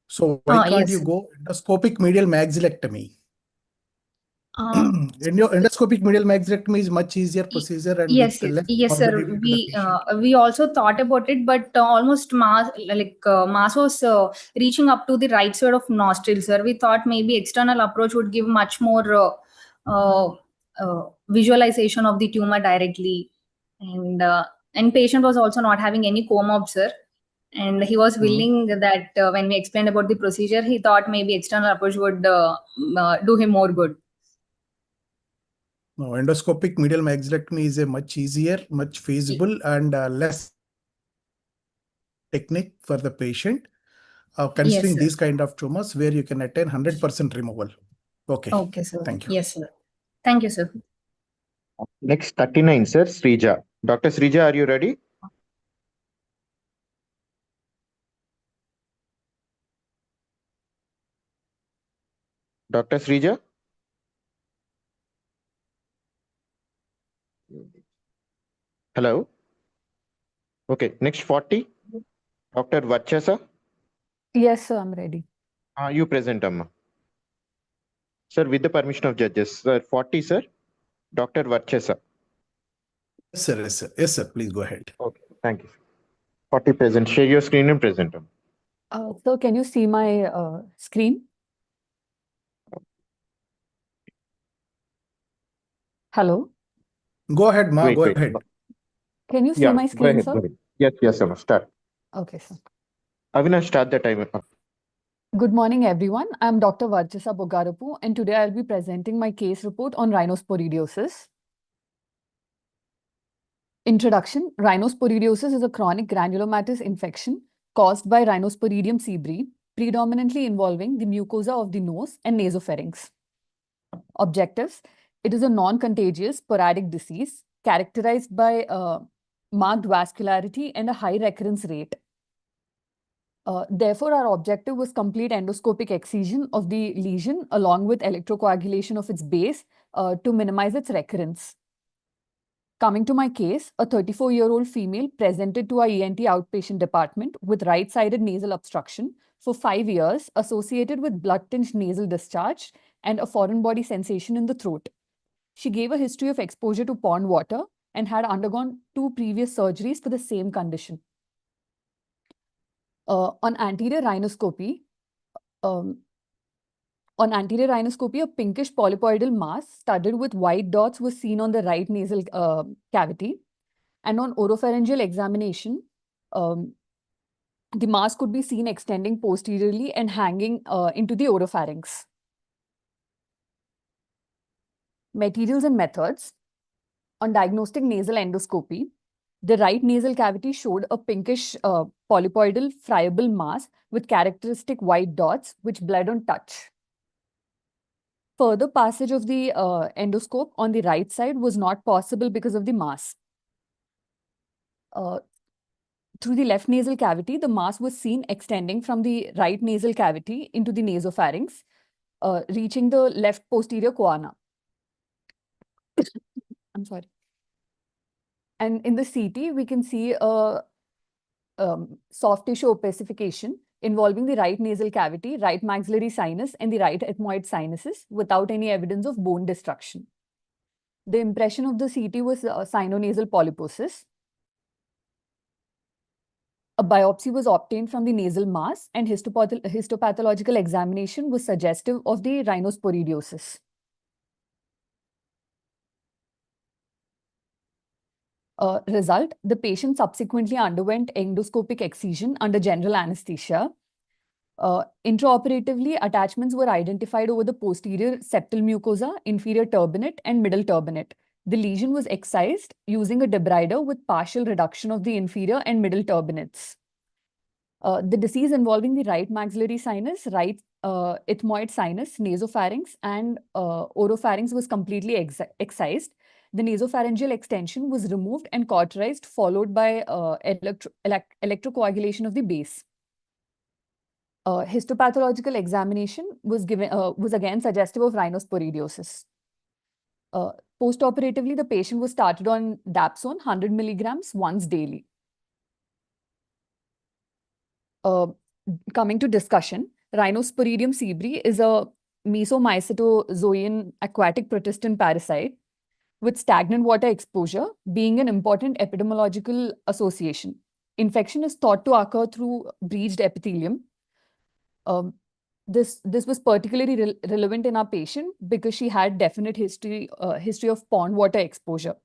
So why can't Yes, you sir. go endoscopic medial maxillectomy? Endoscopic medial maxillectomy is much easier procedure and Yes, with less yes, sir. morbidity to the patient. We also thought about it, but almost mass was reaching up to the right side of nostril, sir. We thought maybe external approach would give much more visualization of the tumor directly, and patient was also not having any comorbid, sir. And he was willing that when we explained about the procedure, he thought maybe external approach would do him more good. No, endoscopic medial maxillectomy is a much easier, much feasible, and less technique for the patient. Considering Yes, these kind of tumors where you can attain 100% removal. Okay. Okay, sir. Thank you. Yes, sir. Thank you, sir. Next 39, sir, Srija. Dr. Srija, are you ready? Dr. Srija? Hello? Okay, next 40. Dr. Varchasa. Yes, sir, I'm ready. You present, Amma. Sir, with the permission of judges. Sir, 40, sir. Dr. Varchasa. Yes, sir. Yes, sir. Yes, sir. Please go ahead. Okay, thank you. 40 present. Share your screen and present them. So can you see my screen? Hello? Go ahead, Ma. Wait, go wait. ahead. Can you see Yeah, my go screen, ahead, sir? go ahead. Yes, Amma. Start. Okay, sir. Avinash, start the timer. Good morning, everyone. I'm Dr. Varchasa Bogarapu, and today I'll be presenting my case report on rhinosporidiosis. Introduction. Rhinosporidiosis is a chronic granulomatous infection caused by Rhinosporidium seabrevi, predominantly involving the mucosa of the nose and nasopharynx. Objectives. It is a non-contagious sporadic disease characterized by marked vascularity and a high recurrence rate. Therefore, our objective was complete endoscopic excision of the lesion along with electrocoagulation of its base to minimize its recurrence. Coming to my case, a 34-year-old female presented to our ENT outpatient department with right-sided nasal obstruction for 5 years associated with blood-tinged nasal discharge and a foreign body sensation in the throat. She gave a history of exposure to pond water and had undergone 2 previous surgeries for the same condition. On anterior rhinoscopy, a pinkish polypoidal mass studded with white dots was seen on the right nasal cavity. And on oropharyngeal examination, the mass could be seen extending posteriorly and hanging into the oropharynx. Materials and methods. On diagnostic nasal endoscopy, the right nasal cavity showed a pinkish polypoidal friable mass with characteristic white dots which bled on touch. Further passage of the endoscope on the right side was not possible because of the mass. Through the left nasal cavity, the mass was seen extending from the right nasal cavity into the nasopharynx, reaching the left posterior choana. I'm sorry. And in the CT, we can see a soft tissue opacification involving the right nasal cavity, right maxillary sinus, and the right ethmoid sinuses without any evidence of bone destruction. The impression of the CT was sinonasal polyposis. A biopsy was obtained from the nasal mass, and histopathological examination was suggestive of the rhinosporidiosis. Result, the patient subsequently underwent endoscopic excision under general anesthesia. Intraoperatively, attachments were identified over the posterior septal mucosa, inferior turbinate, and middle turbinate. The lesion was excised using a debrider with partial reduction of the inferior and middle turbinates. The disease involving the right maxillary sinus, right ethmoid sinus, nasopharynx, and oropharynx was completely excised. The nasopharyngeal extension was removed and cauterized, followed by electrocoagulation of the base. Histopathological examination was again suggestive of rhinosporidiosis. Post-operatively, the patient was started on dapsone 100 milligrams once daily. Coming to discussion, Rhinosporidium sebri is a mesomycetozoan aquatic protestant parasite with stagnant water exposure being an important epidemiological association. Infection is thought to occur through breached epithelium. This was particularly relevant in our patient because she had definite history of pond water exposure.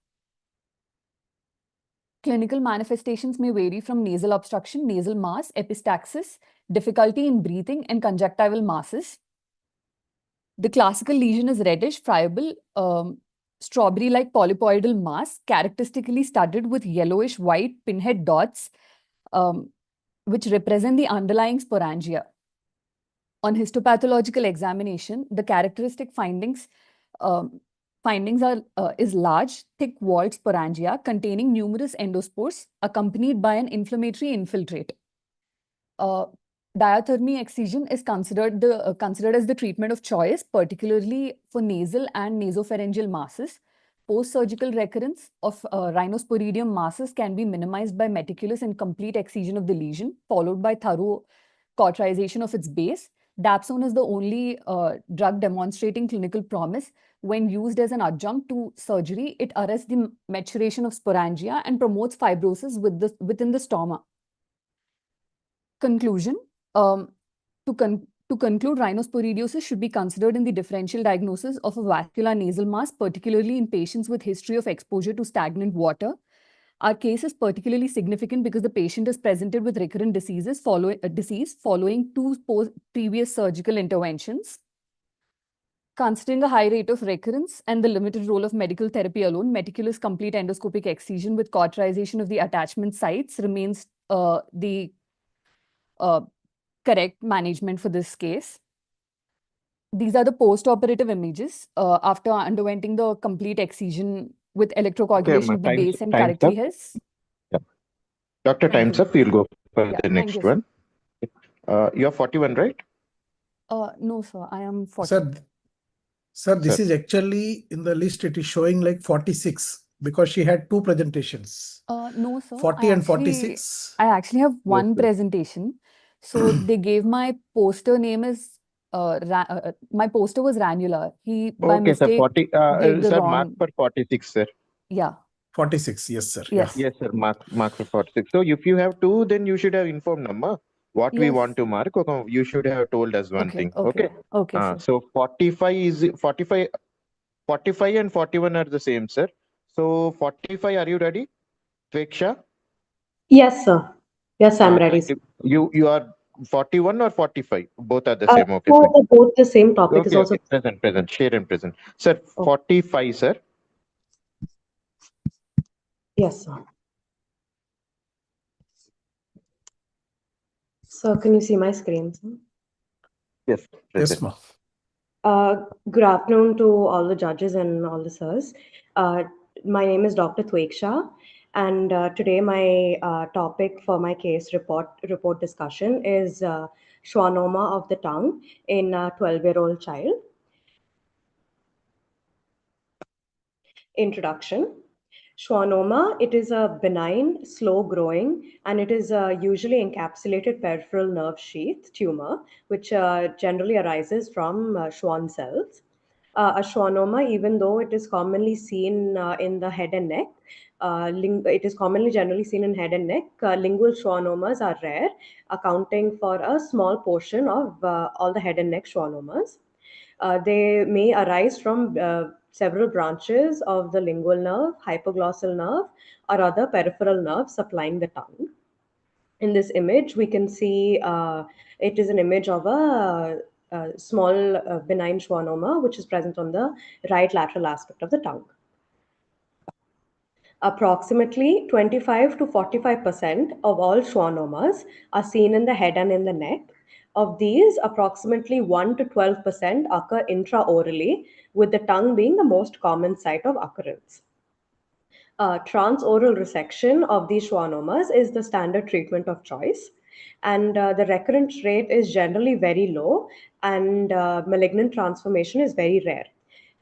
Clinical manifestations may vary from nasal obstruction, nasal mass, epistaxis, difficulty in breathing, and conjunctival masses. The classical lesion is reddish, friable, strawberry-like polypoidal mass, characteristically studded with yellowish white pinhead dots, which represent the underlying sporangia. On histopathological examination, the characteristic findings is large, thick-walled sporangia containing numerous endospores accompanied by an inflammatory infiltrate. Diathermy excision is considered as the treatment of choice, particularly for nasal and nasopharyngeal masses. Post-surgical recurrence of rhinosporidium masses can be minimized by meticulous and complete excision of the lesion, followed by thorough cauterization of its base. Dapsone is the only drug demonstrating clinical promise. When used as an adjunct to surgery, it arrests the maturation of sporangia and promotes fibrosis within the stoma. Conclusion. To conclude, rhinosporidiosis should be considered in the differential diagnosis of a vascular nasal mass, particularly in patients with history of exposure to stagnant water. Our case is particularly significant because the patient is presented with recurrent disease following two previous surgical interventions. Considering a high rate of recurrence and the limited role of medical therapy alone, meticulous complete endoscopic excision with cauterization of the attachment sites remains the correct management for this case. These are the post-operative images after undergoing the complete excision with electrocoagulation of the base and correctly has. Yeah. Dr. Time's up. We'll go for the next you, one. You're 41, right? No, sir. I am 40. Sir, this is actually in the list. It is showing like 46 because she had two presentations. No, sir. 40 and 46. I actually have one presentation. So they gave my poster name as my poster was Ranula. He by mistake gave the sir, wrong. mark for 46, sir. Yeah. 46, yes, sir. Yes. Yes, sir. Mark for 46. So if you have two, then you should have informed Namma what we want to mark. Okay, you should have told us one thing. Okay. Okay. So 45 is 45 and 41 are the same, sir. So 45, are you ready, Tveksha? Yes, sir. Yes, I'm ready. You are 41 or 45? Both are the same. Okay. No, both the same topic is also present. Share and present. Sir, 45, sir. Yes, sir. So can you see my screen, sir? Yes. Yes, ma'am. Good afternoon to all the judges and all the sirs. My name is Dr. Tveksha, and today my topic for my case report discussion is schwannoma of the tongue in a 12-year-old child. Introduction. Schwannoma, it is a benign, slow-growing, and it is a usually encapsulated peripheral nerve sheath tumor, which generally arises from Schwann cells. A schwannoma, even though it is commonly seen in the head and neck, it is commonly generally seen in head and neck. Lingual schwannomas are rare, accounting for a small portion of all the head and neck schwannomas. They may arise from several branches of the lingual nerve, hypoglossal nerve, or other peripheral nerves supplying the tongue. In this image, we can see it is an image of a small benign schwannoma, which is present on the right lateral aspect of the tongue. Approximately 25 to 45% of all schwannomas are seen in the head and in the neck. Of these, approximately 1 to 12% occur intraorally, with the tongue being the most common site of occurrence. Transoral resection of these schwannomas is the standard treatment of choice, and the recurrence rate is generally very low, and malignant transformation is very rare.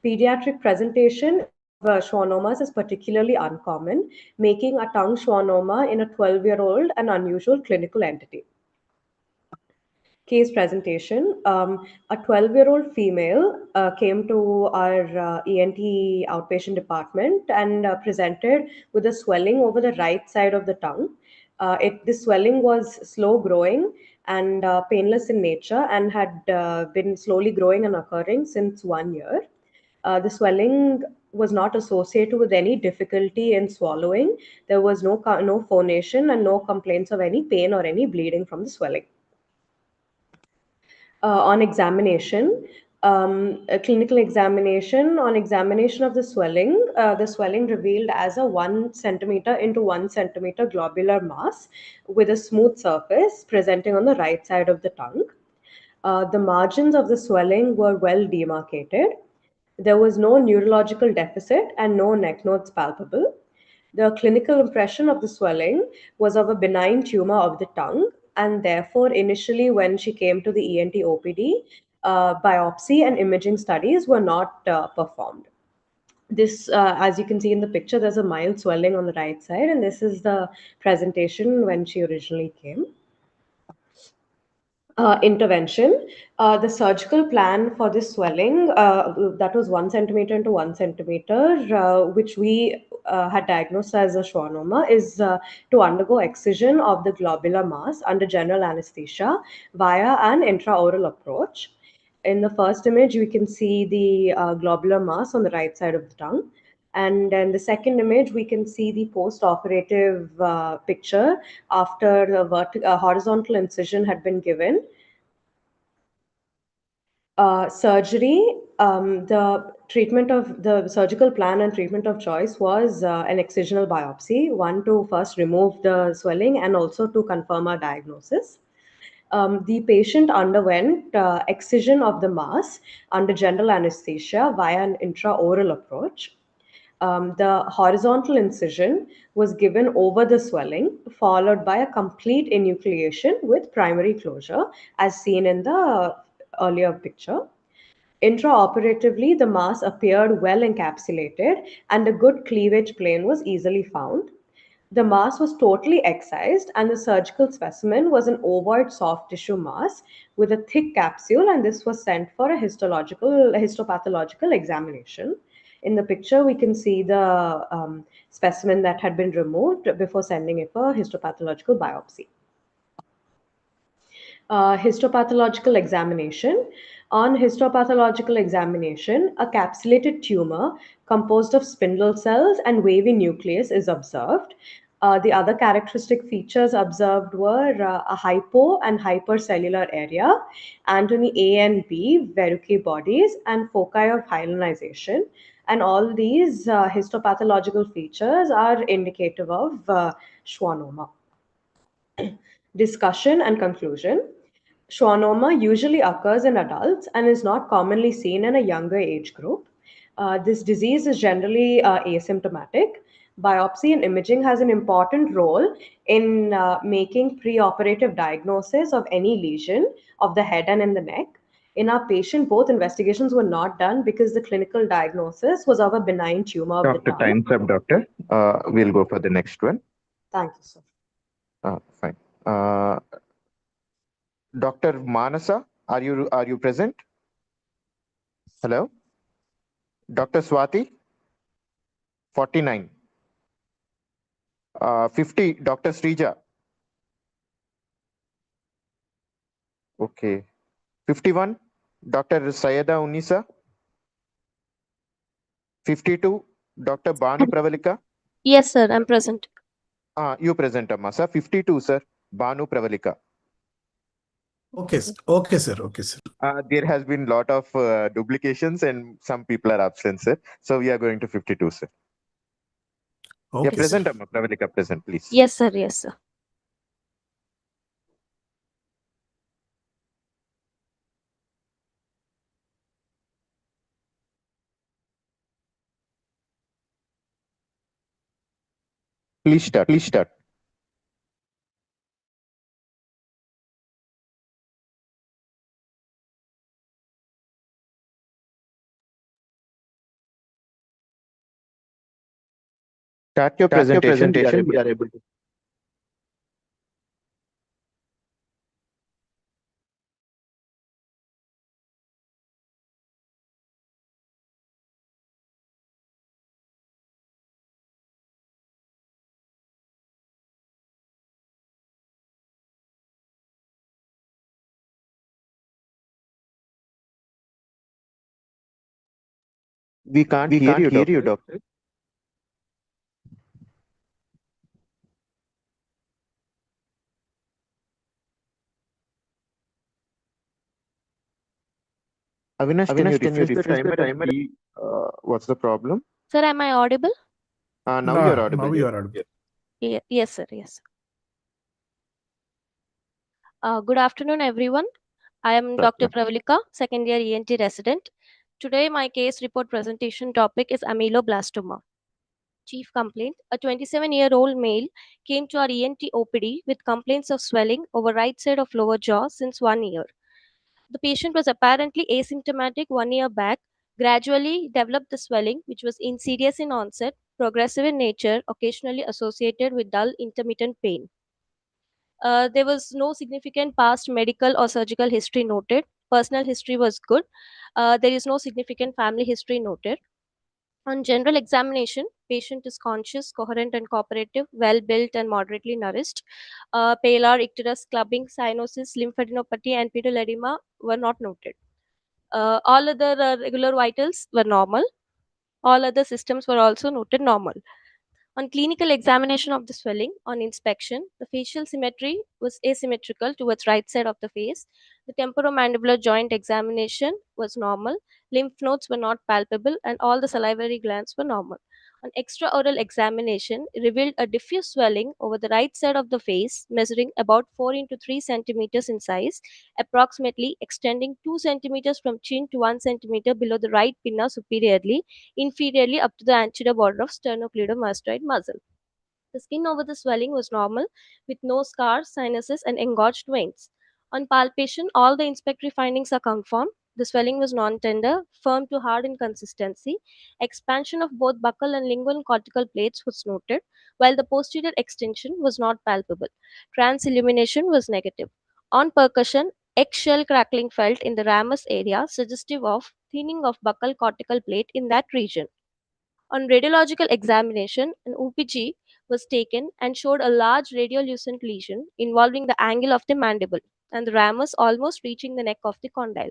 Pediatric presentation of schwannomas is particularly uncommon, making a tongue schwannoma in a 12-year-old an unusual clinical entity. Case presentation. A 12-year-old female came to our ENT outpatient department and presented with a swelling over the right side of the tongue. This swelling was slow growing and painless in nature and had been slowly growing and occurring since 1 year. The swelling was not associated with any difficulty in swallowing. There was no phonation and no complaints of any pain or any bleeding from the swelling. On examination, a clinical examination, on examination of the swelling revealed as a 1 centimeter into 1 centimeter globular mass with a smooth surface presenting on the right side of the tongue. The margins of the swelling were well demarcated. There was no neurological deficit and no neck nodes palpable. The clinical impression of the swelling was of a benign tumor of the tongue, and therefore, initially, when she came to the ENT OPD, biopsy and imaging studies were not performed. This, as you can see in the picture, there's a mild swelling on the right side, and this is the presentation when she originally came. Intervention. The surgical plan for this swelling, that was 1 centimeter into 1 centimeter, which we had diagnosed as a schwannoma, is to undergo excision of the globular mass under general anesthesia via an intraoral approach. In the first image, we can see the globular mass on the right side of the tongue. And in the second image, we can see the post-operative picture after the horizontal incision had been given. Surgery, the treatment of the surgical plan and treatment of choice was an excisional biopsy, one to first remove the swelling and also to confirm our diagnosis. The patient underwent excision of the mass under general anesthesia via an intraoral approach. The horizontal incision was given over the swelling, followed by a complete enucleation with primary closure, as seen in the earlier picture. Intraoperatively, the mass appeared well encapsulated and a good cleavage plane was easily found. The mass was totally excised and the surgical specimen was an ovoid soft tissue mass with a thick capsule, and this was sent for a histopathological examination. In the picture, we can see the specimen that had been removed before sending it for histopathological biopsy. Histopathological examination. On histopathological examination, a capsulated tumor composed of spindle cells and wavy nucleus is observed. The other characteristic features observed were a hypo and hypercellular area, Antony A and B verrucae bodies, and foci of hyalinization. And all these histopathological features are indicative of schwannoma. Discussion and conclusion. Schwannoma usually occurs in adults and is not commonly seen in a younger age group. This disease is generally asymptomatic. Biopsy and imaging has an important role in making preoperative diagnosis of any lesion of the head and in the neck. In our patient, both investigations were not done because the clinical diagnosis was of a benign tumor of the tongue. Time's up, doctor. We'll go for the next one. Thank you, sir. Fine. Dr. Manasa, are you present? Hello? Dr. Swati? 49. 50, Dr. Srija. Okay. 51, Dr. Sayeda Unisa. 52, Dr. Banu Pravalika. Yes, sir, I'm present. You present, Amasa. 52, sir. Banu Pravalika. Okay, sir. Okay, sir. Okay, sir. There has been a lot of duplications and some people are absent, sir. So we are going to 52, sir. Yeah, Okay, present, sir. Amma. Pravalika, present, please. Yes, sir. Yes, sir. Please start. Please start. Start your presentation. We are able to. We can't hear you, doctor. Avinash, can you refresh the timer and see what's the problem? Sir, am I audible? Now you're audible. Now you are audible. Yes, sir. Yes. Good afternoon, everyone. I am Dr. Pravalika, second year ENT resident. Today, my case report presentation topic is ameloblastoma. Chief complaint: a 27-year-old male came to our ENT OPD with complaints of swelling over right side of lower jaw since 1 year. The patient was apparently asymptomatic 1 year back, gradually developed the swelling, which was insidious in onset, progressive in nature, occasionally associated with dull intermittent pain. There was no significant past medical or surgical history noted. Personal history was good. There is no significant family history noted. On general examination, patient is conscious, coherent and cooperative, well built and moderately nourished. Pallor, icterus, clubbing, cyanosis, lymphadenopathy and pedal edema were not noted. All other regular vitals were normal. All other systems were also noted normal. On clinical examination of the swelling, on inspection, the facial symmetry was asymmetrical towards right side of the face. The temporomandibular joint examination was normal. Lymph nodes were not palpable and all the salivary glands were normal. An extraoral examination revealed a diffuse swelling over the right side of the face, measuring about 4 into 3 centimeters in size, approximately extending 2 centimeters from chin to 1 centimeter below the right pinna superiorly, inferiorly up to the anterior border of sternocleidomastoid muscle. The skin over the swelling was normal, with no scars, sinuses, and engorged veins. On palpation, all the inspectory findings are confirmed. The swelling was non-tender, firm to hard in consistency. Expansion of both buccal and lingual cortical plates was noted, while the posterior extension was not palpable. Transillumination was negative. On percussion, eggshell crackling felt in the ramus area, suggestive of thinning of buccal cortical plate in that region. On radiological examination, an OPG was taken and showed a large radiolucent lesion involving the angle of the mandible and the ramus almost reaching the neck of the condyle.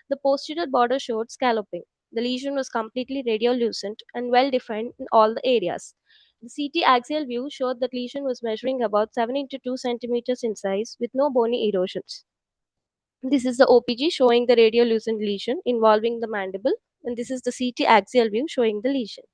The posterior border showed scalloping. The lesion was completely radiolucent and well defined in all the areas. The CT axial view showed that lesion was measuring about 7 into 2 centimeters in size with no bony erosions. This is the OPG showing the radiolucent lesion involving the mandible, and this is the CT axial view showing the lesion.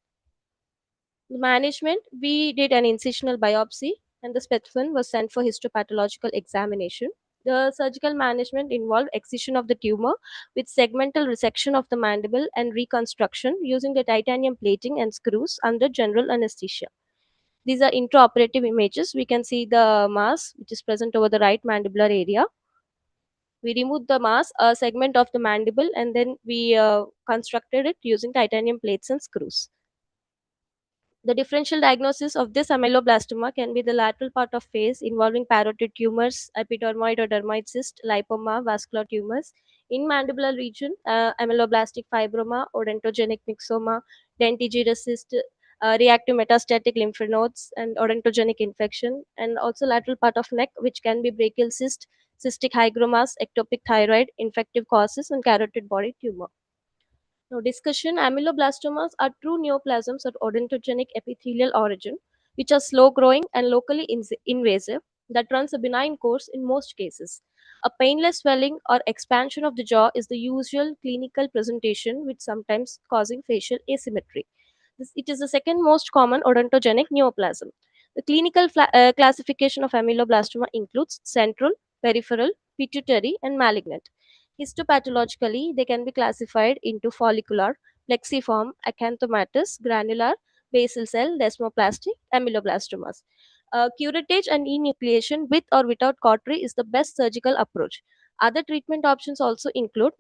The management, we did an incisional biopsy and the specimen was sent for histopathological examination. The surgical management involved excision of the tumor with segmental resection of the mandible and reconstruction using the titanium plating and screws under general anesthesia. These are intraoperative images. We can see the mass which is present over the right mandibular area. We removed the mass, a segment of the mandible, and then we constructed it using titanium plates and screws. The differential diagnosis of this ameloblastoma can be the lateral part of face involving parotid tumors, epidermoid or dermoid cyst, lipoma, vascular tumors. In mandibular region, ameloblastic fibroma, odontogenic myxoma, dentigerous cyst, reactive metastatic lymph nodes, and odontogenic infection. And also lateral part of neck, which can be brachial cyst, cystic hygromas, ectopic thyroid, infective causes, and carotid body tumor. Now, discussion: ameloblastomas are true neoplasms of odontogenic epithelial origin, which are slow growing and locally invasive, that runs a benign course in most cases. A painless swelling or expansion of the jaw is the usual clinical presentation, with sometimes causing facial asymmetry. It is the second most common odontogenic neoplasm. The clinical classification of ameloblastoma includes central, peripheral, pituitary, and malignant. Histopathologically, they can be classified into follicular, plexiform, acanthomatous, granular, basal cell, desmoplastic, ameloblastomas. Curettage and enucleation with or without cautery is the best surgical approach. Other treatment options also include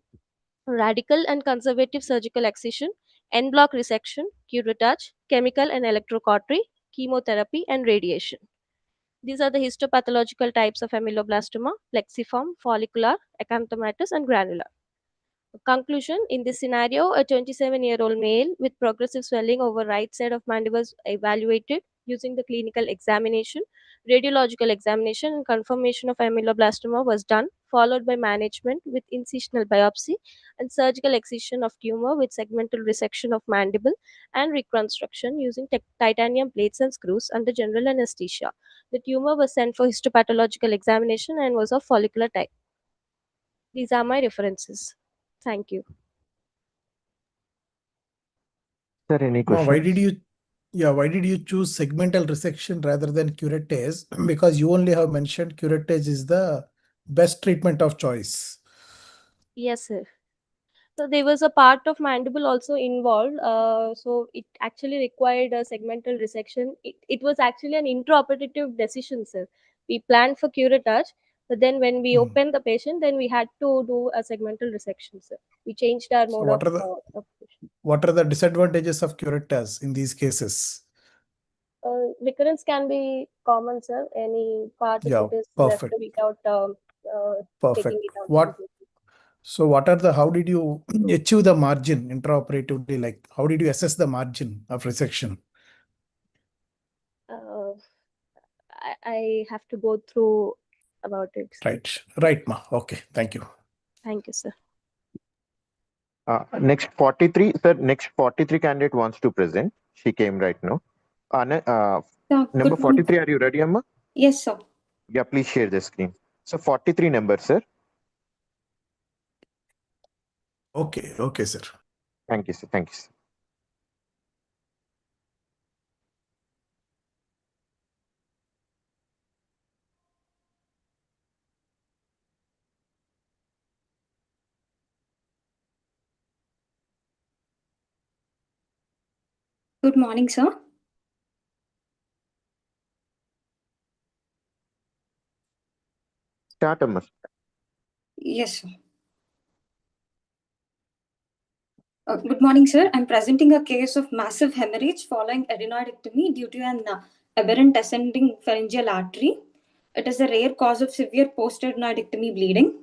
radical and conservative surgical excision, en bloc resection, curettage, chemical and electrocautery, chemotherapy, and radiation. These are the histopathological types of ameloblastoma: plexiform, follicular, acanthomatous, and granular. Conclusion: in this scenario, a 27-year-old male with progressive swelling over right side of mandible was evaluated using the clinical examination, radiological examination, and confirmation of ameloblastoma was done, followed by management with incisional biopsy and surgical excision of tumor with segmental resection of mandible and reconstruction using titanium plates and screws under general anesthesia. The tumor was sent for histopathological examination and was of follicular type. These are my references. Thank you. Sir, any Why did questions? why did you choose segmental resection rather than curettage? Because you only have mentioned curettage is the best treatment of choice. Yes, sir. So there was a part of mandible also involved. So it actually required a segmental resection. It was actually an intraoperative decision, sir. We planned for curettage, but then when we opened the patient, then we had to do a segmental resection, sir. We changed our So mode of operation. what are the disadvantages of curettage in these cases? Recurrence can be common, sir. Any part if Yeah, it is left perfect. without taking Perfect. it out What immediately. So how did you achieve the margin intraoperatively? Like, how did you assess the margin of resection? Uh, I have to go through about it, sir. Right, ma. Okay, thank you. Thank you, sir. Next 43, sir. Next 43 candidate wants to present. She came right now. Number 43, are you ready, Amma? Yes, sir. Yeah, please share the screen. So 43 number, sir. Okay, sir. Thank you, sir. Thank you, sir. Good morning, sir. Start, Amma. Yes, sir. Good morning, sir. I'm presenting a case of massive hemorrhage following adenoidectomy due to an aberrant ascending pharyngeal artery. It is a rare cause of severe post-adenoidectomy bleeding.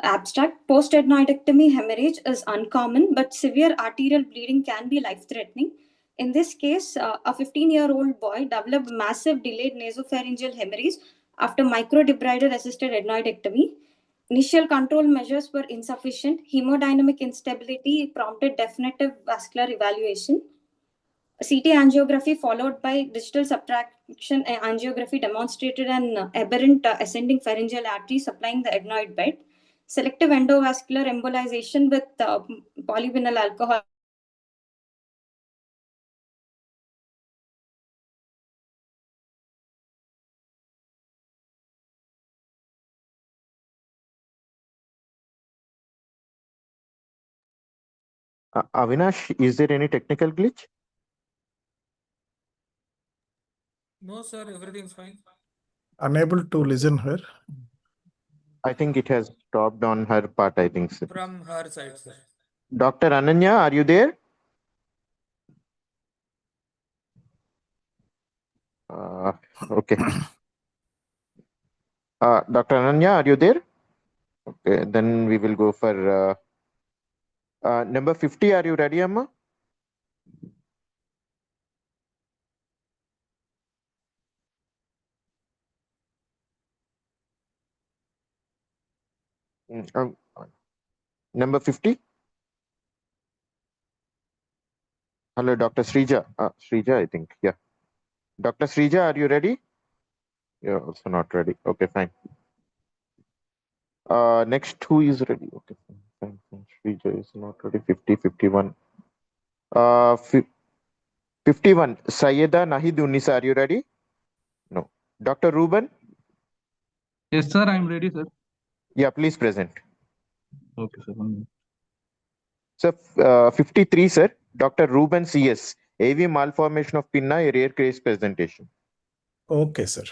Abstract: post-adenoidectomy hemorrhage is uncommon, but severe arterial bleeding can be life-threatening. In this case, a 15-year-old boy developed massive delayed nasopharyngeal hemorrhage after microdebrider-assisted adenoidectomy. Initial control measures were insufficient. Hemodynamic instability prompted definitive vascular evaluation. CT angiography followed by digital subtraction angiography demonstrated an aberrant ascending pharyngeal artery supplying the adenoid bed. Selective endovascular embolization with polyvinyl alcohol. Avinash, is there any technical glitch? No, sir, everything's fine. Unable to listen her. I think it has stopped on her part, I think, sir. From her side, sir. Dr. Ananya, are you there? Okay. Dr. Ananya, are you there? Okay, then we will go for number 50. Are you ready, Amma? Number 50. Hello, Dr. Srija. Srija, I think. Yeah. Dr. Srija, are you ready? You're also not ready. Okay, fine. Next, who is ready? Okay, fine. Srija is not ready. 50, 51. 51, Sayeda Nahid Unnisa, are you ready? No. Dr. Ruben? Yes, sir, I'm ready, sir. Yeah, please present. Okay, sir. 1 minute. Sir, 53, sir. Dr. Ruben CS, AV malformation of pinna, a rare case presentation. Okay, sir.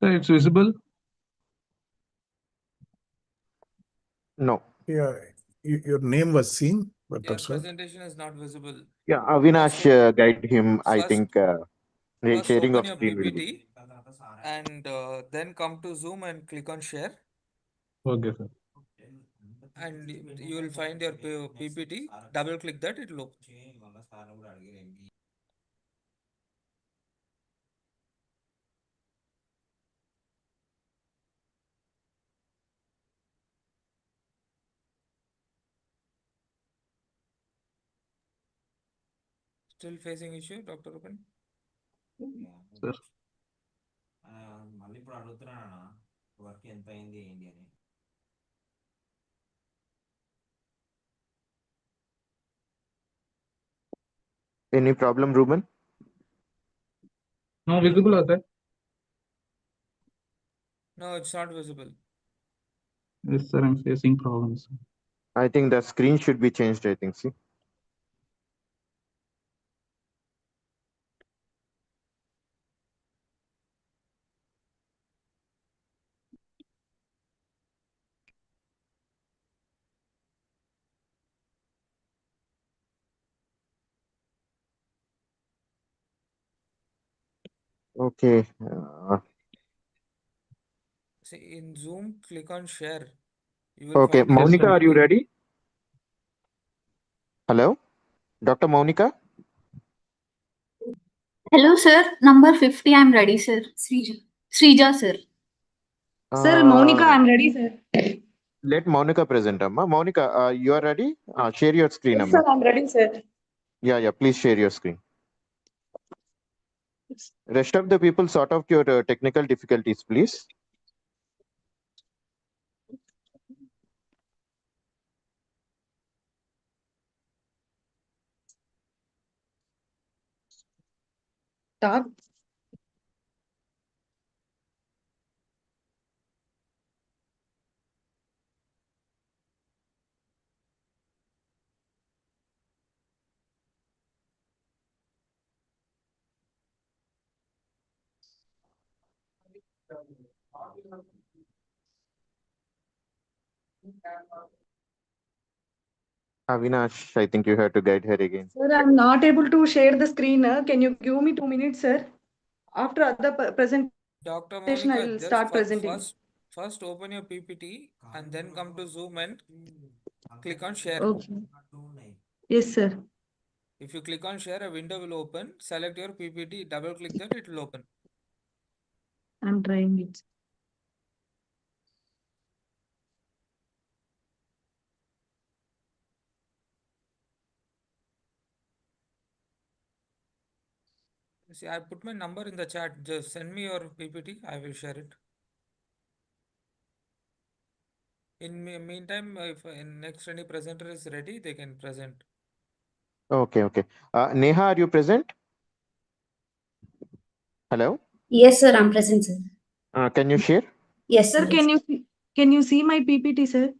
Sir, it's visible. No. Yeah, your name was seen, but Your that's what. presentation is not visible. Yeah, Avinash guide him, I First, think, first sharing open of your screen will be. PPT and then come to Zoom and click on share. Okay, sir. And you will find your PPT. Double click that, it will open. Still facing issue, Dr. Ruben? Sir. Any problem, Ruben? No visible, sir. No, it's not visible. Yes, sir, I'm facing problems. I think the screen should be changed, I think, see. Okay. See, in Zoom, click on share. You will Okay, find your Monica, are you PPT. ready? Hello? Dr. Monica? Hello, sir. Number 50, I'm ready, sir. Srija, sir. Sir, Monica, I'm ready, sir. Let Monica present, Amma. Monica, you are ready? Share your screen, Yes, Amma. sir, I'm ready, sir. Yeah, please share your screen. Rest of the people sort out your technical difficulties, please. Start. Avinash, I think you have to guide her again. Sir, I'm not able to share the screen. Can you give me 2 minutes, sir? After other presentation, Dr. I Monica, will just start presenting. first open your PPT and then come to Zoom and click on share. Okay. Yes, sir. If you click on share, a window will open. Select your PPT, double click that, it will open. I'm trying it. See, I put my number in the chat. Just send me your PPT. I will share it. In meantime, if next any presenter is ready, they can present. Okay. Neha, are you present? Hello? Yes, sir, I'm present, sir. Can you share? Yes, Sir, sir. can you see my PPT, sir?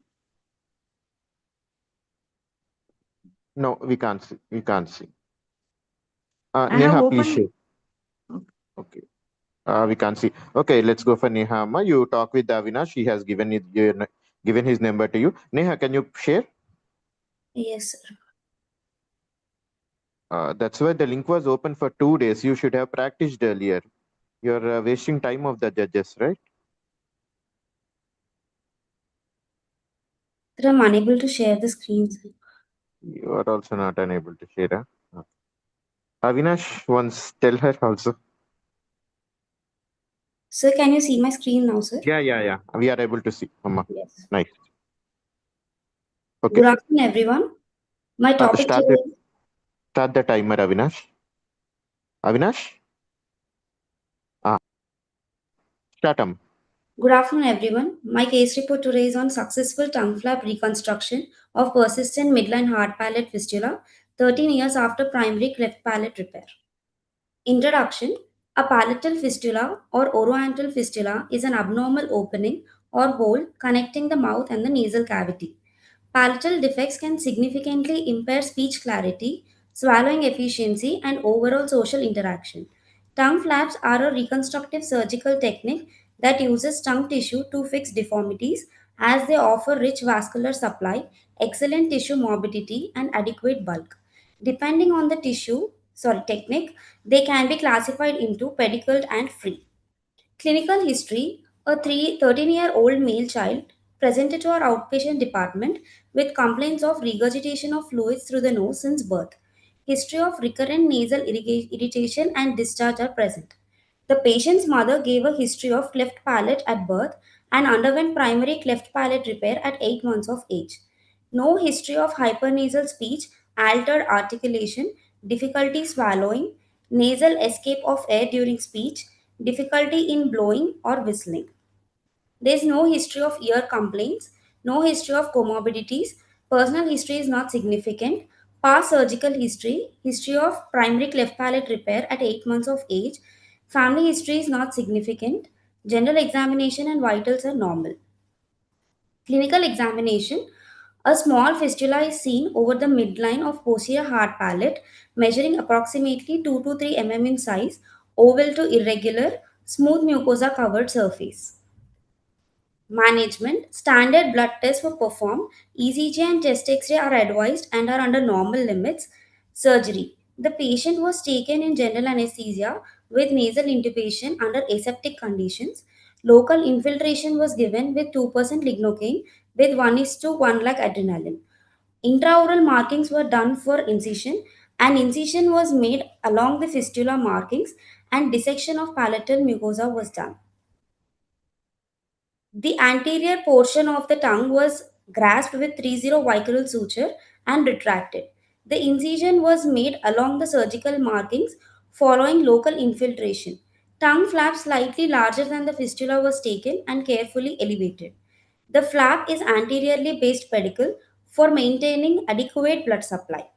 No, we can't see. I have Neha, please opened. share. Okay. We can't see. Okay, let's go for Neha. Amma. You talk with Avinash. He has given his number to you. Neha, can you share? Yes, sir. That's why the link was open for 2 days. You should have practiced earlier. You're wasting time of the judges, right? Sir, I'm unable to share the screen, sir. You are also not unable to share. Huh? Avinash, once tell her also. Sir, can you see my screen now, sir? Yeah. We are able to see. Amma. Yes. Nice. Okay. Good afternoon, everyone. My topic Start today. the timer, Avinash. Avinash? Start 'em. Good afternoon, everyone. My case report today is on successful tongue flap reconstruction of persistent midline hard palate fistula 13 years after primary cleft palate repair. Introduction. A palatal fistula or oroantral fistula is an abnormal opening or hole connecting the mouth and the nasal cavity. Palatal defects can significantly impair speech clarity, swallowing efficiency, and overall social interaction. Tongue flaps are a reconstructive surgical technique that uses tongue tissue to fix deformities as they offer rich vascular supply, excellent tissue morbidity, and adequate bulk. Depending on the technique, they can be classified into pedicled and free. Clinical history. A 13-year-old male child presented to our outpatient department with complaints of regurgitation of fluids through the nose since birth. History of recurrent nasal irritation and discharge are present. The patient's mother gave a history of cleft palate at birth and underwent primary cleft palate repair at 8 months of age. No history of hypernasal speech, altered articulation, difficulty swallowing, nasal escape of air during speech, difficulty in blowing or whistling. There is no history of ear complaints, no history of comorbidities, personal history is not significant, past surgical history, history of primary cleft palate repair at 8 months of age, family history is not significant, general examination and vitals are normal. Clinical examination. A small fistula is seen over the midline of posterior hard palate, measuring approximately 2 to 3 mm in size, oval to irregular, smooth mucosa covered surface. Management. Standard blood tests were performed. ECG and chest X-ray are advised and are under normal limits. Surgery. The patient was taken in general anesthesia with nasal intubation under aseptic conditions. Local infiltration was given with 2% lignocaine with 1:1 lakh adrenaline. Intraoral markings were done for incision. An incision was made along the fistula markings and dissection of palatal mucosa was done. The anterior portion of the tongue was grasped with 30 vicarial suture and retracted. The incision was made along the surgical markings following local infiltration. Tongue flap slightly larger than the fistula was taken and carefully elevated. The flap is anteriorly based pedicle for maintaining adequate blood supply.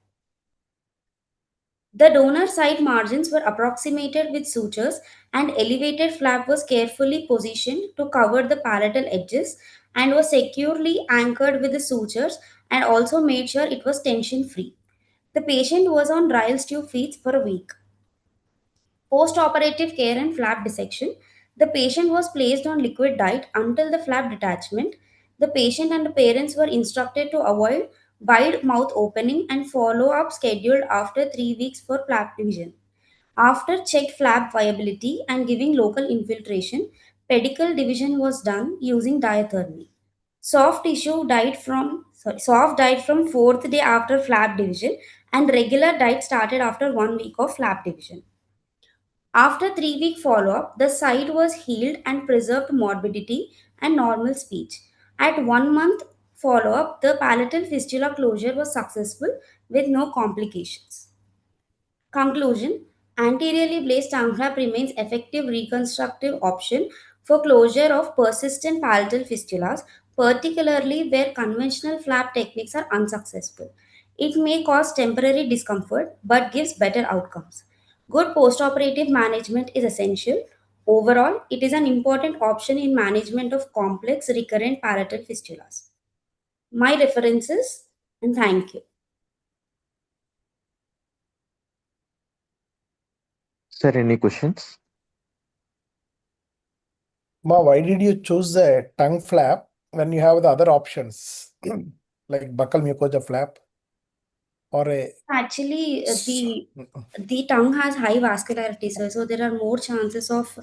The donor side margins were approximated with sutures and elevated flap was carefully positioned to cover the palatal edges and was securely anchored with the sutures and also made sure it was tension free. The patient was on Ryle's tube feeds for a week. Post-operative care and flap dissection. The patient was placed on liquid diet until the flap detachment. The patient and the parents were instructed to avoid wide mouth opening and follow-up scheduled after 3 weeks for flap division. After checked flap viability and giving local infiltration, pedicle division was done using diathermy. Soft died from fourth day after flap division and regular diet started after 1 week of flap division. After 3 week follow up, the side was healed and preserved morbidity and normal speech. At 1 month follow up, the palatal fistula closure was successful with no complications. Conclusion. Anteriorly placed tongue flap remains effective reconstructive option for closure of persistent palatal fistulas, particularly where conventional flap techniques are unsuccessful. It may cause temporary discomfort but gives better outcomes. Good postoperative management is essential. Overall, it is an important option in management of complex recurrent palatal fistulas. My references and thank you. Sir, any questions? Ma, why did you choose the tongue flap when you have the other options like buccal mucosa flap or a Actually, the tongue has high vascularity, sir, so there are more chances of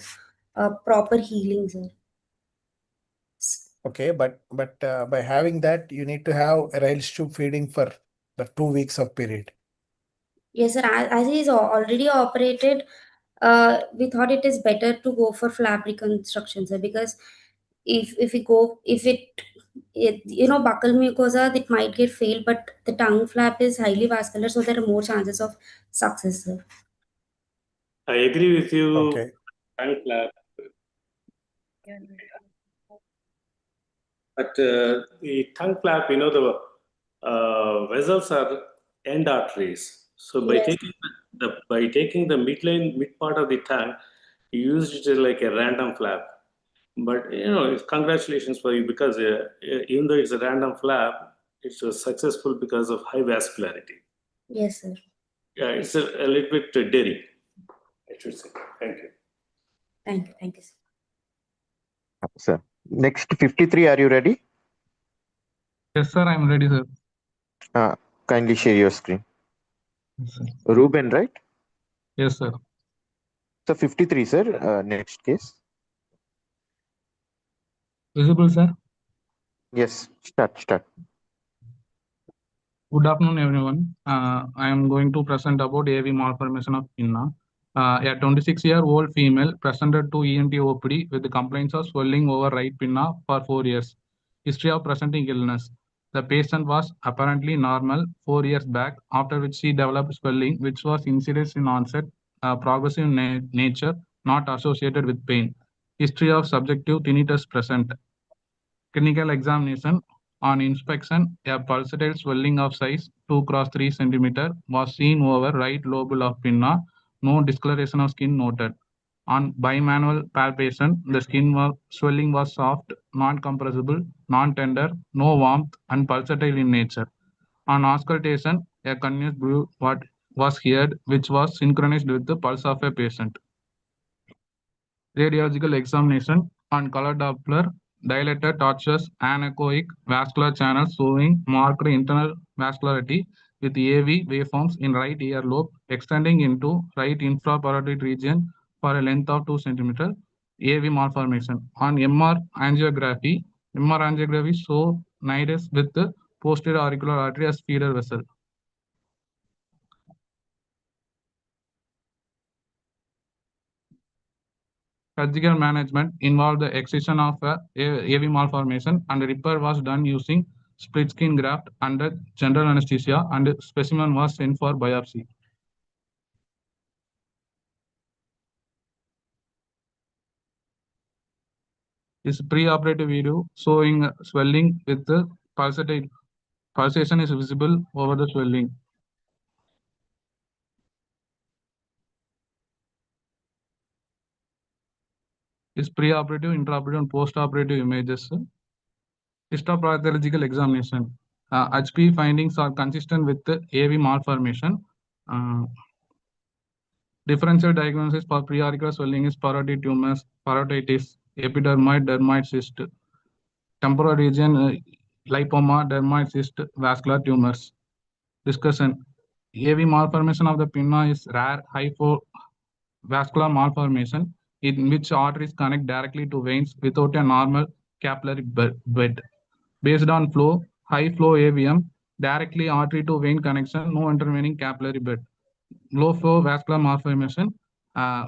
proper healing, sir. okay, but by having that, you need to have a rail tube feeding for the 2 weeks of period. Yes, sir. As he is already operated, we thought it is better to go for flap reconstruction, sir, because if it buccal mucosa, it might get failed, but the tongue flap is highly vascular, so there are more chances of success, sir. I agree with you. Okay. Tongue flap. But the tongue flap, the vessels are end arteries. So by Yes. taking the mid part of the tongue, you used it like a random flap. But congratulations for you, because even though it's a random flap, it was successful because of high vascularity. Yes, sir. Yeah, it's a little bit daring, I should say. Thank you. Thank you, sir. Sir, next 53, are you ready? Yes, sir, I'm ready, sir. Kindly share your screen. Yes, sir. Ruben, right? Yes, sir. So 53, sir. Next case. Visible, sir? Yes, start. Good afternoon, everyone. I am going to present about AV malformation of pinna. A 26-year-old female presented to ENT OPD with the complaints of swelling over right pinna for 4 years. History of presenting illness. The patient was apparently normal 4 years back, after which she developed swelling, which was insidious in onset, progressive in nature, not associated with pain. History of subjective tinnitus present. Clinical examination. On inspection, a pulsatile swelling of size 2 × 3 cm was seen over right lobule of pinna. No discoloration of skin noted. On bimanual palpation, the swelling was soft, non-compressible, non-tender, no warmth, and pulsatile in nature. On auscultation, a continuous brew was heard, which was synchronized with the pulse of a patient. Radiological examination on color Doppler, dilated tortuous anechoic vascular channels showing marked internal vascularity with AV waveforms in right earlobe extending into right infraparotid region for a length of 2 cm. AV malformation. On MR angiography show nidus with the posterior auricular artery as feeder vessel. Surgical management involved the excision of AV malformation, and repair was done using split skin graft under general anesthesia, and specimen was sent for biopsy. This preoperative video showing swelling with the pulsation is visible over the swelling. This preoperative, intraoperative, and postoperative images. Histopathological examination. HP findings are consistent with the AV malformation. Differential diagnosis for preauricular swelling is parotid tumors, parotitis, epidermoid, dermoid cyst, temporal region, lipoma, dermoid cyst, vascular tumors. Discussion. AV malformation of the pinna is rare vascular malformation in which arteries connect directly to veins without a normal capillary bed. Based on flow, high flow AVM, directly artery to vein connection, no intervening capillary bed. Low flow vascular malformation,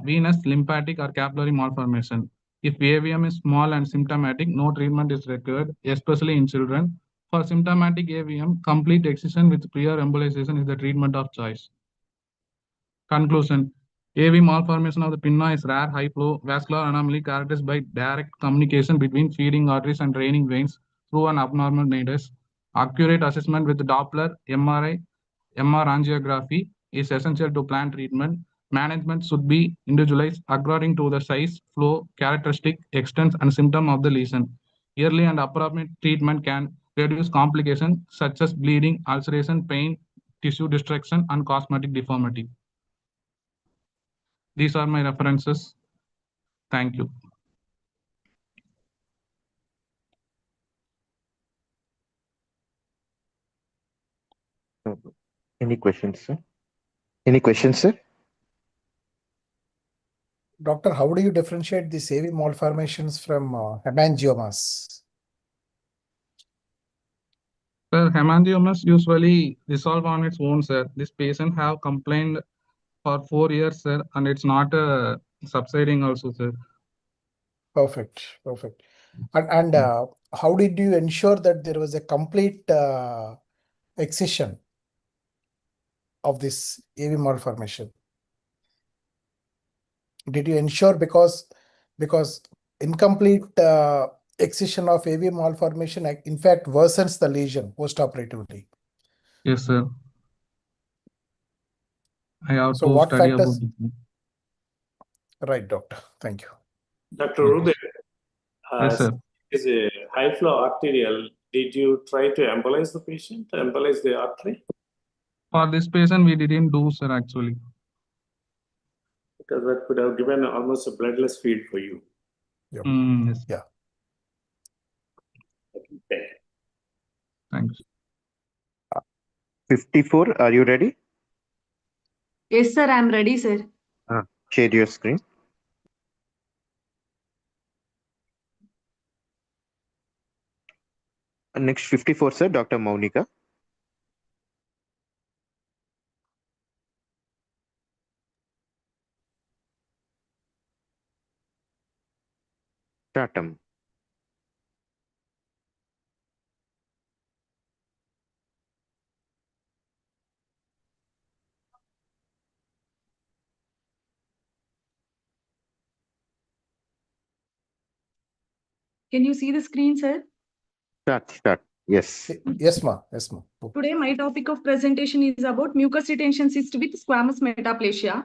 venous, lymphatic, or capillary malformation. If AVM is small and symptomatic, no treatment is required, especially in children. For symptomatic AVM, complete excision with prior embolization is the treatment of choice. Conclusion. AV malformation of the pinna is rare high flow vascular anomaly characterized by direct communication between feeding arteries and draining veins through an abnormal nidus. Accurate assessment with Doppler, MRI, MR angiography is essential to plan treatment. Management should be individualized according to the size, flow, characteristic, extent, and symptom of the lesion. Early and appropriate treatment can reduce complications such as bleeding, ulceration, pain, tissue destruction, and cosmetic deformity. These are my references. Thank you. Any questions, sir? Any questions, sir? Doctor, how do you differentiate these AV malformations from hemangiomas? Sir, hemangiomas usually resolve on its own, sir. This patient have complained for 4 years, sir, and it's not subsiding also, sir. Perfect. And how did you ensure that there was a complete excision of this AV malformation? Did you ensure because incomplete excision of AV malformation in fact worsens the lesion post-operatively? Yes, sir. I have So to what study factors? about it. Right, doctor. Thank you. Dr. Okay. Rude, Yes, sir. is a high flow arterial. Did you try to embolize the patient, embolize the artery? For this patient, we didn't do, sir, actually. Because that could have given almost a bloodless feed for you. Yep. Yes. Yeah. Okay. Thanks. 54, are you ready? Yes, sir, I'm ready, sir. Share your screen. Next 54, sir, Dr. Maunika. Tatum. Can you see the screen, sir? Start. Yes. Yes, ma. Yes, ma. Today, my topic of presentation is about mucus retention cyst with squamous metaplasia.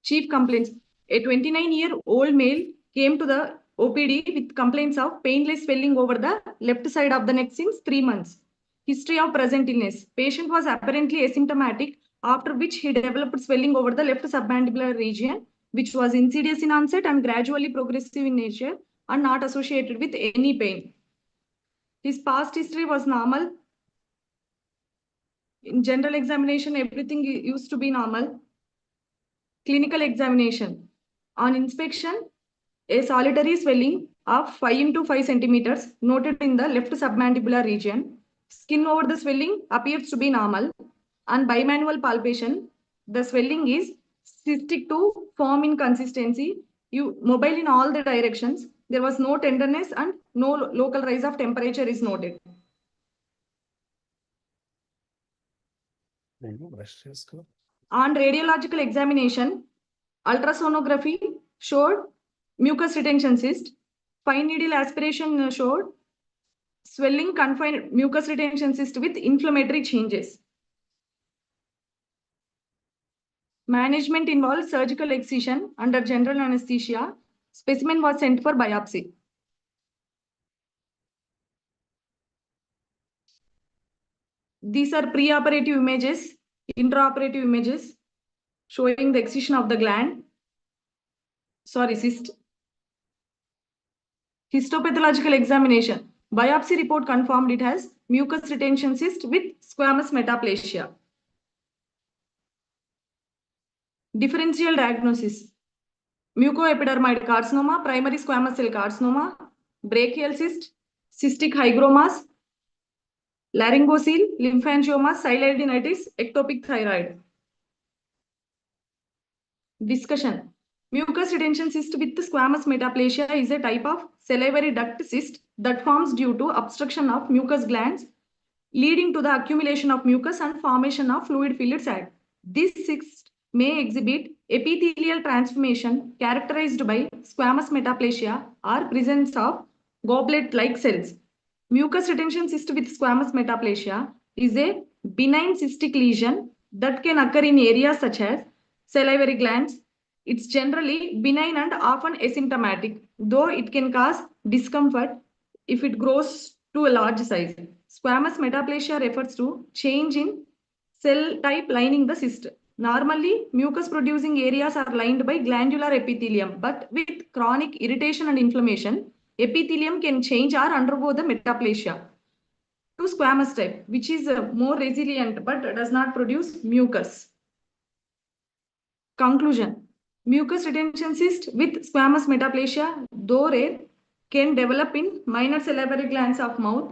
Chief complaints. A 29-year-old male came to the OPD with complaints of painless swelling over the left side of the neck since 3 months. History of present illness. Patient was apparently asymptomatic, after which he developed swelling over the left submandibular region, which was insidious in onset and gradually progressive in nature and not associated with any pain. His past history was normal. In general examination, everything used to be normal. Clinical examination. On inspection, a solitary swelling of 5 into 5 centimeters noted in the left submandibular region. Skin over the swelling appears to be normal. On bimanual palpation, the swelling is cystic to firm in consistency, mobile in all the directions. There was no tenderness and no local rise of temperature is noted. On radiological examination, ultrasonography showed mucus retention cyst. Fine needle aspiration showed swelling confined mucus retention cyst with inflammatory changes. Management involved surgical excision under general anesthesia. Specimen was sent for biopsy. These are preoperative images, intraoperative images showing the excision of the gland. Cyst. Histopathological examination. Biopsy report confirmed it has mucus retention cyst with squamous metaplasia. Differential diagnosis. Mucoepidermoid carcinoma, primary squamous cell carcinoma, brachial cyst, cystic hygromas, laryngocele, lymphangiomas, silidinitis, ectopic thyroid. Discussion. Mucus retention cyst with squamous metaplasia is a type of salivary duct cyst that forms due to obstruction of mucus glands, leading to the accumulation of mucus and formation of fluid-filled sac. This cyst may exhibit epithelial transformation characterized by squamous metaplasia or presence of goblet-like cells. Mucus retention cyst with squamous metaplasia is a benign cystic lesion that can occur in areas such as salivary glands. It's generally benign and often asymptomatic, though it can cause discomfort if it grows to a large size. Squamous metaplasia refers to change in cell type lining the cyst. Normally, mucus-producing areas are lined by glandular epithelium, but with chronic irritation and inflammation, epithelium can change or undergo the metaplasia to squamous type, which is more resilient but does not produce mucus. Conclusion. Mucus retention cyst with squamous metaplasia, though rare, can develop in minor salivary glands of mouth.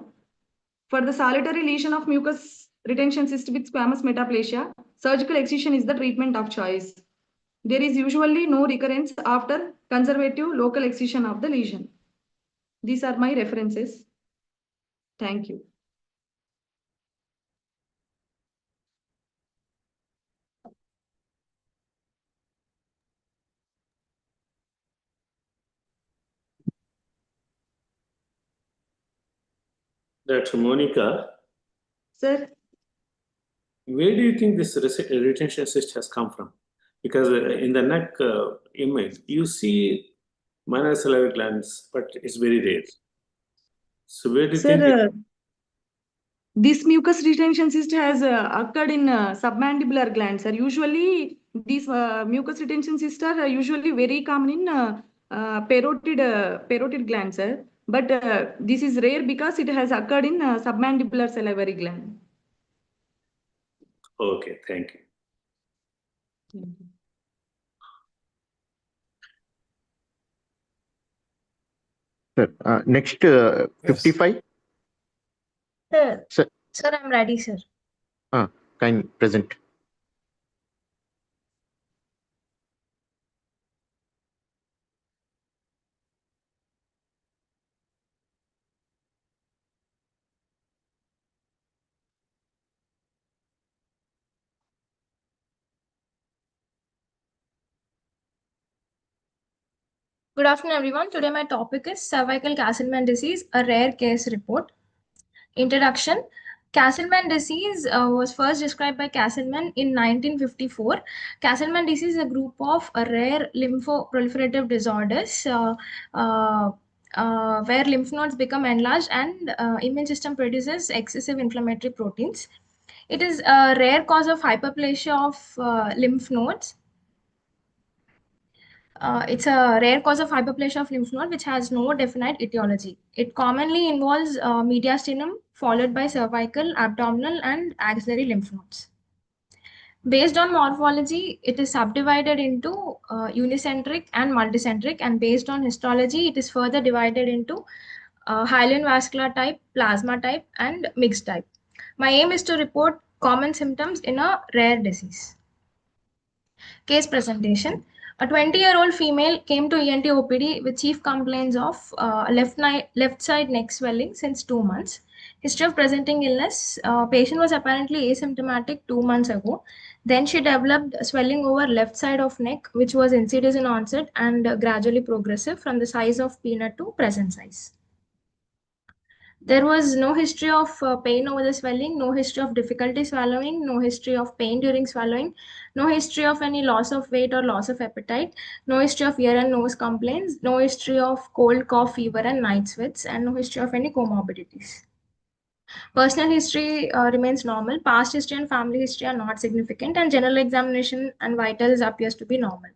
For the solitary lesion of mucus retention cyst with squamous metaplasia, surgical excision is the treatment of choice. There is usually no recurrence after conservative local excision of the lesion. These are my references. Thank you. Dr. Monica, Sir, where do you think this retention cyst has come from? Because in the neck image, you see minor salivary glands, but it's very rare. So where do you think? sir, this mucus retention cyst has occurred in submandibular glands. Sir, usually these mucus retention cysts are usually very common in parotid glands, sir. But this is rare because it has occurred in submandibular salivary gland. Okay, thank you. Sir, next 55. Sir, I'm ready, sir. Kind present. Good afternoon, everyone. Today my topic is cervical Castleman disease, a rare case report. Introduction. Castleman disease was first described by Castleman in 1954. Castleman disease is a group of rare lymphoproliferative disorders where lymph nodes become enlarged and immune system produces excessive inflammatory proteins. It is a rare cause of hyperplasia of lymph nodes. It's a rare cause of hyperplasia of lymph node which has no definite etiology. It commonly involves mediastinum followed by cervical, abdominal, and axillary lymph nodes. Based on morphology, it is subdivided into unicentric and multicentric, and based on histology, it is further divided into hyaline vascular type, plasma type, and mixed type. My aim is to report common symptoms in a rare disease. Case presentation. A 20-year-old female came to ENT OPD with chief complaints of left side neck swelling since 2 months. History of presenting illness. Patient was apparently asymptomatic 2 months ago. Then she developed swelling over left side of neck, which was insidious in onset and gradually progressive from the size of peanut to present size. There was no history of pain over the swelling, no history of difficulty swallowing, no history of pain during swallowing, no history of any loss of weight or loss of appetite, no history of ear and nose complaints, no history of cold, cough, fever, and night sweats, and no history of any comorbidities. Personal history remains normal. Past history and family history are not significant, and general examination and vitals appears to be normal.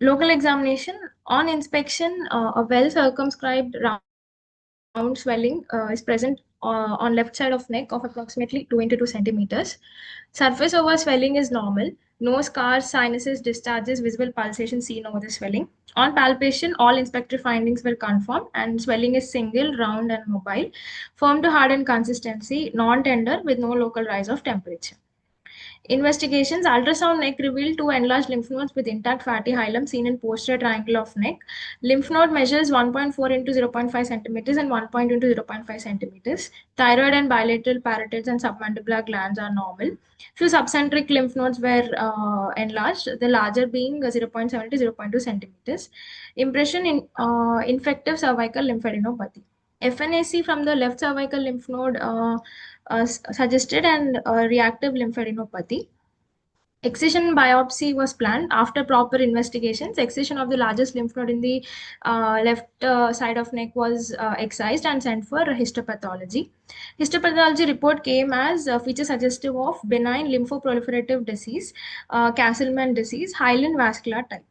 Local examination. On inspection, a well circumscribed round swelling is present on left side of neck of approximately 2 into 2 centimeters. Surface over swelling is normal. No scars, sinuses, discharges, visible pulsation seen over the swelling. On palpation, all inspector findings were confirmed and swelling is single, round and mobile. Firm to hard in consistency, non-tender with no local rise of temperature. Investigations. Ultrasound neck revealed 2 enlarged lymph nodes with intact fatty hilum seen in posterior triangle of neck. Lymph node measures 1.4 into 0.5 centimeters and 1.2 into 0.5 centimeters. Thyroid and bilateral parotids and submandibular glands are normal. Few subcentric lymph nodes were enlarged, the larger being 0.7 to 0.2 centimeters. Impression in infective cervical lymphadenopathy. FNAC from the left cervical lymph node suggested and reactive lymphadenopathy. Excision biopsy was planned after proper investigations. Excision of the largest lymph node in the left side of neck was excised and sent for histopathology. Histopathology report came as a feature suggestive of benign lymphoproliferative disease, Castleman disease, hyaline vascular type.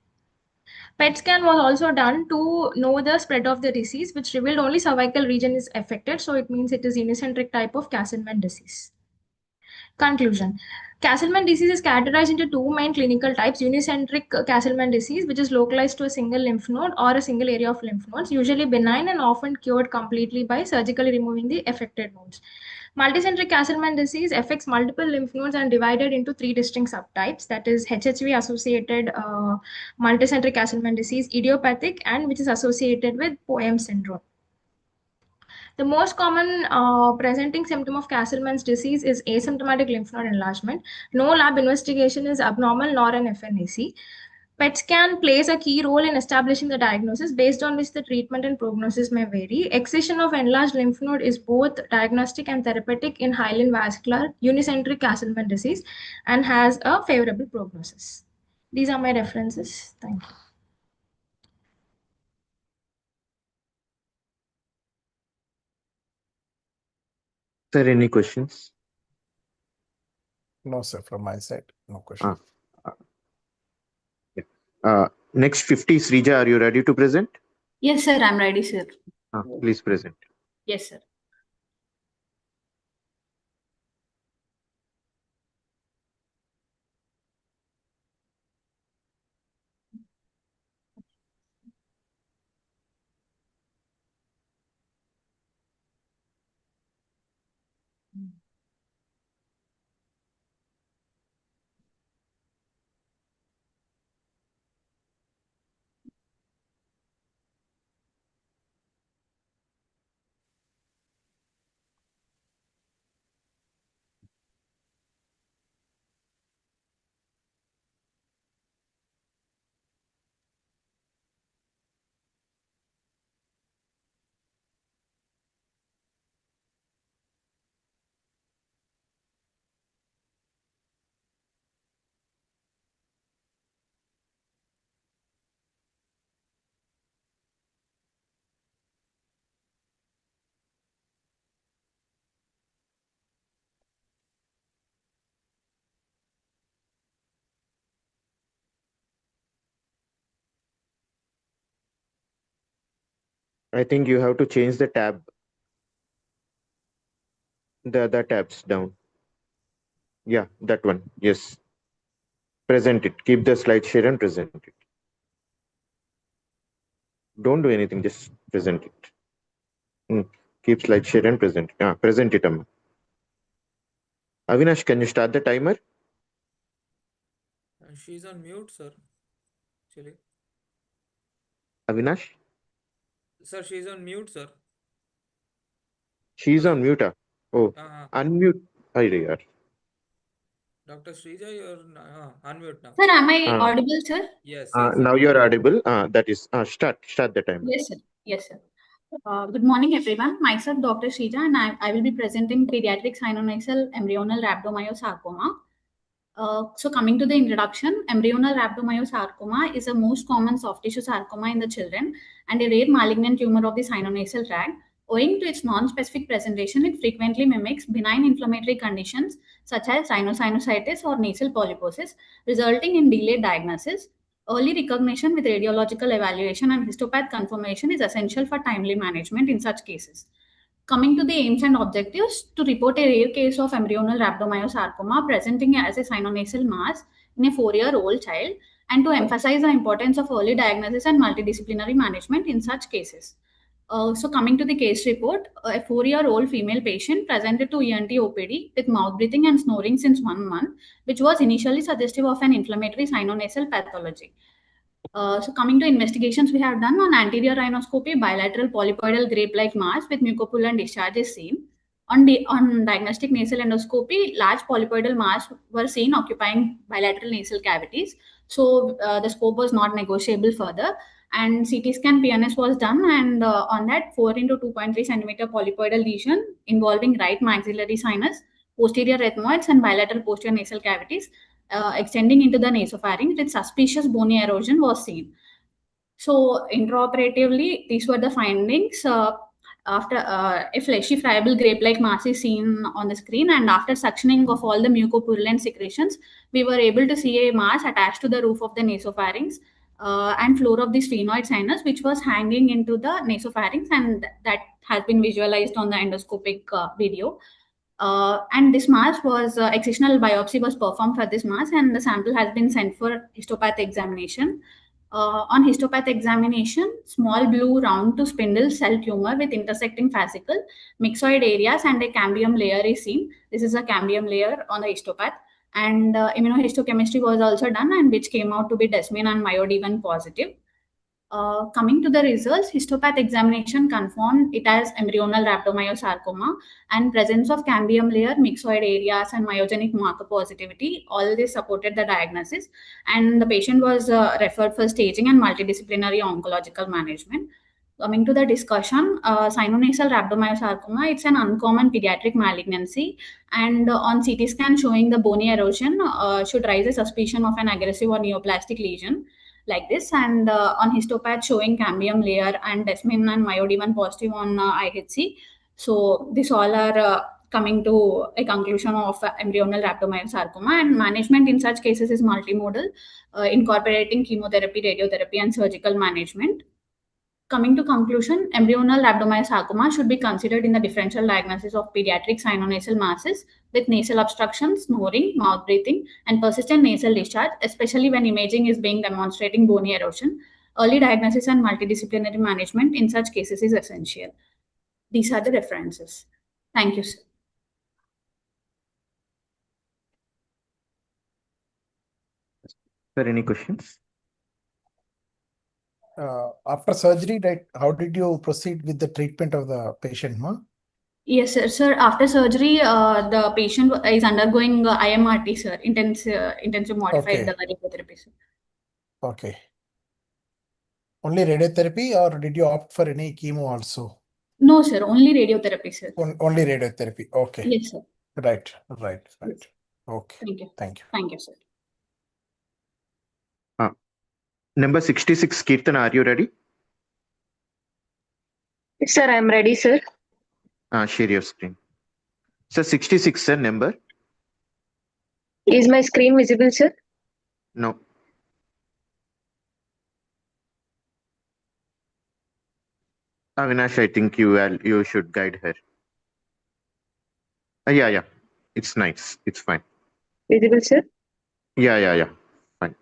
PET scan was also done to know the spread of the disease, which revealed only cervical region is affected. So it means it is unicentric type of Castleman disease. Conclusion. Castleman disease is categorized into 2 main clinical types: unicentric Castleman disease, which is localized to a single lymph node or a single area of lymph nodes, usually benign and often cured completely by surgically removing the affected nodes. Multicentric Castleman disease affects multiple lymph nodes and divided into 3 distinct subtypes, that is HHV associated multicentric Castleman disease, idiopathic, and which is associated with POEM syndrome. The most common presenting symptom of Castleman's disease is asymptomatic lymph node enlargement. No lab investigation is abnormal nor an FNAC. PET scan plays a key role in establishing the diagnosis, based on which the treatment and prognosis may vary. Excision of enlarged lymph node is both diagnostic and therapeutic in hyaline vascular unicentric Castleman disease and has a favorable prognosis. These are my references. Thank you. Sir, any questions? No, sir, from my side, no question. Next 50, Srija, are you ready to present? Yes, sir, I'm ready, sir. Please present. Yes, sir. I think you have to change the tab. The other tabs down. Yeah, that one. Yes. Present it. Keep the slide share and present it. Don't do anything, just present it. Keep slide share and present it. Present it, Amma. Avinash, can you start the timer? She's on mute, sir. Actually. Avinash? Sir, she's on mute, sir. She's on mute. Oh, unmute. Yaar. Dr. Srija, you're unmute now. Sir, am I audible, sir? Yes. Now you're audible. That is, start the timer. Yes, sir. Yes, sir. Good morning, everyone. Myself, Dr. Srija, and I will be presenting pediatric sinonasal embryonal rhabdomyosarcoma. So coming to the introduction, embryonal rhabdomyosarcoma is the most common soft tissue sarcoma in the children and a rare malignant tumor of the sinonasal tract. Owing to its non-specific presentation, it frequently mimics benign inflammatory conditions such as rhinosinusitis or nasal polyposis, resulting in delayed diagnosis. Early recognition with radiological evaluation and histopath confirmation is essential for timely management in such cases. Coming to the aims and objectives, to report a rare case of embryonal rhabdomyosarcoma presenting as a sinonasal mass in a 4-year-old child, and to emphasize the importance of early diagnosis and multidisciplinary management in such cases. So coming to the case report, a 4-year-old female patient presented to ENT OPD with mouth breathing and snoring since 1 month, which was initially suggestive of an inflammatory sinonasal pathology. So coming to investigations we have done on anterior rhinoscopy, bilateral polypoidal grape-like mass with mucopollulant discharge is seen. On diagnostic nasal endoscopy, large polypoidal mass were seen occupying bilateral nasal cavities. So the scope was not negotiable further. And CT scan PNS was done, and on that 4 into 2.3 centimeter polypoidal lesion involving right maxillary sinus, posterior ethmoids, and bilateral posterior nasal cavities extending into the nasopharynx with suspicious bony erosion was seen. So intraoperatively, these were the findings. After a fleshy friable grape-like mass is seen on the screen, and after suctioning of all the mucopurulent secretions, we were able to see a mass attached to the roof of the nasopharynx and floor of the sphenoid sinus, which was hanging into the nasopharynx, and that has been visualized on the endoscopic video. And this mass was excisional biopsy was performed for this mass, and the sample has been sent for histopath examination. On histopath examination, small blue round to spindle cell tumor with intersecting fascicle, myxoid areas and a cambium layer is seen. This is a cambium layer on the histopath. And immunohistochemistry was also done, and which came out to be desmin and myodin positive. Coming to the results, histopath examination confirmed it as embryonal rhabdomyosarcoma and presence of cambium layer, myxoid areas, and myogenic marker positivity. All this supported the diagnosis, and the patient was referred for staging and multidisciplinary oncological management. Coming to the discussion, sinonasal rhabdomyosarcoma, it's an uncommon pediatric malignancy, and on CT scan showing the bony erosion should raise a suspicion of an aggressive or neoplastic lesion like this, and on histopath showing cambium layer and desmin and myodin positive on IHC. So this all are coming to a conclusion of embryonal rhabdomyosarcoma, and management in such cases is multimodal, incorporating chemotherapy, radiotherapy, and surgical management. Coming to conclusion, embryonal rhabdomyosarcoma should be considered in the differential diagnosis of pediatric sinonasal masses with nasal obstruction, snoring, mouth breathing, and persistent nasal discharge, especially when imaging is being demonstrating bony erosion. Early diagnosis and multidisciplinary management in such cases is essential. These are the references. Thank you, sir. Sir, any questions? After surgery, right, how did you proceed with the treatment of the patient, ma? Yes, sir. Sir, after surgery, the patient is undergoing IMRT, sir, intensive modified radiotherapy, sir. Okay. Only radiotherapy, or did you opt for any chemo also? No, sir. Only radiotherapy, sir. Only radiotherapy. Okay. Yes, sir. Right. Yes. Okay. Thank you. Thank you. Thank you, sir. Number 66, Kirtan, are you ready? Sir, I am ready, sir. Share your screen. Sir, 66, sir, number? Is my screen visible, sir? No. Avinash, I think you should guide her. Yeah. It's nice. It's fine. Visible, sir? Yeah. Fine.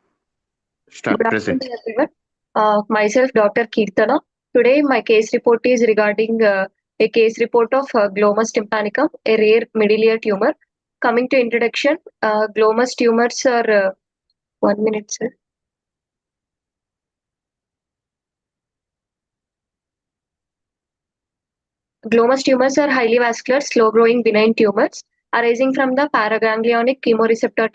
Start Good present. afternoon, everyone. Myself, Dr. Kirtana. Today, my case report is regarding a case report of glomus tympanicum, a rare middle ear tumor. Coming to introduction, glomus tumors are 1 minute, sir. Glomus tumors are highly vascular, slow-growing benign tumors arising from the paraganglionic chemoreceptor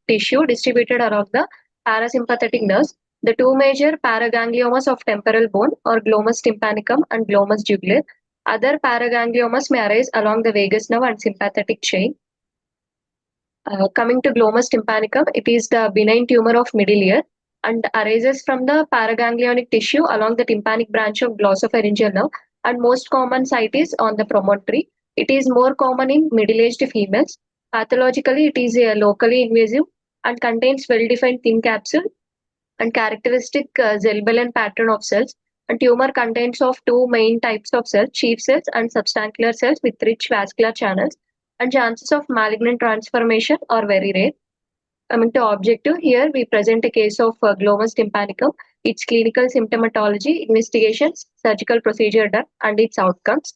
tissue distributed around the parasympathetic nerves. The two major paragangliomas of temporal bone are glomus tympanicum and glomus jugular. Other paragangliomas may arise along the vagus nerve and sympathetic chain. Coming to glomus tympanicum, it is the benign tumor of middle ear and arises from the paraganglionic tissue along the tympanic branch of glossopharyngeal nerve, and most common site is on the promontory. It is more common in middle-aged females. Pathologically, it is locally invasive and contains well-defined thin capsule and characteristic Zellbellen pattern of cells. And tumor contains of two main types of cells, chief cells and substancular cells with rich vascular channels, and chances of malignant transformation are very rare. Coming to objective, here we present a case of glomus tympanicum, its clinical symptomatology, investigations, surgical procedure done, and its outcomes.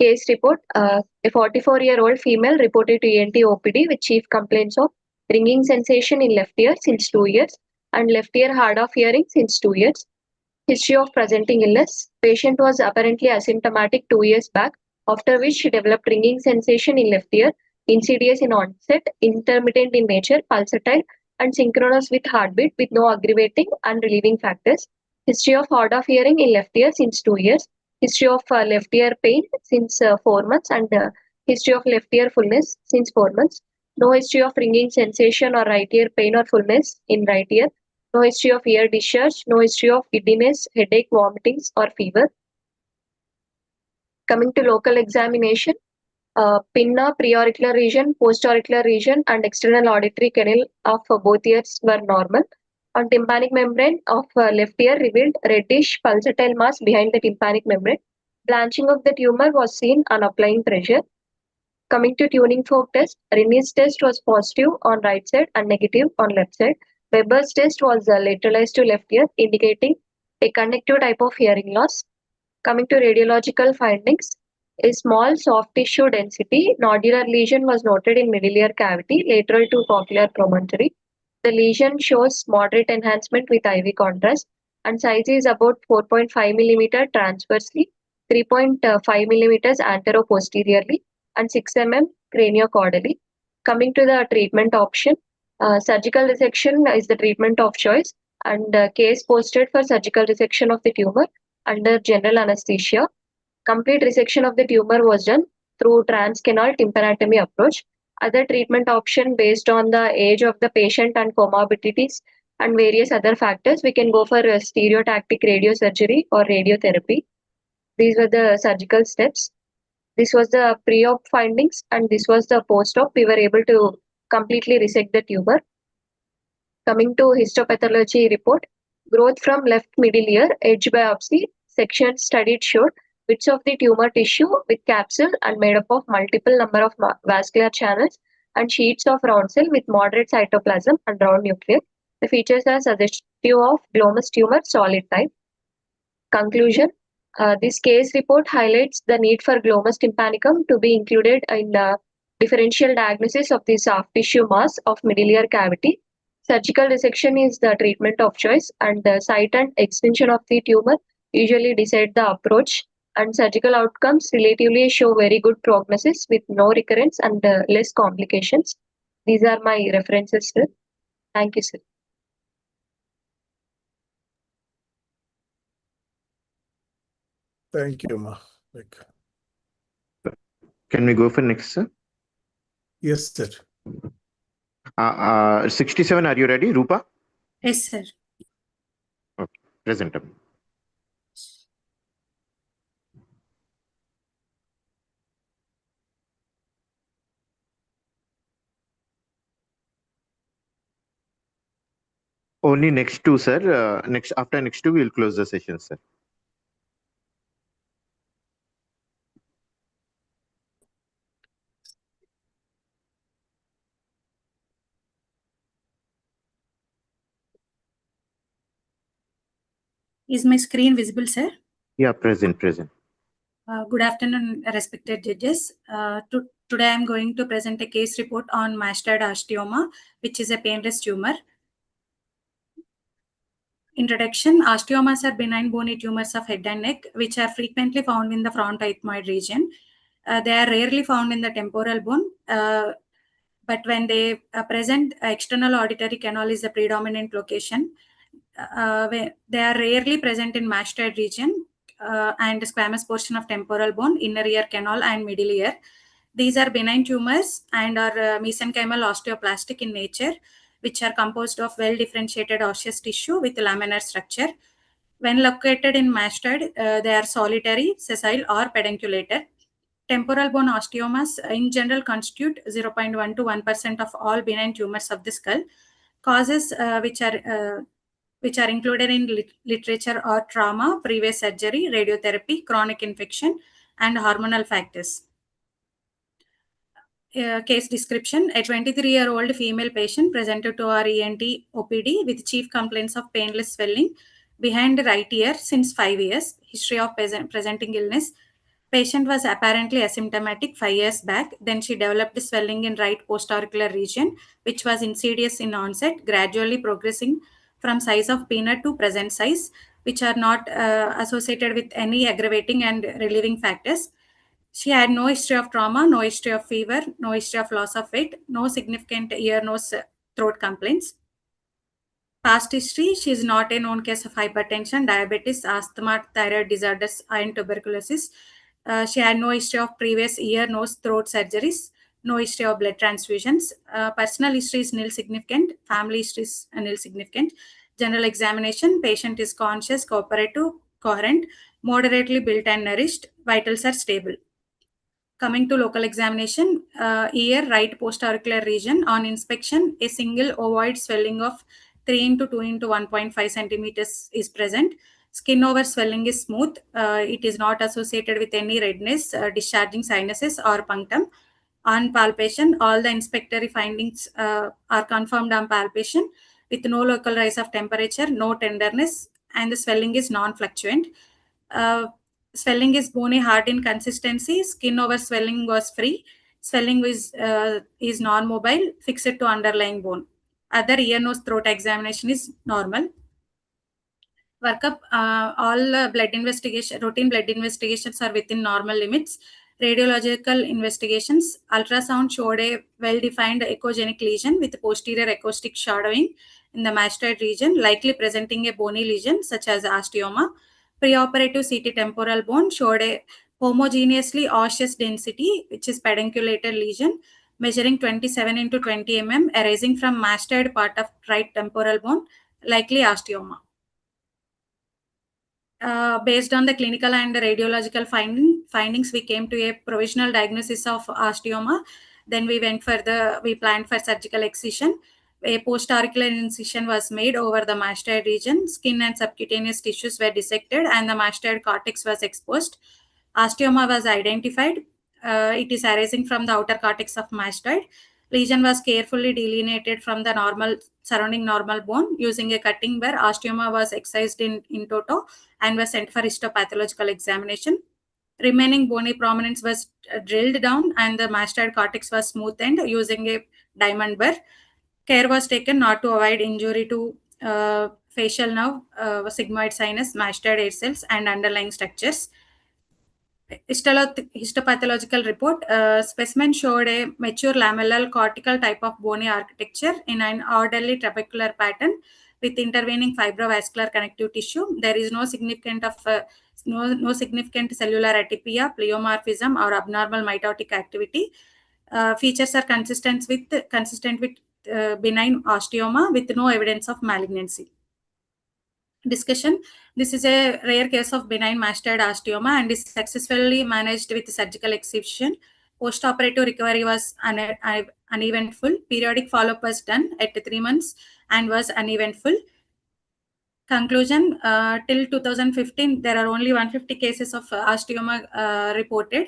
Case report, a 44-year-old female reported to ENT OPD with chief complaints of ringing sensation in left ear since 2 years and left ear hard of hearing since 2 years. History of presenting illness. Patient was apparently asymptomatic 2 years back, after which she developed ringing sensation in left ear, insidious in onset, intermittent in nature, pulsatile, and synchronous with heartbeat with no aggravating and relieving factors. History of hard of hearing in left ear since 2 years. History of left ear pain since 4 months, and history of left ear fullness since 4 months. No history of ringing sensation or right ear pain or fullness in right ear. No history of ear discharge, no history of giddiness, headache, vomitings, or fever. Coming to local examination, pinna, preauricular region, postauricular region, and external auditory canal of both ears were normal. On tympanic membrane of left ear revealed reddish pulsatile mass behind the tympanic membrane. Blanching of the tumor was seen on applying pressure. Coming to tuning fork test, Rinne's test was positive on right side and negative on left side. Weber's test was lateralized to left ear, indicating a conductive type of hearing loss. Coming to radiological findings, a small soft tissue density nodular lesion was noted in middle ear cavity lateral to cochlear promontory. The lesion shows moderate enhancement with IV contrast and size is about 4.5 mm transversely, 3.5 mm antero-posteriorly, and 6 mm craniocaudally. Coming to the treatment option, surgical resection is the treatment of choice, and case posted for surgical resection of the tumor under general anesthesia. Complete resection of the tumor was done through transcanal tympanotomy approach. Other treatment option based on the age of the patient and comorbidities and various other factors, we can go for a stereotactic radiosurgery or radiotherapy. These were the surgical steps. This was the pre-op findings and this was the post-op. We were able to completely resect the tumor. Coming to histopathology report, growth from left middle ear, edge biopsy, section studied showed bits of the tumor tissue with capsule and made up of multiple number of vascular channels and sheets of round cell with moderate cytoplasm and round nucleus. The features are suggestive of glomus tumor solid type. Conclusion, this case report highlights the need for glomus tympanicum to be included in the differential diagnosis of the soft tissue mass of middle ear cavity. Surgical resection is the treatment of choice, and the site and extension of the tumor usually decide the approach. And surgical outcomes relatively show very good prognosis with no recurrence and less complications. These are my references, sir. Thank you, sir. Thank you, Ma. Can we go for next, sir? Yes, sir. 67, are you ready, Rupa? Yes, sir. Okay, present. Only next two, sir. After next two, we will close the session, sir. Is my screen visible, sir? Yeah, present. Good afternoon, respected judges. Today I am going to present a case report on mastoid osteoma, which is a painless tumor. Introduction: osteomas are benign bony tumors of head and neck, which are frequently found in the front ethmoid region. They are rarely found in the temporal bone, but when they present, external auditory canal is the predominant location. They are rarely present in mastoid region and squamous portion of temporal bone, inner ear canal, and middle ear. These are benign tumors and are mesenchymal osteoplastic in nature, which are composed of well-differentiated osseous tissue with laminar structure. When located in mastoid, they are solitary, sessile, or pedunculated. Temporal bone osteomas in general constitute 0.1 to 1% of all benign tumors of the skull. Causes which are included in literature are trauma, previous surgery, radiotherapy, chronic infection, and hormonal factors. Case description: a 23-year-old female patient presented to our ENT OPD with chief complaints of painless swelling behind right ear since 5 years. History of presenting illness: patient was apparently asymptomatic 5 years back. Then she developed swelling in right postauricular region, which was insidious in onset, gradually progressing from size of peanut to present size, which are not associated with any aggravating and relieving factors. She had no history of trauma, no history of fever, no history of loss of weight, no significant ear, nose, throat complaints. Past history: she is not a known case of hypertension, diabetes, asthma, thyroid disorders, and tuberculosis. She had no history of previous ear, nose, throat surgeries, no history of blood transfusions. Personal history is nil significant. Family history is nil significant. General examination: patient is conscious, cooperative, coherent, moderately built and nourished. Vitals are stable. Coming to local examination, ear, right postauricular region. On inspection, a single ovoid swelling of 3 into 2 into 1.5 centimeters is present. Skin over swelling is smooth. It is not associated with any redness, discharging sinuses, or punctum. On palpation, all the inspectory findings are confirmed on palpation with no local rise of temperature, no tenderness, and the swelling is non-fluctuant. Swelling is bony, hard in consistency. Skin over swelling was free. Swelling is non-mobile, fixed to underlying bone. Other ear, nose, throat examination is normal. Workup, all routine blood investigations are within normal limits. Radiological investigations, ultrasound showed a well-defined echogenic lesion with posterior acoustic shadowing in the mastoid region, likely presenting a bony lesion such as osteoma. Preoperative CT temporal bone showed a homogeneously osseous density, which is pedunculated lesion, measuring 27 into 20 mm, arising from mastoid part of right temporal bone, likely osteoma. Based on the clinical and radiological findings, we came to a provisional diagnosis of osteoma. Then we planned for surgical excision. A post-auricular incision was made over the mastoid region. Skin and subcutaneous tissues were dissected and the mastoid cortex was exposed. Osteoma was identified. It is arising from the outer cortex of mastoid. Lesion was carefully delineated from the surrounding normal bone using a cutting where osteoma was excised in toto and was sent for histopathological examination. Remaining bony prominence was drilled down and the mastoid cortex was smoothened using a diamond burr. Care was taken not to avoid injury to facial nerve, sigmoid sinus, mastoid hair cells, and underlying structures. Histopathological report, specimen showed a mature lamellar cortical type of bony architecture in an orderly trabecular pattern with intervening fibrovascular connective tissue. There is no significant cellular atypia, pleomorphism, or abnormal mitotic activity. Features are consistent with benign osteoma with no evidence of malignancy. Discussion. This is a rare case of benign mastoid osteoma and is successfully managed with surgical excision. Post-operative recovery was uneventful. Periodic follow-up was done at 3 months and was uneventful. Conclusion, till 2015, there are only 150 cases of osteoma reported.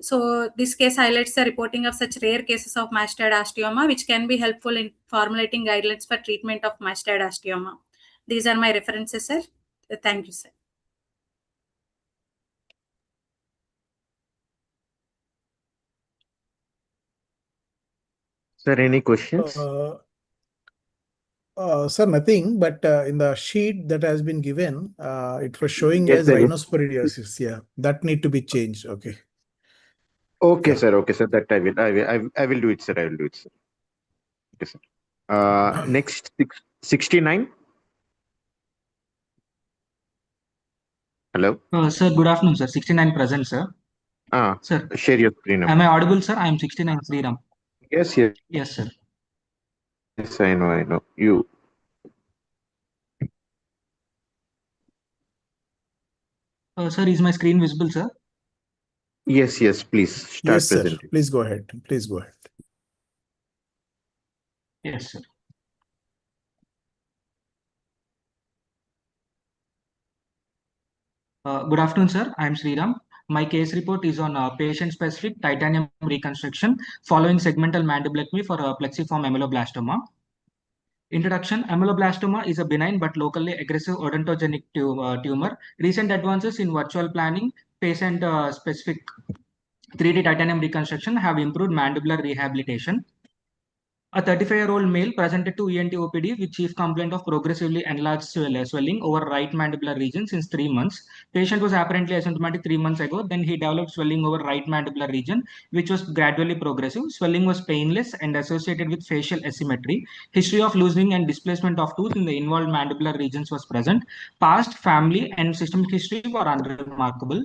So this case highlights the reporting of such rare cases of mastoid osteoma, which can be helpful in formulating guidelines for treatment of mastoid osteoma. These are my references, sir. Thank you, sir. Sir, any questions? Sir, nothing, but in the sheet that has been given, it was showing Yes, as sir. rhinosporidiosis. Yeah, that need to be changed. Okay. Okay, Yeah. sir. Okay, sir. That I will do it, sir. I will do it, sir. Okay, sir. Next, 69. Hello. Sir, good afternoon, sir. 69 present, sir. Sir, share your screen. Am I audible, sir? I am 69 Sriram. Yes, yes. Yes, sir. Yes, I know. I know. You. Sir, is my screen visible, sir? Yes, yes. Please start Yes, sir. presenting. Please go ahead. Please go ahead. Yes, sir. Good afternoon, sir. I am Sriram. My case report is on patient-specific titanium reconstruction following segmental mandiblectomy for plexiform ameloblastoma. Introduction. Ameloblastoma is a benign but locally aggressive odontogenic tumor. Recent advances in virtual planning, patient-specific 3D titanium reconstruction have improved mandibular rehabilitation. A 35-year-old male presented to ENT OPD with chief complaint of progressively enlarged swelling over right mandibular region since 3 months. Patient was apparently asymptomatic 3 months ago. Then he developed swelling over right mandibular region, which was gradually progressive. Swelling was painless and associated with facial asymmetry. History of loosening and displacement of tooth in the involved mandibular regions was present. Past, family, and systemic history were unremarkable.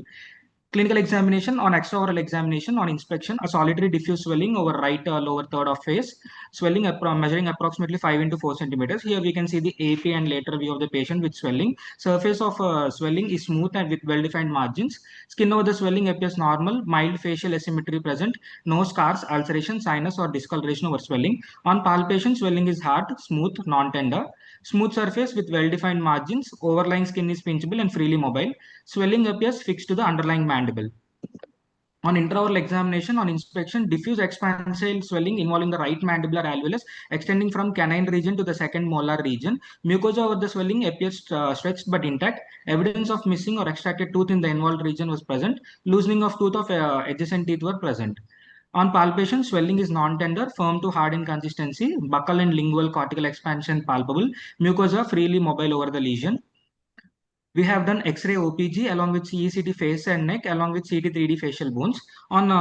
Clinical examination, on extraoral examination, on inspection, a solitary diffuse swelling over right lower third of face, swelling measuring approximately 5 into 4 centimeters. Here we can see the AP and lateral view of the patient with swelling. Surface of swelling is smooth and with well-defined margins. Skin over the swelling appears normal, mild facial asymmetry present, no scars, ulceration, sinus or discoloration over swelling. On palpation, swelling is hard, smooth, non-tender. Smooth surface with well-defined margins, overlying skin is pinchable and freely mobile. Swelling appears fixed to the underlying mandible. On intraoral examination, on inspection, diffuse expansile swelling involving the right mandibular alveolus extending from canine region to the second molar region. Mucosa over the swelling appears stretched but intact. Evidence of missing or extracted tooth in the involved region was present. Loosening of tooth of adjacent teeth were present. On palpation, swelling is non-tender, firm to hard in consistency. Buccal and lingual cortical expansion palpable. Mucosa freely mobile over the lesion. We have done X-ray OPG along with CECT face and neck along with CT 3D facial bones. On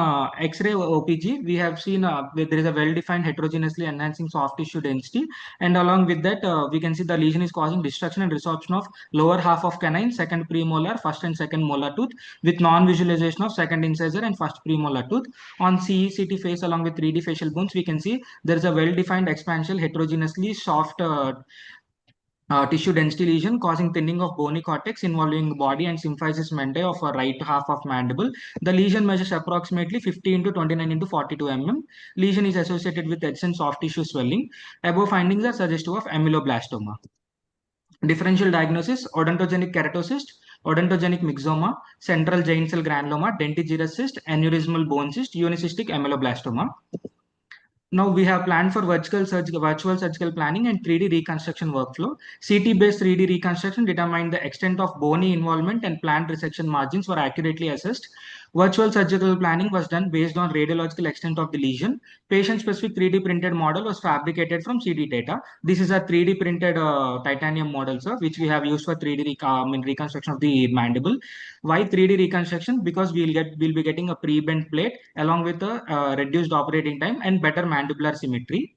X-ray OPG, we have seen there is a well-defined heterogeneously enhancing soft tissue density, and along with that, we can see the lesion is causing destruction and resorption of lower half of canine, second premolar, first and second molar tooth, with non-visualization of second incisor and first premolar tooth. On CECT face along with 3D facial bones, we can see there is a well-defined expansion, heterogeneously soft tissue density lesion causing thinning of bony cortex involving body and symphysis mentae of a right half of mandible. The lesion measures approximately 50 into 29 into 42 mm. Lesion is associated with adjacent soft tissue swelling. Above findings are suggestive of amyloblastoma. Differential diagnosis: odontogenic keratocyst, odontogenic myxoma, central giant cell granuloma, dentigerous cyst, aneurysmal bone cyst, unicystic amyloblastoma. Now we have planned for virtual surgical planning and 3D reconstruction workflow. CT-based 3D reconstruction determined the extent of bony involvement and planned resection margins were accurately assessed. Virtual surgical planning was done based on radiological extent of the lesion. Patient-specific 3D printed model was fabricated from CD data. This is a 3D printed titanium model, sir, which we have used for 3D reconstruction of the mandible. Why 3D reconstruction? Because we'll be getting a pre-bent plate along with a reduced operating time and better mandibular symmetry.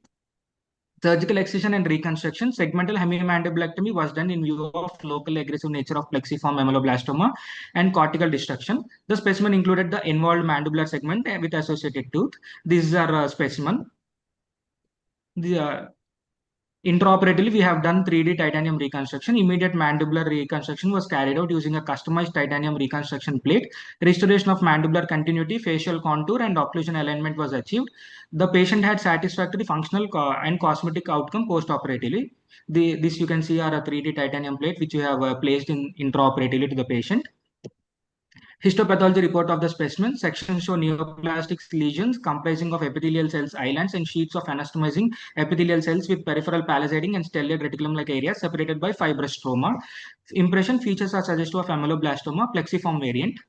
Surgical excision and reconstruction. Segmental hemimandibulectomy was done in view of locally aggressive nature of plexiform ameloblastoma and cortical destruction. The specimen included the involved mandibular segment with associated tooth. These are specimen. The Intraoperatively, we have done 3D titanium reconstruction. Immediate mandibular reconstruction was carried out using a customized titanium reconstruction plate. Restoration of mandibular continuity, facial contour, and occlusion alignment was achieved. The patient had satisfactory functional and cosmetic outcome post-operatively. This you can see are a 3D titanium plate which we have placed in intraoperatively to the patient. Histopathology report of the specimen. Sections show neoplastic lesions comprising of epithelial cells, islands, and sheets of anastomizing epithelial cells with peripheral palisading and stellate reticulum-like areas separated by fibrous stroma. Impression features are suggestive of ameloblastoma, plexiform variant.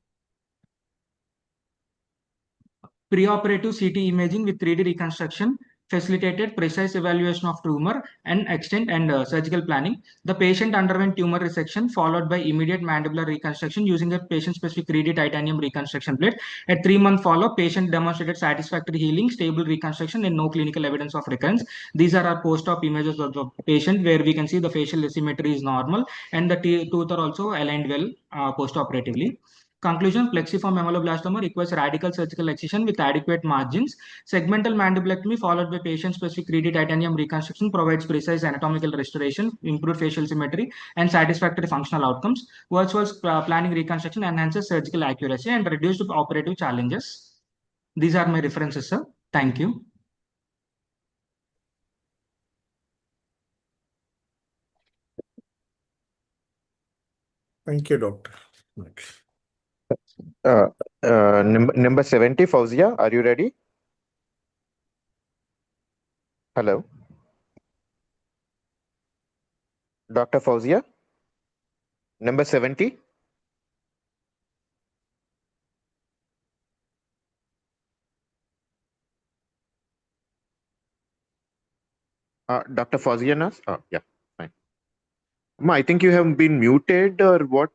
Preoperative CT imaging with 3D reconstruction facilitated precise evaluation of tumor and extent and surgical planning. The patient underwent tumor resection followed by immediate mandibular reconstruction using a patient-specific 3D titanium reconstruction plate. At 3-month follow-up, patient demonstrated satisfactory healing, stable reconstruction, and no clinical evidence of recurrence. These are our post-op images of the patient where we can see the facial symmetry is normal and the tooth are also aligned well post-operatively. Conclusion: plexiform ameloblastoma requires radical surgical excision with adequate margins. Segmental mandibulectomy followed by patient-specific 3D titanium reconstruction provides precise anatomical restoration, improved facial symmetry, and satisfactory functional outcomes. Virtual planning reconstruction enhances surgical accuracy and reduced operative challenges. These are my references, sir. Thank you. Thank you, doctor. Number 70, Fauzia, are you ready? Hello. Dr. Fauzia? Number 70? Dr. Fauzia Nas? Yeah, fine. Ma, I think you have been muted or what?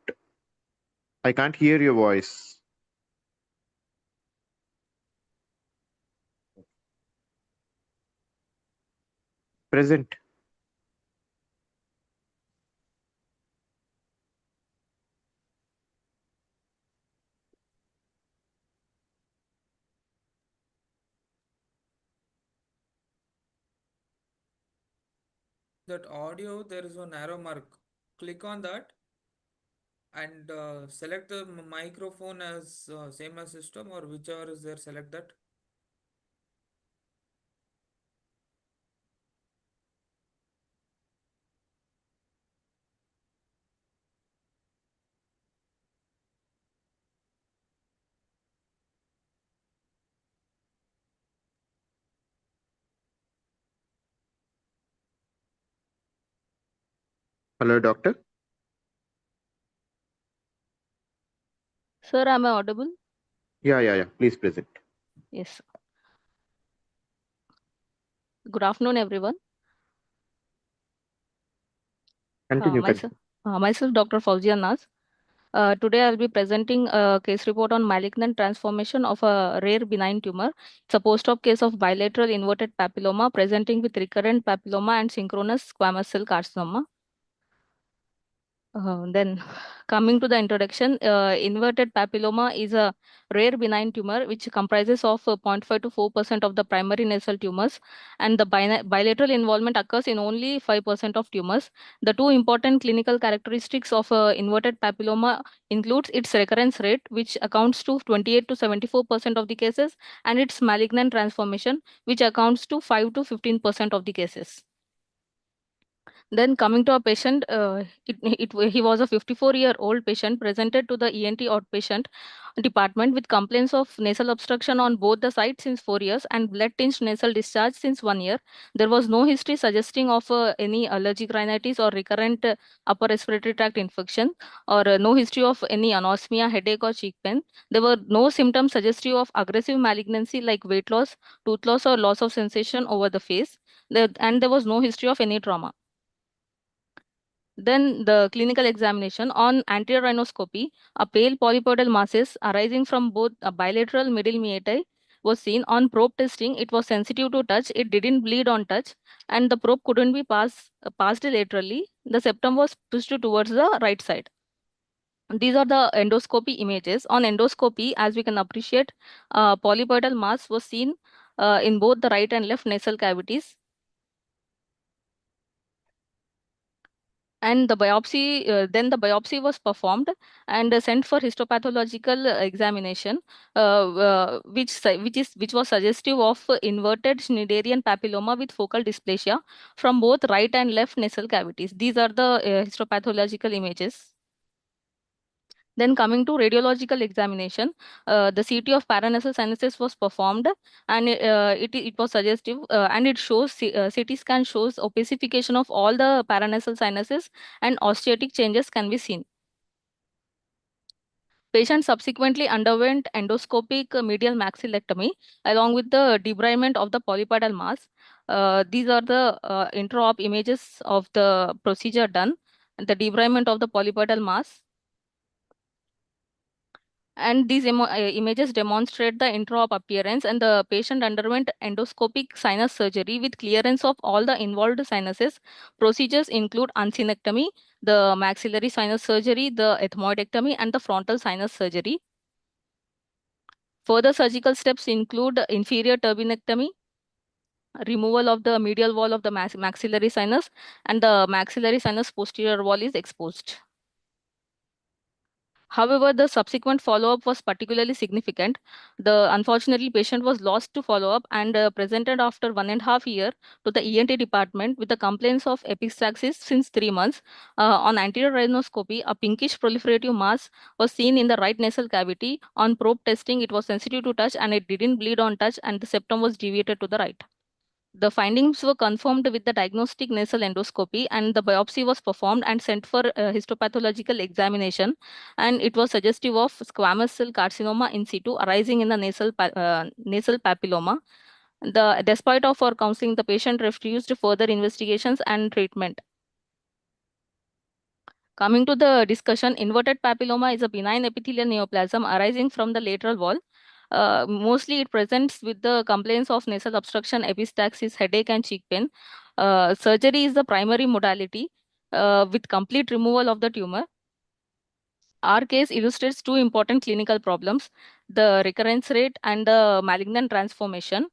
I can't hear your voice. Present. That audio, there is one arrow mark. Click on that and select the microphone as same as system or whichever is there, select that. Hello, doctor. Sir, am I audible? Yeah. Please present. Yes. Good afternoon, everyone. Continue. Myself, Dr. Fauzia Naz. Today, I'll be presenting a case report on malignant transformation of a rare benign tumor. It's a post-op case of bilateral inverted papilloma presenting with recurrent papilloma and synchronous squamous cell carcinoma. Then coming to the introduction, inverted papilloma is a rare benign tumor which comprises of 0.5 to 4% of the primary nasal tumors, and the bilateral involvement occurs in only 5% of tumors. The two important clinical characteristics of inverted papilloma includes its recurrence rate, which accounts to 28 to 74% of the cases, and its malignant transformation, which accounts to 5 to 15% of the cases. Then coming to a patient, he was a 54-year-old patient presented to the ENT outpatient department with complaints of nasal obstruction on both the sides since 4 years and blood-tinged nasal discharge since 1 year. There was no history suggesting of any allergic rhinitis or recurrent upper respiratory tract infection, or no history of any anosmia, headache, or cheek pain. There were no symptoms suggestive of aggressive malignancy like weight loss, tooth loss, or loss of sensation over the face. And there was no history of any trauma. Then the clinical examination on anterior rhinoscopy, a pale polypoidal masses arising from both a bilateral middle meatai was seen. On probe testing. It was sensitive to touch. It didn't bleed on touch, and the probe couldn't be passed laterally. The septum was pushed towards the right side. These are the endoscopy images. On endoscopy, as we can appreciate, polypoidal mass was seen in both the right and left nasal cavities. And the biopsy, then the biopsy was performed and sent for histopathological examination, which was suggestive of inverted Schneiderian papilloma with focal dysplasia from both right and left nasal cavities. These are the histopathological images. Then coming to radiological examination, the CT of paranasal sinuses was performed, and it was suggestive, and it shows CT scan shows opacification of all the paranasal sinuses, and osteotic changes can be seen. Patient subsequently underwent endoscopic medial maxillectomy along with the debridement of the polypoidal mass. These are the intra-op images of the procedure done, the debridement of the polypoidal mass. And these images demonstrate the intra-op appearance, and the patient underwent endoscopic sinus surgery with clearance of all the involved sinuses. Procedures include uncinectomy, the maxillary sinus surgery, the ethmoidectomy, and the frontal sinus surgery. Further surgical steps include inferior turbinectomy, removal of the medial wall of the maxillary sinus, and the maxillary sinus posterior wall is exposed. However, the subsequent follow-up was particularly significant. The unfortunately patient was lost to follow-up and presented after 1.5 years to the ENT department with the complaints of epistaxis since 3 months. On anterior rhinoscopy, a pinkish proliferative mass was seen in the right nasal cavity. On probe testing, it was sensitive to touch and it didn't bleed on touch, and the septum was deviated to the right. The findings were confirmed with the diagnostic nasal endoscopy, and the biopsy was performed and sent for histopathological examination, and it was suggestive of squamous cell carcinoma in situ arising in the nasal papilloma. Despite of our counseling, the patient refused further investigations and treatment. Coming to the discussion, inverted papilloma is a benign epithelial neoplasm arising from the lateral wall. Mostly it presents with the complaints of nasal obstruction, epistaxis, headache, and cheek pain. Surgery is the primary modality with complete removal of the tumor. Our case illustrates two important clinical problems: the recurrence rate and the malignant transformation.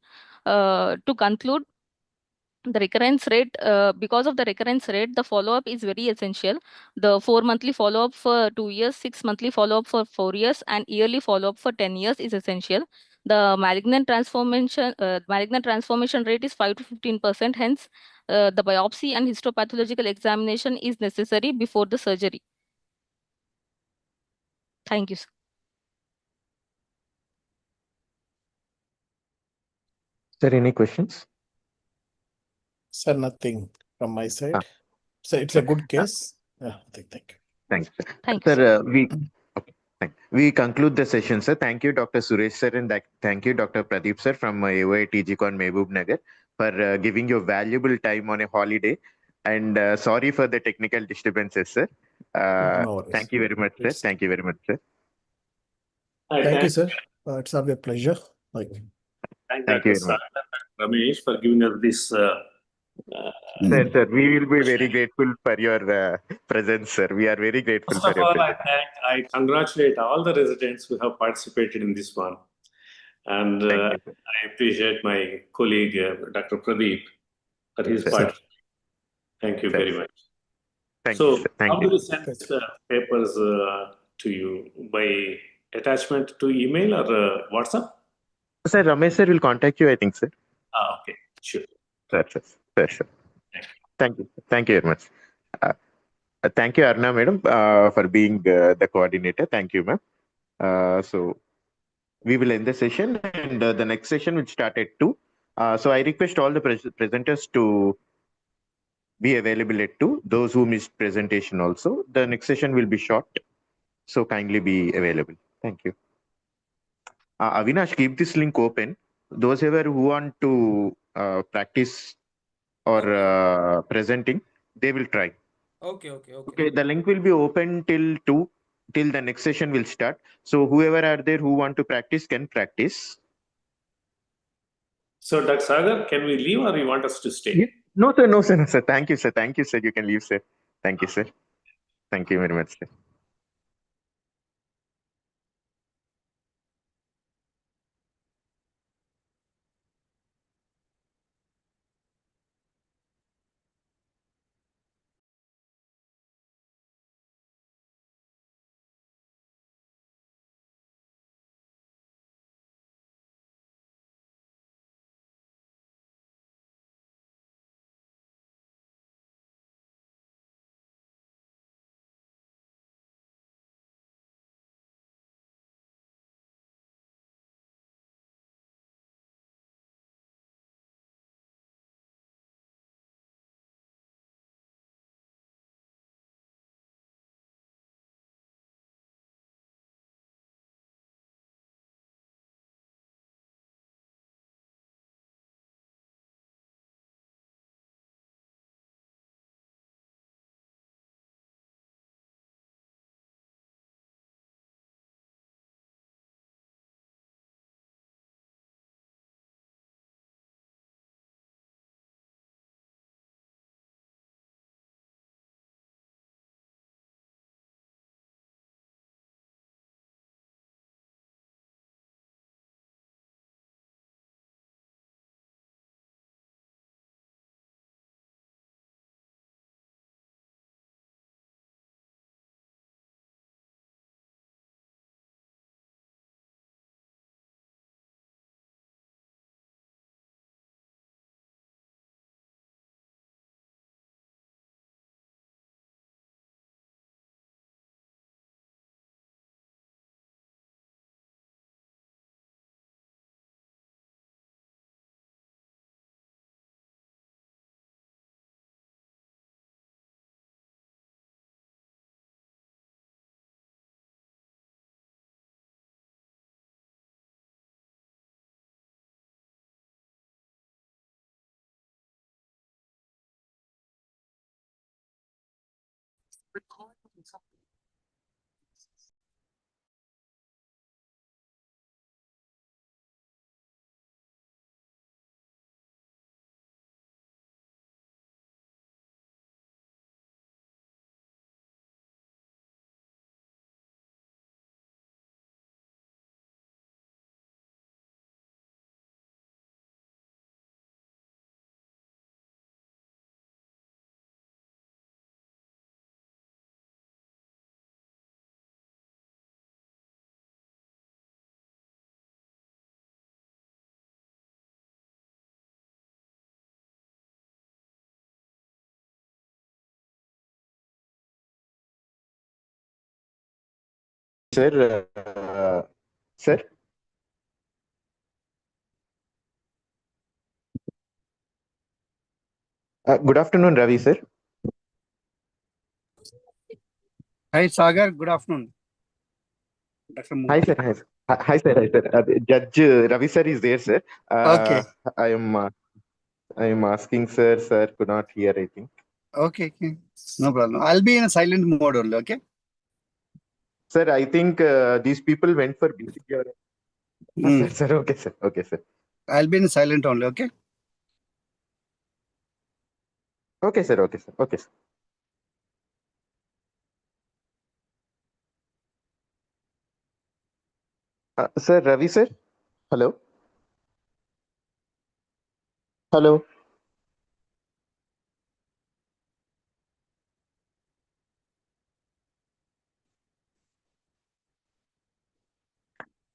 To conclude, the recurrence rate, because of the recurrence rate, the follow-up is very essential. The 4-monthly follow-up for 2 years, 6-monthly follow-up for 4 years, and yearly follow-up for 10 years is essential. The malignant transformation rate is 5 to 15%. Hence, the biopsy and histopathological examination is necessary before the surgery. Thank you, sir. Sir, any questions? Sir, nothing from my side. So it's a good case. Yeah, thank you. Thanks. Thanks. Sir, we conclude the session, sir. Thank you, Dr. Suresh, sir, and thank you, Dr. Pradeep, sir, from AOI TG CON Mehboob Nagar, for giving your valuable time on a holiday. And sorry for the technical disturbances, sir. No worries. Thank you very much, sir. Thank you very much, sir. Thank you, sir. It's a pleasure. Thank Thank Dr. you very much. Sagar and Ramesh for giving us this. Sir, we will be very grateful for your presence, sir. We are very grateful First for of your all, presence. I congratulate all the residents who have participated in this one. And I appreciate my colleague, Dr. Pradeep, for his part. Thank you very much. Thank So, you, sir. Thank how you. do we send the papers to you? By attachment to email or WhatsApp? Sir, Ramesh sir will contact you, I think, sir. Okay, sure. Sure. Thank you. Thank you very much. Thank you, Arna, madam, for being the coordinator. Thank you, ma'am. So we will end the session, and the next session will start at 2. So I request all the presenters to be available at 2. Those who missed presentation also. The next session will be short, so kindly be available. Thank you. Avinash, keep this link open. Those who want to practice or presenting, they will try. Okay, the link will be open till 2, till the next session will start. So whoever are there who want to practice can practice. So, Dr. Sagar, can we leave or you want us to stay? No, sir, no, sir, no, sir. Thank you, sir. Thank you, sir. You can leave, sir. Thank you, sir. Thank you very much, sir. Sir, sir. Good afternoon, Ravi, sir. Hi, Sagar. Good afternoon. Dr. Hi, Murthy. sir. Hi, sir. Hi, sir. Hi, sir. Judge Ravi sir is there, sir. Okay. I am asking, sir. Sir could not hear, I think. Okay. No problem. I'll be in a silent mode only. Okay. Sir, I think these people went for BCG. Sir, sir. Okay, sir. Okay, sir. I'll be in silent only. Okay. Okay, sir. Okay, sir. Okay, sir. Sir, Ravi, sir. Hello. Hello.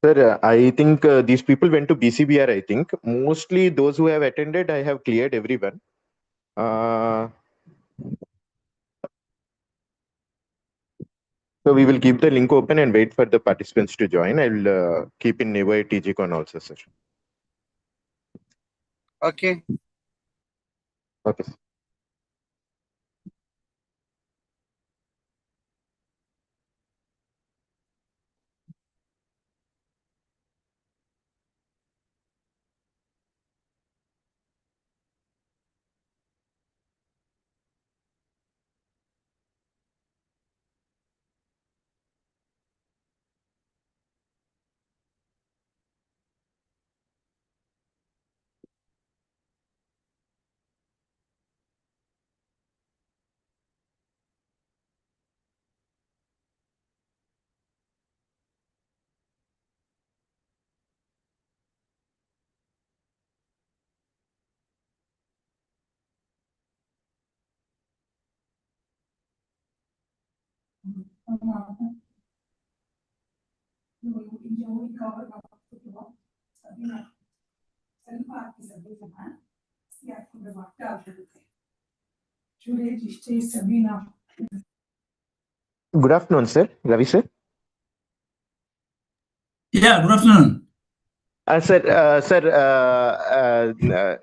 Sir, I think these people went to BCBR. I think mostly those who have attended, I have cleared everyone. So we will keep the link open and wait for the participants to join. I will keep in AOI TG CON also, sir. Okay. Okay. Good afternoon, sir. Ravi, sir. Yeah, good afternoon. Sir,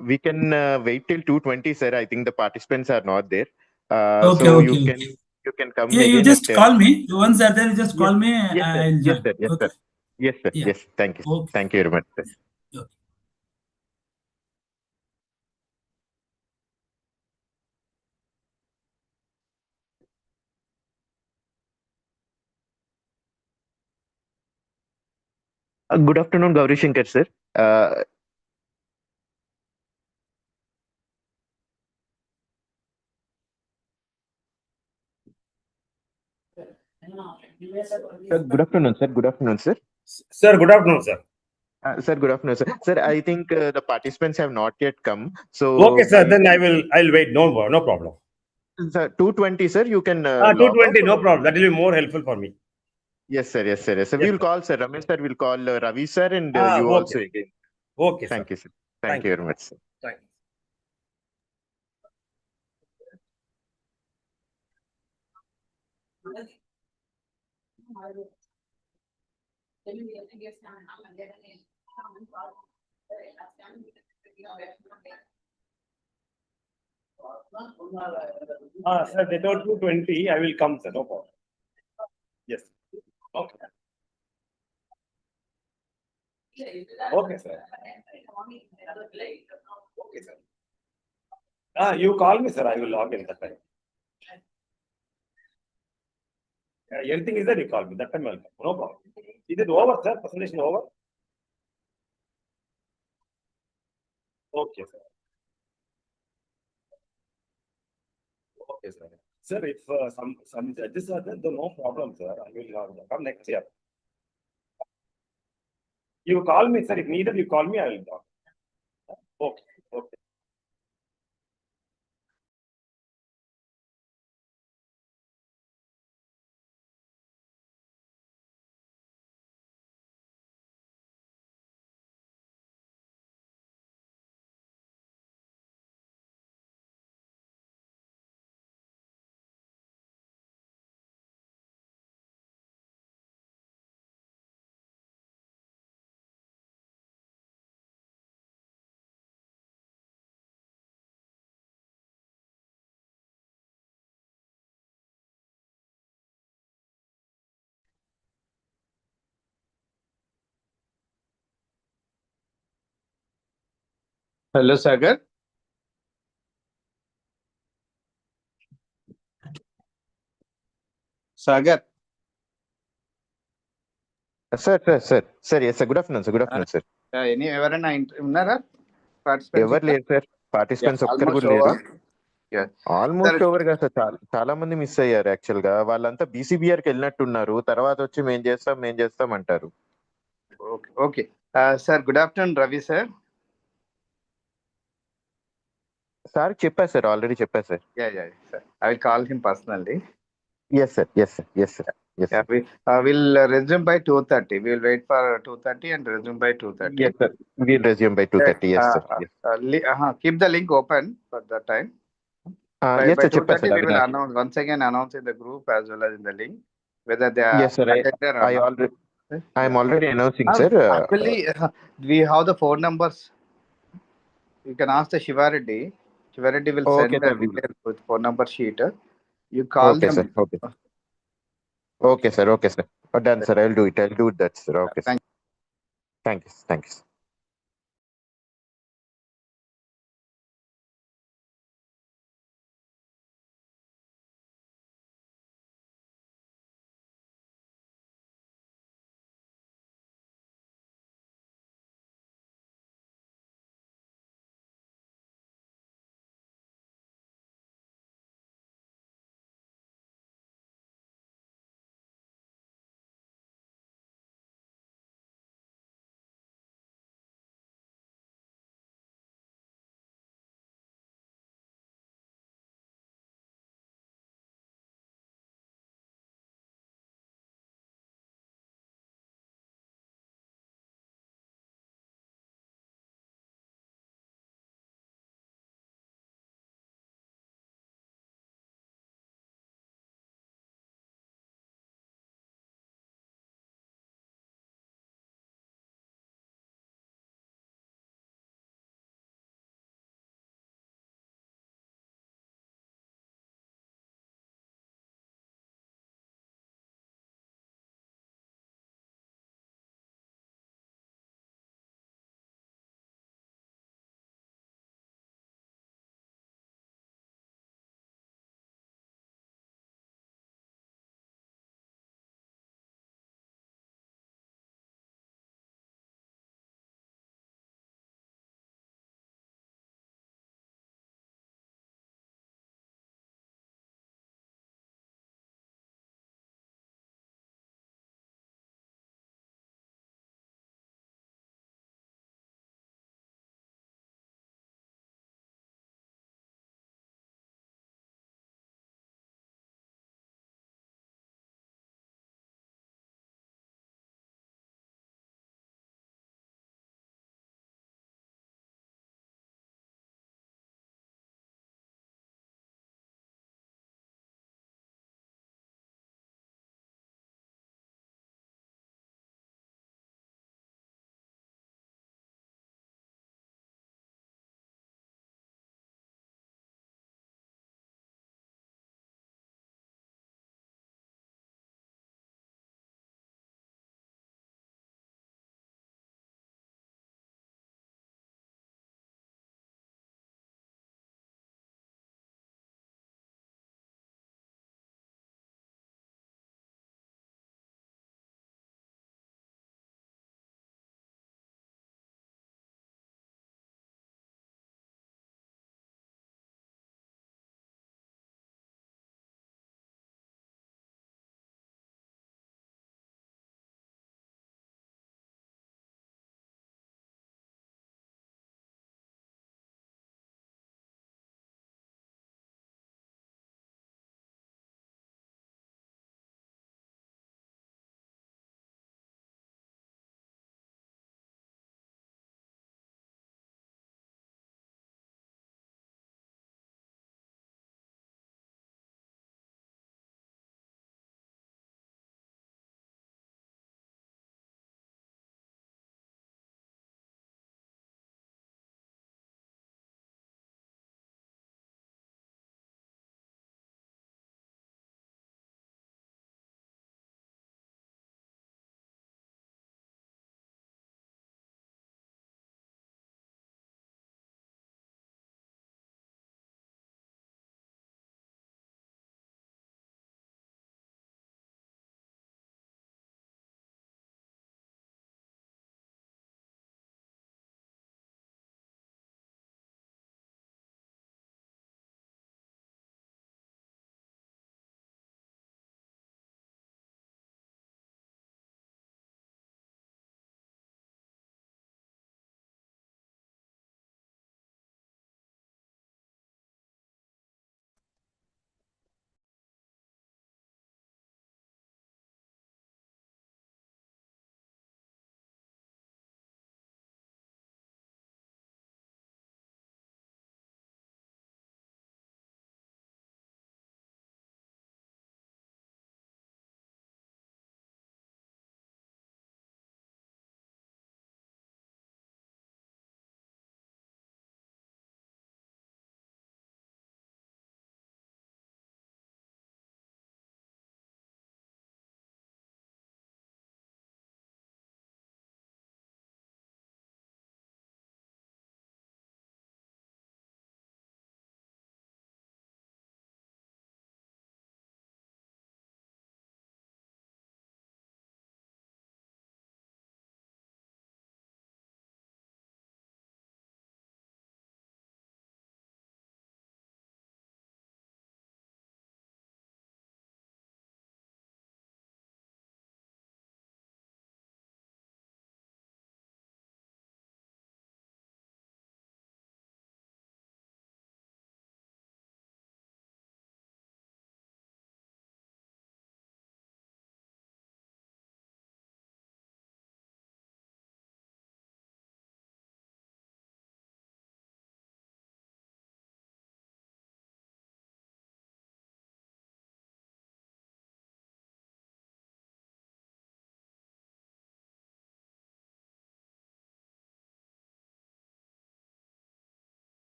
we can wait till 2:20, sir. I think the participants are not there. Okay, So okay. you can come Yeah, you again just at call me. Once they're there, you just yes, call me. yes, sir. I'll Yes, join. sir. Yes, Okay. sir. Yes, sir. Yeah. Yes. Thank you. Okay. Thank you very much, sir. Okay. Good afternoon, Gauri Shankar, sir. Sir, good afternoon, sir. Good afternoon, sir. Sir, good afternoon, sir. Sir, good afternoon, sir. Sir, I think the participants have not yet come. So Okay, sir. Then by I'll wait. No problem. sir, 2:20, sir, you can log out. 220, no problem. That will be more helpful for me. Yes, sir. Yes, sir. Yes, sir. Yes, We will call sir. Ramesh sir will call Ravi sir and you Okay. also again. Okay, sir. Thank you, sir. Thank Thank you you. very much, sir. Thank you. Sir, they told 220. I will come, sir. No problem. Yes. Okay. Okay, sir. Okay, sir. You call me, sir. I will log in that time. Anything is there, you call me. That time I'll come. No problem. Is it over, sir? Presentation over? Okay, sir. Okay, sir. Sir, if some judges are there, then no problem, sir. I will come next year. You call me, sir. If needed, you call me. I will talk. Okay. Okay. Hello, Sagar. Sagar. Sir, yes, sir. Good afternoon, sir. Good afternoon, sir. ఎవరైనా ఉన్నారా participants ఎవరు లేరు sir, participants ఒక్కరు కూడా లేరు. Almost over గా sir, చాలా మంది మిస్ అయ్యారు యాక్చువల్ గా. వాళ్ళంతా బీసీబీఆర్ కి వెళ్ళినట్టున్నారు. తర్వాత వచ్చి మేం చేస్తాం అంటారు. Okay sir, good afternoon Ravi sir. Sir చెప్పా సార్, ఆల్రెడీ చెప్పా sir. Sir I will call him personally. Yes sir, yes sir, yes sir. Yeah, we'll resume by 2:30. We'll wait for 2:30 and resume by 2:30. Yes, sir. We'll resume by 2:30. Yes, sir. Yes. Keep the link open for that time. Yes, By sir. 2:30, we will once again announce in the group as well as in the link whether they are yes, sir. I am already announcing, sir. Actually, we have the phone numbers. You can ask the Shiva Reddy. Shiva Reddy will send the phone number sheet. You call them. Sir. Okay, sir. Okay, sir. Done, sir. I'll do it. I'll do that, sir. Okay, sir. Thank you. Thank you.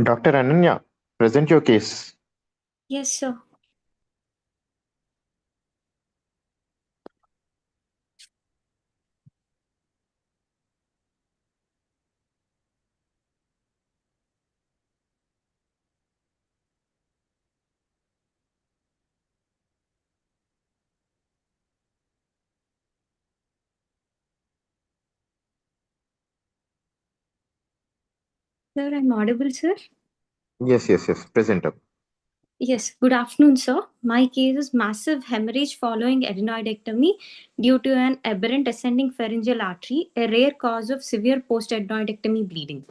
Dr. Ananya, present your case. Yes, sir. Sir, I'm audible, sir? Yes. Present up. Yes, good afternoon, sir. My case is massive hemorrhage following adenoidectomy due to an aberrant ascending pharyngeal artery, a rare cause of severe post-adenoidectomy bleeding.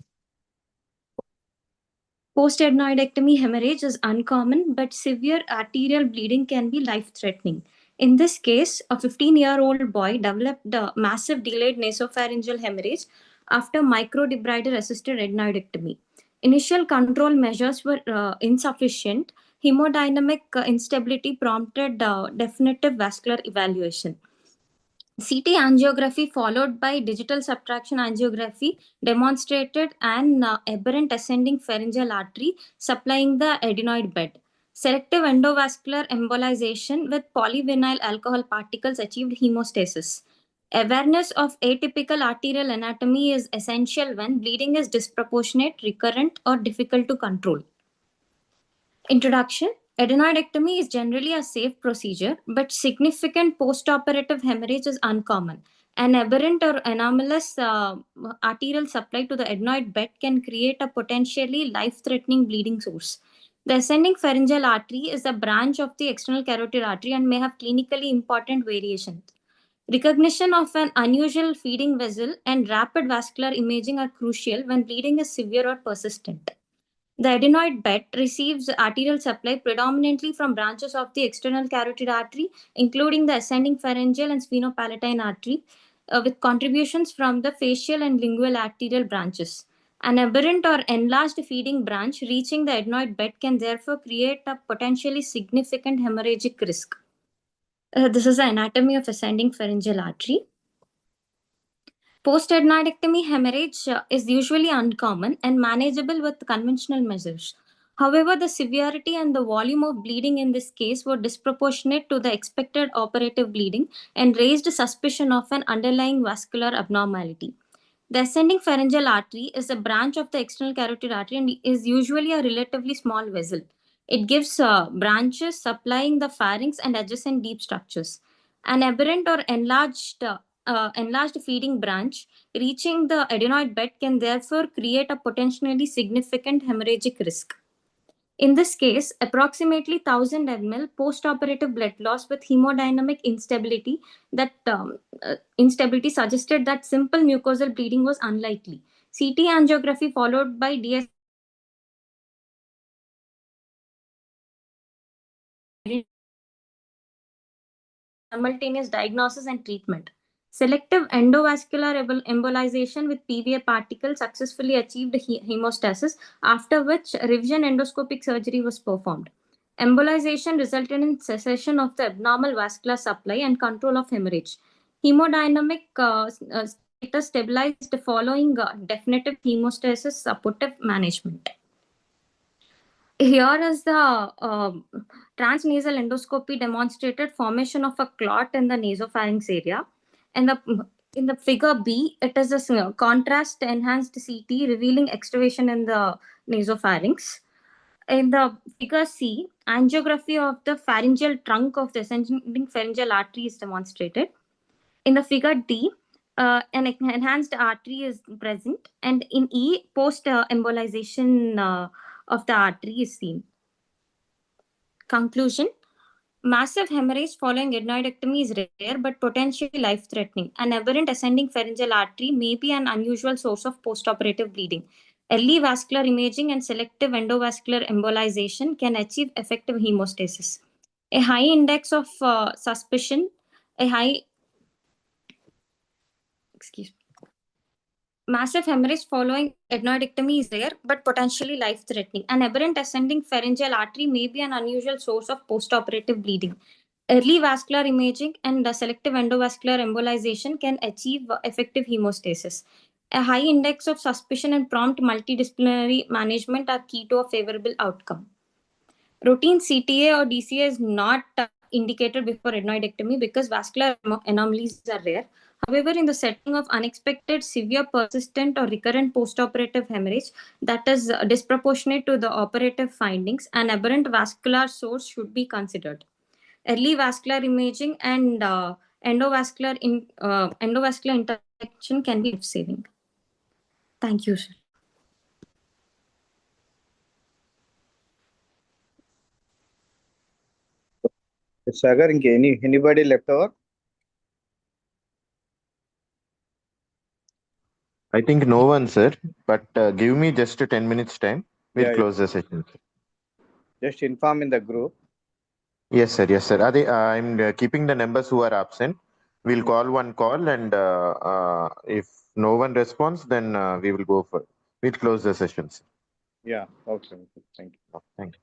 Post-adenoidectomy hemorrhage is uncommon, but severe arterial bleeding can be life-threatening. In this case, a 15-year-old boy developed a massive delayed nasopharyngeal hemorrhage after microdebrider-assisted adenoidectomy. Initial control measures were insufficient. Hemodynamic instability prompted definitive vascular evaluation. CT angiography followed by digital subtraction angiography demonstrated an aberrant ascending pharyngeal artery supplying the adenoid bed. Selective endovascular embolization with polyvinyl alcohol particles achieved hemostasis. Awareness of atypical arterial anatomy is essential when bleeding is disproportionate, recurrent, or difficult to control. Introduction. Adenoidectomy is generally a safe procedure, but significant postoperative hemorrhage is uncommon. An aberrant or anomalous arterial supply to the adenoid bed can create a potentially life-threatening bleeding source. The ascending pharyngeal artery is a branch of the external carotid artery and may have clinically important variations. Recognition of an unusual feeding vessel and rapid vascular imaging are crucial when bleeding is severe or persistent. The adenoid bed receives arterial supply predominantly from branches of the external carotid artery, including the ascending pharyngeal and sphenopalatine artery, with contributions from the facial and lingual arterial branches. An aberrant or enlarged feeding branch reaching the adenoid bed can therefore create a potentially significant hemorrhagic risk. This is the anatomy of ascending pharyngeal artery. Post-adenoidectomy hemorrhage is usually uncommon and manageable with conventional measures. However, the severity and the volume of bleeding in this case were disproportionate to the expected operative bleeding and raised suspicion of an underlying vascular abnormality. The ascending pharyngeal artery is a branch of the external carotid artery and is usually a relatively small vessel. It gives branches supplying the pharynx and adjacent deep structures. An aberrant or enlarged feeding branch reaching the adenoid bed can therefore create a potentially significant hemorrhagic risk. In this case, approximately 1000 ml postoperative blood loss with hemodynamic instability instability suggested that simple mucosal bleeding was unlikely. CT angiography followed by DS simultaneous diagnosis and treatment. Selective endovascular embolization with PVA particles successfully achieved hemostasis, after which revision endoscopic surgery was performed. Embolization resulted in cessation of the abnormal vascular supply and control of hemorrhage. Hemodynamic status stabilized following definitive hemostasis supportive management. Here is the transnasal endoscopy demonstrated formation of a clot in the nasopharynx area. And in the figure B, it is a contrast enhanced CT revealing extravasation in the nasopharynx. In the figure C, angiography of the pharyngeal trunk of the ascending pharyngeal artery is demonstrated. In the figure D, an enhanced artery is present, and in E, post-embolization of the artery is seen. Conclusion. Massive hemorrhage following adenoidectomy is rare but potentially life-threatening. An aberrant ascending pharyngeal artery may be an unusual source of postoperative bleeding. Early vascular imaging and selective endovascular embolization can achieve effective hemostasis. A high index of suspicion, massive hemorrhage following adenoidectomy is rare but potentially life-threatening. An aberrant ascending pharyngeal artery may be an unusual source of postoperative bleeding. Early vascular imaging and selective endovascular embolization can achieve effective hemostasis. A high index of suspicion and prompt multidisciplinary management are key to a favorable outcome. Routine CTA or DCA is not indicated before adenoidectomy because vascular anomalies are rare. However, in the setting of unexpected, severe, persistent, or recurrent postoperative hemorrhage that is disproportionate to the operative findings, an aberrant vascular source should be considered. Early vascular imaging and endovascular intervention can be life-saving. Thank you, sir. Sagar, anybody left over? I think no one, sir. But give me just a 10 minutes time. We'll Yeah, close the session. just inform in the group. Yes, sir. Yes, sir. I'm keeping the numbers who are absent. We'll call one call, and if no one responds, then we will go for. We'll close the sessions. Yeah, okay. Thank you. Thank you.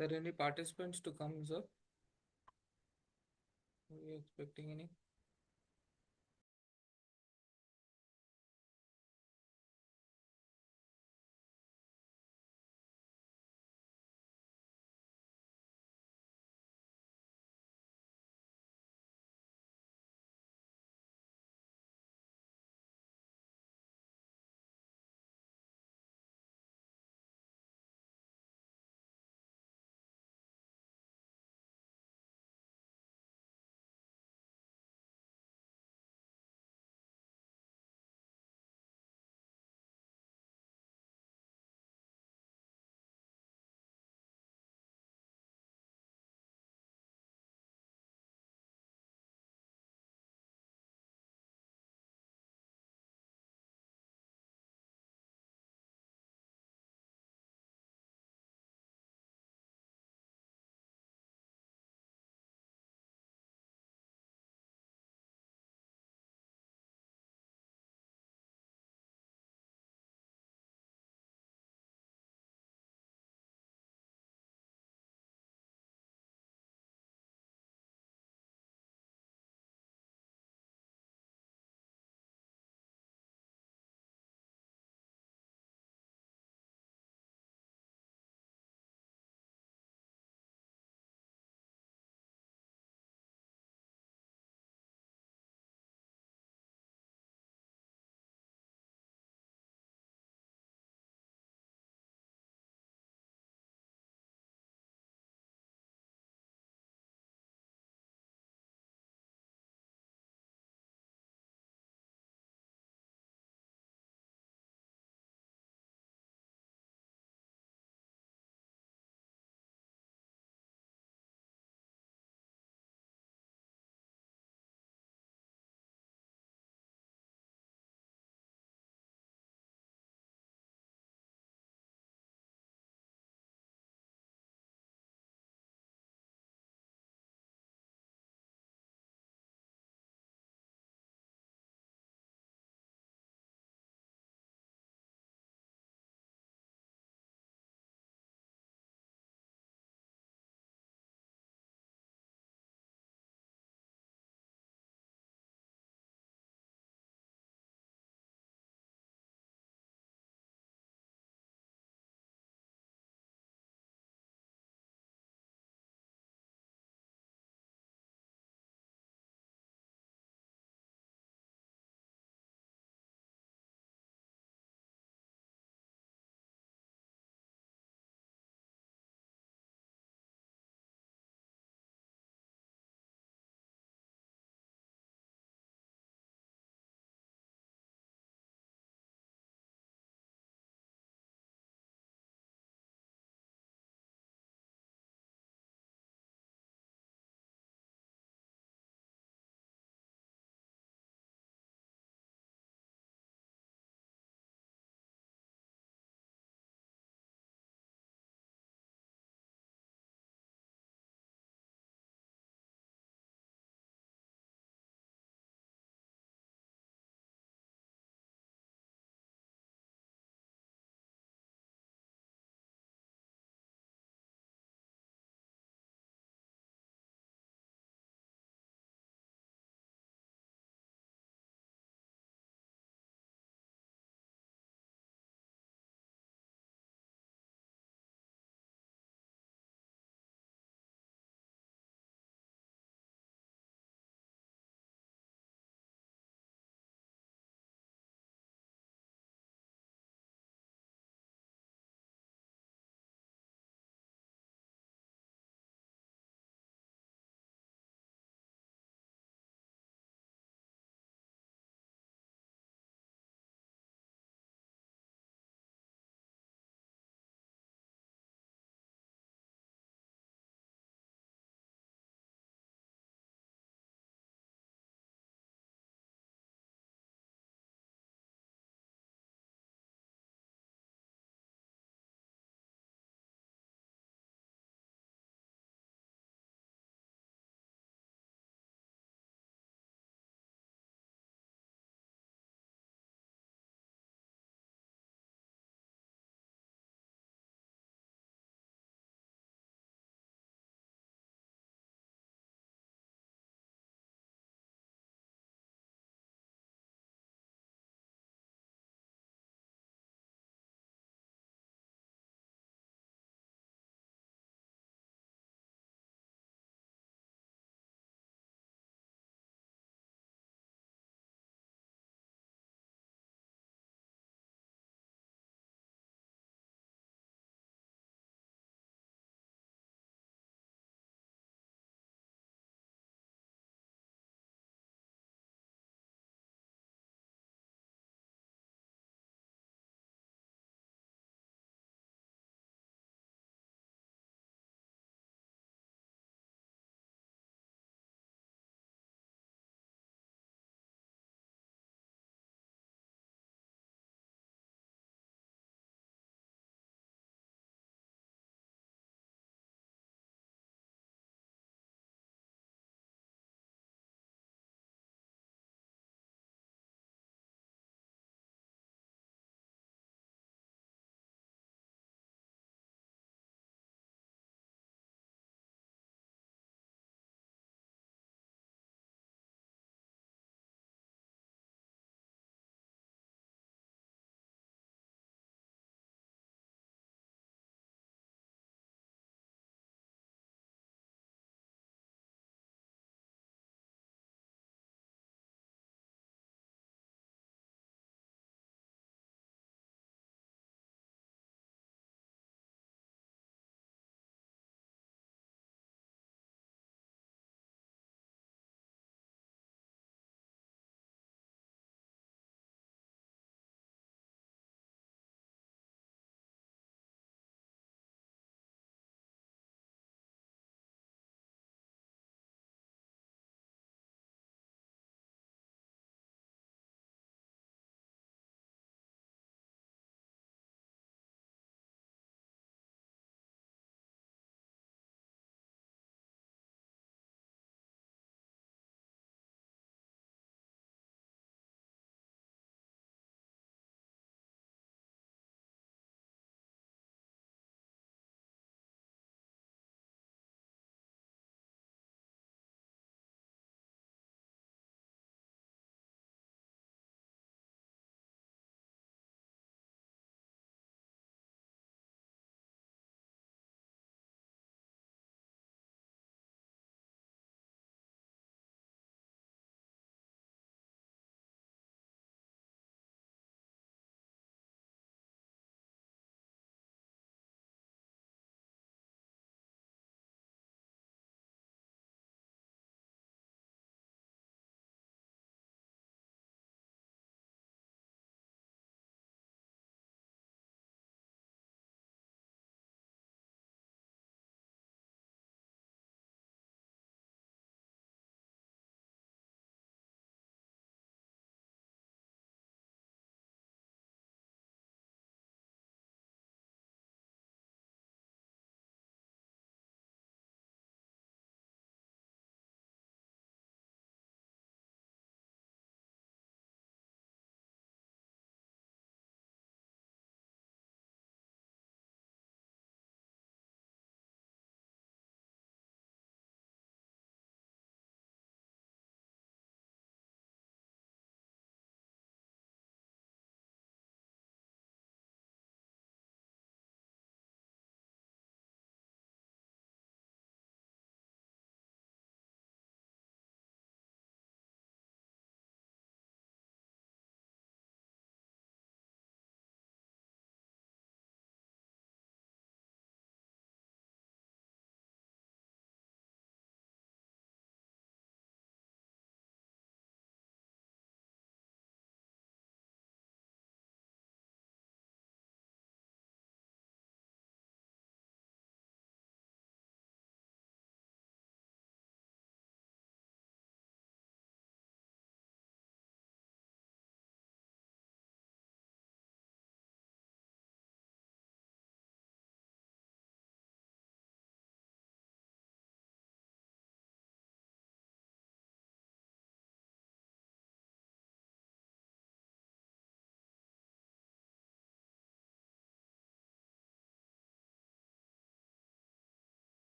there any participants to come, sir? Are you expecting any?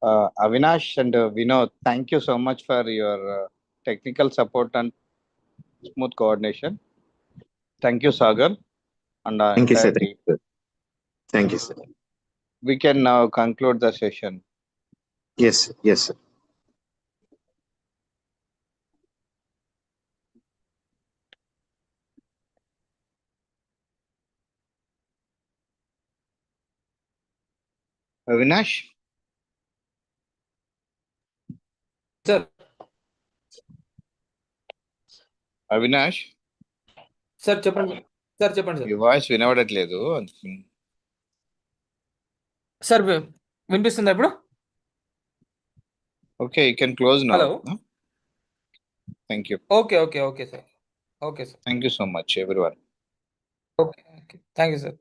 Avinash and Vinod, thank you so much for your technical support and smooth coordination. Thank you, Sagar, and our Thank you, entire sir. team. Thank you, sir. We can now conclude the session. Yes, yes, sir. Avinash? Sir. Avinash? Sir చెప్పండి sir చెప్పండి మీ voice వినబడట్లేదు. Sir వినిపిస్తుందా ఇప్పుడు? Okay, you can close now. Hello. No? Thank you. Okay, sir. Okay, sir. Thank you so much, everyone. Okay. Thank you, sir.